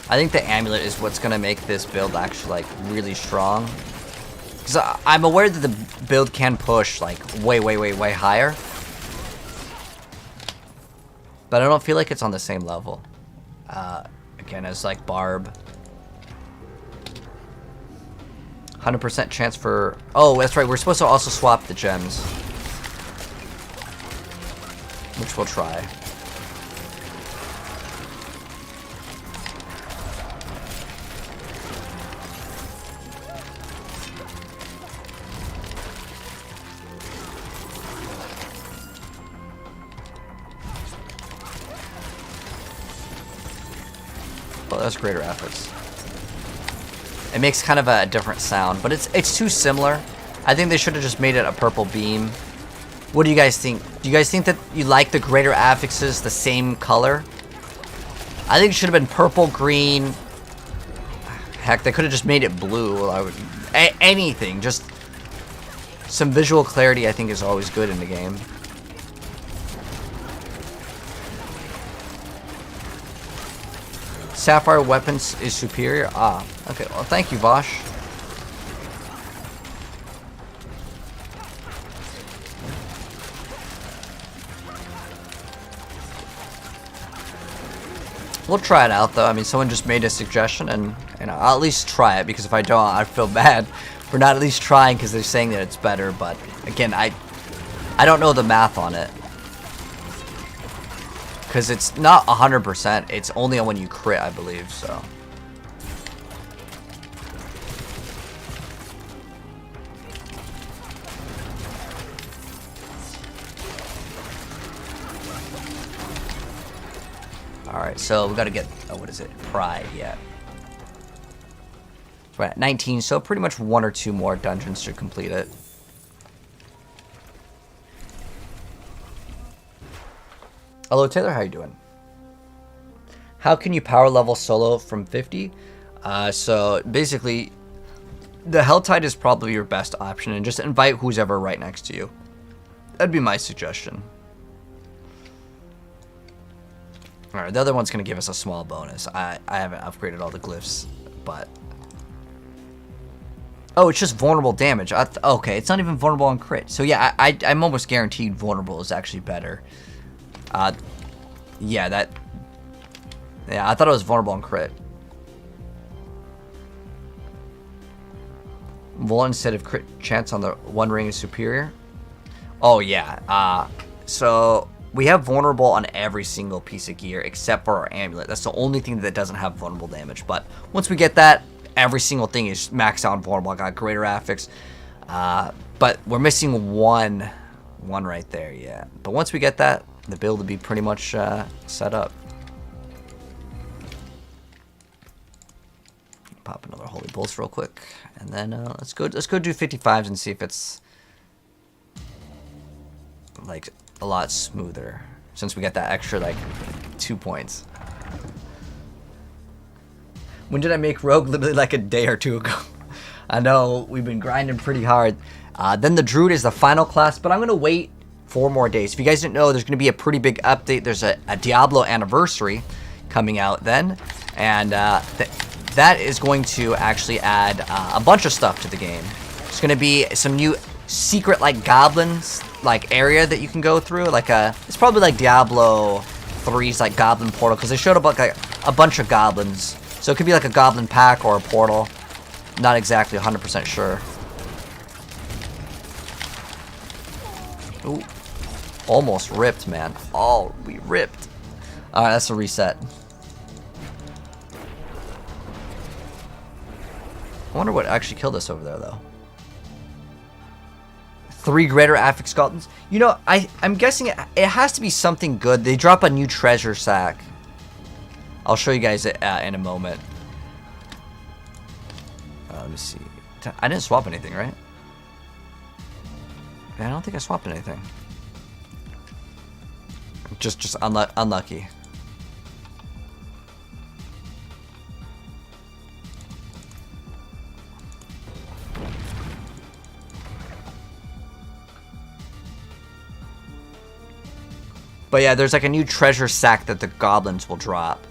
I think the amulet is what's going to make this build actually like really strong. Because I'm aware that the build can push like way higher. But I don't feel like it's on the same level. Again, as like Barb. 100% chance for... Oh, that's right. We're supposed to also swap the gems. Which we'll try. Oh, that's greater efforts. It makes kind of a different sound, but it's too similar. I think they should have just made it a purple beam. What do you guys think? Do you guys think that you like the greater affixes the same color? I think it should have been purple, green. Heck, they could have just made it blue. Anything, just some visual clarity I think is always good in the game. Sapphire weapons is superior. Ah, okay. Well, thank you, Vosh. We'll try it out, though. I mean, someone just made a suggestion, and I'll at least try it, because if I don't, I feel bad for not at least trying, because they're saying that it's better. But again, I don't know the math on it. because it's not 100%. It's only when you crit, I believe. So. Alright, so we gotta get, oh, what is it? Pride, yeah. We're at 19, so pretty much 1 or 2 more dungeons to complete it. Hello, Taylor, how you doing? How can you power level solo from 50? So basically, the Hell Tide is probably your best option, and just invite who's ever right next to you. That'd be my suggestion. Alright, the other one's going to give us a small bonus. I haven't upgraded all the glyphs, but... Oh, it's just vulnerable damage. Okay, it's not even vulnerable on crit. So yeah, I'm almost guaranteed vulnerable is actually better. Yeah, I thought it was vulnerable on crit. Vul instead of crit chance on the one ring is superior. Oh yeah, so... We have vulnerable on every single piece of gear except for our amulet. That's the only thing that doesn't have vulnerable damage. But once we get that, every single thing is maxed out on vulnerable. I got greater affix. But we're missing one right there, yeah. But once we get that, the build will be pretty much set up. Pop another Holy Bolts real quick. And then let's go do 55s and see if it's like a lot smoother since we got that extra like 2 points. When did I make Rogue? Literally like a day or two ago. I know we've been grinding pretty hard. Then the Druid is the final class, but I'm gonna wait 4 more days. If you guys didn't know, there's gonna be a pretty big update. There's a Diablo anniversary coming out then, and that is going to actually add a bunch of stuff to the game. There's gonna be some new secret like goblins like area that you can go through, like it's probably like Diablo 3's like goblin portal, because they showed up like a bunch of goblins, so it could be like a goblin pack or a portal. Not exactly 100% sure. Ooh, almost ripped, man. Oh, we ripped. All right, that's a reset. I wonder what actually killed us over there though. 3 greater affix skeletons. You know, I'm guessing it has to be something good. They drop a new treasure sack. I'll show you guys it in a moment. Let me see. I didn't swap anything, right? I don't think I swapped anything. Just unlucky. But yeah, there's like a new treasure sack that the goblins will drop.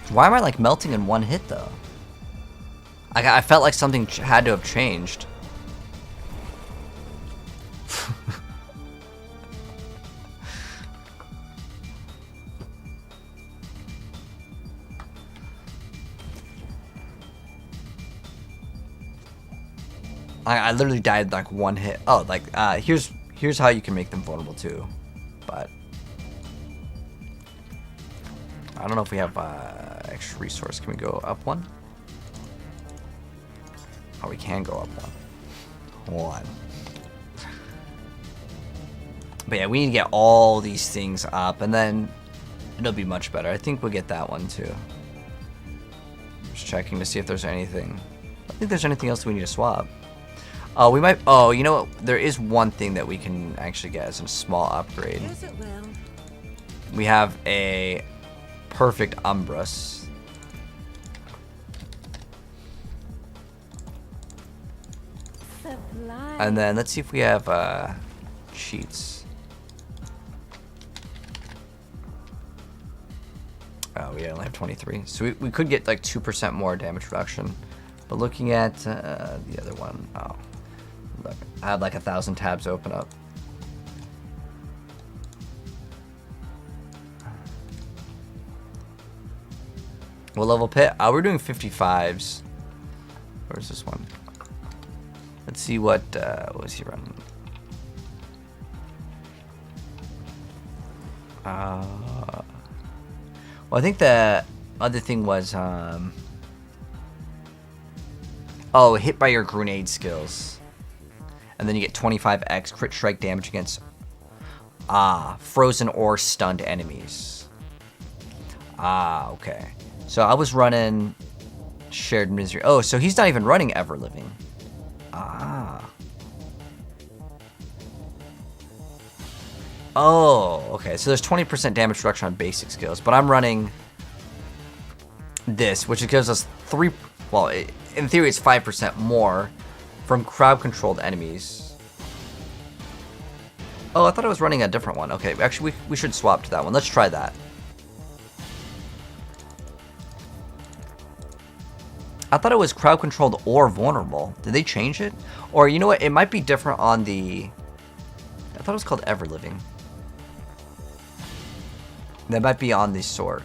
Why am I like melting in one hit though? I felt like something had to have changed. I literally died like one hit. Oh, like here's how you can make them vulnerable too, but I don't know if we have extra resource. Can we go up one? Oh, we can go up one. But yeah, we need to get all these things up, and then it'll be much better. I think we'll get that one too. Just checking to see if there's anything. I don't think there's anything else we need to swap. Oh, we might. Oh, you know what? There is one thing that we can actually get as a small upgrade. Yes, it will. We have a perfect Umbrus. Supply. And then let's see if we have cheats. Oh, we only have 23. So we could get like 2% more damage reduction. But looking at the other one, oh, look, I have like 1,000 tabs open up. What level pit? We're doing 55s. Where's this one? Let's see what is he running? Well, I think the other thing was oh, hit by your grenade skills, and then you get 25x crit strike damage against frozen or stunned enemies. Okay. So I was running Shared Misery. Oh, so he's not even running Ever Living. Oh, okay. So there's 20% damage reduction on basic skills, but I'm running this, which gives us well, in theory it's 5% more from crowd-controlled enemies. Oh, I thought I was running a different one. Okay, actually we should swap to that one. Let's try that. I thought it was crowd controlled or vulnerable. Did they change it? Or you know what? It might be different on the... I thought it was called Ever Living. That might be on the sword.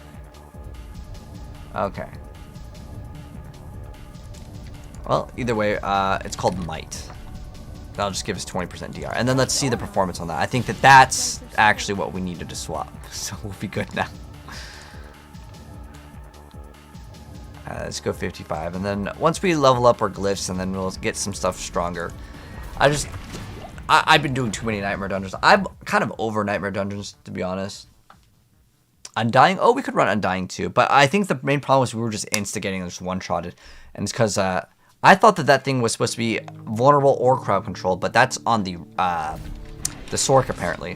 Okay. Well, either way, it's called Might. That'll just give us 20% DR. And then let's see the performance on that. I think that that's actually what we needed to swap. So we'll be good now. Let's go 55, and then once we level up our glyphs, and then we'll get some stuff stronger. I've been doing too many Nightmare Dungeons. I'm kind of over Nightmare Dungeons, to be honest. Undying? Oh, we could run Undying too, but I think the main problem was we were just instigating and just one-shotted, and it's because I thought that thing was supposed to be vulnerable or crowd controlled, but that's on the Sork apparently.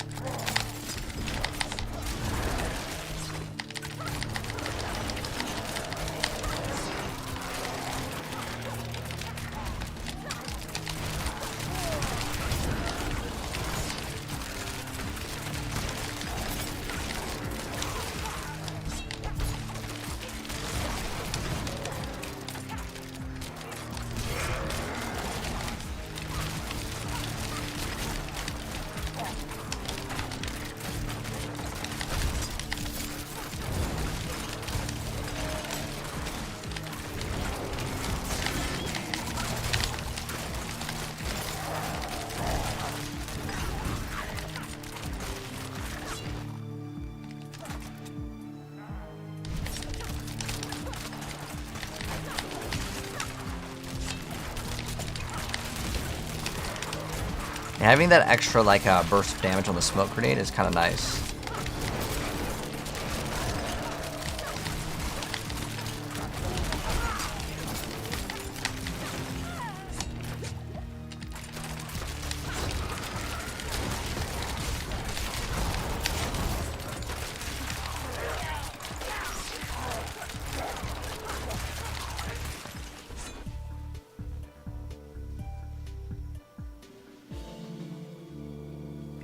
Having that extra like burst of damage on the smoke grenade is kind of nice.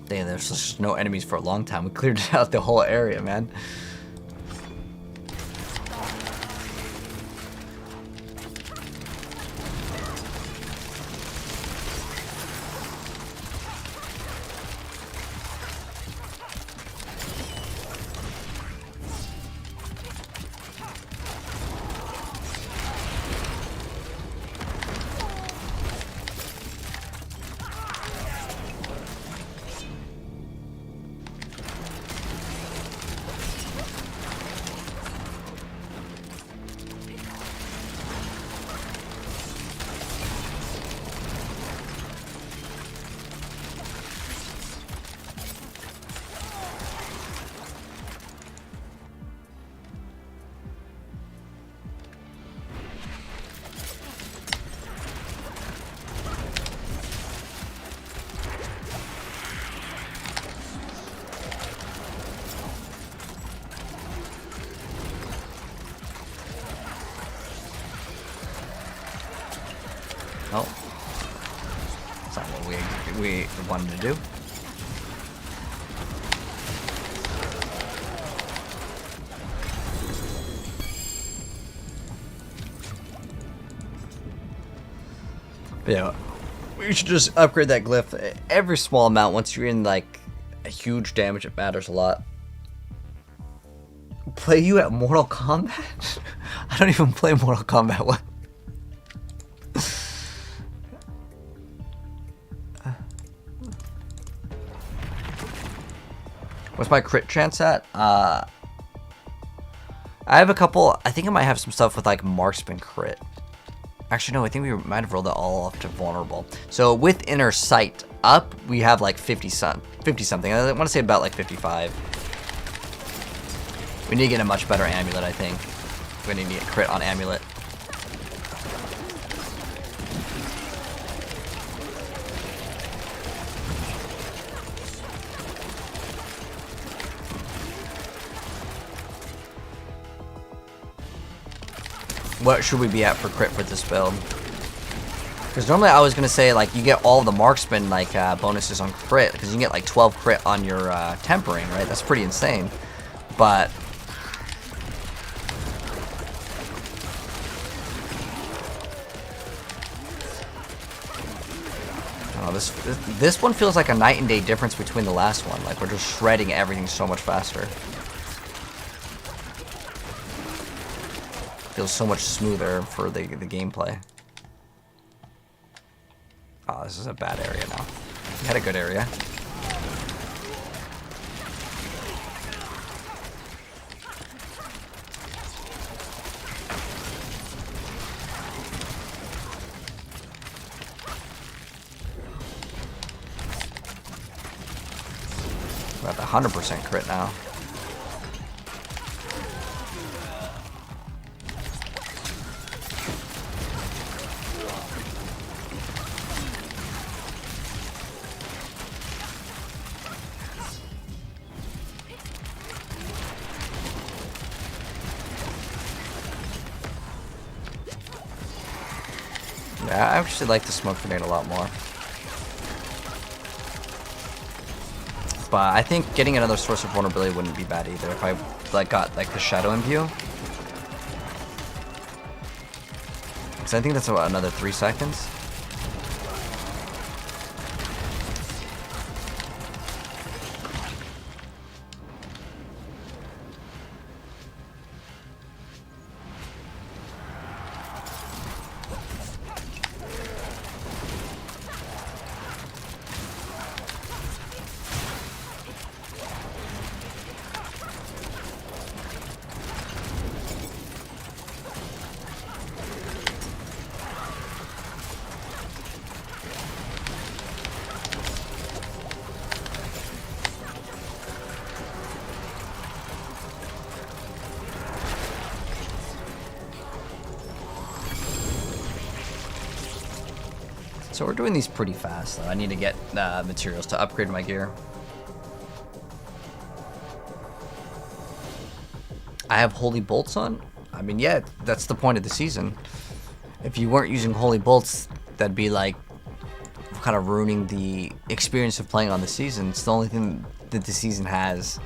Damn, there's just no enemies for a long time. We cleared out the whole area, man. Oh. That's not what we wanted to do. But yeah, we should just upgrade that glyph every small amount. Once you're in like a huge damage, it matters a lot. Play you at Mortal Kombat? I don't even play Mortal Kombat. What? What's my crit chance at? I have a couple. I think I might have some stuff with like marksman crit. Actually, no. I think we might have rolled it all up to vulnerable. So with inner sight up, we have like 50 something. I want to say about like 55. We need to get a much better amulet, I think. We need to get crit on amulet. What should we be at for crit for this build? Because normally I was going to say, like, you get all of the marksman, like, bonuses on crit. Because you can get, like, 12 crit on your tempering, right? That's pretty insane. But... oh, this one feels like a night and day difference between the last one. Like, we're just shredding everything so much faster. Feels so much smoother for the gameplay. Oh, this is a bad area now. We had a good area. We're at the 100% crit now. Yeah, I actually like the smoke grenade a lot more. But I think getting another source of vulnerability wouldn't be bad either if I like got like the shadow imbue. Because I think that's about another 3 seconds. So we're doing these pretty fast, though. I need to get materials to upgrade my gear. I have holy bolts on? I mean, yeah, that's the point of the season. If you weren't using holy bolts, that'd be like kind of ruining the experience of playing on the season. It's the only thing that the season has.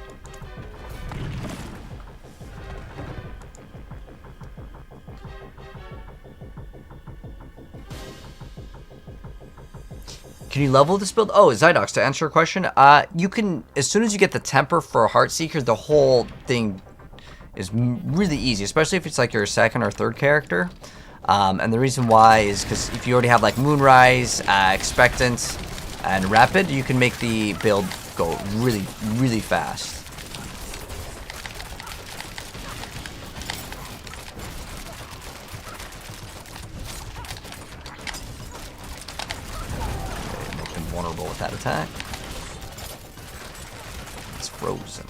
Can you level this build? Oh, Zydox, to answer your question, you can, as soon as you get the temper for a Heartseeker, the whole thing is really easy, especially if it's like your second or third character. And the reason why is because if you already have like Moonrise, Expectant, and Rapid, you can make the build go really, really fast. Vulnerable with that attack. It's frozen.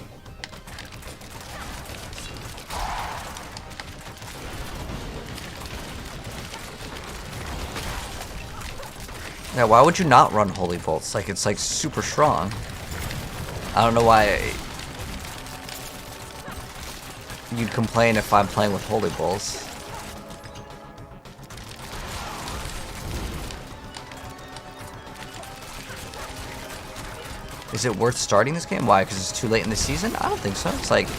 Now, why would you not run Holy Bolts? Like, it's like super strong. I don't know why you'd complain if I'm playing with Holy Bolts. Is it worth starting this game? Why? Because it's too late in the season? I don't think so. It's like... in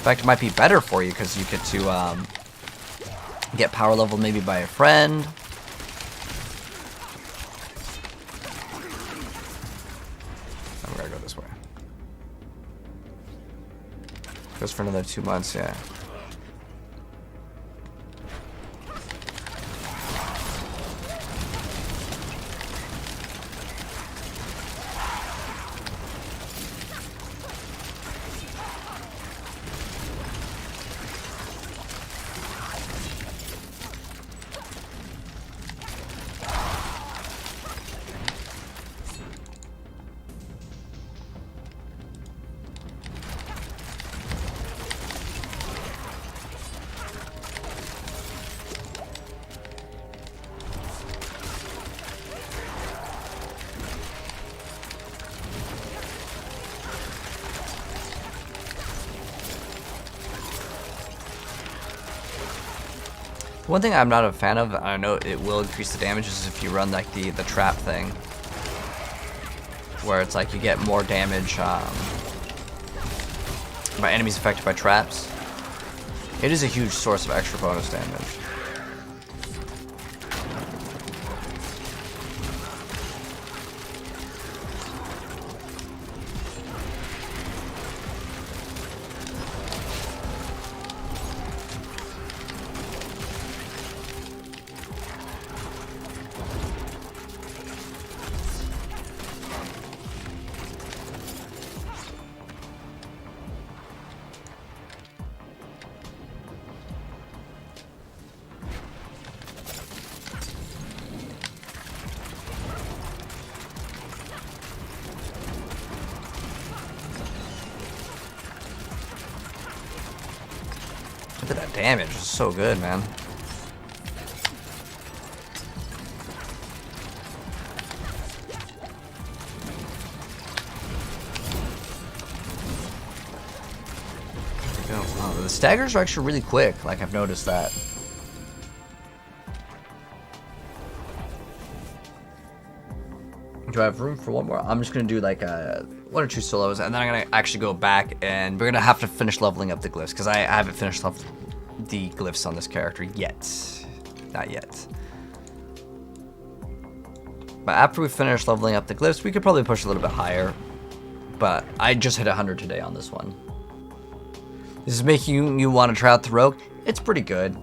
fact, it might be better for you because you get to get power level maybe by a friend. I'm gonna go this way. Goes for another 2 months, yeah. One thing I'm not a fan of, I know it will increase the damage, is if you run like the trap thing, where it's like you get more damage by enemies affected by traps. It is a huge source of extra bonus damage. Look at that damage, it's so good, man. Wow, the staggers are actually really quick, like I've noticed that. Do I have room for one more? I'm just gonna do like one or two solos, and then I'm gonna actually go back, and we're gonna have to finish leveling up the glyphs, because I haven't finished the glyphs on this character yet. Not yet. But after we finish leveling up the glyphs, we could probably push a little bit higher. But I just hit 100 today on this one. This is making you want to try out the rogue. It's pretty good.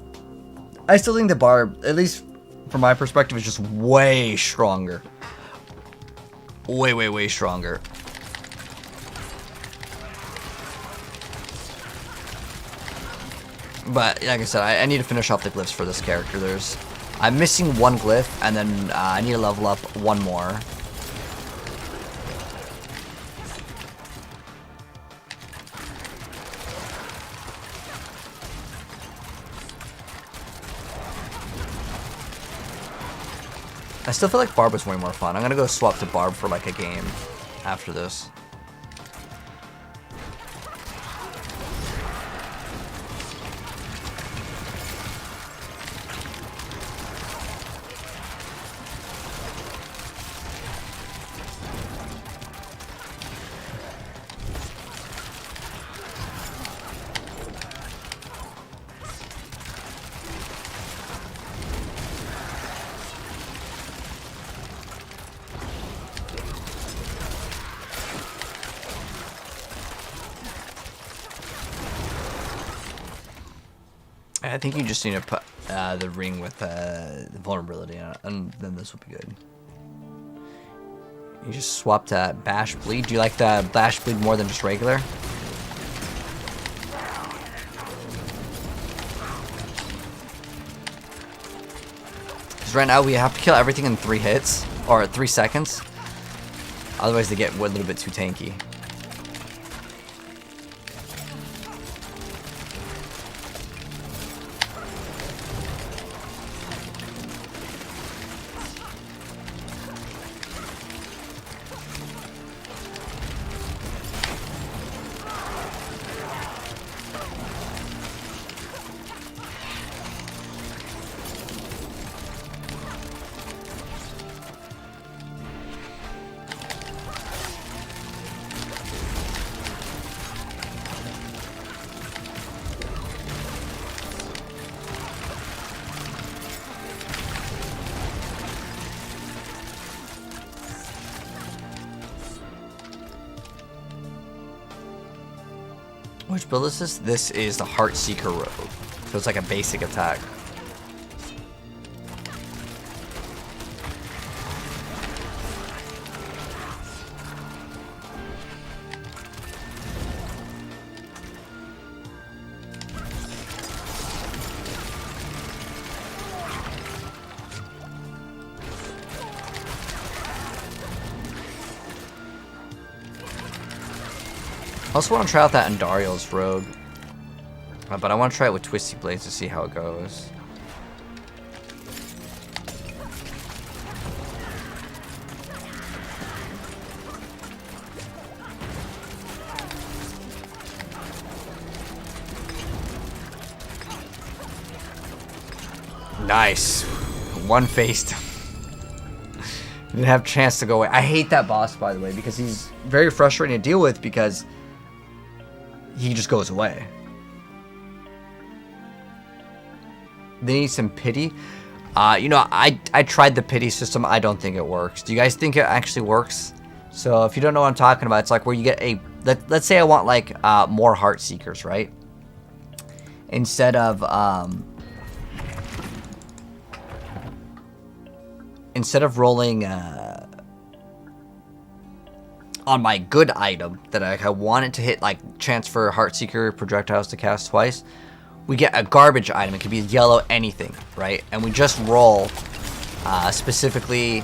I still think the barb, at least from my perspective, is just way stronger. Way stronger. But like I said, I need to finish off the glyphs for this character. I'm missing one glyph, and then I need to level up one more. I still feel like Barb was way more fun. I'm gonna go swap to Barb for like a game after this. I think you just need to put the ring with the vulnerability on it, and then this will be good. You just swapped Bash Bleed. Do you like the Bash Bleed more than just regular? Because right now we have to kill everything in 3 hits, or 3 seconds. Otherwise they get a little bit too tanky. Which build is this? This is the Heartseeker Rogue. So it's like a basic attack. I also want to try out that Andariel's Rogue. But I want to try it with Twisty Blades to see how it goes. Nice. One-faced. Didn't have a chance to go away. I hate that boss, by the way, because he's very frustrating to deal with because he just goes away. They need some pity. You know, I tried the pity system. I don't think it works. Do you guys think it actually works? So if you don't know what I'm talking about, it's like where you get a... Let's say I want like more Heartseekers, right? Instead of rolling on my good item that I wanted to hit, like transfer Heartseeker projectiles to cast twice, we get a garbage item. It could be yellow, anything, right? And we just roll specifically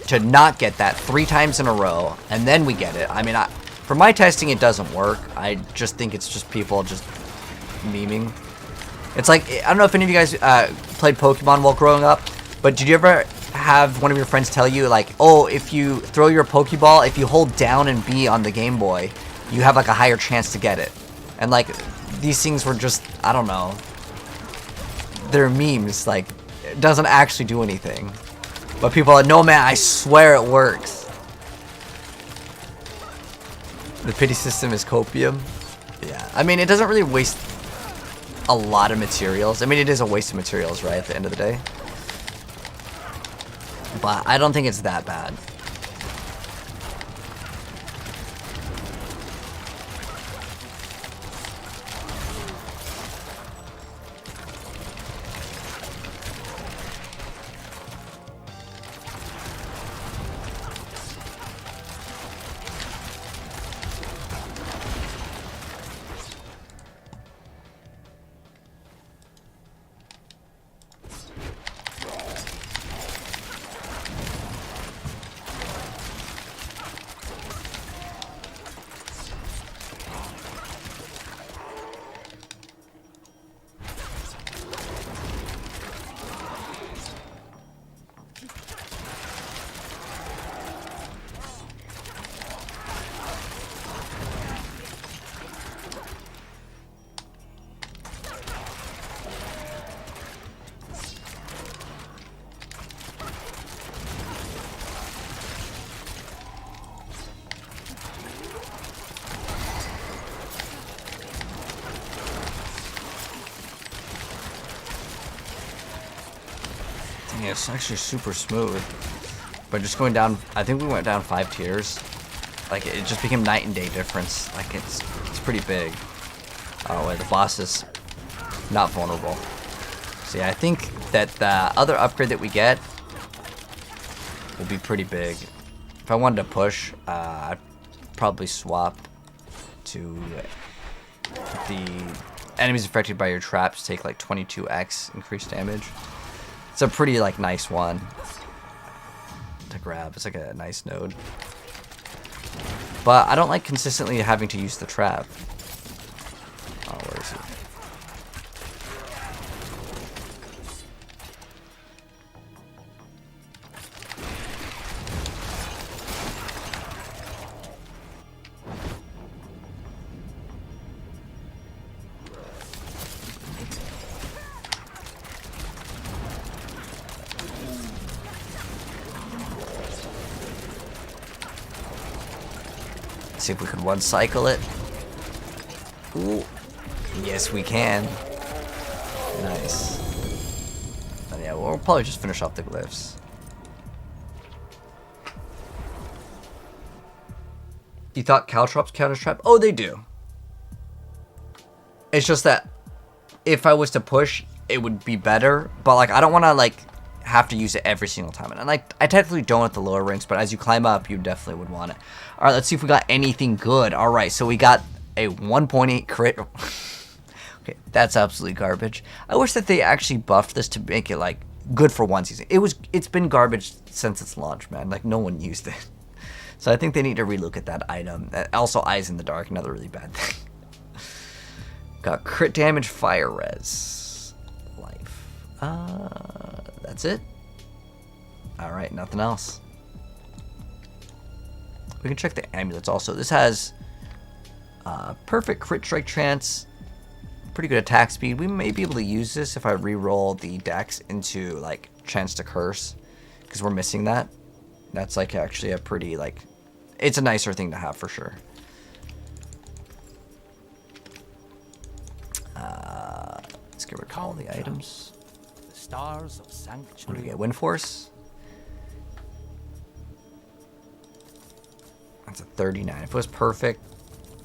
to not get that 3 times in a row, and then we get it. I mean, for my testing, it doesn't work. I just think it's just people just memeing. It's like, I don't know if any of you guys played Pokemon while growing up, but did you ever have one of your friends tell you, like, oh, if you throw your Pokeball, if you hold down and B on the Game Boy, you have like a higher chance to get it. And like, these things were just, I don't know, they're memes. Like, it doesn't actually do anything, but people are like, no man, I swear it works. The pity system is copium. Yeah, I mean, it doesn't really waste a lot of materials. I mean, it is a waste of materials, right, at the end of the day. But I don't think it's that bad. Yeah, it's actually super smooth. But just going down, I think we went down 5 tiers. Like, it just became night and day difference. Like, it's pretty big. Oh wait, the boss is not vulnerable. So yeah, I think that the other upgrade that we get will be pretty big. If I wanted to push, I'd probably swap to the enemies affected by your traps take like 22x increased damage. It's a pretty like nice one to grab. It's like a nice node. But I don't like consistently having to use the trap. Oh, where is he? See if we can one-cycle it. Ooh. Yes, we can. Nice. But yeah, we'll probably just finish off the glyphs. You thought caltrops count as trap? Oh, they do. It's just that if I was to push, it would be better. But like, I don't want to like have to use it every single time. And like, I technically don't at the lower ranks, but as you climb up, you definitely would want it. All right, let's see if we got anything good. All right, so we got a 1.8 crit. Okay, that's absolutely garbage. I wish that they actually buffed this to make it like good for one season. It's been garbage since its launch, man. Like, no one used it. So I think they need to relook at that item. Also, Eyes in the Dark, another really bad thing. Got crit damage, fire res, life. That's it. All right, nothing else. We can check the amulets also. This has perfect crit strike chance, pretty good attack speed. We may be able to use this if I re-roll the dex into like chance to curse, because we're missing that. That's like actually a pretty like, it's a nicer thing to have for sure. Let's get rid of all the items. The stars of What do sanctuary. we get? Wind Force. That's a 39. If it was perfect,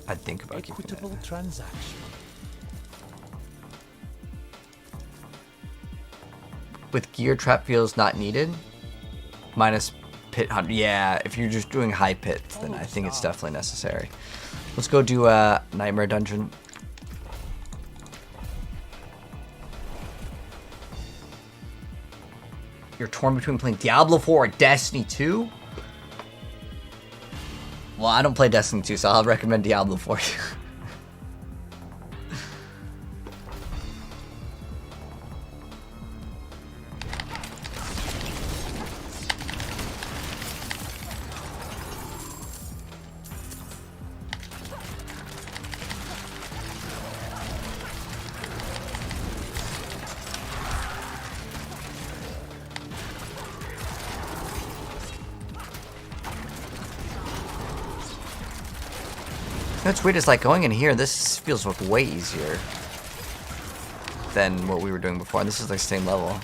I'd think about keeping Equitable it. transaction. With gear, trap fields not needed. Minus pit 100. Yeah, if you're just doing high pits, then I think it's definitely necessary. Let's go do a Nightmare Dungeon. You're torn between playing Diablo 4 or Destiny 2? Well, I don't play Destiny 2, so I'll recommend Diablo 4. What's weird is like going in here, this feels like way easier than what we were doing before. And this is like same level.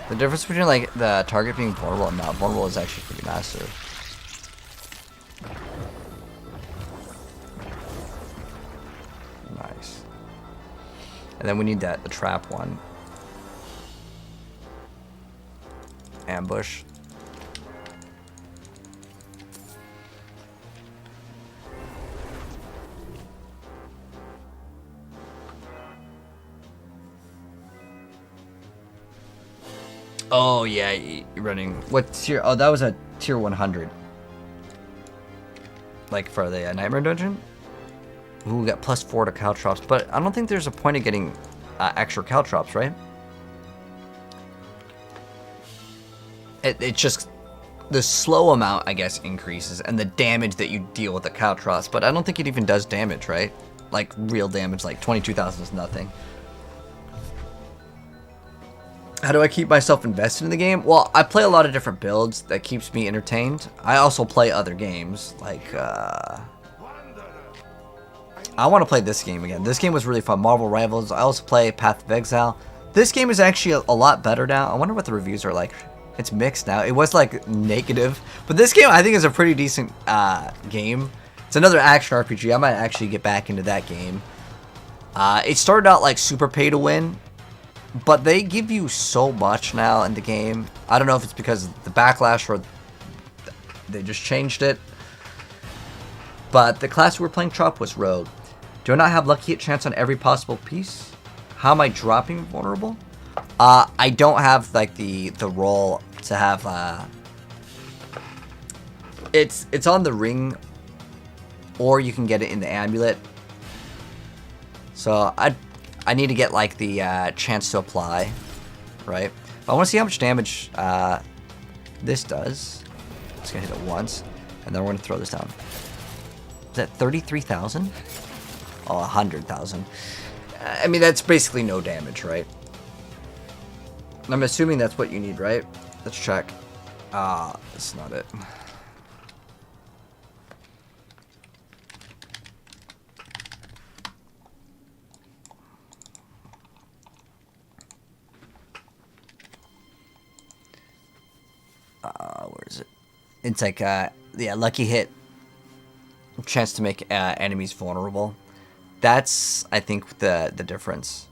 The difference between like the target being vulnerable and not vulnerable is actually pretty massive. Nice. And then we need the trap one. Ambush. Oh yeah, you're running. What tier? Oh, that was a tier 100. Like for the Nightmare Dungeon. Ooh, we got +4 to caltrops, but I don't think there's a point of getting extra caltrops, right? It's just the slow amount, I guess, increases, and the damage that you deal with the caltrops. But I don't think it even does damage, right? Like real damage, like 22,000 is nothing. How do I keep myself invested in the game? Well, I play a lot of different builds that keeps me entertained. I also play other games, like, I want to play this game again. This game was really fun. Marvel Rivals. I also play Path of Exile. This game is actually a lot better now. I wonder what the reviews are like. It's mixed now. It was, like, negative. But this game, I think, is a pretty decent game. It's another action RPG. I might actually get back into that game. It started out like super pay to win, but they give you so much now in the game. I don't know if it's because of the backlash or they just changed it. But the class we were playing Trop was Rogue. Do I not have lucky hit chance on every possible piece? How am I dropping vulnerable? I don't have like the role to have. It's on the ring, or you can get it in the amulet. So I need to get like the chance to apply, right? But I want to see how much damage this does. Just gonna hit it once, and then we're gonna throw this down. Is that 33,000? Oh, 100,000. I mean, that's basically no damage, right? I'm assuming that's what you need, right? Let's check. That's not it. Where is it? It's like, yeah, lucky hit. Chance to make enemies vulnerable. That's, I think, the difference.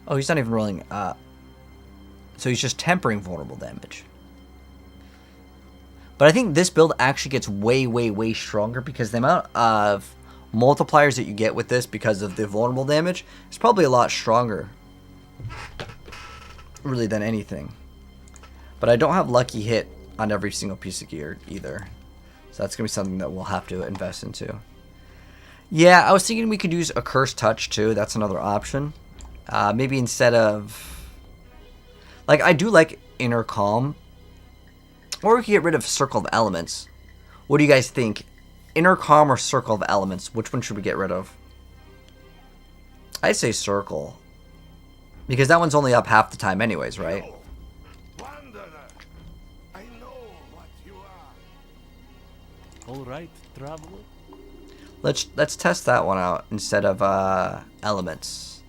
Oh, he's not even rolling. So he's just tempering vulnerable damage. But I think this build actually gets way, way, way stronger because the amount of multipliers that you get with this because of the vulnerable damage is probably a lot stronger, really, than anything. But I don't have lucky hit on every single piece of gear either. So that's going to be something that we'll have to invest into. Yeah, I was thinking we could use a Cursed Touch too. That's another option. Maybe instead of... Like, I do like Inner Calm. Or we could get rid of Circle of Elements. What do you guys think? Inner Calm or Circle of Elements? Which one should we get rid of? I'd say Circle. Because that one's only up half the time anyways, right? All right, traveler. Let's test that one out instead of elements.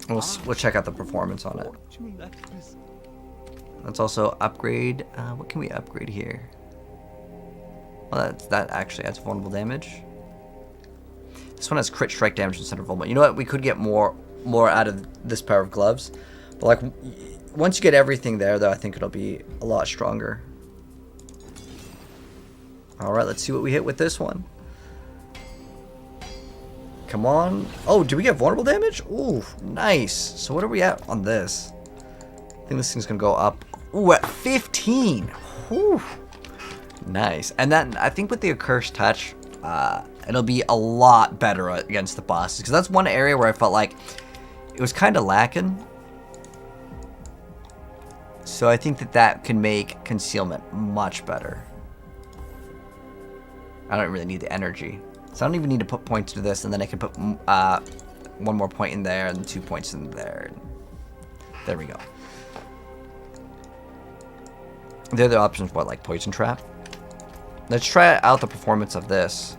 We'll check out the performance on it. Let's also upgrade. What can we upgrade here? Well, that actually adds vulnerable damage. This one has crit strike damage instead of vulnerable. You know what? We could get more out of this pair of gloves. But like, once you get everything there, though, I think it'll be a lot stronger. All right, let's see what we hit with this one. Come on. Oh, do we get vulnerable damage? Ooh, nice. So what are we at on this? I think this thing's gonna go up. Ooh, at 15. Whew. Nice. And then I think with the Accursed Touch, it'll be a lot better against the bosses. Because that's one area where I felt like it was kind of lacking. So I think that can make concealment much better. I don't really need the energy. So I don't even need to put points to this, and then I can put one more point in there and 2 points in there. There we go. The other options, what, like Poison Trap? Let's try out the performance of this.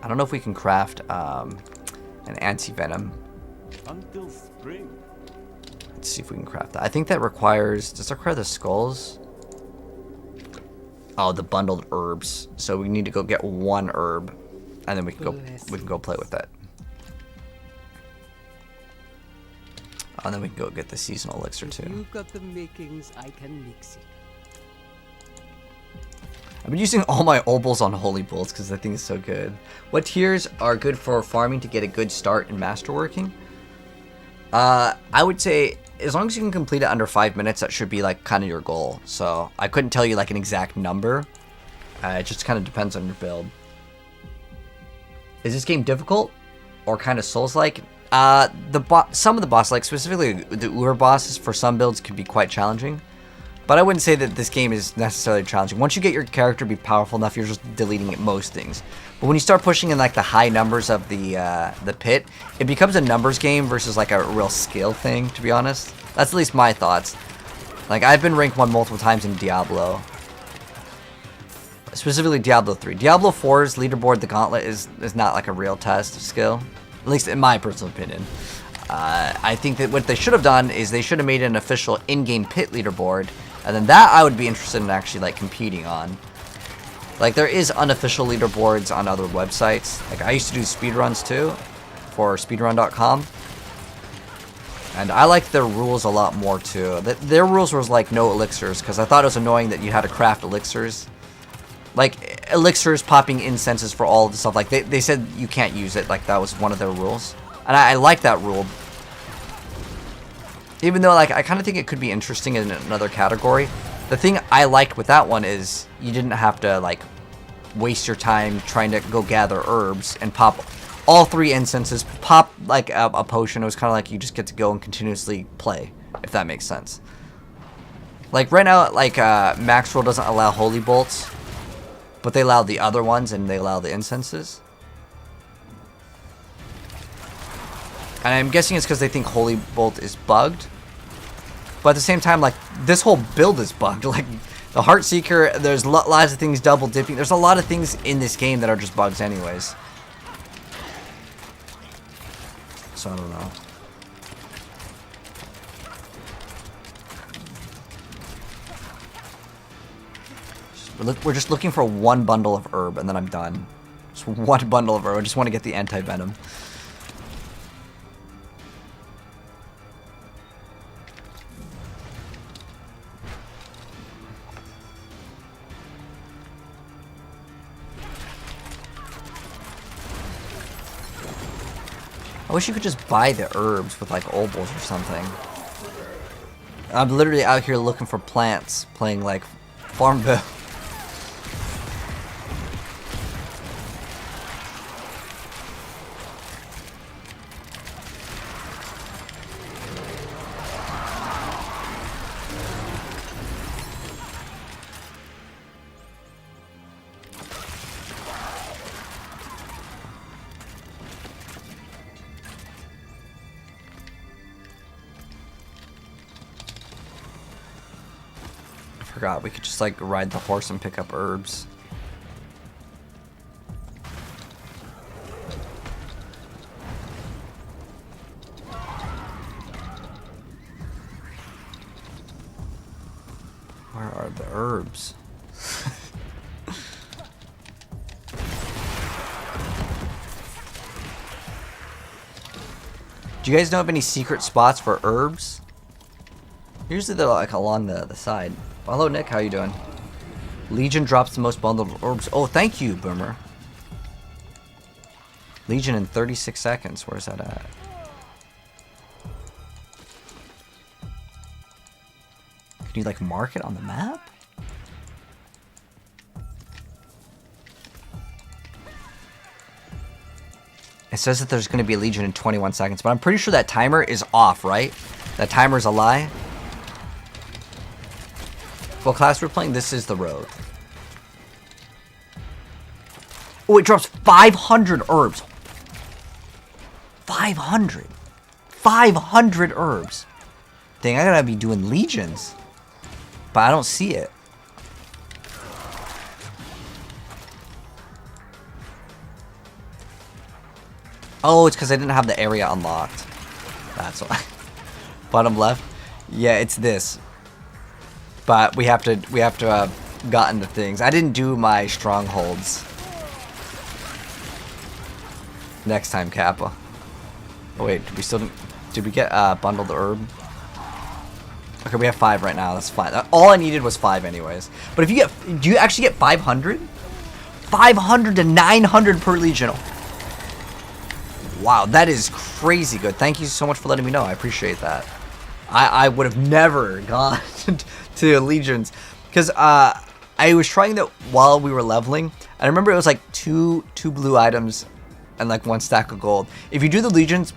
I don't know if we can craft an anti-venom. Until spring. Let's see if we can craft that. I think that requires... Does that require the skulls? Oh, the bundled herbs. So we need to go get one herb, and then we can go play with that. Oh, and then we can go get the seasonal elixir too. You've got the makings, I can mix it. I've been using all my obols on holy bolts because I think it's so good. What tiers are good for farming to get a good start in masterworking? I would say as long as you can complete it under 5 minutes, that should be like kind of your goal. So I couldn't tell you like an exact number. It just kind of depends on your build. Is this game difficult or kind of Souls-like? Some of the boss, like specifically the Ur bosses for some builds, can be quite challenging. But I wouldn't say that this game is necessarily challenging. Once you get your character to be powerful enough, you're just deleting most things. But when you start pushing in like the high numbers of the pit, it becomes a numbers game versus like a real skill thing, to be honest. That's at least my thoughts. Like, I've been rank 1 multiple times in Diablo. Specifically Diablo 3. Diablo 4's leaderboard, the gauntlet, is not like a real test of skill. At least in my personal opinion. I think that what they should have done is they should have made an official in-game pit leaderboard, and then that I would be interested in actually like competing on. Like there is unofficial leaderboards on other websites. Like I used to do speedruns too for speedrun.com. And I like their rules a lot more too. Their rules was like no elixirs, because I thought it was annoying that you had to craft elixirs. Like elixirs, popping incenses for all of the stuff. Like they said you can't use it. Like that was one of their rules. And I like that rule. Even though like I kind of think it could be interesting in another category. The thing I liked with that one is you didn't have to like waste your time trying to go gather herbs and pop all 3 incenses, pop like a potion. It was kind of like you just get to go and continuously play, if that makes sense. Like right now, like Maxwell doesn't allow holy bolts, but they allow the other ones and they allow the incenses. And I'm guessing it's because they think holy bolt is bugged. But at the same time, like this whole build is bugged. Like the Heartseeker, there's lots of things double dipping. There's a lot of things in this game that are just bugs anyways. So I don't know. We're just looking for 1 bundle of herb and then I'm done. Just 1 bundle of herb. I just want to get the anti-venom. I wish you could just buy the herbs with like obols or something. I'm literally out here looking for plants, playing like Farmville. Forgot we could just like ride the horse and pick up herbs. Where are the herbs? Do you guys know of any secret spots for herbs? Usually they're like along the side. Hello Nick, how you doing? Legion drops the most bundled herbs. Oh, thank you, Boomer. Legion in 36 seconds. Where's that at? Can you like mark it on the map? It says that there's going to be a Legion in 21 seconds, but I'm pretty sure that timer is off, right? That timer's a lie. Well, class we're playing, this is the road. Oh, it drops 500 herbs. 500. 500 herbs. Dang, I gotta be doing legions. But I don't see it. Oh, it's because I didn't have the area unlocked. That's why. Bottom left. Yeah, it's this. But we have to have gotten the things. I didn't do my strongholds. Next time, Kappa. Oh wait, did we get bundled herb? Okay, we have 5 right now. That's fine. All I needed was 5 anyways. But if you get, do you actually get 500? 500 to 900 per legion. Wow, that is crazy good. Thank you so much for letting me know. I appreciate that. I would have never gone to legions because I was trying that while we were leveling. I remember it was like two blue items and like 1 stack of gold. If you do the legions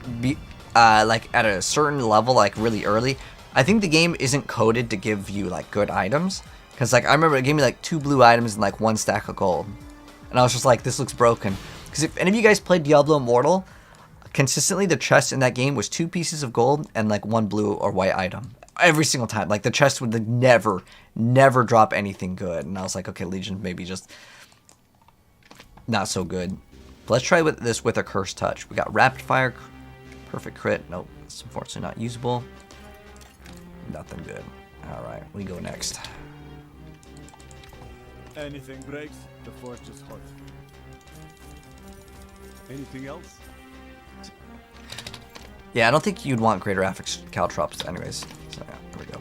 like at a certain level, like really early, I think the game isn't coded to give you like good items. Because like I remember it gave me like 2 blue items and like 1 stack of gold, and I was just like, this looks broken. Because if any of you guys played Diablo Immortal, consistently the chest in that game was 2 pieces of gold and like 1 blue or white item every single time. Like the chest would like, never drop anything good, and I was like, okay, Legion maybe just not so good. But let's try this with a cursed touch. We got rapid fire, perfect crit. Nope, It's unfortunately not usable. Nothing good. Alright, we go next. Anything breaks, the forge is hot. Anything else? Yeah, I don't think you'd want greater affix caltrops anyways. So yeah, there we go.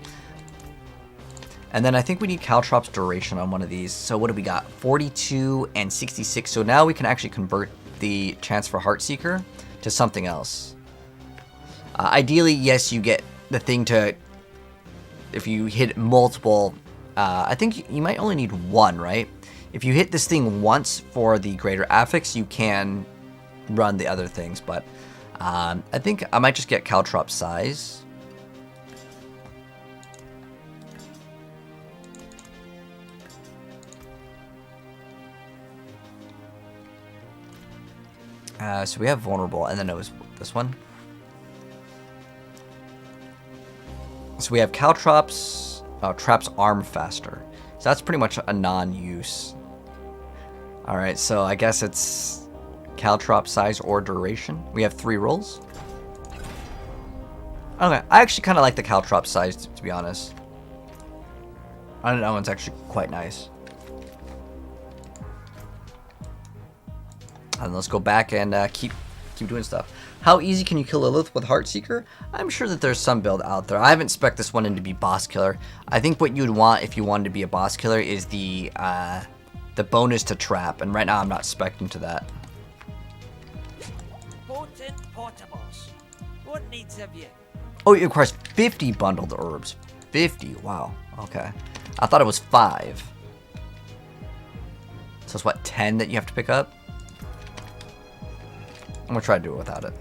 And then I think we need caltrops duration on one of these. So what do we got? 42 and 66. So now we can actually convert the chance for Heartseeker to something else. Ideally, yes, you get the thing to, if you hit multiple, I think you might only need one, right? If you hit this thing once for the greater affix, you can run the other things, but I think I might just get caltrop size. So we have vulnerable, and then it was this one. So we have caltrops, traps arm faster. So that's pretty much a non-use. Alright, so I guess it's caltrop size or duration. We have 3 rolls. Okay, I actually kind of like the caltrop size, to be honest. I don't know, that one's actually quite nice. And let's go back and keep doing stuff. How easy can you kill Lilith with Heartseeker? I'm sure that there's some build out there. I haven't spec'd this one in to be boss killer. I think what you'd want if you wanted to be a boss killer is the bonus to trap, and right now I'm not spec'ing to that. Potent portables. What needs have you? Oh, it requires 50 bundled herbs. 50, wow, okay. I thought it was 5. So it's what, 10 that you have to pick up? I'm gonna try to do it without it.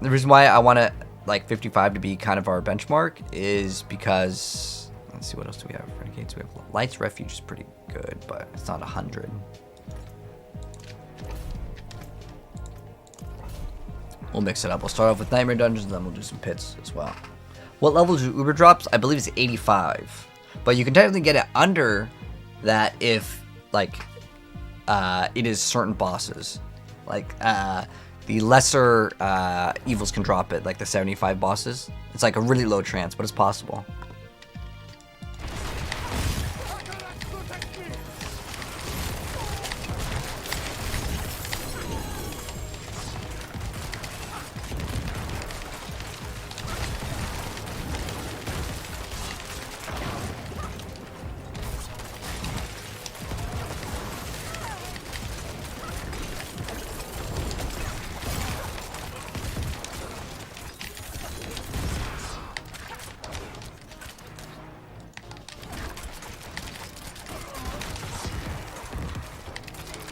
The reason why I want to like 55 to be kind of our benchmark is because, let's see, what else do we have? Renegades, we have Light's Refuge is pretty good, but it's not 100. We'll mix it up. We'll start off with Nightmare Dungeons, and then we'll do some pits as well. What level do Uber drops? I believe it's 85, but you can technically get it under that if like it is certain bosses, like the lesser evils can drop it, like the 75 bosses. It's like a really low chance, but it's possible.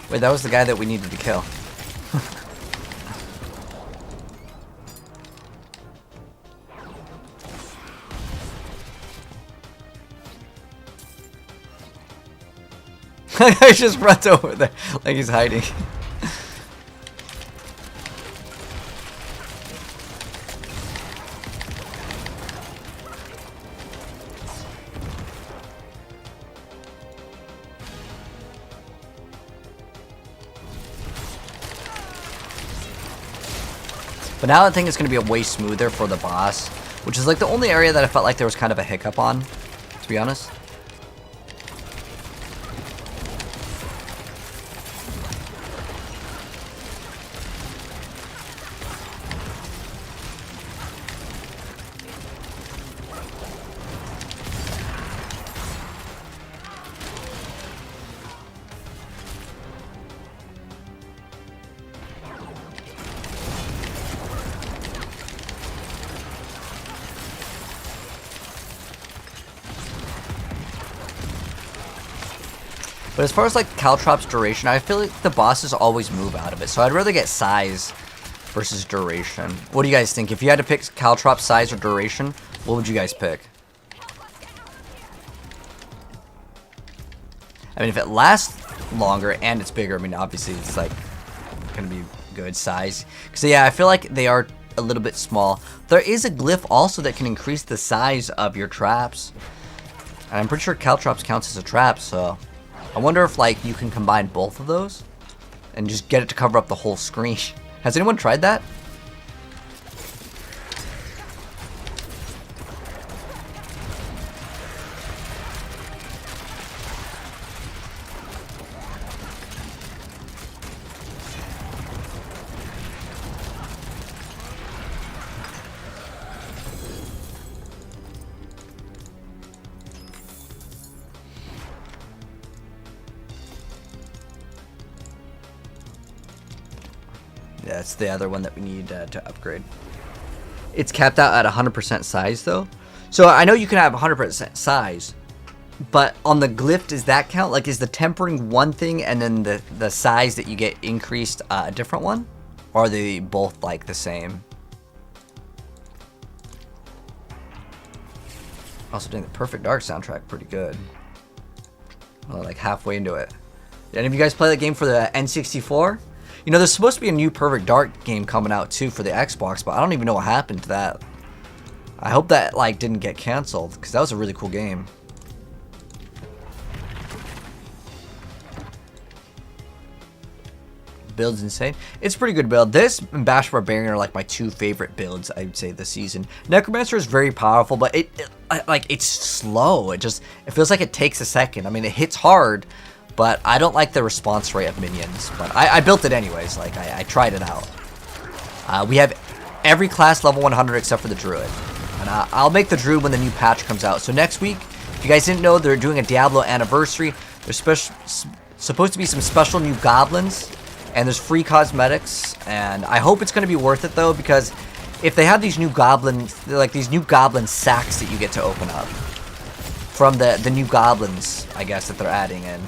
Wait, that was the guy that we needed to kill. I just runs over there like he's hiding. But now I think it's going to be a way smoother for the boss, which is like the only area that I felt like there was kind of a hiccup on, to be honest. But as far as like caltrops duration, I feel like the bosses always move out of it. So I'd rather get size versus duration. What do you guys think? If you had to pick caltrop size or duration, what would you guys pick? I mean, if it lasts longer and it's bigger, I mean, obviously it's like gonna be good size. So yeah, I feel like they are a little bit small. There is a glyph also that can increase the size of your traps. And I'm pretty sure caltrops counts as a trap, so I wonder if like you can combine both of those and just get it to cover up the whole screen. Has anyone tried that? Yeah, it's the other one that we need to upgrade. It's capped out at 100% size though. So I know you can have 100% size, but on the glyph, does that count? Like, is the tempering one thing and then the size that you get increased a different one? Or are they both like the same? Also doing the Perfect Dark soundtrack pretty good. Well, like halfway into it. Did any of you guys play that game for the N64? You know, there's supposed to be a new Perfect Dark game coming out too for the Xbox, but I don't even know what happened to that. I hope that like didn't get canceled because that was a really cool game. Build's insane. It's a pretty good build. This and Bash Barbarian are like my two favorite builds, I'd say, this season. Necromancer is very powerful, but it's slow. It feels like it takes a second. I mean, it hits hard, but I don't like the response rate of minions. But I built it anyways. Like, I tried it out. We have every class level 100 except for the Druid. And I'll make the Druid when the new patch comes out. So next week, if you guys didn't know, they're doing a Diablo anniversary. There's supposed to be some special new goblins. And there's free cosmetics. And I hope it's going to be worth it, though, because if they have these new goblins, like these new goblin sacks that you get to open up from the new goblins, I guess, that they're adding in.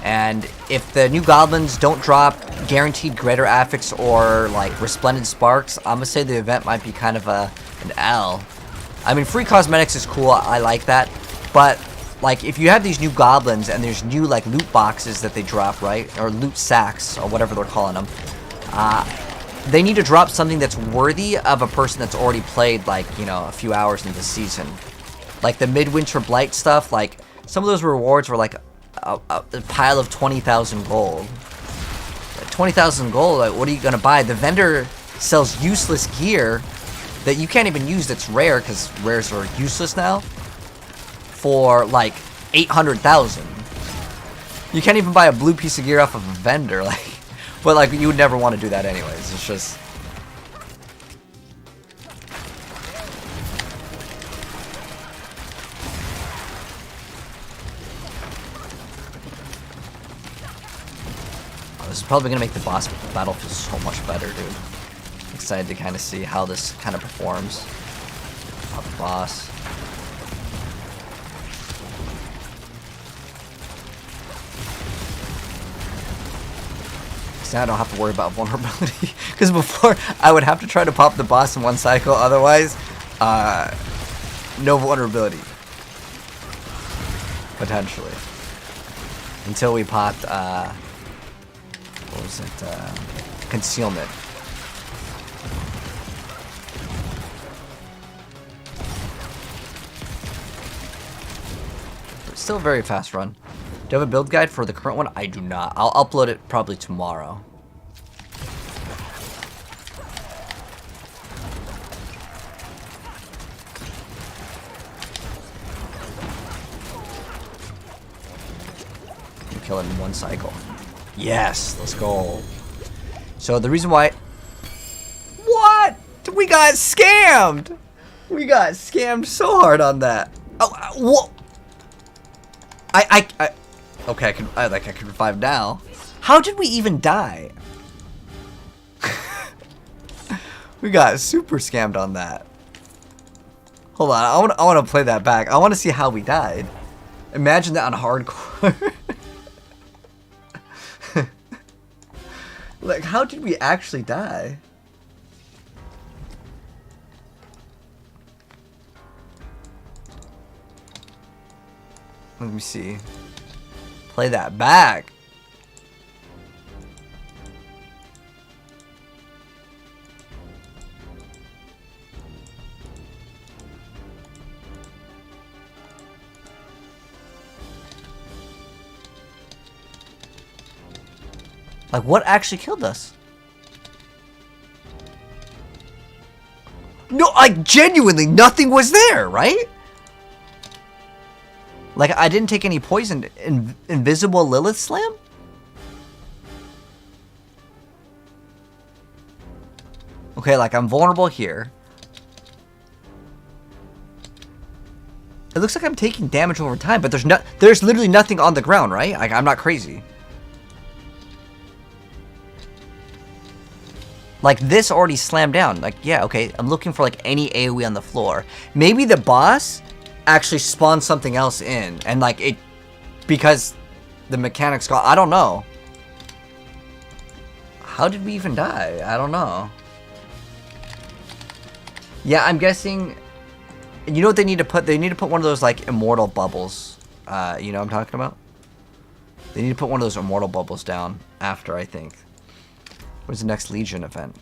And if the new goblins don't drop guaranteed greater affix or like resplendent sparks, I'm gonna say the event might be kind of an L. I mean, free cosmetics is cool, I like that, but like if you have these new goblins and there's new like loot boxes that they drop, right, or loot sacks or whatever they're calling them, they need to drop something that's worthy of a person that's already played like, you know, a few hours into the season. Like the Midwinter Blight stuff, like some of those rewards were like a pile of 20,000 gold. 20,000 gold, like, what are you gonna buy? The vendor sells useless gear that you can't even use that's rare, because rares are useless now, for like 800,000. You can't even buy a blue piece of gear off of a vendor, like, but like you would never want to do that anyways. It's just this is probably gonna make the boss battle feel so much better, dude. Excited to kind of see how this kind of performs. The boss. Now I don't have to worry about vulnerability, because before I would have to try to pop the boss in one cycle, otherwise no vulnerability potentially until we popped what was it, concealment. But still a very fast run. Do you have a build guide for the current one? I do not. I'll upload it probably tomorrow. You kill it in one cycle. Yes, let's go. So the reason why... What? We got scammed! We got scammed so hard on that. Oh, what? Okay, I can revive now. How did we even die? We got super scammed on that. Hold on, I want to play that back. I want to see how we died. Imagine that on hardcore. Like, how did we actually die? Let me see. Play that back. Like, what actually killed us? No, like, genuinely, nothing was there, right? Like, I didn't take any poison. Invisible Lilith Slam? Okay, like, I'm vulnerable here. It looks like I'm taking damage over time, but there's literally nothing on the ground, right? Like, I'm not crazy. Like, this already slammed down. Like, yeah, okay. I'm looking for, like, any AoE on the floor. Maybe the boss actually spawned something else in. And, like, it... Because the mechanics got... I don't know. How did we even die? I don't know. Yeah, I'm guessing... You know what they need to put? They need to put one of those, like, immortal bubbles. You know what I'm talking about? They need to put one of those immortal bubbles down after, I think. When's the next Legion event?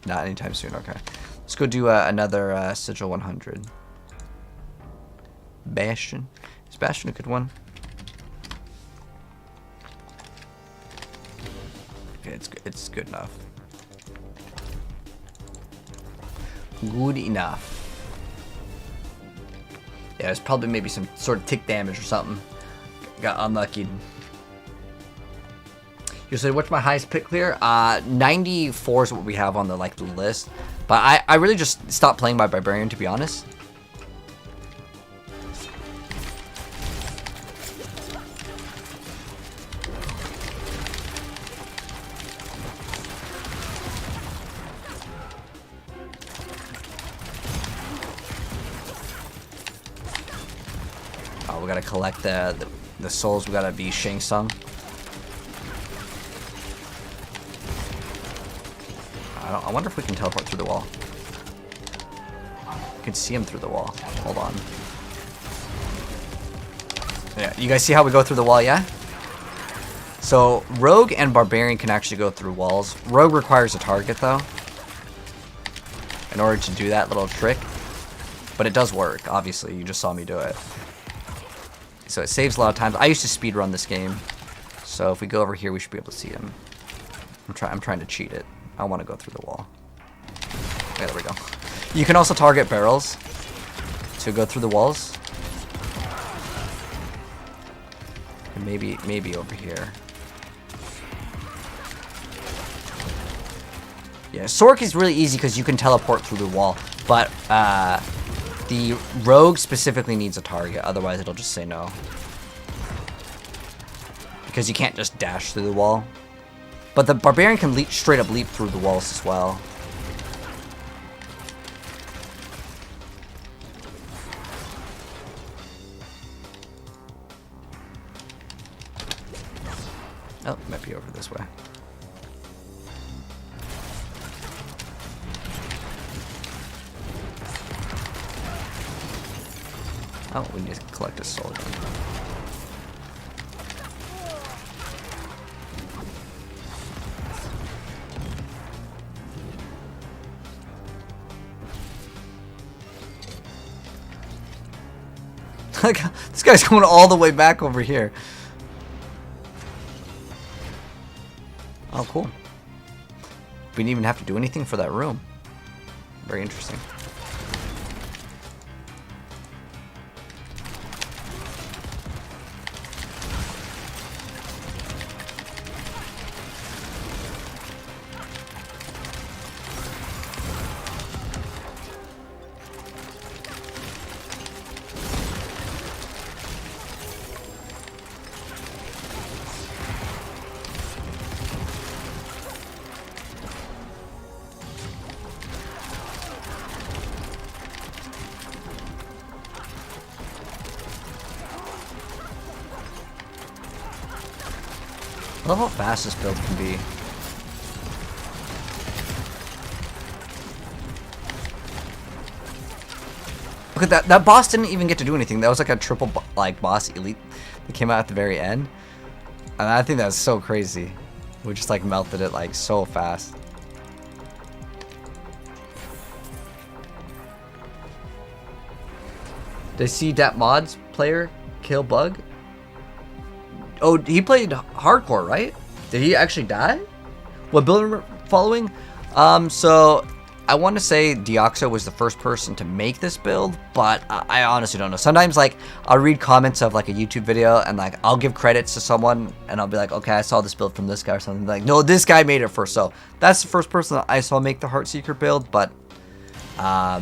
Not anytime soon, okay. Let's go do another Sigil 100. Bastion. Is Bastion a good one? Okay, it's good enough. Good enough. Yeah, there's probably maybe some sort of tick damage or something. Got unlucky. You said, what's my highest pick clear? 94 is what we have on the the list. But I really just stopped playing my Barbarian, to be honest. Oh, we gotta collect the souls. We gotta be Shang Tsung. I wonder if we can teleport through the wall. You can see him through the wall. Hold on. Yeah, you guys see how we go through the wall, yeah? So, Rogue and Barbarian can actually go through walls. Rogue requires a target, though, in order to do that little trick. But it does work, obviously. You just saw me do it. So it saves a lot of time. I used to speedrun this game. So if we go over here, we should be able to see him. I'm trying to cheat it. I want to go through the wall. Okay, there we go. You can also target barrels to go through the walls. And maybe over here. Yeah, Sork is really easy because you can teleport through the wall. But the Rogue specifically needs a target. Otherwise, it'll just say no. Because you can't just dash through the wall. But the Barbarian can straight up leap through the walls as well. Oh, might be over this way. Oh, we need to collect a soul gun. This guy's going all the way back over here. Oh, cool. We didn't even have to do anything for that room. Very interesting. I love how fast this build can be. Look at that. That boss didn't even get to do anything. That was like a triple boss elite that came out at the very end. And I think that's so crazy. We just melted it so fast. Did I see that mods player kill Bug? Oh, he played hardcore, right? Did he actually die? What build are following? So I want to say Deoxo was the first person to make this build, but I honestly don't know. Sometimes like I'll read comments of like a YouTube video and like I'll give credits to someone and I'll be like, okay, I saw this build from this guy or something. Like, no, this guy made it first. So that's the first person that I saw make the Heartseeker build, but I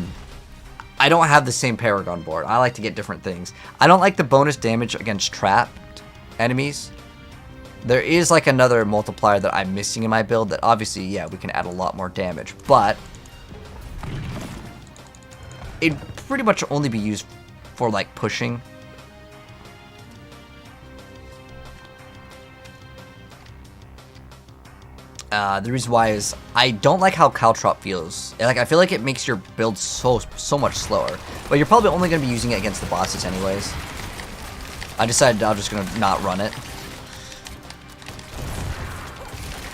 don't have the same Paragon board. I like to get different things. I don't like the bonus damage against trapped enemies. There is like another multiplier that I'm missing in my build that obviously, yeah, we can add a lot more damage, but it'd pretty much only be used for like pushing. The reason why is I don't like how Caltrop feels. Like I feel like it makes your build so much slower, but you're probably only going to be using it against the bosses anyways. I decided I'm just going to not run it.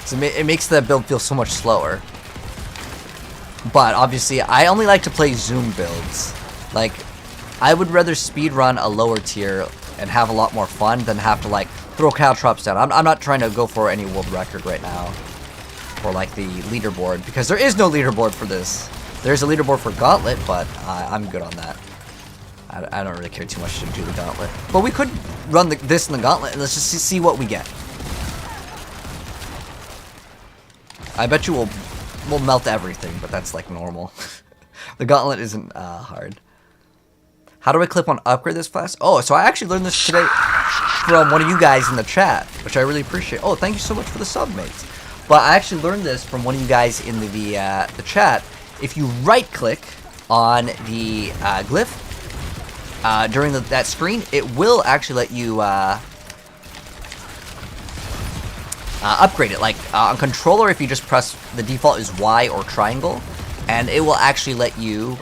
So it makes the build feel so much slower. But obviously, I only like to play zoom builds. Like, I would rather speed run a lower tier and have a lot more fun than have to like throw Caltrops down. I'm not trying to go for any world record right now, or like the leaderboard, because there is no leaderboard for this. There's a leaderboard for Gauntlet, but I'm good on that. I don't really care too much to do the Gauntlet. But we could run this in the Gauntlet and let's just see what we get. I bet you we'll melt everything, but that's like normal. The Gauntlet isn't hard. How do I clip on upgrade this class? Oh, so I actually learned this today from one of you guys in the chat, which I really appreciate. Oh, thank you so much for the sub, mates. But I actually learned this from one of you guys in the chat. If you right click on the glyph during that screen, it will actually let you upgrade it. Like on controller, if you just press, the default is Y or triangle, and it will actually let you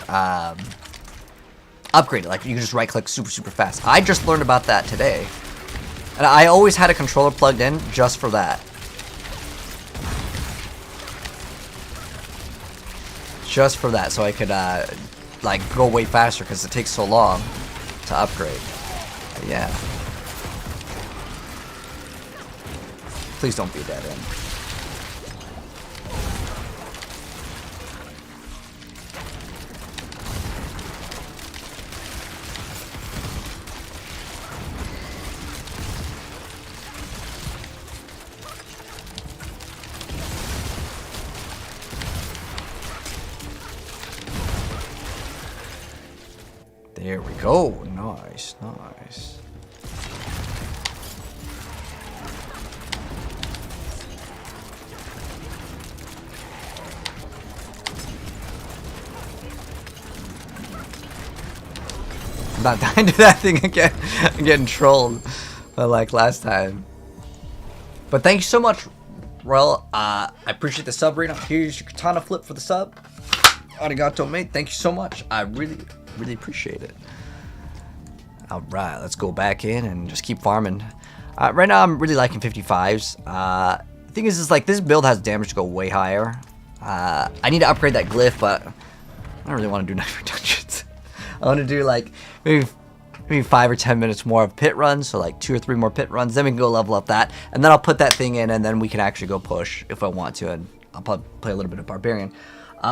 upgrade it. Like you can just right click super fast. I just learned about that today, and I always had a controller plugged in just for that. Just for that, so I could like go way faster because it takes so long to upgrade. But yeah. Please don't be a dead end. There we go. Nice, nice. I'm not dying to that thing again. I'm getting trolled like last time. But thank you so much, Rel. I appreciate the sub, Reno. Here's your katana flip for the sub. Arigato, mate. Thank you so much. I really appreciate it. Alright, let's go back in and just keep farming. Right now, I'm really liking 55s. The thing is like this build has damage to go way higher. I need to upgrade that glyph, but I don't really want to do nightmare dungeons. I want to do like maybe 5 or 10 minutes more of pit runs, so like 2 or 3 more pit runs. Then we can go level up that, and then I'll put that thing in, and then we can actually go push if I want to, and I'll probably play a little bit of Barbarian.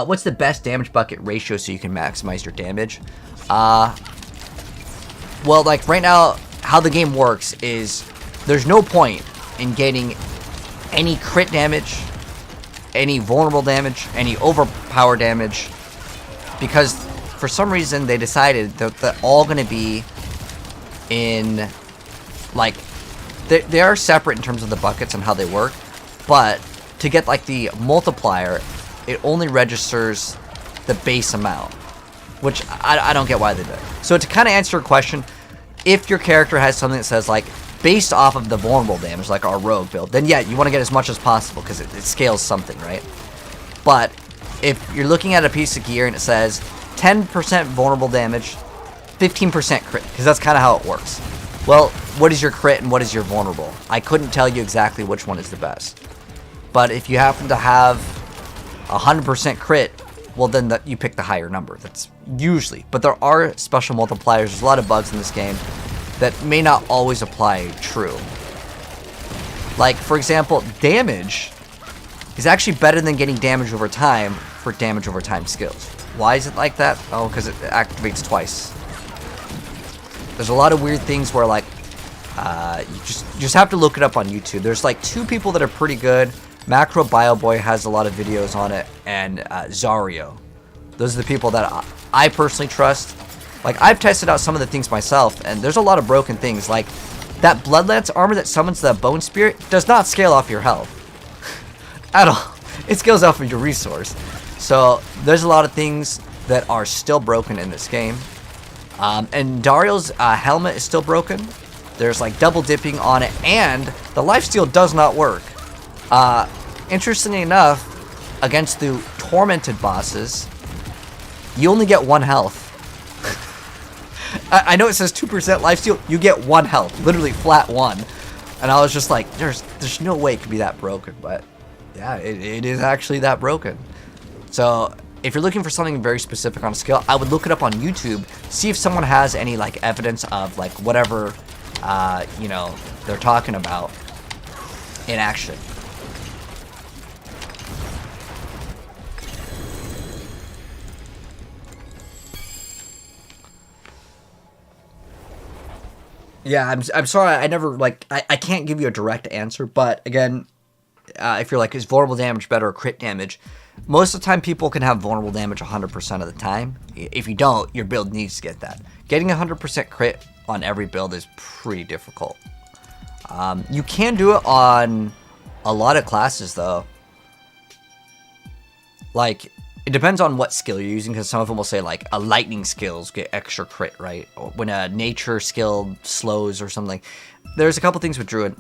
What's the best damage bucket ratio so you can maximize your damage? Well, like right now, how the game works is there's no point in getting any crit damage, any vulnerable damage, any overpower damage, because for some reason they decided that they're all going to be in, like, they are separate in terms of the buckets and how they work, but to get like the multiplier, it only registers the base amount, which I don't get why they did. So to kind of answer your question, if your character has something that says like based off of the vulnerable damage, like our rogue build, then yeah, you want to get as much as possible because it scales something, right? But if you're looking at a piece of gear and it says 10% vulnerable damage, 15% crit, because that's kind of how it works. Well, what is your crit and what is your vulnerable? I couldn't tell you exactly which one is the best. But if you happen to have 100% crit, well then you pick the higher number. That's usually. But there are special multipliers. There's a lot of bugs in this game that may not always apply true. Like, for example, damage is actually better than getting damage over time for damage over time skills. Why is it like that? Oh, because it activates twice. There's a lot of weird things where, like, you just have to look it up on YouTube. There's like 2 people that are pretty good. Macro Bioboy has a lot of videos on it, and Zario. Those are the people that I personally trust. Like, I've tested out some of the things myself, and there's a lot of broken things. Like, that Bloodlance armor that summons the Bone Spirit does not scale off your health. At all. It scales off of your resource. So, there's a lot of things that are still broken in this game. And Dario's helmet is still broken. There's, like, double dipping on it, and the lifesteal does not work. Interestingly enough, against the Tormented bosses, you only get 1 health. I know it says 2% lifesteal, you get 1 health, literally flat 1. And I was just like, there's no way it could be that broken, but yeah, it is actually that broken. So if you're looking for something very specific on a skill, I would look it up on YouTube, see if someone has any like evidence of like whatever, you know, they're talking about in action. Yeah, I'm sorry, I never, like, I can't give you a direct answer, but, again, if you're like, is vulnerable damage better or crit damage? Most of the time, people can have vulnerable damage 100% of the time. If you don't, your build needs to get that. Getting 100% crit on every build is pretty difficult. You can do it on a lot of classes, though. Like, it depends on what skill you're using, because some of them will say, like, a lightning skills get extra crit, right? Or when a nature skill slows or something. There's a couple things with Druid.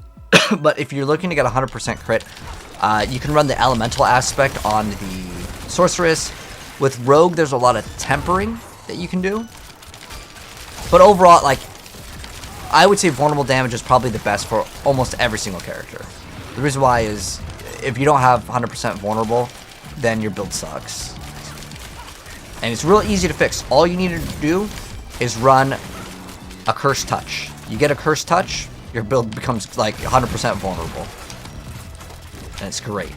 But if you're looking to get 100% crit, you can run the elemental aspect on the sorceress. With Rogue, there's a lot of tempering that you can do. But overall, like, I would say vulnerable damage is probably the best for almost every single character. The reason why is, if you don't have 100% vulnerable, then your build sucks. And it's real easy to fix. All you need to do is run a Cursed Touch. You get a Cursed Touch, your build becomes like 100% vulnerable. And it's great.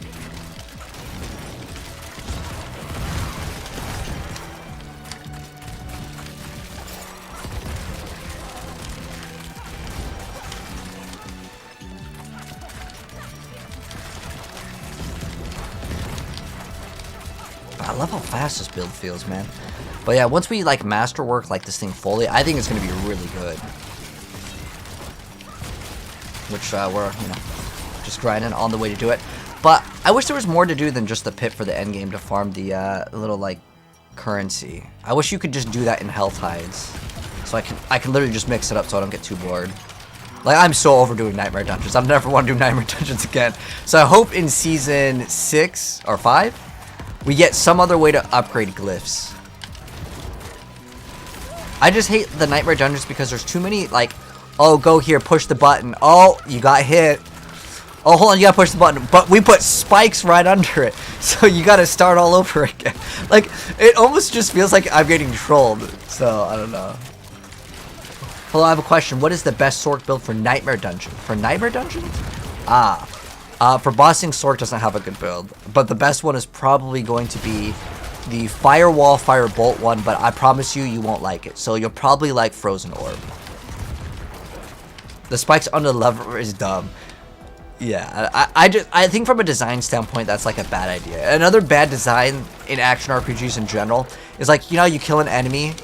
I love how fast this build feels, man. But yeah, once we like masterwork like this thing fully, I think it's gonna be really good. Which we're, you know, just grinding on the way to do it. But I wish there was more to do than just the pit for the end game to farm the little like currency. I wish you could just do that in health hides, so I can literally just mix it up so I don't get too bored. Like, I'm so overdoing Nightmare Dungeons. I never want to do Nightmare Dungeons again. So I hope in season 6 or 5. We get some other way to upgrade glyphs. I just hate the Nightmare Dungeons because there's too many, like, oh, go here, push the button. Oh, you got hit. Oh, hold on, you gotta push the button. But we put spikes right under it. So you gotta start all over again. Like, it almost just feels like I'm getting trolled. So, I don't know. Hello, I have a question. What is the best Sork build for Nightmare Dungeon? For Nightmare Dungeon? For bossing, Sork doesn't have a good build, but the best one is probably going to be the Firewall Firebolt one, but I promise you won't like it. So you'll probably like Frozen Orb. The spikes under the lever is dumb. Yeah, I think from a design standpoint, that's like a bad idea. Another bad design in action RPGs in general is like, you know, you kill an enemy,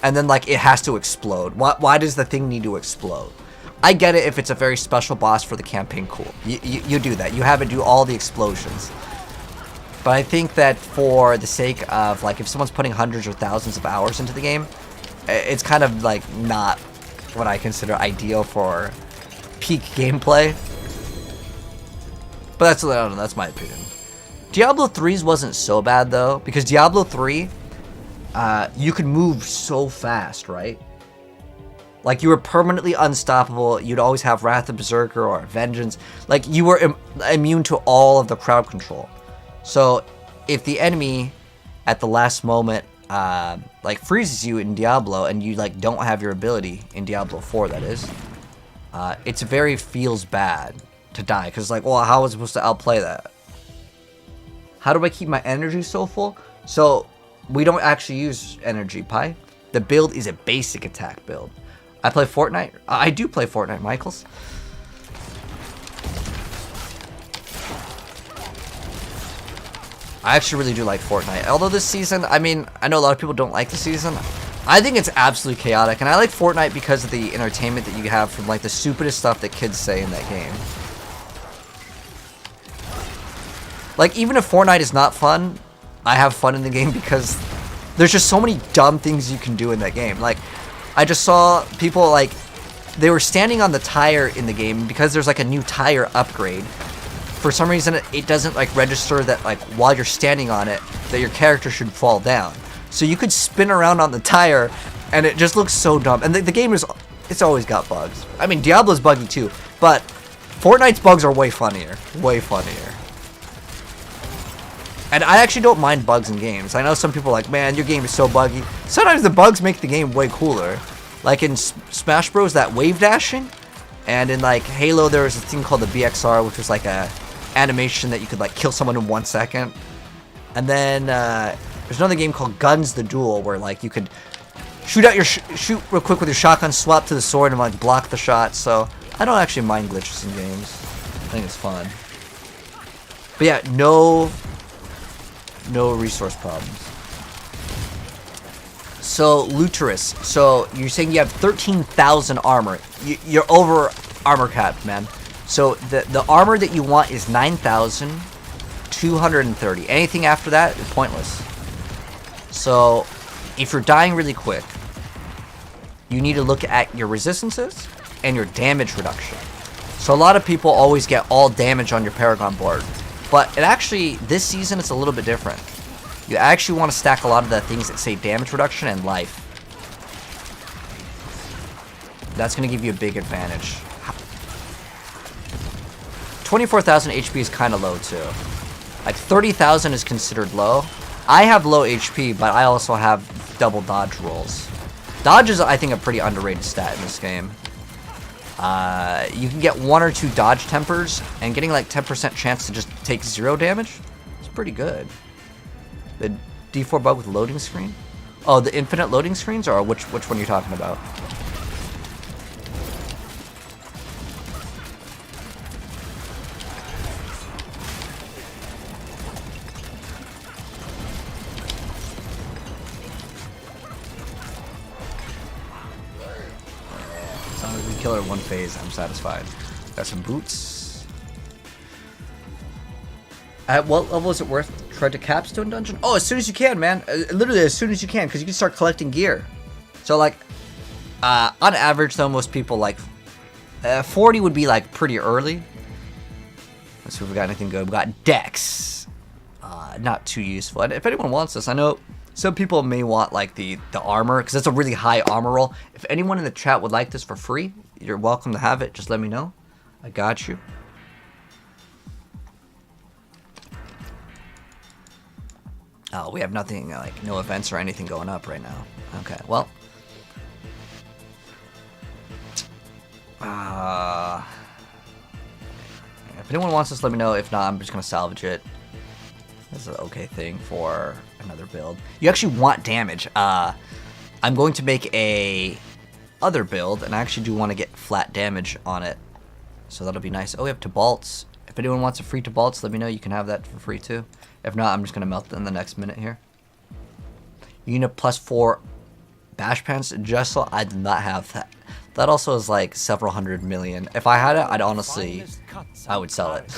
and then like it has to explode. Why does the thing need to explode? I get it if it's a very special boss for the campaign, cool. You do that. You have it do all the explosions. But I think that for the sake of, like, if someone's putting hundreds or thousands of hours into the game, it's kind of, like, not what I consider ideal for peak gameplay. But that's, I don't know, that's my opinion. Diablo 3's wasn't so bad, though, because Diablo 3, you could move so fast, right? Like, you were permanently unstoppable. You'd always have Wrath of Berserker or Vengeance. Like, you were immune to all of the crowd control. So, if the enemy, at the last moment, like, freezes you in Diablo, and you, like, don't have your ability, in Diablo 4, that is, it's very feels bad. to die. Because, like, well, how was I supposed to outplay that? How do I keep my energy so full? So, we don't actually use energy, Pi. The build is a basic attack build. I play Fortnite. I do play Fortnite, Michaels. I actually really do like Fortnite. Although this season, I mean, I know a lot of people don't like the season. I think it's absolutely chaotic. And I like Fortnite because of the entertainment that you have from, like, the stupidest stuff that kids say in that game. Like, even if Fortnite is not fun, I have fun in the game because there's just so many dumb things you can do in that game. Like, I just saw people, like, they were standing on the tire in the game because there's, like, a new tire upgrade. For some reason, it doesn't, like, register that, like, while you're standing on it, that your character should fall down. So you could spin around on the tire, and it just looks so dumb. And the game is, it's always got bugs. I mean, Diablo's buggy too, but Fortnite's bugs are way funnier. Way funnier. And I actually don't mind bugs in games. I know some people are like, man, your game is so buggy. Sometimes the bugs make the game way cooler. Like in Smash Bros, that wave dashing. And in, like, Halo, there was a thing called the BXR, which was like a animation that you could, like, kill someone in 1 second. And then there's another game called Guns the Duel, where, like, you could shoot out your shoot real quick with your shotgun, swap to the sword, and, like, block the shot. So I don't actually mind glitches in games. I think it's fun. But yeah, no resource problems. So Luterus, so you're saying you have 13,000 armor. You're over armor cap, man. So the armor that you want is 9,230. Anything after that is pointless. So if you're dying really quick, you need to look at your resistances and your damage reduction. So a lot of people always get all damage on your Paragon board. But it actually, this season, it's a little bit different. You actually want to stack a lot of the things that say damage reduction and life. That's going to give you a big advantage. 24,000 HP is kind of low too. Like 30,000 is considered low. I have low HP, but I also have double dodge rolls. Dodge is, I think, a pretty underrated stat in this game. You can get 1 or 2 dodge tempers, and getting like 10% chance to just take 0 damage is pretty good. The D4 bug with loading screen? Oh, the infinite loading screens, or which one are you talking about? As long as we kill her in one phase, I'm satisfied. Got some boots. At what level is it worth to try to capstone dungeon? Oh, as soon as you can, man. Literally as soon as you can, because you can start collecting gear. So, like, on average, though, most people, like, 40 would be, like, pretty early. Let's see if we got anything good. We got Dex. Not too useful. And if anyone wants this, I know some people may want, like, the armor, because it's a really high armor roll. If anyone in the chat would like this for free, you're welcome to have it. Just let me know. I got you. Oh, we have nothing, like, no events or anything going up right now. Okay, well. If anyone wants this, let me know. If not, I'm just going to salvage it. This is an okay thing for another build. You actually want damage. I'm going to make a other build, and I actually do want to get flat damage on it. So that'll be nice. Oh, we have Tabalts. If anyone wants a free Tabalts, let me know. You can have that for free too. If not, I'm just going to melt it in the next minute here. You need a +4 bash pants. Just so I did not have that. That also is like several hundred million. If I had it, I'd honestly, I would sell it.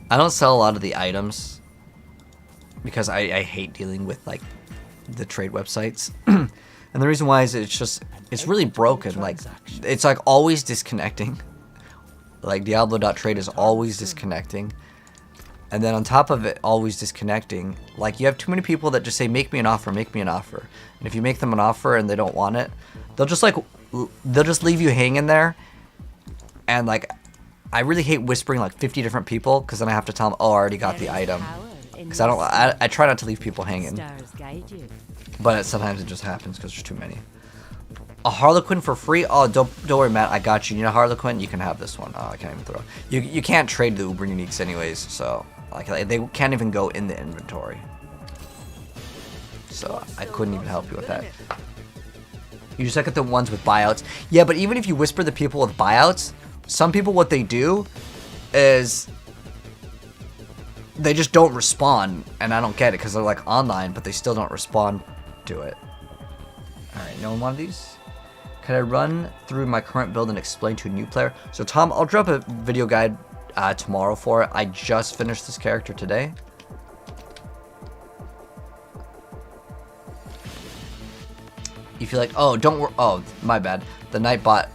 I don't sell a lot of the items because I hate dealing with, like, the trade websites. And the reason why is it's really broken. Like, it's like always disconnecting. Like, Diablo.trade is always disconnecting. And then on top of it, always disconnecting. Like, you have too many people that just say, make me an offer, make me an offer. And if you make them an offer and they don't want it, they'll just leave you hanging there. And, like, I really hate whispering like 50 different people, because then I have to tell them, oh, I already got the item. Because I try not to leave people hanging. But sometimes it just happens because there's too many. A Harlequin for free? Oh, don't worry, Matt. I got you. You need a Harlequin? You can have this one. Oh, I can't even throw. You can't trade the Uber Uniques anyways, so like they can't even go in the inventory. So I couldn't even help you with that. You just look at the ones with buyouts. Yeah, but even if you whisper the people with buyouts, some people what they do is they just don't respond, and I don't get it because they're like online, but they still don't respond to it. All right, no one wanted these. Can I run through my current build and explain to a new player? So Tom, I'll drop a video guide tomorrow for it. I just finished this character today. You feel like, oh, don't worry. Oh, my bad. The Nightbot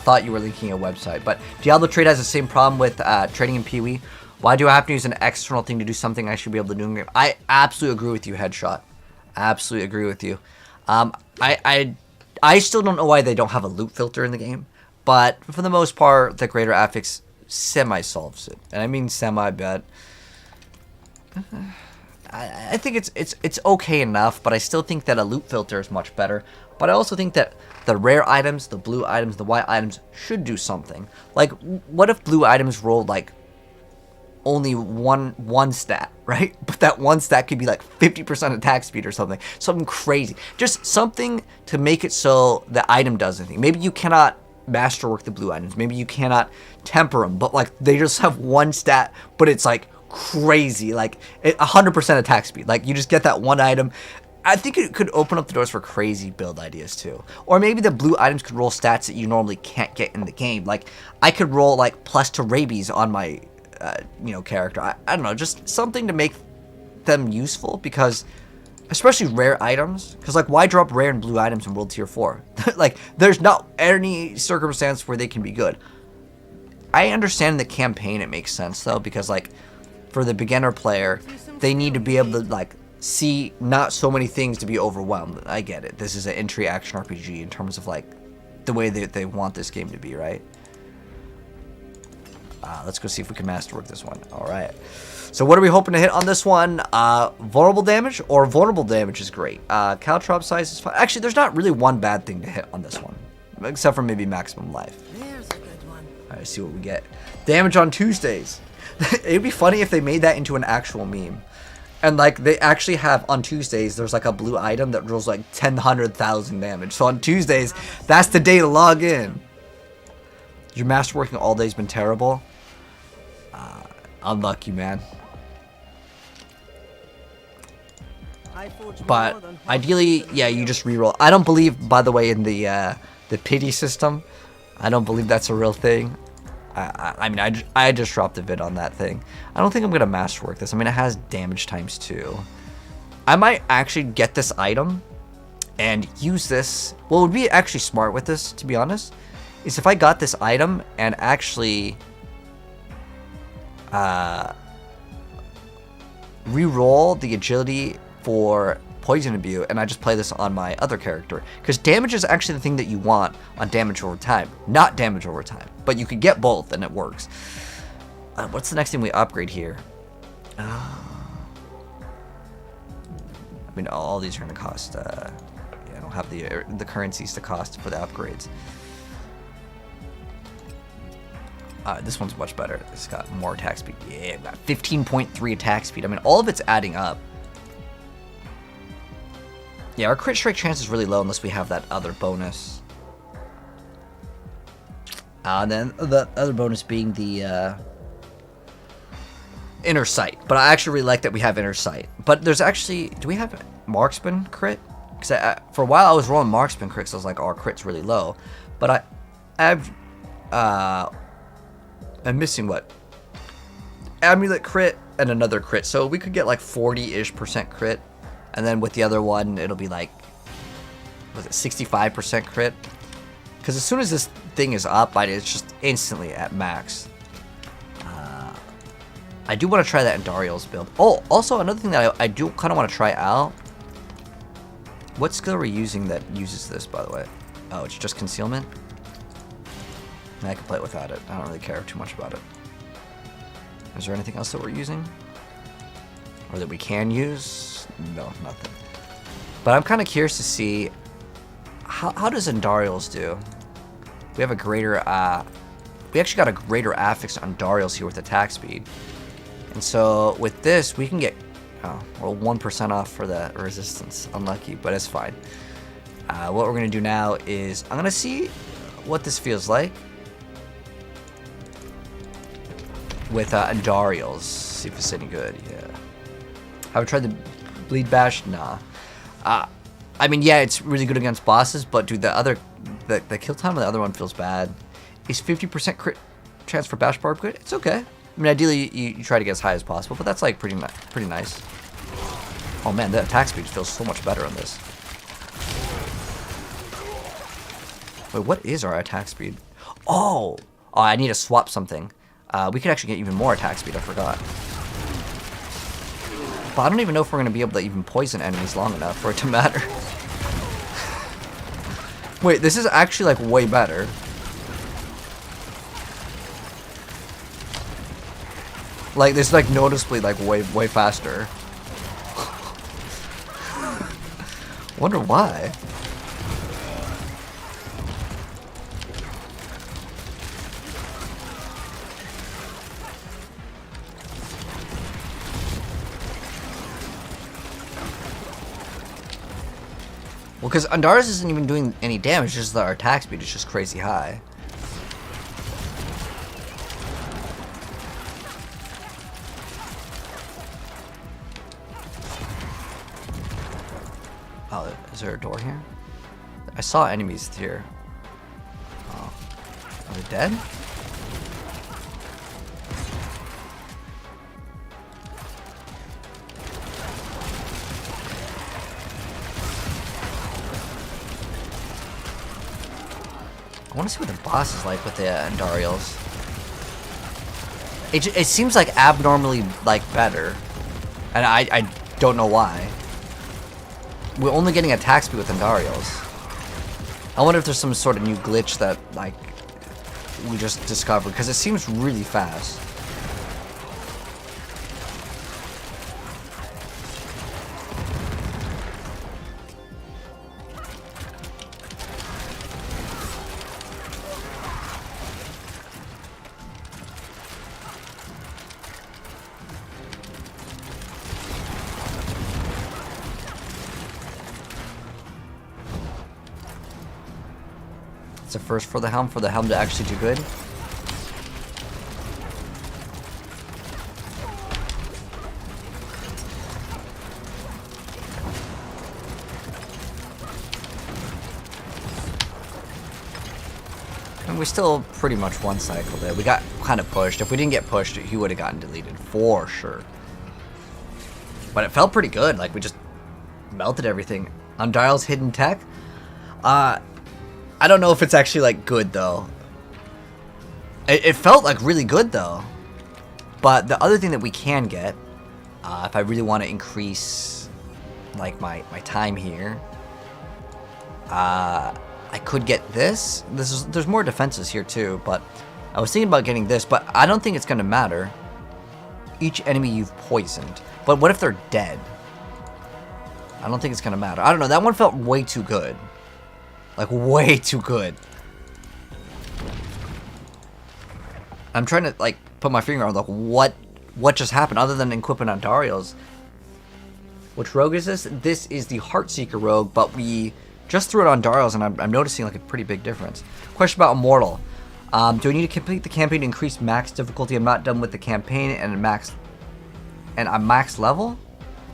thought you were linking a website. But Diablo Trade has the same problem with trading in Pee-wee. Why do I have to use an external thing to do something I should be able to do in game? I absolutely agree with you, Headshot. Absolutely agree with you. I still don't know why they don't have a loot filter in the game, but for the most part, the greater affix semi-solves it. And I mean semi, but I think it's okay enough, but I still think that a loot filter is much better. But I also think that the rare items, the blue items, the white items should do something. Like, what if blue items rolled like only one stat, right? But that one stat could be like 50% attack speed or something crazy. Just something to make it so the item does anything. Maybe you cannot masterwork the blue items. Maybe you cannot temper them, but like they just have one stat, but it's like crazy, like 100% attack speed. Like you just get that one item. I think it could open up the doors for crazy build ideas too. Or maybe the blue items could roll stats that you normally can't get in the game. Like I could roll like plus to rabies on my character. I don't know, just something to make them useful, because especially rare items, because like why drop rare and blue items in world tier 4? Like there's not any circumstance where they can be good. I understand the campaign, it makes sense though, because like for the beginner player they need to be able to like see not so many things to be overwhelmed. I get it, this is an entry action RPG in terms of like the way that they want this game to be, right? Let's go see if we can masterwork this one. All right. So what are we hoping to hit on this one? Vulnerable damage or vulnerable damage is great. Caltrop size is fine. Actually, there's not really one bad thing to hit on this one, except for maybe maximum life. There's a good one. All right, let's see what we get. Damage on Tuesdays. It'd be funny if they made that into an actual meme. And like they actually have on Tuesdays, there's like a blue item that rolls like 100,000 damage. So on Tuesdays, that's the day to log in. Your masterworking all day's been terrible. Unlucky, man. But ideally, yeah, you just reroll. I don't believe, by the way, in the pity system. I don't believe that's a real thing. I mean, I just dropped a vid on that thing. I don't think I'm gonna masterwork this. I mean, it has damage times 2. I might actually get this item and use this. What would be actually smart with this, to be honest, is if I got this item and actually re-roll the agility for poison imbue, and I just play this on my other character, because damage is actually the thing that you want on damage over time, not damage over time, but you could get both and it works. What's the next thing we upgrade here? I mean, all these are going to cost I don't have the currencies to cost for the upgrades. This one's much better. It's got more attack speed. Yeah, got 15.3 attack speed. I mean, all of it's adding up. Yeah, our crit strike chance is really low unless we have that other bonus. And then the other bonus being the inner sight. But I actually really like that we have inner sight. But there's actually, do we have marksman crit? Because for a while I was rolling marksman crits. I was like, oh, our crit's really low. But I'm missing what? Amulet crit and another crit. So we could get like 40-ish% crit. And then with the other one, it'll be like, was it 65% crit? Because as soon as this thing is up, it's just instantly at max. I do want to try that in Dario's build. Oh, also another thing that I do kind of want to try out. What skill are we using that uses this, by the way? Oh, it's just concealment? I can play it without it. I don't really care too much about it. Is there anything else that we're using? Or that we can use? No, nothing. But I'm kind of curious to see how does Andariel's do? We have a greater, we actually got a greater affix on Andariel's here with attack speed. And so with this, we can get, well, 1% off for the resistance. Unlucky, but it's fine. What we're going to do now is, I'm going to see what this feels like with Andariel's. See if it's any good, yeah. Have I tried the Bleed Bash? Nah. I mean, yeah, it's really good against bosses, but dude, the kill time of the other one feels bad. Is 50% crit chance for Bash Barb good? It's okay. I mean, ideally, you try to get as high as possible, but that's like pretty nice. Oh man, the attack speed feels so much better on this. Wait, what is our attack speed? Oh, I need to swap something. We could actually get even more attack speed, I forgot. But I don't even know if we're going to be able to even poison enemies long enough for it to matter. Wait, this is actually like way better. Like, this is like noticeably like way faster. Wonder why. Well, because Andariel's isn't even doing any damage, just that our attack speed is just crazy high. Oh, is there a door here? I saw enemies here. Oh. Are they dead? I want to see what the boss is like with the Andariel's. It seems like abnormally like better, and I don't know why. We're only getting attack speed with Andariel's. I wonder if there's some sort of new glitch that like we just discovered, because it seems really fast. It's a first for the helm to actually do good. And we still pretty much one cycled it. We got kind of pushed. If we didn't get pushed, he would have gotten deleted for sure. But it felt pretty good. Like, we just melted everything. Andariel's hidden tech. I don't know if it's actually like good though. It felt like really good though. But the other thing that we can get, if I really want to increase like my time here, I could get this. There's more defenses here too, but I was thinking about getting this, but I don't think it's gonna matter. Each enemy you've poisoned. But what if they're dead? I don't think it's gonna matter. I don't know, that one felt way too good. Like, way too good. I'm trying to, like, put my finger on, like, what just happened other than equipping Andariel's. Which rogue is this? This is the Heartseeker rogue, but we just threw it on Andariel's, and I'm noticing, like, a pretty big difference. Question about Immortal. Do I need to complete the campaign to increase max difficulty? I'm not done with the campaign, and I'm max level?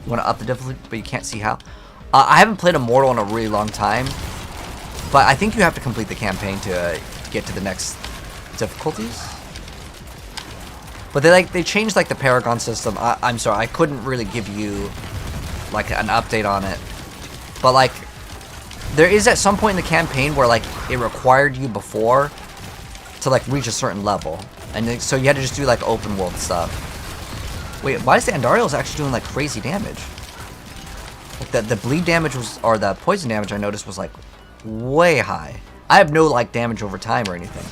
You want to up the difficulty, but you can't see how? I haven't played Immortal in a really long time. But I think you have to complete the campaign to get to the next difficulties. But they changed like the Paragon system. I'm sorry, I couldn't really give you like an update on it. But like, there is at some point in the campaign where like it required you before to like reach a certain level, and so you had to just do like open world stuff. Wait, why is the Andariel's actually doing like crazy damage? Like the bleed damage was, or the poison damage I noticed was like way high. I have no like damage over time or anything.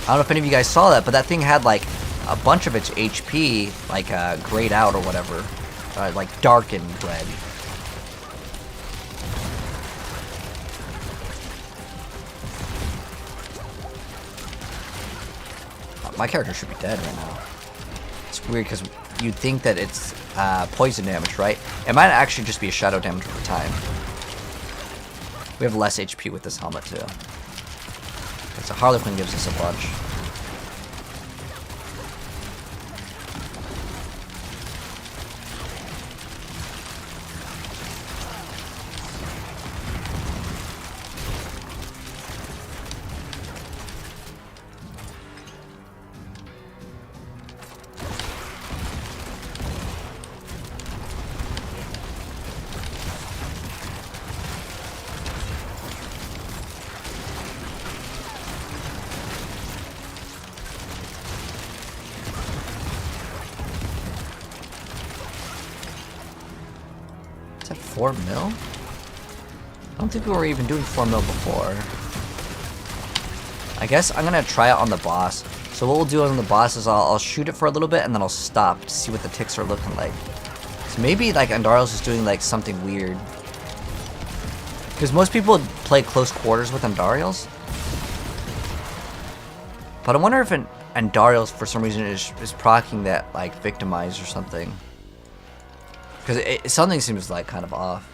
I don't know if any of you guys saw that, but that thing had like a bunch of its HP like grayed out or whatever. like darkened red. My character should be dead right now. It's weird because you'd think that it's poison damage, right? It might actually just be a shadow damage over time. We have less HP with this helmet too. So Harlequin gives us a bunch. Is that 4 mil? I don't think we were even doing 4 mil before. I guess I'm gonna try it on the boss. So what we'll do on the boss is I'll shoot it for a little bit and then I'll stop to see what the ticks are looking like. So maybe like Andariel's is doing like something weird. Because most people play close quarters with Andariel's. But I wonder if Andariel's for some reason is proccing that like victimize or something. Because something seems like kind of off.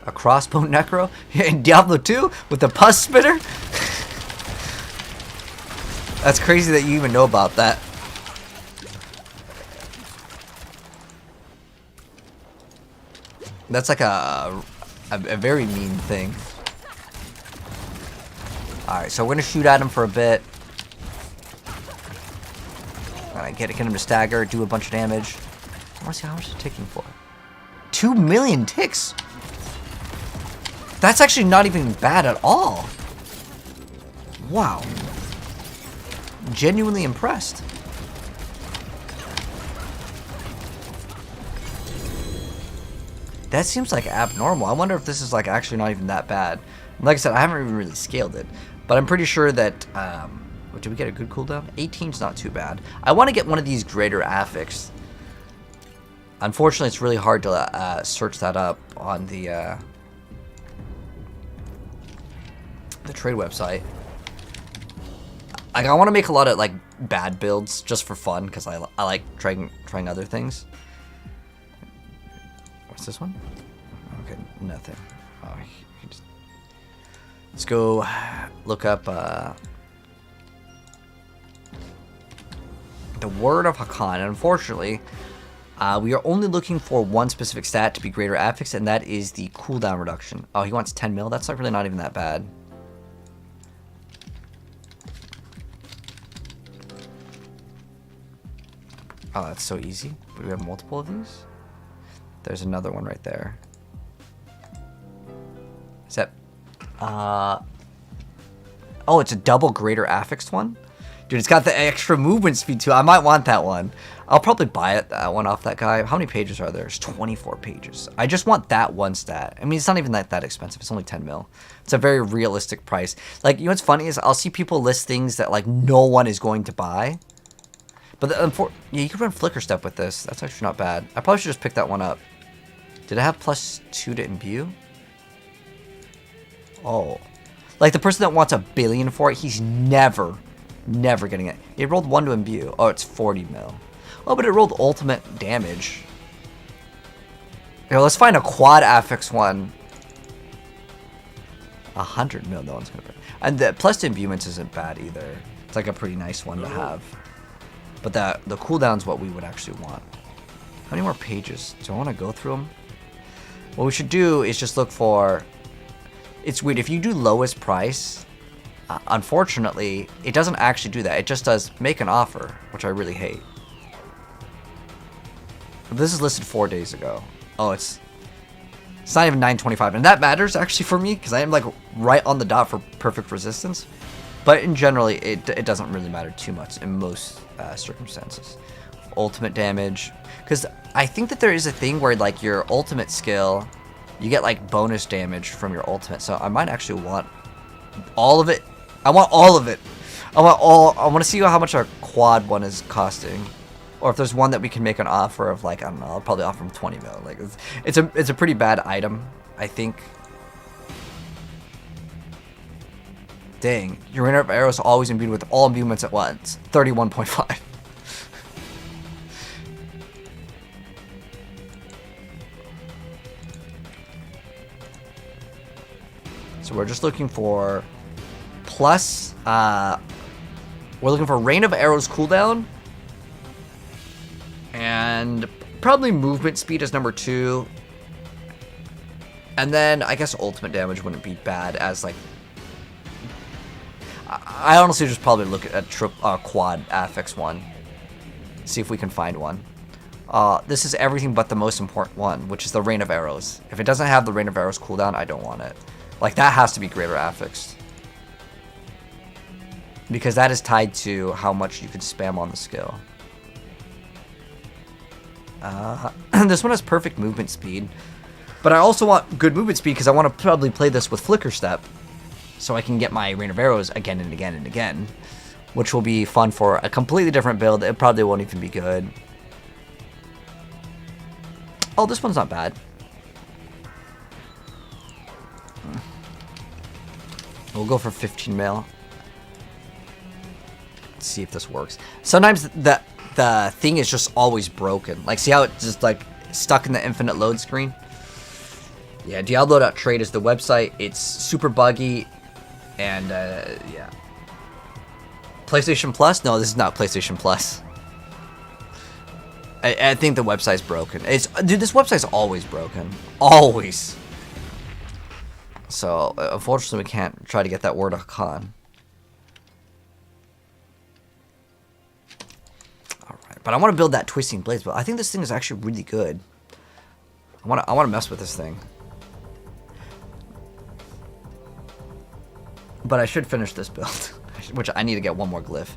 A crossbow necro in Diablo 2 with the pus spitter? That's crazy that you even know about that. That's like a very mean thing. Alright, so we're gonna shoot at him for a bit. Get him to stagger, do a bunch of damage. I want to see how much it's ticking for. 2 million ticks! That's actually not even bad at all. Wow. Genuinely impressed. That seems like abnormal. I wonder if this is like actually not even that bad. Like I said, I haven't even really scaled it. But I'm pretty sure that... did we get a good cooldown? 18's not too bad. I want to get one of these greater affixes. Unfortunately, it's really hard to search that up on the trade website. Like, I want to make a lot of like bad builds just for fun because I like trying other things. What's this one? Okay, nothing. Oh, let's go look up the Word of Hakan. And unfortunately, we are only looking for one specific stat to be greater affix, and that is the cooldown reduction. Oh, he wants 10 mil? That's really not even that bad. Oh, that's so easy. Do we have multiple of these? There's another one right there. Is that... oh, it's a double greater affixed one? Dude, it's got the extra movement speed too. I might want that one. I'll probably buy that one off that guy. How many pages are there? There's 24 pages. I just want that one stat. I mean, it's not even that expensive. It's only 10 mil. It's a very realistic price. Like, you know what's funny is I'll see people list things that like no one is going to buy. But yeah, you can run Flicker Step with this. That's actually not bad. I probably should just pick that one up. Did I have +2 to imbue? Oh. Like the person that wants $1 billion for it, he's never getting it. It rolled 1 to imbue. Oh, it's 40 mil. Oh, but it rolled ultimate damage. Here, let's find a quad affix one. 100 mil, no one's gonna. And the plus to imbuements isn't bad either. It's like a pretty nice one to have. But the cooldown's what we would actually want. How many more pages? Do I want to go through them? What we should do is just look for... It's weird. If you do lowest price, unfortunately, it doesn't actually do that. It just does make an offer, which I really hate. This is listed 4 days ago. Oh, it's not even 925. And that matters actually for me because I am like right on the dot for perfect resistance. But in generally, it doesn't really matter too much in most circumstances. Ultimate damage. Because I think that there is a thing where like your ultimate skill, you get like bonus damage from your ultimate. So I might actually want all of it. I want all of it. I want to see how much our quad one is costing. Or if there's one that we can make an offer of, like, I don't know, I'll probably offer him 20 mil. Like, it's a pretty bad item, I think. Dang, your rain of arrows always imbued with all imbuements at once. 31.5. So we're just looking for plus, we're looking for Rain of Arrows cooldown, and probably movement speed is number 2, and then I guess ultimate damage wouldn't be bad as, like, I honestly just probably look at quad affix one, see if we can find one. This is everything but the most important one, which is the Rain of Arrows. If it doesn't have the Rain of Arrows cooldown, I don't want it. Like, that has to be greater affixed. Because that is tied to how much you could spam on the skill. This one has perfect movement speed. But I also want good movement speed because I want to probably play this with Flicker Step. So I can get my Rain of Arrows again and again and again. Which will be fun for a completely different build. It probably won't even be good. Oh, this one's not bad. We'll go for 15 mil. Let's see if this works. Sometimes the thing is just always broken. Like, see how it's just, like, stuck in the infinite load screen? Yeah, Diablo.trade is the website. It's super buggy. And, yeah. PlayStation Plus? No, this is not PlayStation Plus. I think the website's broken. Dude, this website's always broken. Always. So, unfortunately, we can't try to get that word Hakan. Alright, but I want to build that Twisting Blades, but I think this thing is actually really good. I want to mess with this thing. But I should finish this build. Which I need to get one more glyph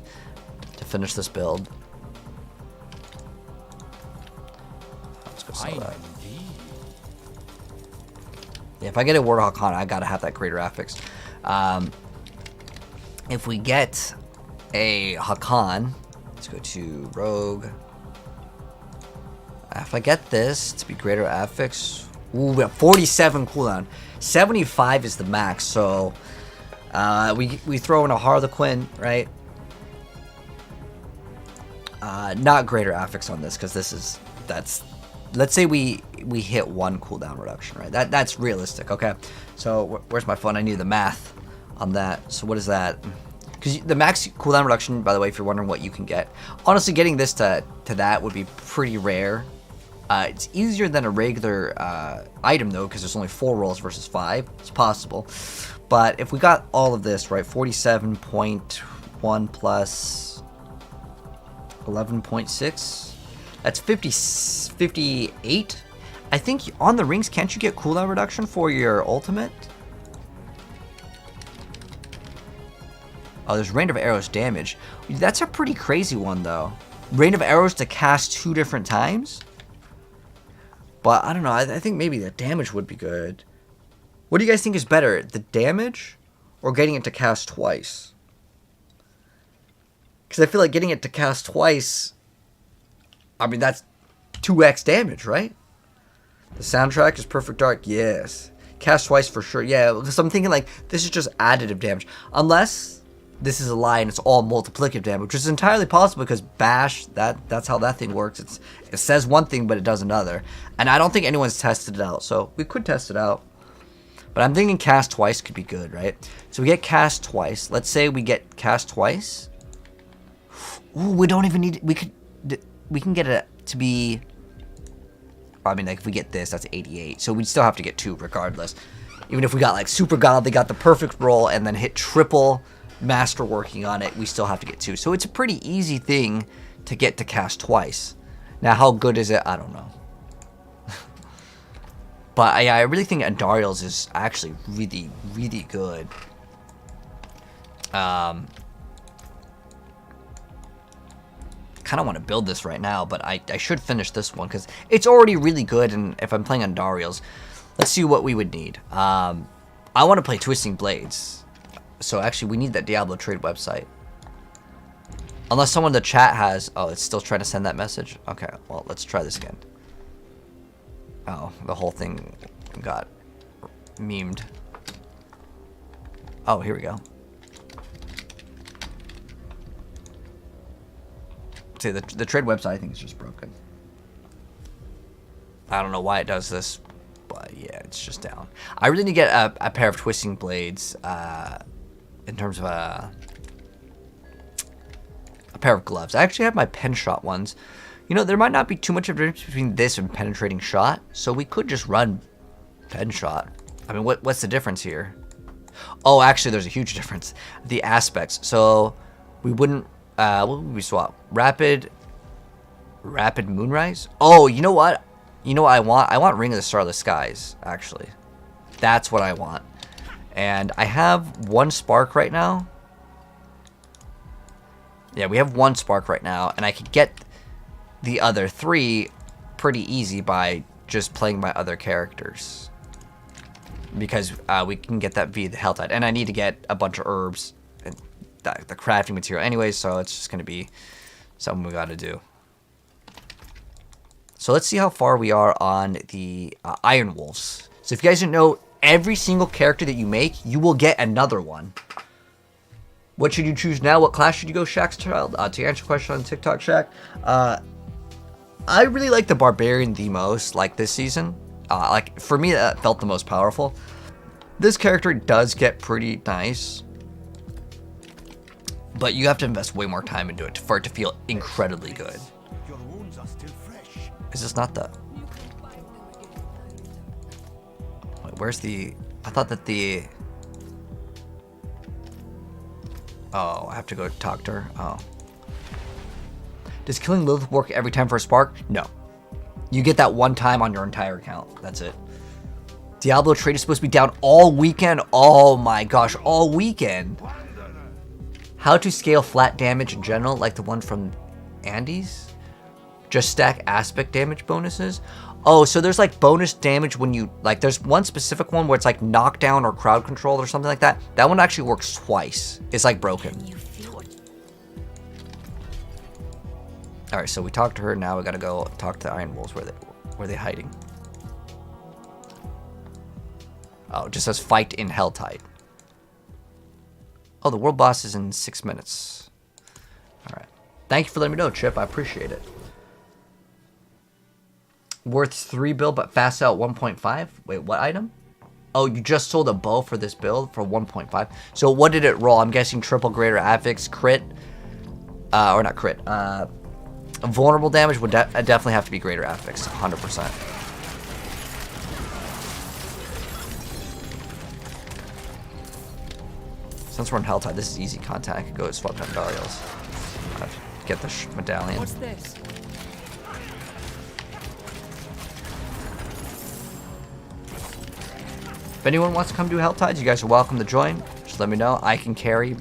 to finish this build. Let's go sell that. Yeah, if I get a Warthog Hakan, I gotta have that greater affix. If we get a Hakan, let's go to Rogue. If I get this to be greater affix, ooh, we have 47 cooldown. 75 is the max, so we throw in a Harlequin, right? Not greater affix on this, because that's. Let's say we hit 1 cooldown reduction, right? That's realistic, okay? So where's my phone? I need the math on that. So what is that? Because the max cooldown reduction, by the way, if you're wondering what you can get, honestly, getting this to that would be pretty rare. It's easier than a regular item, though, because there's only 4 rolls versus 5. It's possible. But if we got all of this, right, 47.1 plus 11.6... That's 58. I think on the rings, can't you get cooldown reduction for your ultimate? Oh, there's Rain of Arrows damage. That's a pretty crazy one, though. Rain of Arrows to cast 2 different times? But, I don't know. I think maybe the damage would be good. What do you guys think is better? The damage or getting it to cast twice? Because I feel like getting it to cast twice... I mean, that's 2x damage, right? The soundtrack is Perfect Dark, yes. Cast twice for sure, yeah. Because I'm thinking, like, this is just additive damage. Unless this is a lie and it's all multiplicative damage, which is entirely possible because Bash, that's how that thing works. It says one thing, but it does another. And I don't think anyone's tested it out, so we could test it out. But I'm thinking cast twice could be good, right? So we get cast twice. Let's say we get cast twice. Ooh, we don't even need... We can get it to be... I mean, like, if we get this, that's 88. So we'd still have to get 2 regardless. Even if we got, like, Super God, they got the perfect roll, and then hit triple masterworking on it, we still have to get 2. So it's a pretty easy thing to get to cast twice. Now, how good is it? I don't know. But I really think Andariel's is actually really, really good. Kind of want to build this right now, but I should finish this one because it's already really good. And if I'm playing on Dariel's, let's see what we would need. I want to play Twisting Blades, so actually we need that Diablo trade website. Unless someone in the chat has... Oh, it's still trying to send that message? Okay, well, let's try this again. Oh, the whole thing got memed. Oh, here we go. See, the trade website, I think, is just broken. I don't know why it does this, but yeah, it's just down. I really need to get a pair of twisting blades in terms of a pair of gloves. I actually have my pen shot ones. You know, there might not be too much of a difference between this and penetrating shot, so we could just run pen shot. I mean, what's the difference here? Oh, actually, there's a huge difference. The aspects. So we wouldn't. What would we swap? Rapid Moonrise. Oh, you know what? You know what I want? I want Ring of the Starless Skies. Actually, that's what I want. And I have 1 spark right now. Yeah, we have 1 spark right now, and I could get the other 3 pretty easy by just playing my other characters. Because we can get that via the Helltide. And I need to get a bunch of herbs and the crafting material anyway, so it's just going to be something we got to do. So let's see how far we are on the Iron Wolves. So if you guys didn't know, every single character that you make, you will get another one. What should you choose now? What class should you go, Shaq's Child? To answer your question on TikTok, Shaq, I really like the Barbarian the most, like this season. Like, for me, that felt the most powerful. This character does get pretty nice, but you have to invest way more time into it for it to feel incredibly good. Your wounds are still fresh. Is this not the... Wait, where's the... I thought that the... Oh, I have to go talk to her? Oh. Does killing Lilith work every time for a spark? No. You get that 1 time on your entire account. That's it. Diablo trade is supposed to be down all weekend. Oh my gosh, all weekend. How to scale flat damage in general, like the one from Andy's? Just stack aspect damage bonuses? Oh, so there's like bonus damage when you, like there's one specific one where it's like knockdown or crowd control or something like that. That one actually works twice. It's like broken. Alright, so we talked to her, now we gotta go talk to the Iron Wolves. Where are they hiding? Oh, it just says fight in Helltide. Oh, the world boss is in 6 minutes. Alright. Thank you for letting me know, Chip. I appreciate it. Worth 3 build, but fast out 1.5? Wait, what item? Oh, you just sold a bow for this build for 1.5. So what did it roll? I'm guessing triple greater affix, crit. Or not crit. Vulnerable damage would definitely have to be greater affix, 100%. Since we're in Helltide, this is easy content. I could go swap down Dariel's. Get the medallion. What's this? If anyone wants to come do Helltides, you guys are welcome to join. Just let me know. I can carry.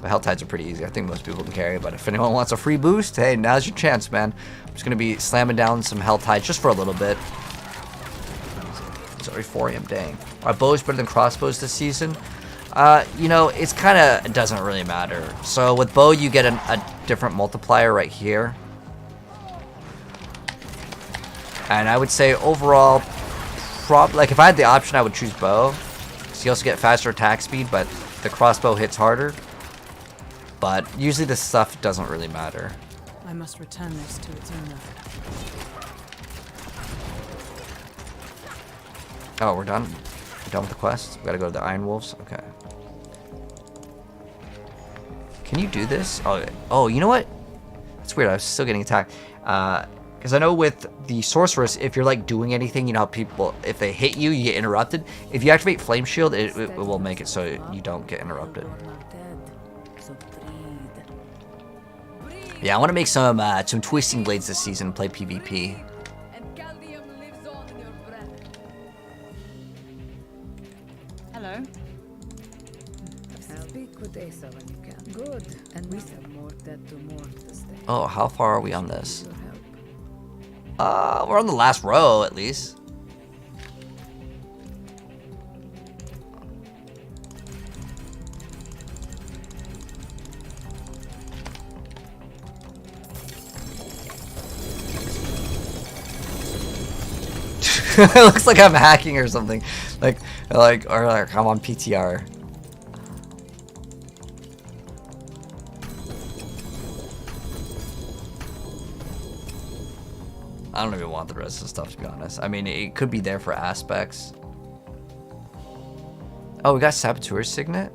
But Helltides are pretty easy. I think most people can carry. But if anyone wants a free boost, hey, now's your chance, man. I'm just going to be slamming down some Helltides just for a little bit. It's already 4 AM, dang. Are bows better than crossbows this season? You know, it's kind of, it doesn't really matter. So with bow, you get a different multiplier right here. And I would say overall, like if I had the option, I would choose bow. So you also get faster attack speed, but the crossbow hits harder. But usually this stuff doesn't really matter. I must return this to its owner. Oh, we're done? We're done with the quest? We gotta go to the Iron Wolves? Okay. Can you do this? Oh, you know what? That's weird. I was still getting attacked. Because I know with the Sorceress, if you're like doing anything, you know how people, if they hit you, you get interrupted. If you activate Flame Shield, it will make it so you don't get interrupted. Yeah, I want to make some Twisting Blades this season and play PvP. Hello. Speak with Asa when you can. Good. And we have more dead to mourn this day. Oh, how far are we on this? Your help. We're on the last row, at least. It looks like I'm hacking or something. Or I'm on PTR. I don't even want the rest of the stuff, to be honest. I mean, it could be there for aspects. Oh, we got Saboteur's Signet?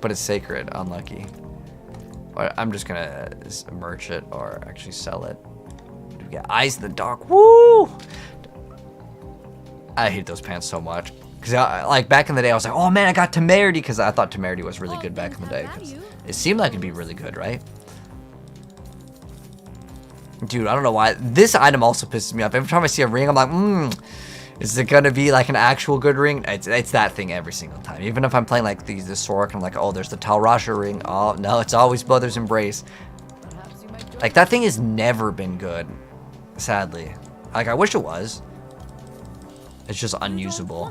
But it's sacred. Unlucky. I'm just gonna merch it or actually sell it. We got Eyes in the Dark. Woo! I hate those pants so much. Because, like, back in the day, I was like, oh, man, I got Temerity. Because I thought Temerity was really good back in the day. 'Cause it seemed like it'd be really good, right? Dude, I don't know why. This item also pisses me off. Every time I see a ring, I'm like, is it gonna be like an actual good ring? It's that thing every single time. Even if I'm playing like the Sork, I'm like, oh, there's the Tal Rasha ring. Oh, no, it's always Brother's Embrace. Like, that thing has never been good, sadly. Like, I wish it was. It's just unusable.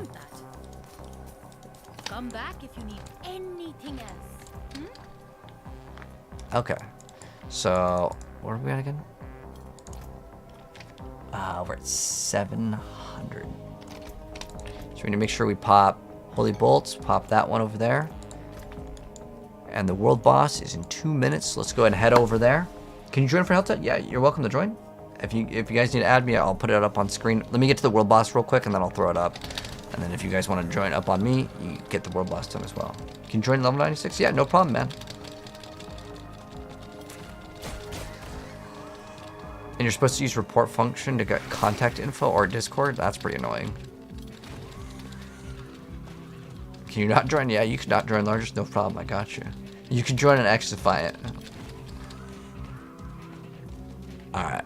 Come back if you need anything else. Okay. So, what are we at again? We're at 700. So we need to make sure we pop Holy Bolts, pop that one over there. And the world boss is in 2 minutes. Let's go ahead and head over there. Can you join for Helta? Yeah, you're welcome to join. If you guys need to add me, I'll put it up on screen. Let me get to the world boss real quick, and then I'll throw it up. And then if you guys want to join up on me, you get the world boss done as well. Can you join level 96? Yeah, no problem, man. And you're supposed to use report function to get contact info or Discord? That's pretty annoying. Can you not join? Yeah, you can not join largest. No problem. I got you. You can join and exify it. Alright.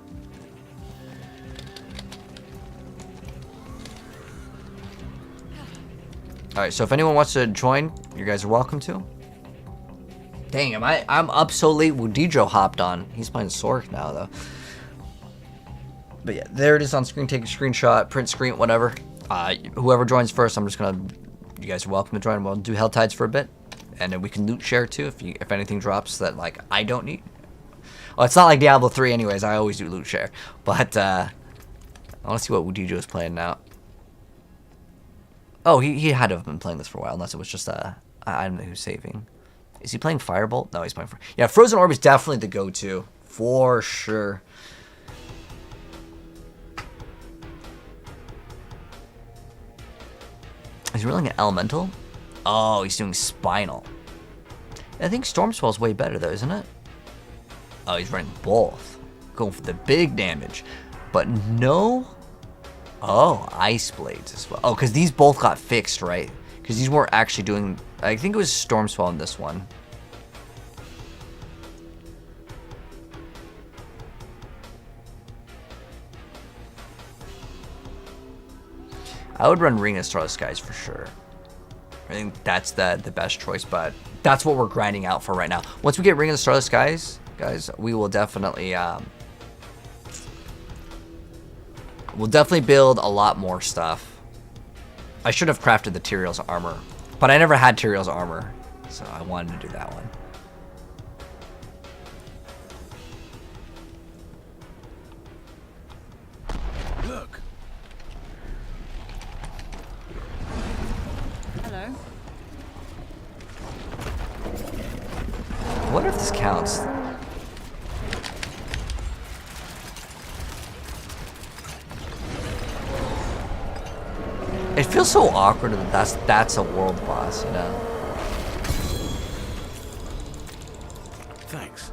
Alright, so if anyone wants to join, you guys are welcome to. Dang, I'm up so late. Wudidro hopped on. He's playing Sork now, though. But yeah, there it is on screen. Take a screenshot, print screen, whatever. Whoever joins first, I'm just gonna. You guys are welcome to join. We'll do Hell Tides for a bit, and then we can loot share too if anything drops that like I don't need. Well, it's not like Diablo 3, anyways. I always do loot share, but I want to see what Wudidro is playing now. Oh, he had to have been playing this for a while, unless it was just an item that he was saving. Is he playing Firebolt? No, he's playing yeah. Frozen Orb is definitely the go-to for sure. He's rolling an elemental? Oh, he's doing spinal. I think Storm Swell's way better though, isn't it? Oh, he's running both. Going for the big damage. But no. Oh, Ice Blades as well. Oh, because these both got fixed, right? Because these weren't actually doing. I think it was Storm Swell in this one. I would run Ring of Starless Skies for sure. I think that's the best choice, but that's what we're grinding out for right now. Once we get Ring of the Starless Skies, guys, we will definitely build a lot more stuff. I should have crafted the Tyrael's armor, but I never had Tyrael's armor, so I wanted to do that one. Look. Hello. I wonder if this counts. It feels so awkward that that's a world boss, you know? Thanks.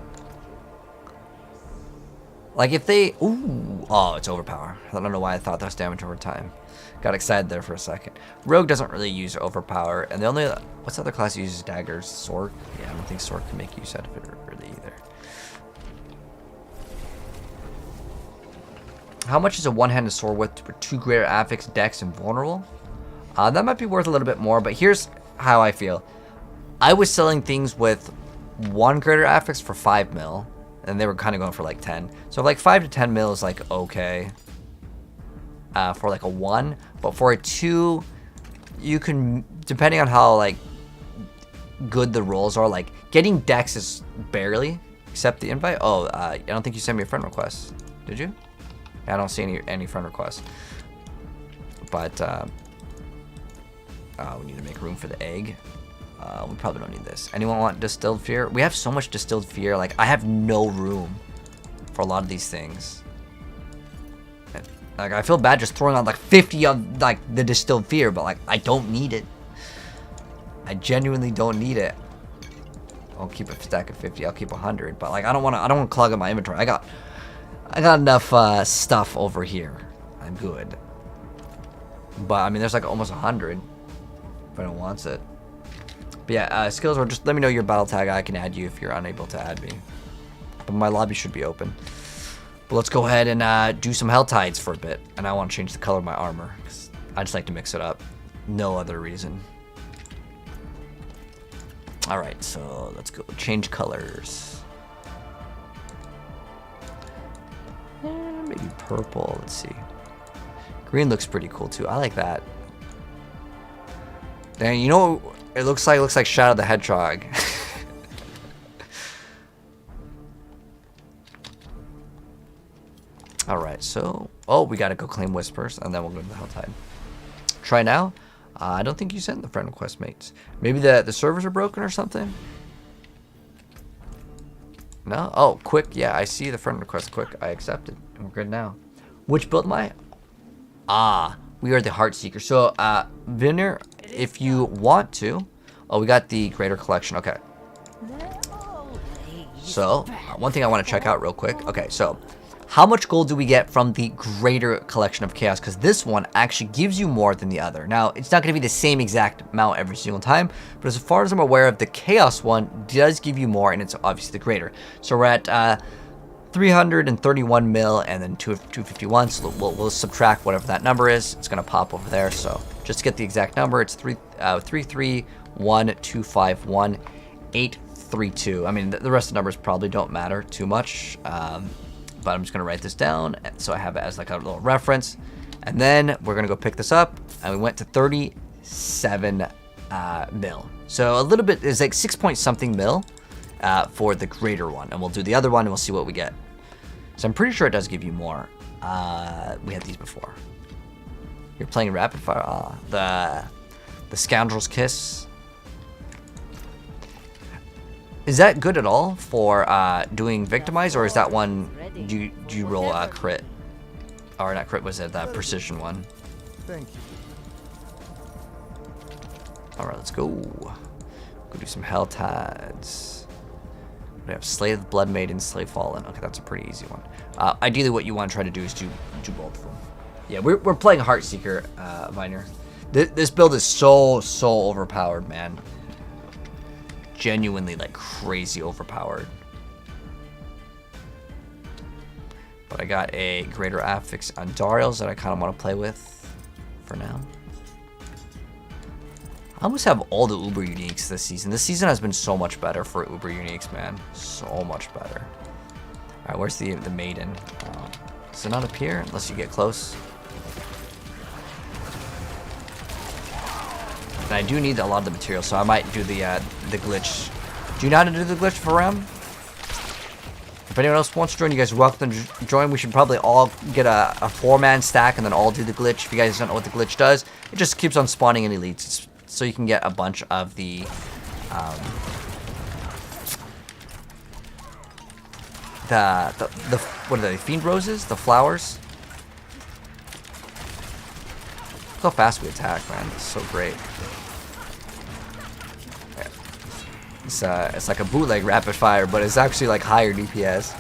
Like if they... Ooh. Oh, it's overpower. I don't know why I thought that was damage over time. Got excited there for a second. Rogue doesn't really use overpower. And the only... What's the other class that uses daggers? Sork? Yeah, I don't think Sork can make use out of it really either. How much is a one-handed sword with 2 greater affix, dex, and vulnerable? That might be worth a little bit more, but here's how I feel. I was selling things with 1 greater affix for 5 mil, and they were kind of going for like 10. So like 5 to 10 mil is like okay for like a 1, but for a 2, you can, depending on how like good the rolls are, like getting dex is barely. Accept the invite. Oh, I don't think you sent me a friend request. Did you? I don't see any friend requests. But we need to make room for the egg. We probably don't need this. Anyone want distilled fear? We have so much distilled fear. Like, I have no room for a lot of these things. Like, I feel bad just throwing on like 50 of like the distilled fear, but like I don't need it. I genuinely don't need it. I'll keep a stack of 50. I'll keep 100, but like I don't want to clog up my inventory. I got enough stuff over here. I'm good. But I mean, there's like almost 100 if anyone wants it. But yeah, skills, or just let me know your battle tag. I can add you if you're unable to add me. But my lobby should be open. But let's go ahead and do some hell tides for a bit. And I want to change the color of my armor, 'cause I just like to mix it up. No other reason. Alright, so let's go change colors. Maybe purple, let's see. Green looks pretty cool too. I like that. Dang, you know what it looks like? It looks like Shadow the Hedgehog. Alright, so... Oh, we gotta go claim Whispers, and then we'll go to the Helltide. Try now? I don't think you sent the friend request, mates. Maybe the servers are broken or something? No? Oh, quick. Yeah, I see the friend request. Quick. I accepted. We're good now. Which build am I? Ah, we are the Heartseeker. So, Vinner, if you want to... Oh, we got the Greater Collection. Okay. So, one thing I want to check out real quick. Okay, so... How much gold do we get from the Greater Collection of Chaos? Because this one actually gives you more than the other. Now, it's not going to be the same exact amount every single time, but as far as I'm aware of, the Chaos one does give you more, and it's obviously the Greater. So we're at 331 mil and then 251, so we'll subtract whatever that number is. It's going to pop over there, so just to get the exact number, it's 331,251,832. I mean, the rest of the numbers probably don't matter too much. But I'm just going to write this down so I have it as like a little reference. And then we're going to go pick this up. And we went to 37 mil. So a little bit, it's like 6 point something mil for the Greater one. And we'll do the other one and we'll see what we get. So I'm pretty sure it does give you more. We had these before. You're playing Rapid Fire. The Scoundrel's Kiss. Is that good at all for doing Victimize, or is that one, do you roll a crit? Or not crit, was it that precision one? Thank you. Alright, let's go. Go do some Hell Tides. We have Slay the Blood Maiden, Slay Fallen. Okay, that's a pretty easy one. Ideally, what you want to try to do is do both of them. Yeah, we're playing Heartseeker, Viner. This build is so overpowered, man. Genuinely like crazy overpowered. But I got a Greater Affix on Darials that I kind of want to play with for now. I almost have all the Uber Uniques this season. This season has been so much better for Uber Uniques, man. So much better. Alright, where's the Maiden? Does it not appear unless you get close? And I do need a lot of the material, so I might do the glitch. Do you know how to do the glitch for Ram? If anyone else wants to join, you guys are welcome to join. We should probably all get a 4-man stack and then all do the glitch. If you guys don't know what the glitch does, it just keeps on spawning in elites, so you can get a bunch of the what are they? Fiend Roses? The flowers? Look how fast we attack, man. It's so great. It's like a bootleg rapid fire, but it's actually like higher DPS.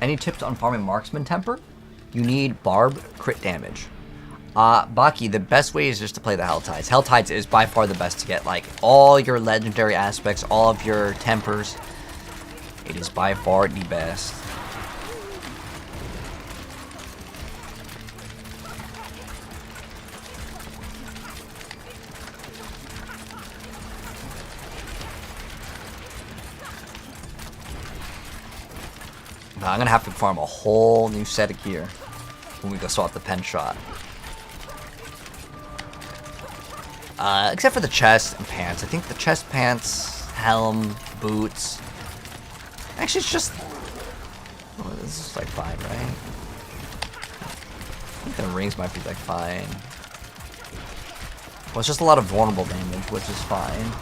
Any tips on farming Marksman Temper? You need Barb crit damage. Baki, the best way is just to play the Hell Tides. Hell Tides is by far the best to get like all your legendary aspects, all of your tempers. It is by far the best. I'm gonna have to farm a whole new set of gear. when we go swap the pen shot. Except for the chest and pants. I think the chest, pants, helm, boots. Actually, it's just... Oh, this is like fine, right? I think the rings might be like fine. Well, it's just a lot of vulnerable damage, which is fine.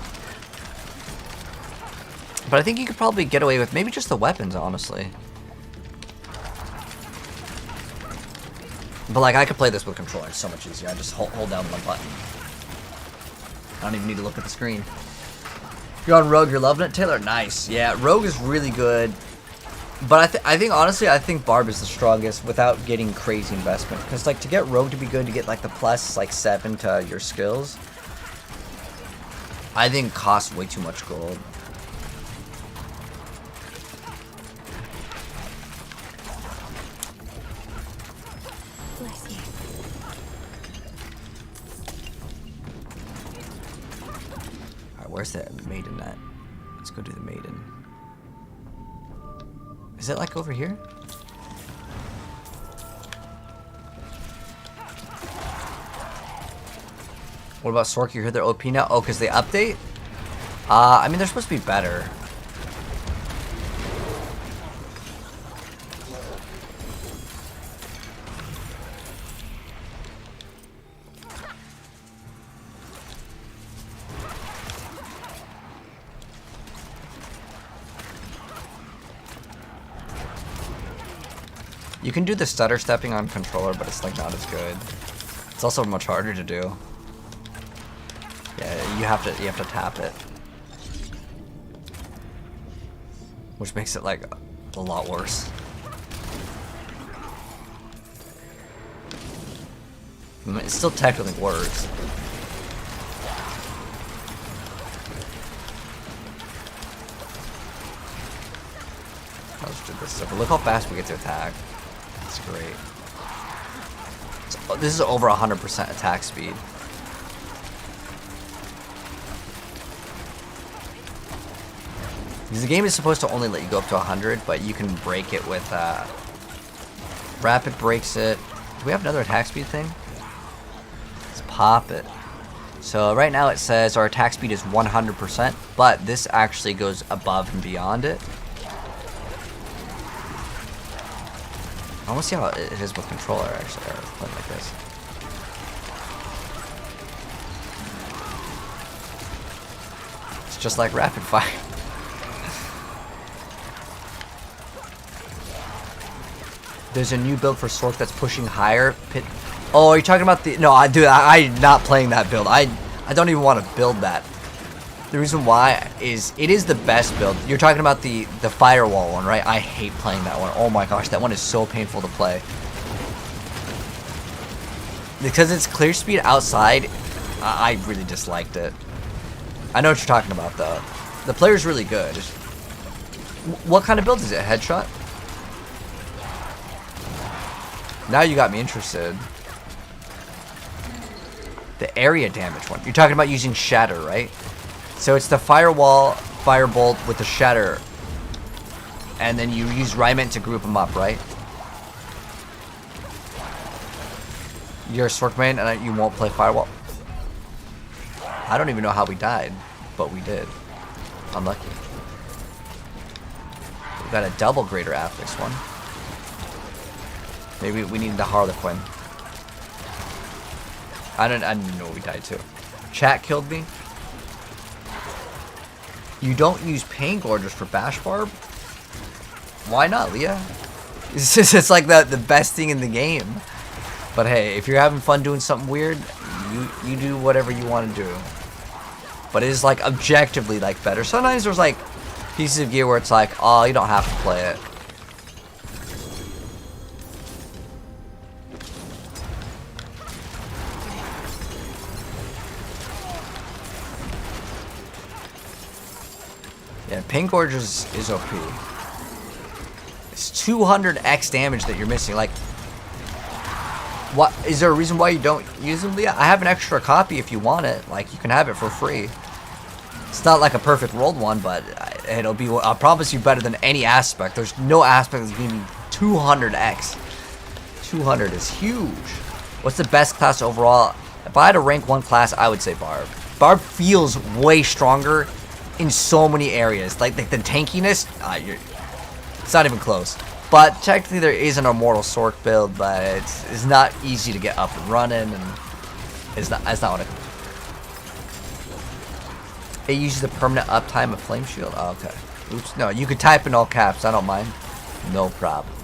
But I think you could probably get away with maybe just the weapons, honestly. But like, I could play this with controller. It's so much easier. I just hold down one button. I don't even need to look at the screen. You're on Rogue, you're loving it, Taylor? Nice. Yeah, Rogue is really good. But I think, honestly, I think Barb is the strongest without getting crazy investment. Because, like, to get Rogue to be good, to get, like, the plus, like, 7 to your skills, I think costs way too much gold. Bless you. Alright, where's the maiden at? Let's go do the maiden. Is it like over here? What about Sork? You heard they're OP now? Oh, because they update? I mean, they're supposed to be better. You can do the stutter stepping on controller, but it's like not as good. It's also much harder to do. Yeah, you have to tap it, which makes it like a lot worse. I mean, it still technically works. Let's do this stuff. But look how fast we get to attack. That's great. So, this is over 100% attack speed. Because the game is supposed to only let you go up to 100, but you can break it with rapid breaks it. Do we have another attack speed thing? Let's pop it. So right now it says our attack speed is 100%, but this actually goes above and beyond it. I want to see how it is with controller, actually, or playing like this. It's just like rapid fire. There's a new build for Sork that's pushing higher. Oh, are you talking about the... No, I'm not playing that build. I don't even want to build that. The reason why is it is the best build. You're talking about the firewall one, right? I hate playing that one. Oh my gosh, that one is so painful to play. Because it's clear speed outside, I really disliked it. I know what you're talking about, though. The player's really good. What kind of build is it? Headshot? Now you got me interested. The area damage one. You're talking about using Shatter, right? So it's the firewall, firebolt with the Shatter. And then you use Ryment to group them up, right? You're a Sork main and you won't play firewall. I don't even know how we died, but we did. Unlucky. We got a double greater after this one. Maybe we need the Harlequin. I didn't know we died too. Chat killed me. You don't use Pain Gorgers for Bash Barb? Why not, Leah? It's like the best thing in the game. But hey, if you're having fun doing something weird, you do whatever you want to do. But it is like objectively like better. Sometimes there's like pieces of gear where it's like, oh, you don't have to play it. Yeah, Pain Gorgers is OP. It's 200x damage that you're missing. Like, what is there a reason why you don't use them, Leah? I have an extra copy if you want it. Like, you can have it for free. It's not like a perfect rolled one, but it'll be, I promise you, better than any aspect. There's no aspect that's gonna be 200x. It's 200 is huge. What's the best class overall? If I had to rank one class, I would say Barb. Barb feels way stronger in so many areas. Like the tankiness, it's not even close. But technically there is an Immortal Sork build, but it's not easy to get up and running, and it's not what it uses the permanent uptime of Flame Shield. Oh, okay. Oops. No, you could type in all caps. I don't mind. No problem.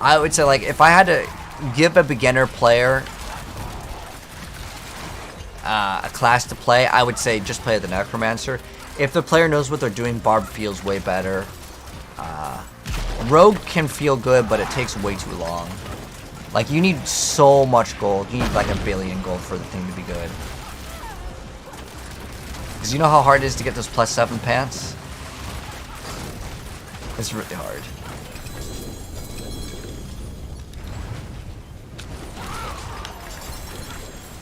I would say, like, if I had to give a beginner player a class to play, I would say just play the Necromancer. If the player knows what they're doing, Barb feels way better. Rogue can feel good, but it takes way too long. Like, you need so much gold. You need like 1 billion gold for the thing to be good. Because you know how hard it is to get those +7 pants? It's really hard.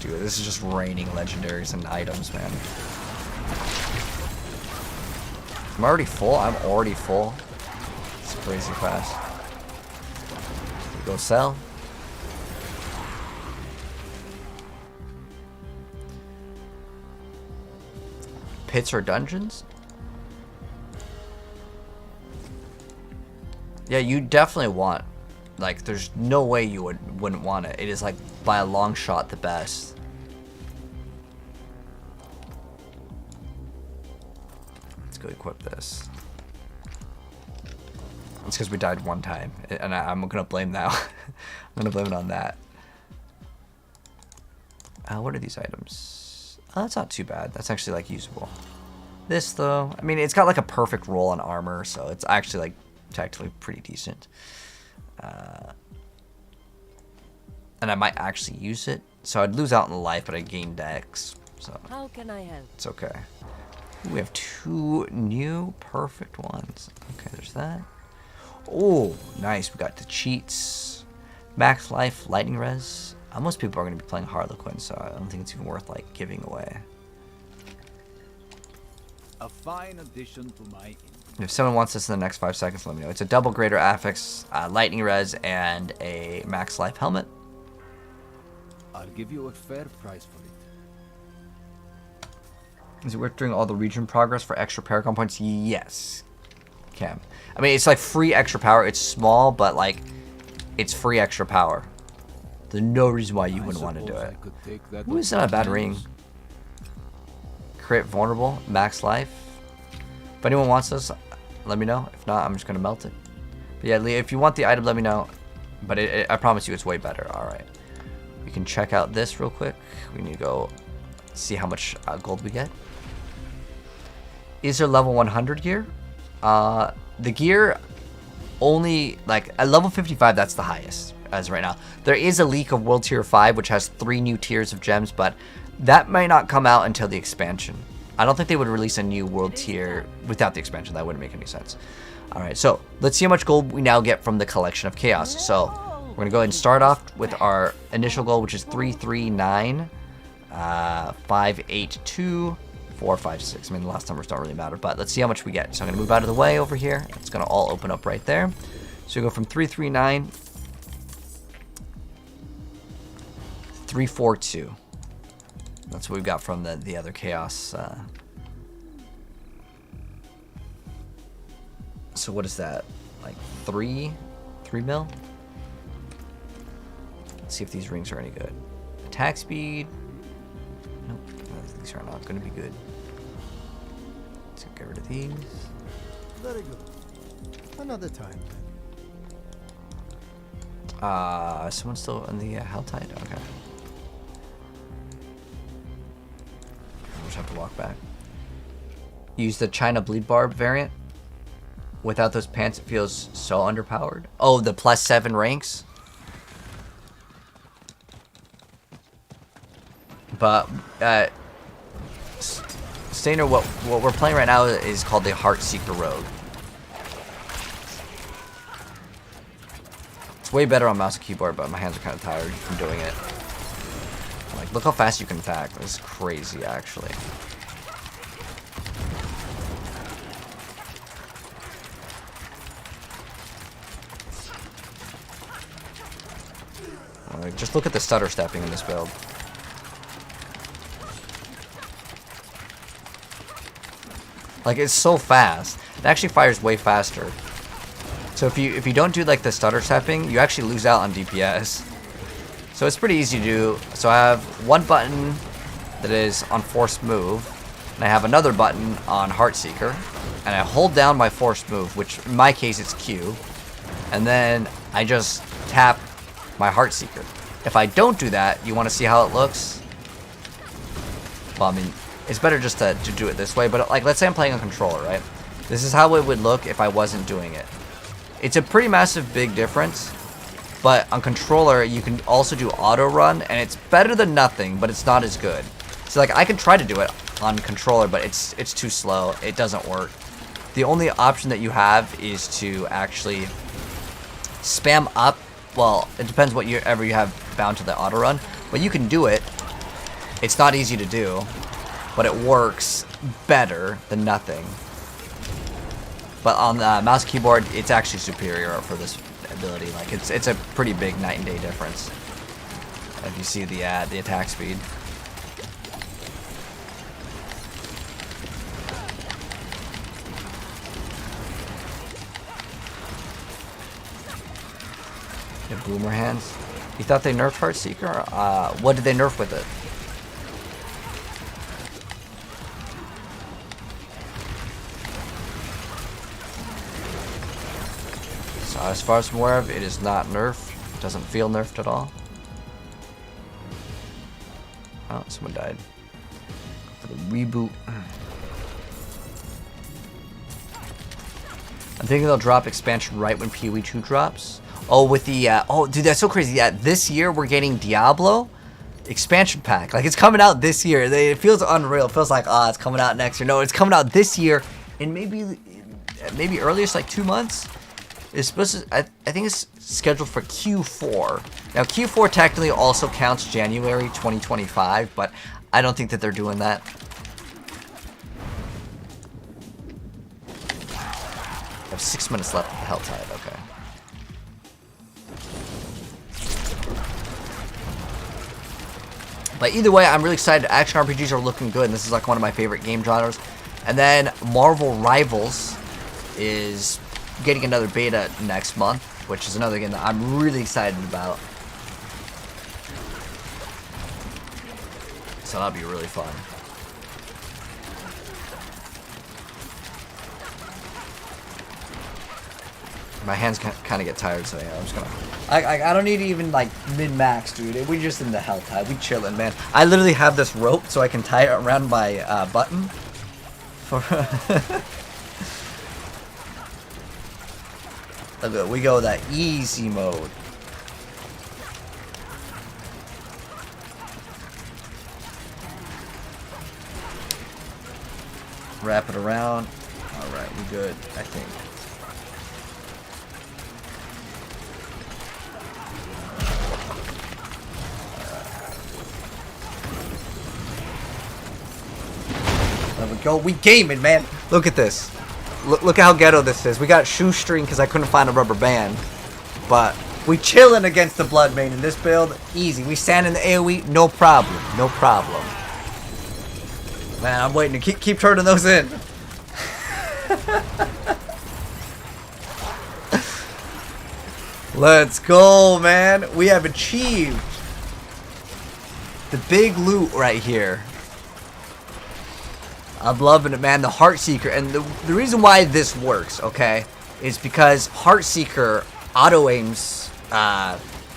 Dude, this is just raining legendaries and items, man. I'm already full. I'm already full. It's crazy fast. Go sell. Pits or dungeons? Yeah, you definitely want. Like, there's no way you wouldn't want it. It is like by a long shot the best. Let's go equip this. It's because we died one time, and I'm gonna blame that. I'm gonna blame it on that. What are these items? Oh, that's not too bad. That's actually like usable. This though, I mean, it's got like a perfect roll on armor, so it's actually like technically pretty decent. And I might actually use it, so I'd lose out on the life, but I gain dex. So How can I help? it's okay. We have 2 new perfect ones. Okay, there's that. Oh, nice. We got the cheats, max life, lightning res. Most people are going to be playing Harlequin, so I don't think it's even worth like giving away. A fine addition to my. If someone wants this in the next 5 seconds, let me know. It's a double greater affix, lightning res, and a max life helmet. I'll give you a fair price for it. Is it worth doing all the region progress for extra Paragon points? Yes. Cam. I mean, it's like free extra power. It's small, but like, it's free extra power. There's no reason why you wouldn't want to do it. Ooh, it's not a bad ring. Crit vulnerable, max life. If anyone wants this, let me know. If not, I'm just going to melt it. But yeah, if you want the item, let me know. But I promise you it's way better. Alright. We can check out this real quick. We need to go see how much gold we get. Is there level 100 gear? The gear only, like, at level 55, that's the highest as right now. There is a leak of World Tier 5, which has 3 new tiers of gems, but that might not come out until the expansion. I don't think they would release a new world tier without the expansion. That wouldn't make any sense. Alright, so let's see how much gold we now get from the Collection of Chaos. So we're going to go ahead and start off with our initial goal, which is 339, 582, 456. I mean, the last numbers don't really matter, but let's see how much we get. So I'm going to move out of the way over here. It's going to all open up right there. So we go from 339, 342. That's what we've got from the other chaos. So what is that? Like 3 mil? Let's see if these rings are any good. Attack speed. Nope. These are not going to be good. Let's get rid of these. Very good. Another time. Someone's still in the Helltide? Okay. I'll just have to walk back. Use the China Bleed Barb variant. Without those pants, it feels so underpowered. Oh, the +7 ranks. But, Stainer, what we're playing right now is called the Heartseeker Rogue. It's way better on mouse and keyboard, but my hands are kind of tired from doing it. Like, look how fast you can attack. This is crazy, actually. Like, just look at the stutter stepping in this build. Like, it's so fast. It actually fires way faster. So if you don't do like the stutter stepping, you actually lose out on DPS. So it's pretty easy to do. So I have one button that is on forced move, and I have another button on Heartseeker, and I hold down my forced move, which in my case it's Q, and then I just tap my Heartseeker. If I don't do that, you want to see how it looks? Well, I mean, it's better just to do it this way, but like, let's say I'm playing a controller, right? This is how it would look if I wasn't doing it. It's a pretty massive big difference, but on controller, you can also do auto run, and it's better than nothing, but it's not as good. So like, I can try to do it on controller, but it's too slow. It doesn't work. The only option that you have is to actually spam up. Well, it depends what ever you have bound to the auto run, but you can do it. It's not easy to do, but it works better than nothing. But on the mouse and keyboard, it's actually superior for this ability. Like, it's a pretty big night and day difference. If you see the attack speed. The boomer hands. You thought they nerfed Heartseeker? What did they nerf with it? So as far as I'm aware of, it is not nerfed. It doesn't feel nerfed at all. Oh, someone died. For the reboot. I'm thinking they'll drop expansion right when PoE 2 drops. Oh, with the, oh, dude, that's so crazy. Yeah, this year we're getting Diablo expansion pack. Like, it's coming out this year. It feels unreal. It feels like, it's coming out next year. No, it's coming out this year, and maybe earliest, like 2 months. It's supposed to, I think it's scheduled for Q4. Now, Q4 technically also counts January 2025, but I don't think that they're doing that. I have 6 minutes left of the Hell Tide, okay. But either way, I'm really excited. Action RPGs are looking good, and this is like one of my favorite game genres. And then Marvel Rivals is getting another beta next month, which is another game that I'm really excited about. So that'll be really fun. My hands kind of get tired, so yeah, I'm just gonna... I don't need to even, like, min-max, dude. We just in the Hell Tide. We chilling, man. I literally have this rope so I can tie it around my button. Look at, we go that easy mode. Wrap it around. Alright, we good, I think. There we go. We gaming, man. Look at this. Look at how ghetto this is. We got shoestring because I couldn't find a rubber band. But we chilling against the Blood Main in this build. Easy. We stand in the AoE. No problem. No problem. Man, I'm waiting to keep turning those in. Let's go, man. We have achieved the big loot right here. I'm loving it, man. The Heartseeker, and the reason why this works, okay, is because Heartseeker auto aims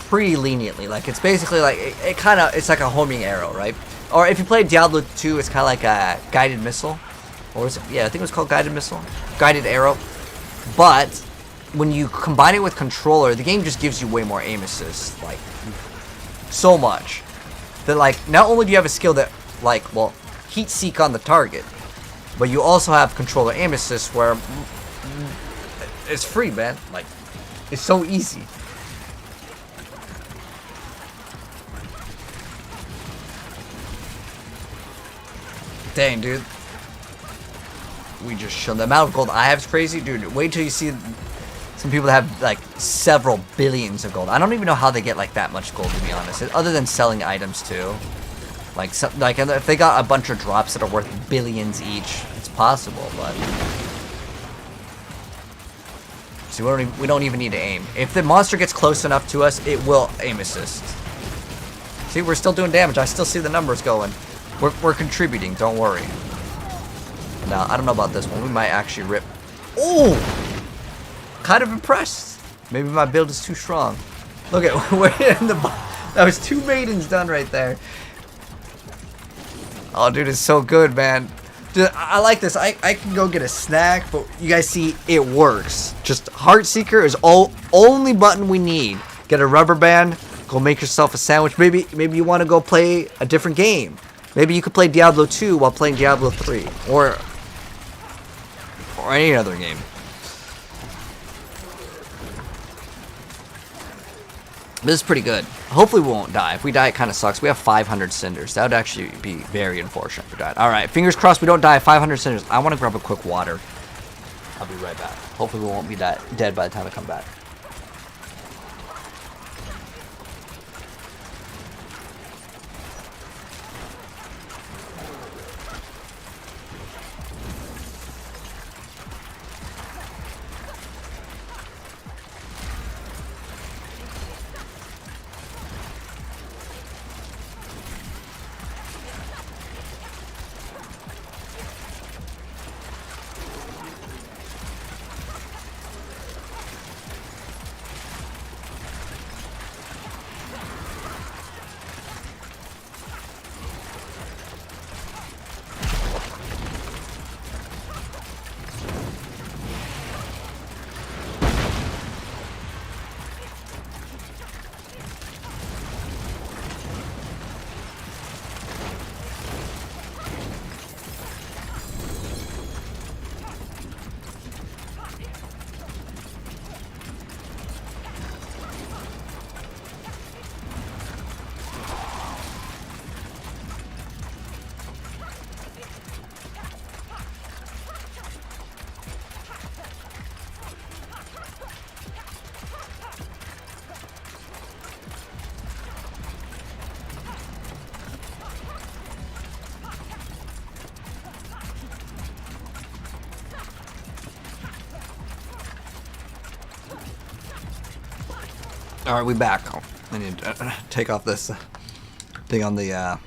pretty leniently. Like, it's basically like it's like a homing arrow, right? Or if you play Diablo 2, it's kind of like a guided missile. Or was it? Yeah, I think it was called guided missile, guided arrow. But when you combine it with controller, the game just gives you way more aim assist, like so much that, like, not only do you have a skill that, like, well, heat seek on the target, but you also have controller aim assist where it's free, man. Like, it's so easy. Dang, dude. We just showed the amount of gold I have is crazy, dude. Wait till you see some people have like several billions of gold. I don't even know how they get like that much gold, to be honest, other than selling items too. Like if they got a bunch of drops that are worth billions each, it's possible, but see, we don't even need to aim. If the monster gets close enough to us, it will aim assist. See, we're still doing damage. I still see the numbers going. We're contributing, don't worry. Now, I don't know about this one. We might actually rip. Oh! Kind of impressed. Maybe my build is too strong. Look at, we're in the... That was 2 maidens done right there. Oh, dude, it's so good, man. Dude, I like this. I can go get a snack, but you guys see, it works. Just Heartseeker is only button we need. Get a rubber band, go make yourself a sandwich. Maybe you want to go play a different game. Maybe you could play Diablo 2 while playing Diablo 3. Or any other game. This is pretty good. Hopefully we won't die. If we die, it kind of sucks. We have 500 cinders. That would actually be very unfortunate if we died. Alright, fingers crossed we don't die. 500 cinders. I want to grab a quick water. I'll be right back. Hopefully we won't be dead by the time I come back. Alright, we back. Oh, I need to take off this thing on the...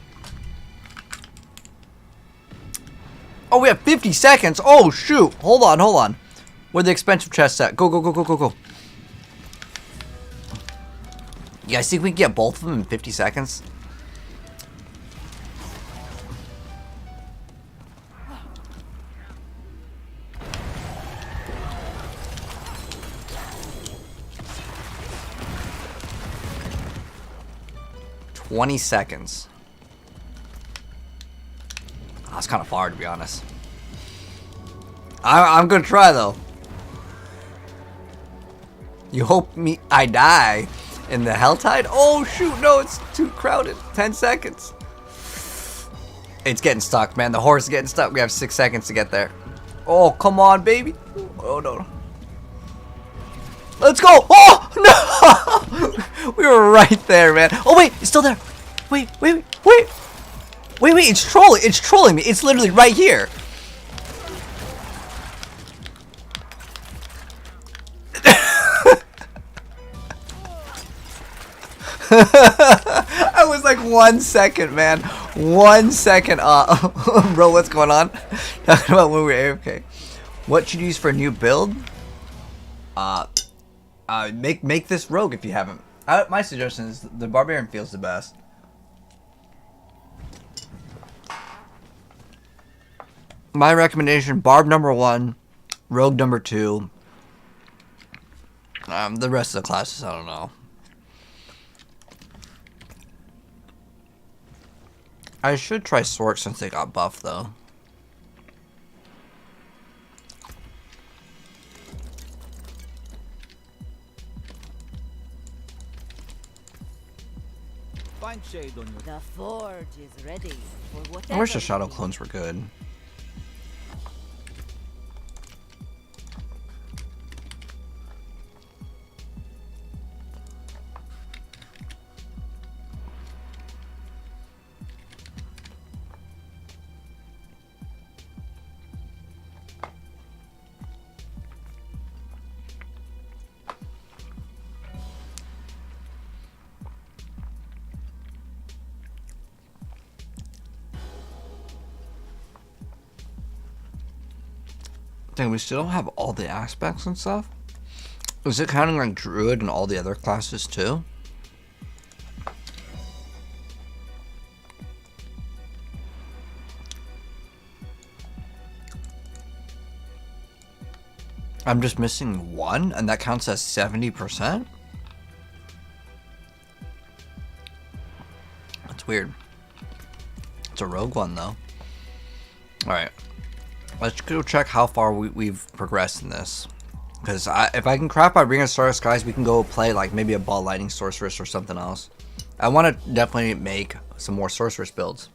Oh, we have 50 seconds! Oh, shoot! Hold on. Where the expensive chests at? Go. You guys think we can get both of them in 50 seconds? $20 seconds. That's kind of far, to be honest. I'm gonna try though. You hope I die in the Helltide? Oh shoot, no, it's too crowded. 10 seconds. It's getting stuck, man. The horse is getting stuck. We have 6 seconds to get there. Oh, come on, baby. Oh no. Let's go! Oh no! We were right there, man. Oh wait, it's still there. Wait. It's trolling. It's trolling me. It's literally right here. I was like 1 second, man. 1 second. Bro, what's going on? Talking about when we were AFK. What should you use for a new build? Make this rogue if you haven't. My suggestion is the barbarian feels the best. My recommendation: barb number 1, rogue number 2. The rest of the classes, I don't know. I should try Sork since they got buffed though. Find shade on your... The forge is ready for whatever. I wish the shadow clones were good. Dang, we still don't have all the aspects and stuff. Is it counting like druid and all the other classes too? I'm just missing one, and that counts as 70%? That's weird. It's a rogue one, though. Alright. Let's go check how far we've progressed in this. Because if I can craft my Ring of Star Skies, we can go play like maybe a Ball Lightning Sorceress or something else. I want to definitely make some more Sorceress builds.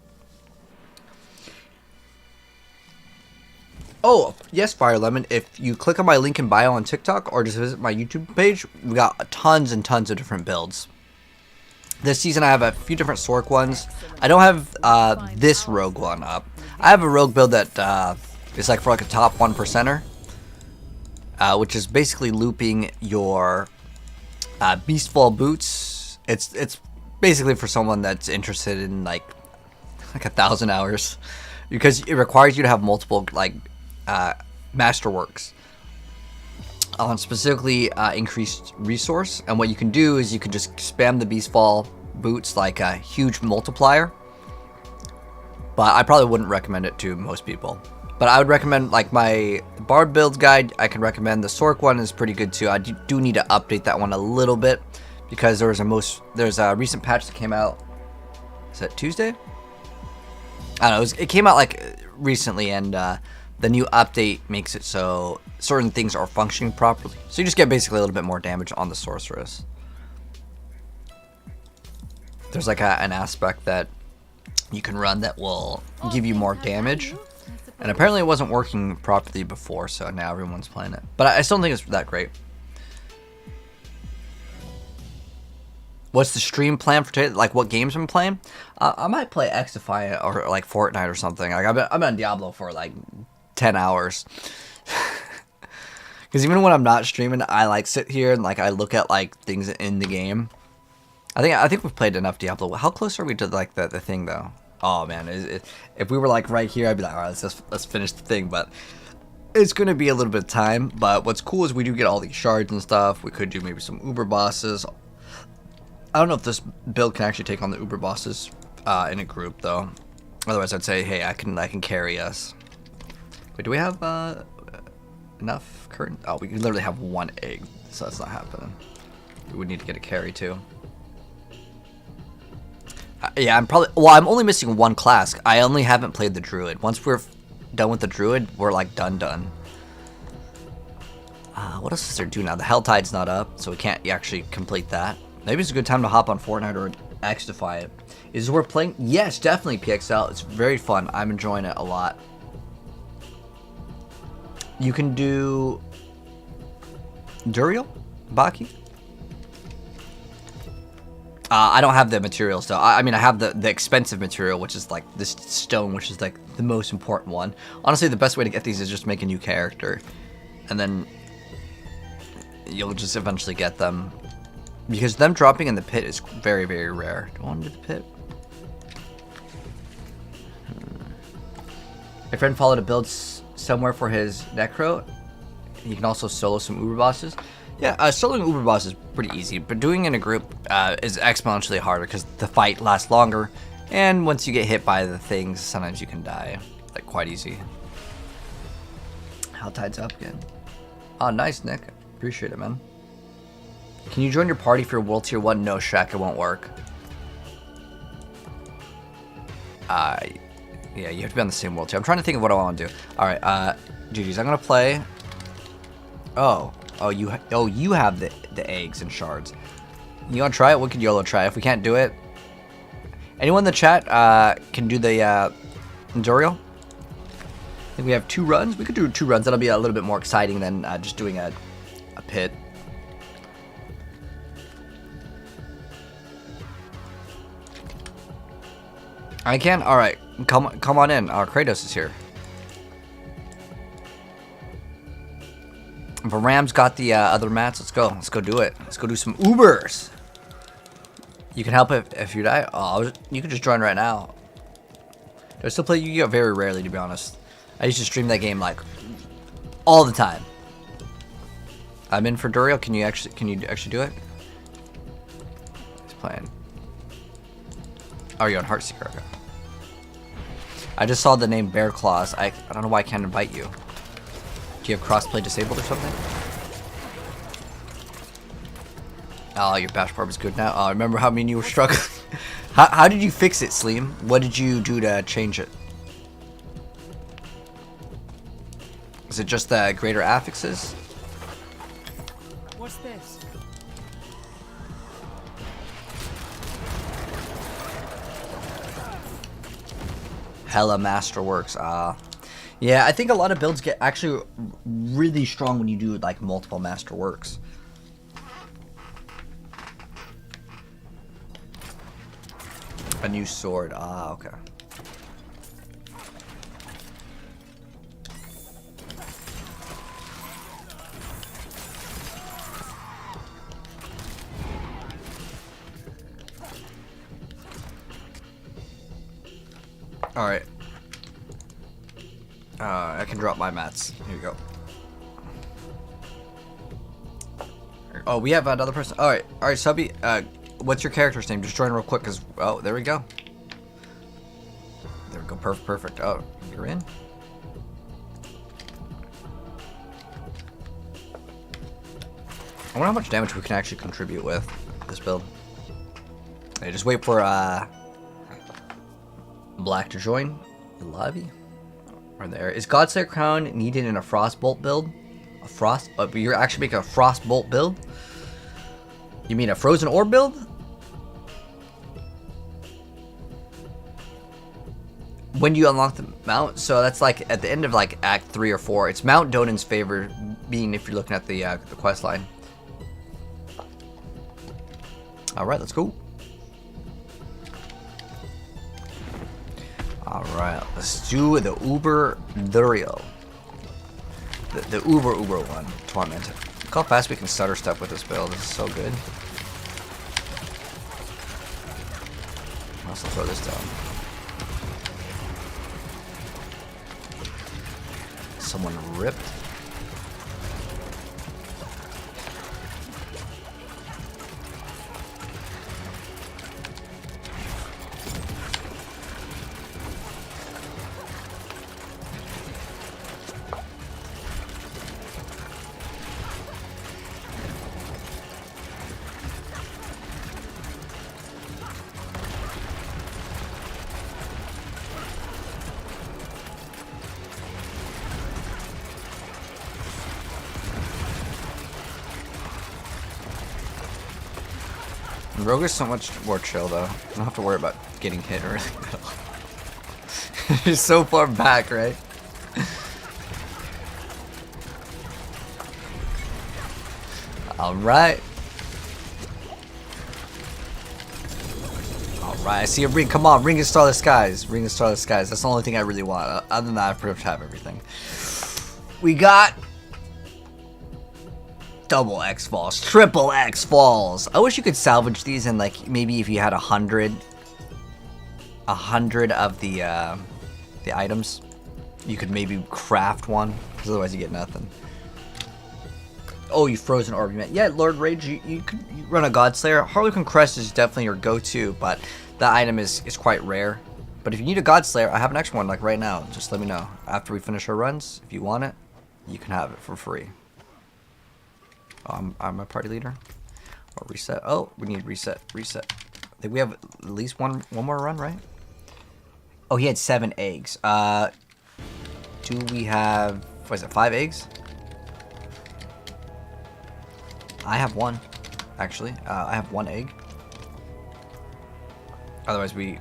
Oh, yes, Fire Lemon. If you click on my link in bio on TikTok or just visit my YouTube page, we got tons and tons of different builds. This season I have a few different Sorc ones. I don't have this rogue one up. I have a rogue build that is like for like a top 1%er. Which is basically looping your Beastfall boots. It's basically for someone that's interested in like 1,000 hours. Because it requires you to have multiple like masterworks on specifically increased resource, and what you can do is you can just spam the Beastfall boots like a huge multiplier, but I probably wouldn't recommend it to most people. But I would recommend like my Bard build guide. I can recommend the Sorc one is pretty good too. I do need to update that one a little bit because there's a recent patch that came out. Is that Tuesday? I don't know. It came out like recently, and the new update makes it so certain things are functioning properly. So you just get basically a little bit more damage on the Sorceress. There's like an aspect that you can run that will give you more damage. And apparently it wasn't working properly before, so now everyone's playing it. But I still don't think it's that great. What's the stream plan for today? Like what games I'm playing? I might play X-Defiant or like Fortnite or something. Like I've been on Diablo for like 10 hours. Because even when I'm not streaming, I like sit here and like I look at like things in the game. I think we've played enough Diablo. How close are we to like the thing though? Oh man, if we were like right here, I'd be like, all right, let's finish the thing. But it's gonna be a little bit of time. But what's cool is we do get all these shards and stuff. We could do maybe some Uber bosses. I don't know if this build can actually take on the Uber bosses in a group though. Otherwise, I'd say, hey, I can carry us. Wait, do we have enough current? Oh, we literally have one egg, so that's not happening. We would need to get a carry too. Yeah, I'm only missing one class. I only haven't played the Druid. Once we're done with the Druid, we're like done. What else is there to do now? The Helltide's not up, so we can't actually complete that. Maybe it's a good time to hop on Fortnite or X-Defy it. Is it worth playing? Yes, definitely PXL. It's very fun. I'm enjoying it a lot. You can do Duriel? Baki? I don't have the materials though. I mean, I have the expensive material, which is like this stone, which is like the most important one. Honestly, the best way to get these is just make a new character. And then you'll just eventually get them. Because them dropping in the pit is very, very rare. Do I want to do the pit? My friend followed a build somewhere for his Necro. He can also solo some Uber bosses. Yeah, soloing Uber boss is pretty easy, but doing it in a group is exponentially harder because the fight lasts longer, and once you get hit by the things, sometimes you can die, like quite easy. Helltide's up again. Oh, nice, Nick. Appreciate it, man. Can you join your party for World Tier 1? No, Shaq, it won't work. Yeah, you have to be on the same world tier. I'm trying to think of what I want to do. Alright, GG's, I'm gonna play... Oh, you have the eggs and shards. You wanna try it? We could YOLO try. If we can't do it, anyone in the chat can do the Endurial. I think we have 2 runs. We could do 2 runs. That'll be a little bit more exciting than just doing a pit. I can. All right, come on in. Kratos is here. Ram's got the other mats. Let's go. Let's go do it. Let's go do some Ubers. You can help if you die. Oh, you can just join right now. Do I still play Yu-Gi-Oh? Very rarely, to be honest. I used to stream that game like all the time. I'm in for Duriel. Can you actually do it? He's playing. Oh, you're on Heartseeker. Okay. I just saw the name Bear Claws. I don't know why I can't invite you. Do you have crossplay disabled or something? Oh, your bash bar is good now. Oh, I remember how me and you were struggling. How did you fix it, Sleem? What did you do to change it? Is it just the greater affixes? What's this? Hella Masterworks. Yeah, I think a lot of builds get actually really strong when you do like multiple Masterworks. A new sword. Okay. Alright. I can drop my mats. Here you go. Oh, we have another person. Alright, Subby. What's your character's name? Just join real quick, cause oh, there we go. There we go. Perfect. Oh, you're in. I wonder how much damage we can actually contribute with this build. Okay, just wait for Black to join the lobby. Right there. Is Godslayer Crown needed in a Frostbolt build? A Frost? But you're actually making a Frostbolt build? You mean a Frozen Orb build? When do you unlock the mount? So that's like at the end of like Act 3 or 4. It's Mount Donan's favor, being if you're looking at the quest line. All right, let's go. All right, let's do the Uber Duriel. The Uber one, Tormented. Look how fast we can stutter step with this build. This is so good. I'll also throw this down. Someone ripped. Rogue is so much more chill though. You don't have to worry about getting hit or anything. He's so far back, right? Alright. Alright, I see a ring. Come on, ring and star the skies. Ring and star the skies. That's the only thing I really want. Other than that, I pretty much have everything. We got double X falls, triple X falls. I wish you could salvage these and like maybe if you had 100 of the items, you could maybe craft one. Because otherwise you get nothing. Oh, you frozen orb. Yeah, Lord Rage. You could run a Godslayer. Harlequin Crest is definitely your go-to, but the item is quite rare. But if you need a Godslayer, I have an extra one like right now. Just let me know after we finish our runs. If you want it, you can have it for free. I'm a party leader. Or reset. Oh, we need reset. Reset. I think we have at least one more run, right? Oh, he had 7 eggs. Do we have, what is it, 5 eggs? I have 1, actually. I have 1 egg. Otherwise, we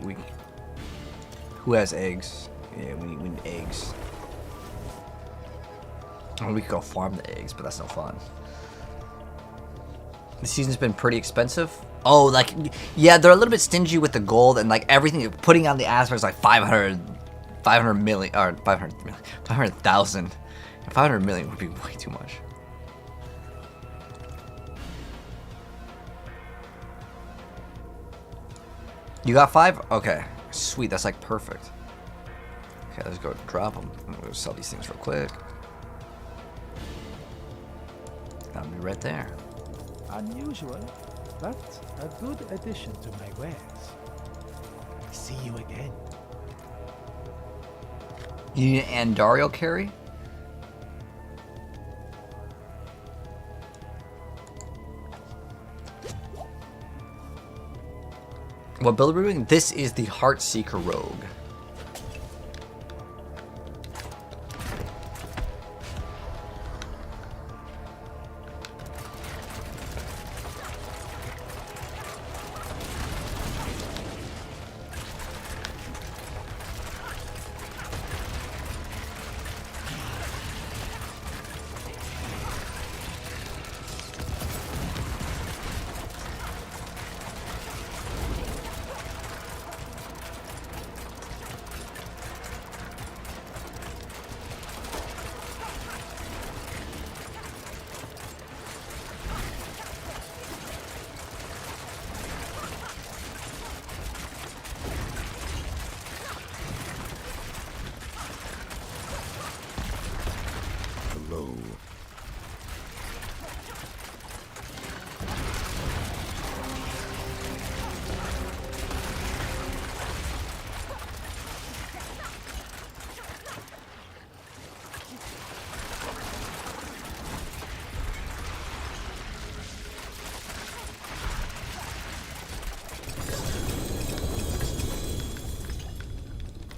who has eggs? Yeah, we need eggs. Well, we could go farm the eggs, but that's no fun. The season's been pretty expensive. Oh, like, yeah, they're a little bit stingy with the gold and like everything. Putting on the aspects like 500 million, or 500,000. 500 million would be way too much. You got 5? Okay, sweet. That's like perfect. Okay, let's go drop them. I'm gonna sell these things real quick. right there. Unusual, but a good addition to my wares. See you again. You need an Andario carry? What build are we doing? This is the Heartseeker Rogue. Hello.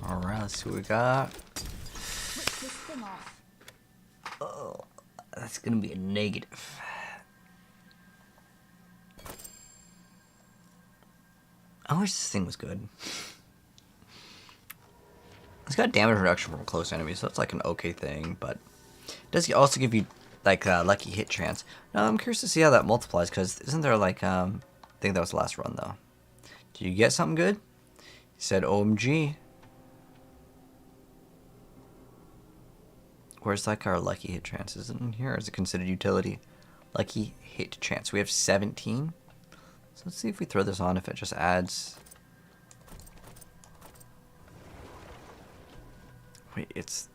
Alright, let's see what we got. System off. Oh, that's gonna be a negative. I wish this thing was good. It's got damage reduction from close enemies, so it's like an okay thing, but it does also give you like a lucky hit chance. Now I'm curious to see how that multiplies, because isn't there like I think that was the last run though. Did you get something good? He said OMG. Where's like our lucky hit chance? Is it in here? Or is it considered utility? Lucky hit chance. We have 17. So let's see if we throw this on, if it just adds. Wait, it's.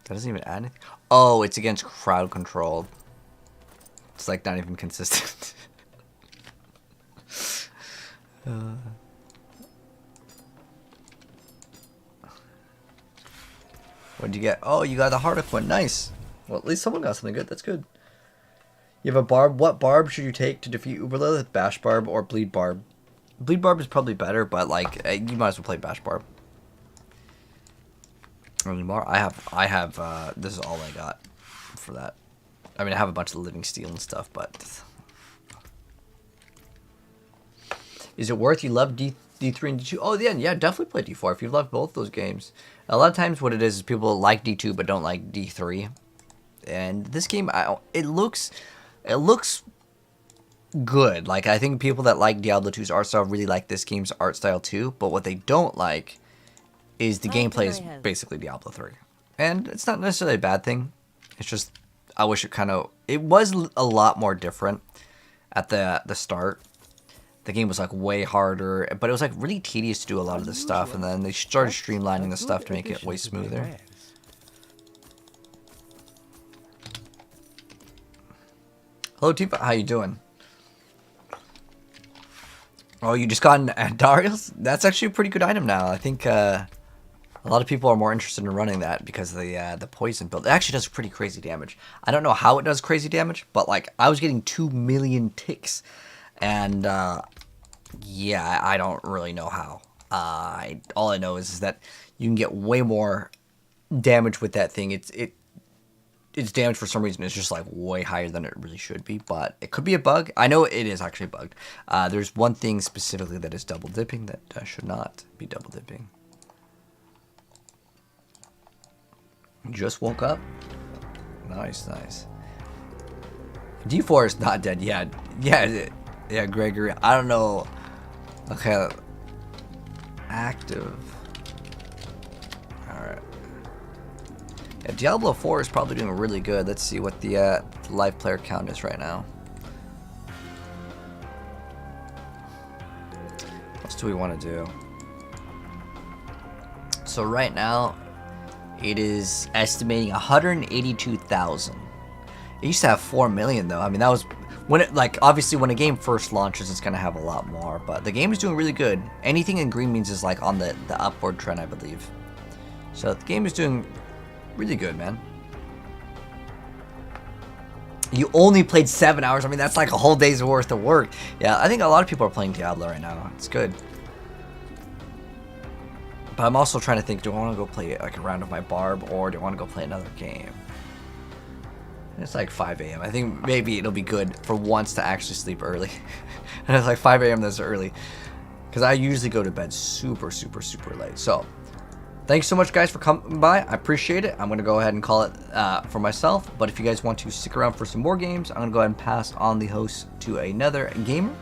That doesn't even add anything. Oh, it's against crowd control. It's like not even consistent. What'd you get? Oh, you got the Harlequin. Nice. Well, at least someone got something good. That's good. You have a barb. What barb should you take to defeat Uberlilith? Bash Barb or Bleed Barb? Bleed Barb is probably better, but like you might as well play Bash Barb. Anymore? I have. This is all I got for that. I mean, I have a bunch of Living Steel and stuff, but is it worth? You love D3 and D2? Oh, yeah, definitely play D4 if you love both those games. A lot of times, what it is people like D2 but don't like D3. And this game, it looks good. Like, I think people that like Diablo 2's art style really like this game's art style too. But what they don't like is the gameplay is basically Diablo 3. And it's not necessarily a bad thing. It's just, I wish it was a lot more different at the start. The game was like way harder, but it was like really tedious to do a lot of this stuff. And then they started streamlining the stuff to make it way smoother. Hello, Tifa. How you doing? Oh, you just got an Darius? That's actually a pretty good item now. I think a lot of people are more interested in running that because of the poison build. It actually does pretty crazy damage. I don't know how it does crazy damage, but like I was getting 2 million ticks, and yeah, I don't really know how. All I know is that you can get way more damage with that thing. Its damage for some reason is just like way higher than it really should be, but it could be a bug. I know it is actually bugged. There's one thing specifically that is double dipping that should not be double dipping. Just woke up. Nice. D4 is not dead. Yeah, Gregory. I don't know. Okay. Active. Alright. Yeah, Diablo 4 is probably doing really good. Let's see what the live player count is right now. What else do we want to do? So right now, it is estimating 182,000. It used to have 4 million though. I mean, that was when it, like, obviously when a game first launches, it's gonna have a lot more. But the game is doing really good. Anything in green means is like on the upward trend, I believe. So the game is doing really good, man. You only played 7 hours. I mean, that's like a whole day's worth of work. Yeah, I think a lot of people are playing Diablo right now. It's good. But I'm also trying to think, do I want to go play like a round of my barb, or do I want to go play another game? It's like 5 a.m. I think maybe it'll be good for once to actually sleep early. And it's like 5 a.m. that's early. Because I usually go to bed super late. So, thanks so much, guys, for coming by. I appreciate it. I'm going to go ahead and call it for myself. But if you guys want to stick around for some more games, I'm going to go ahead and pass on the host to another gamer.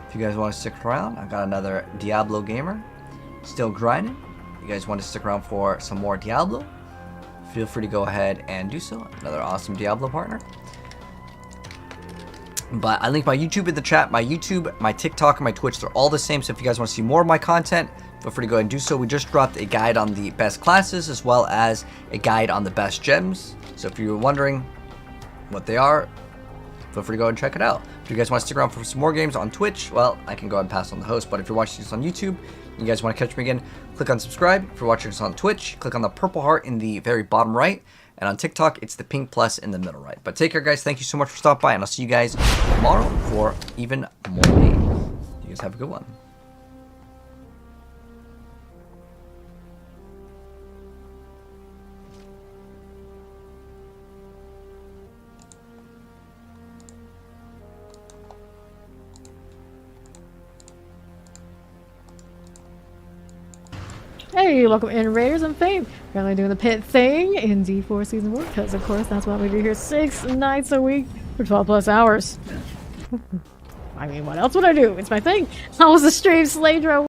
If you guys want to stick around, I got another Diablo gamer still grinding. If you guys want to stick around for some more Diablo, feel free to go ahead and do so. Another awesome Diablo partner. But I link my YouTube in the chat. My YouTube, my TikTok, and my Twitch, they're all the same. So if you guys want to see more of my content, feel free to go ahead and do so. We just dropped a guide on the best classes as well as a guide on the best gems. So if you're wondering what they are, feel free to go and check it out. If you guys want to stick around for some more games on Twitch, well, I can go ahead and pass on the host. But if you're watching this on YouTube, you guys want to catch me again, click on subscribe. If you're watching this on Twitch, click on the purple heart in the very bottom right. And on TikTok, it's the pink plus in the middle right. But take care, guys. Thank you so much for stopping by, and I'll see you guys tomorrow for even more games. You guys have a good one. Hey, welcome in, Raiders and Fame. Currently doing the pit thing in D4 Season 4, because of course that's what we do here 6 nights a week for 12 plus hours. I mean, what else would I do? It's my thing. How was the stream, Sladro?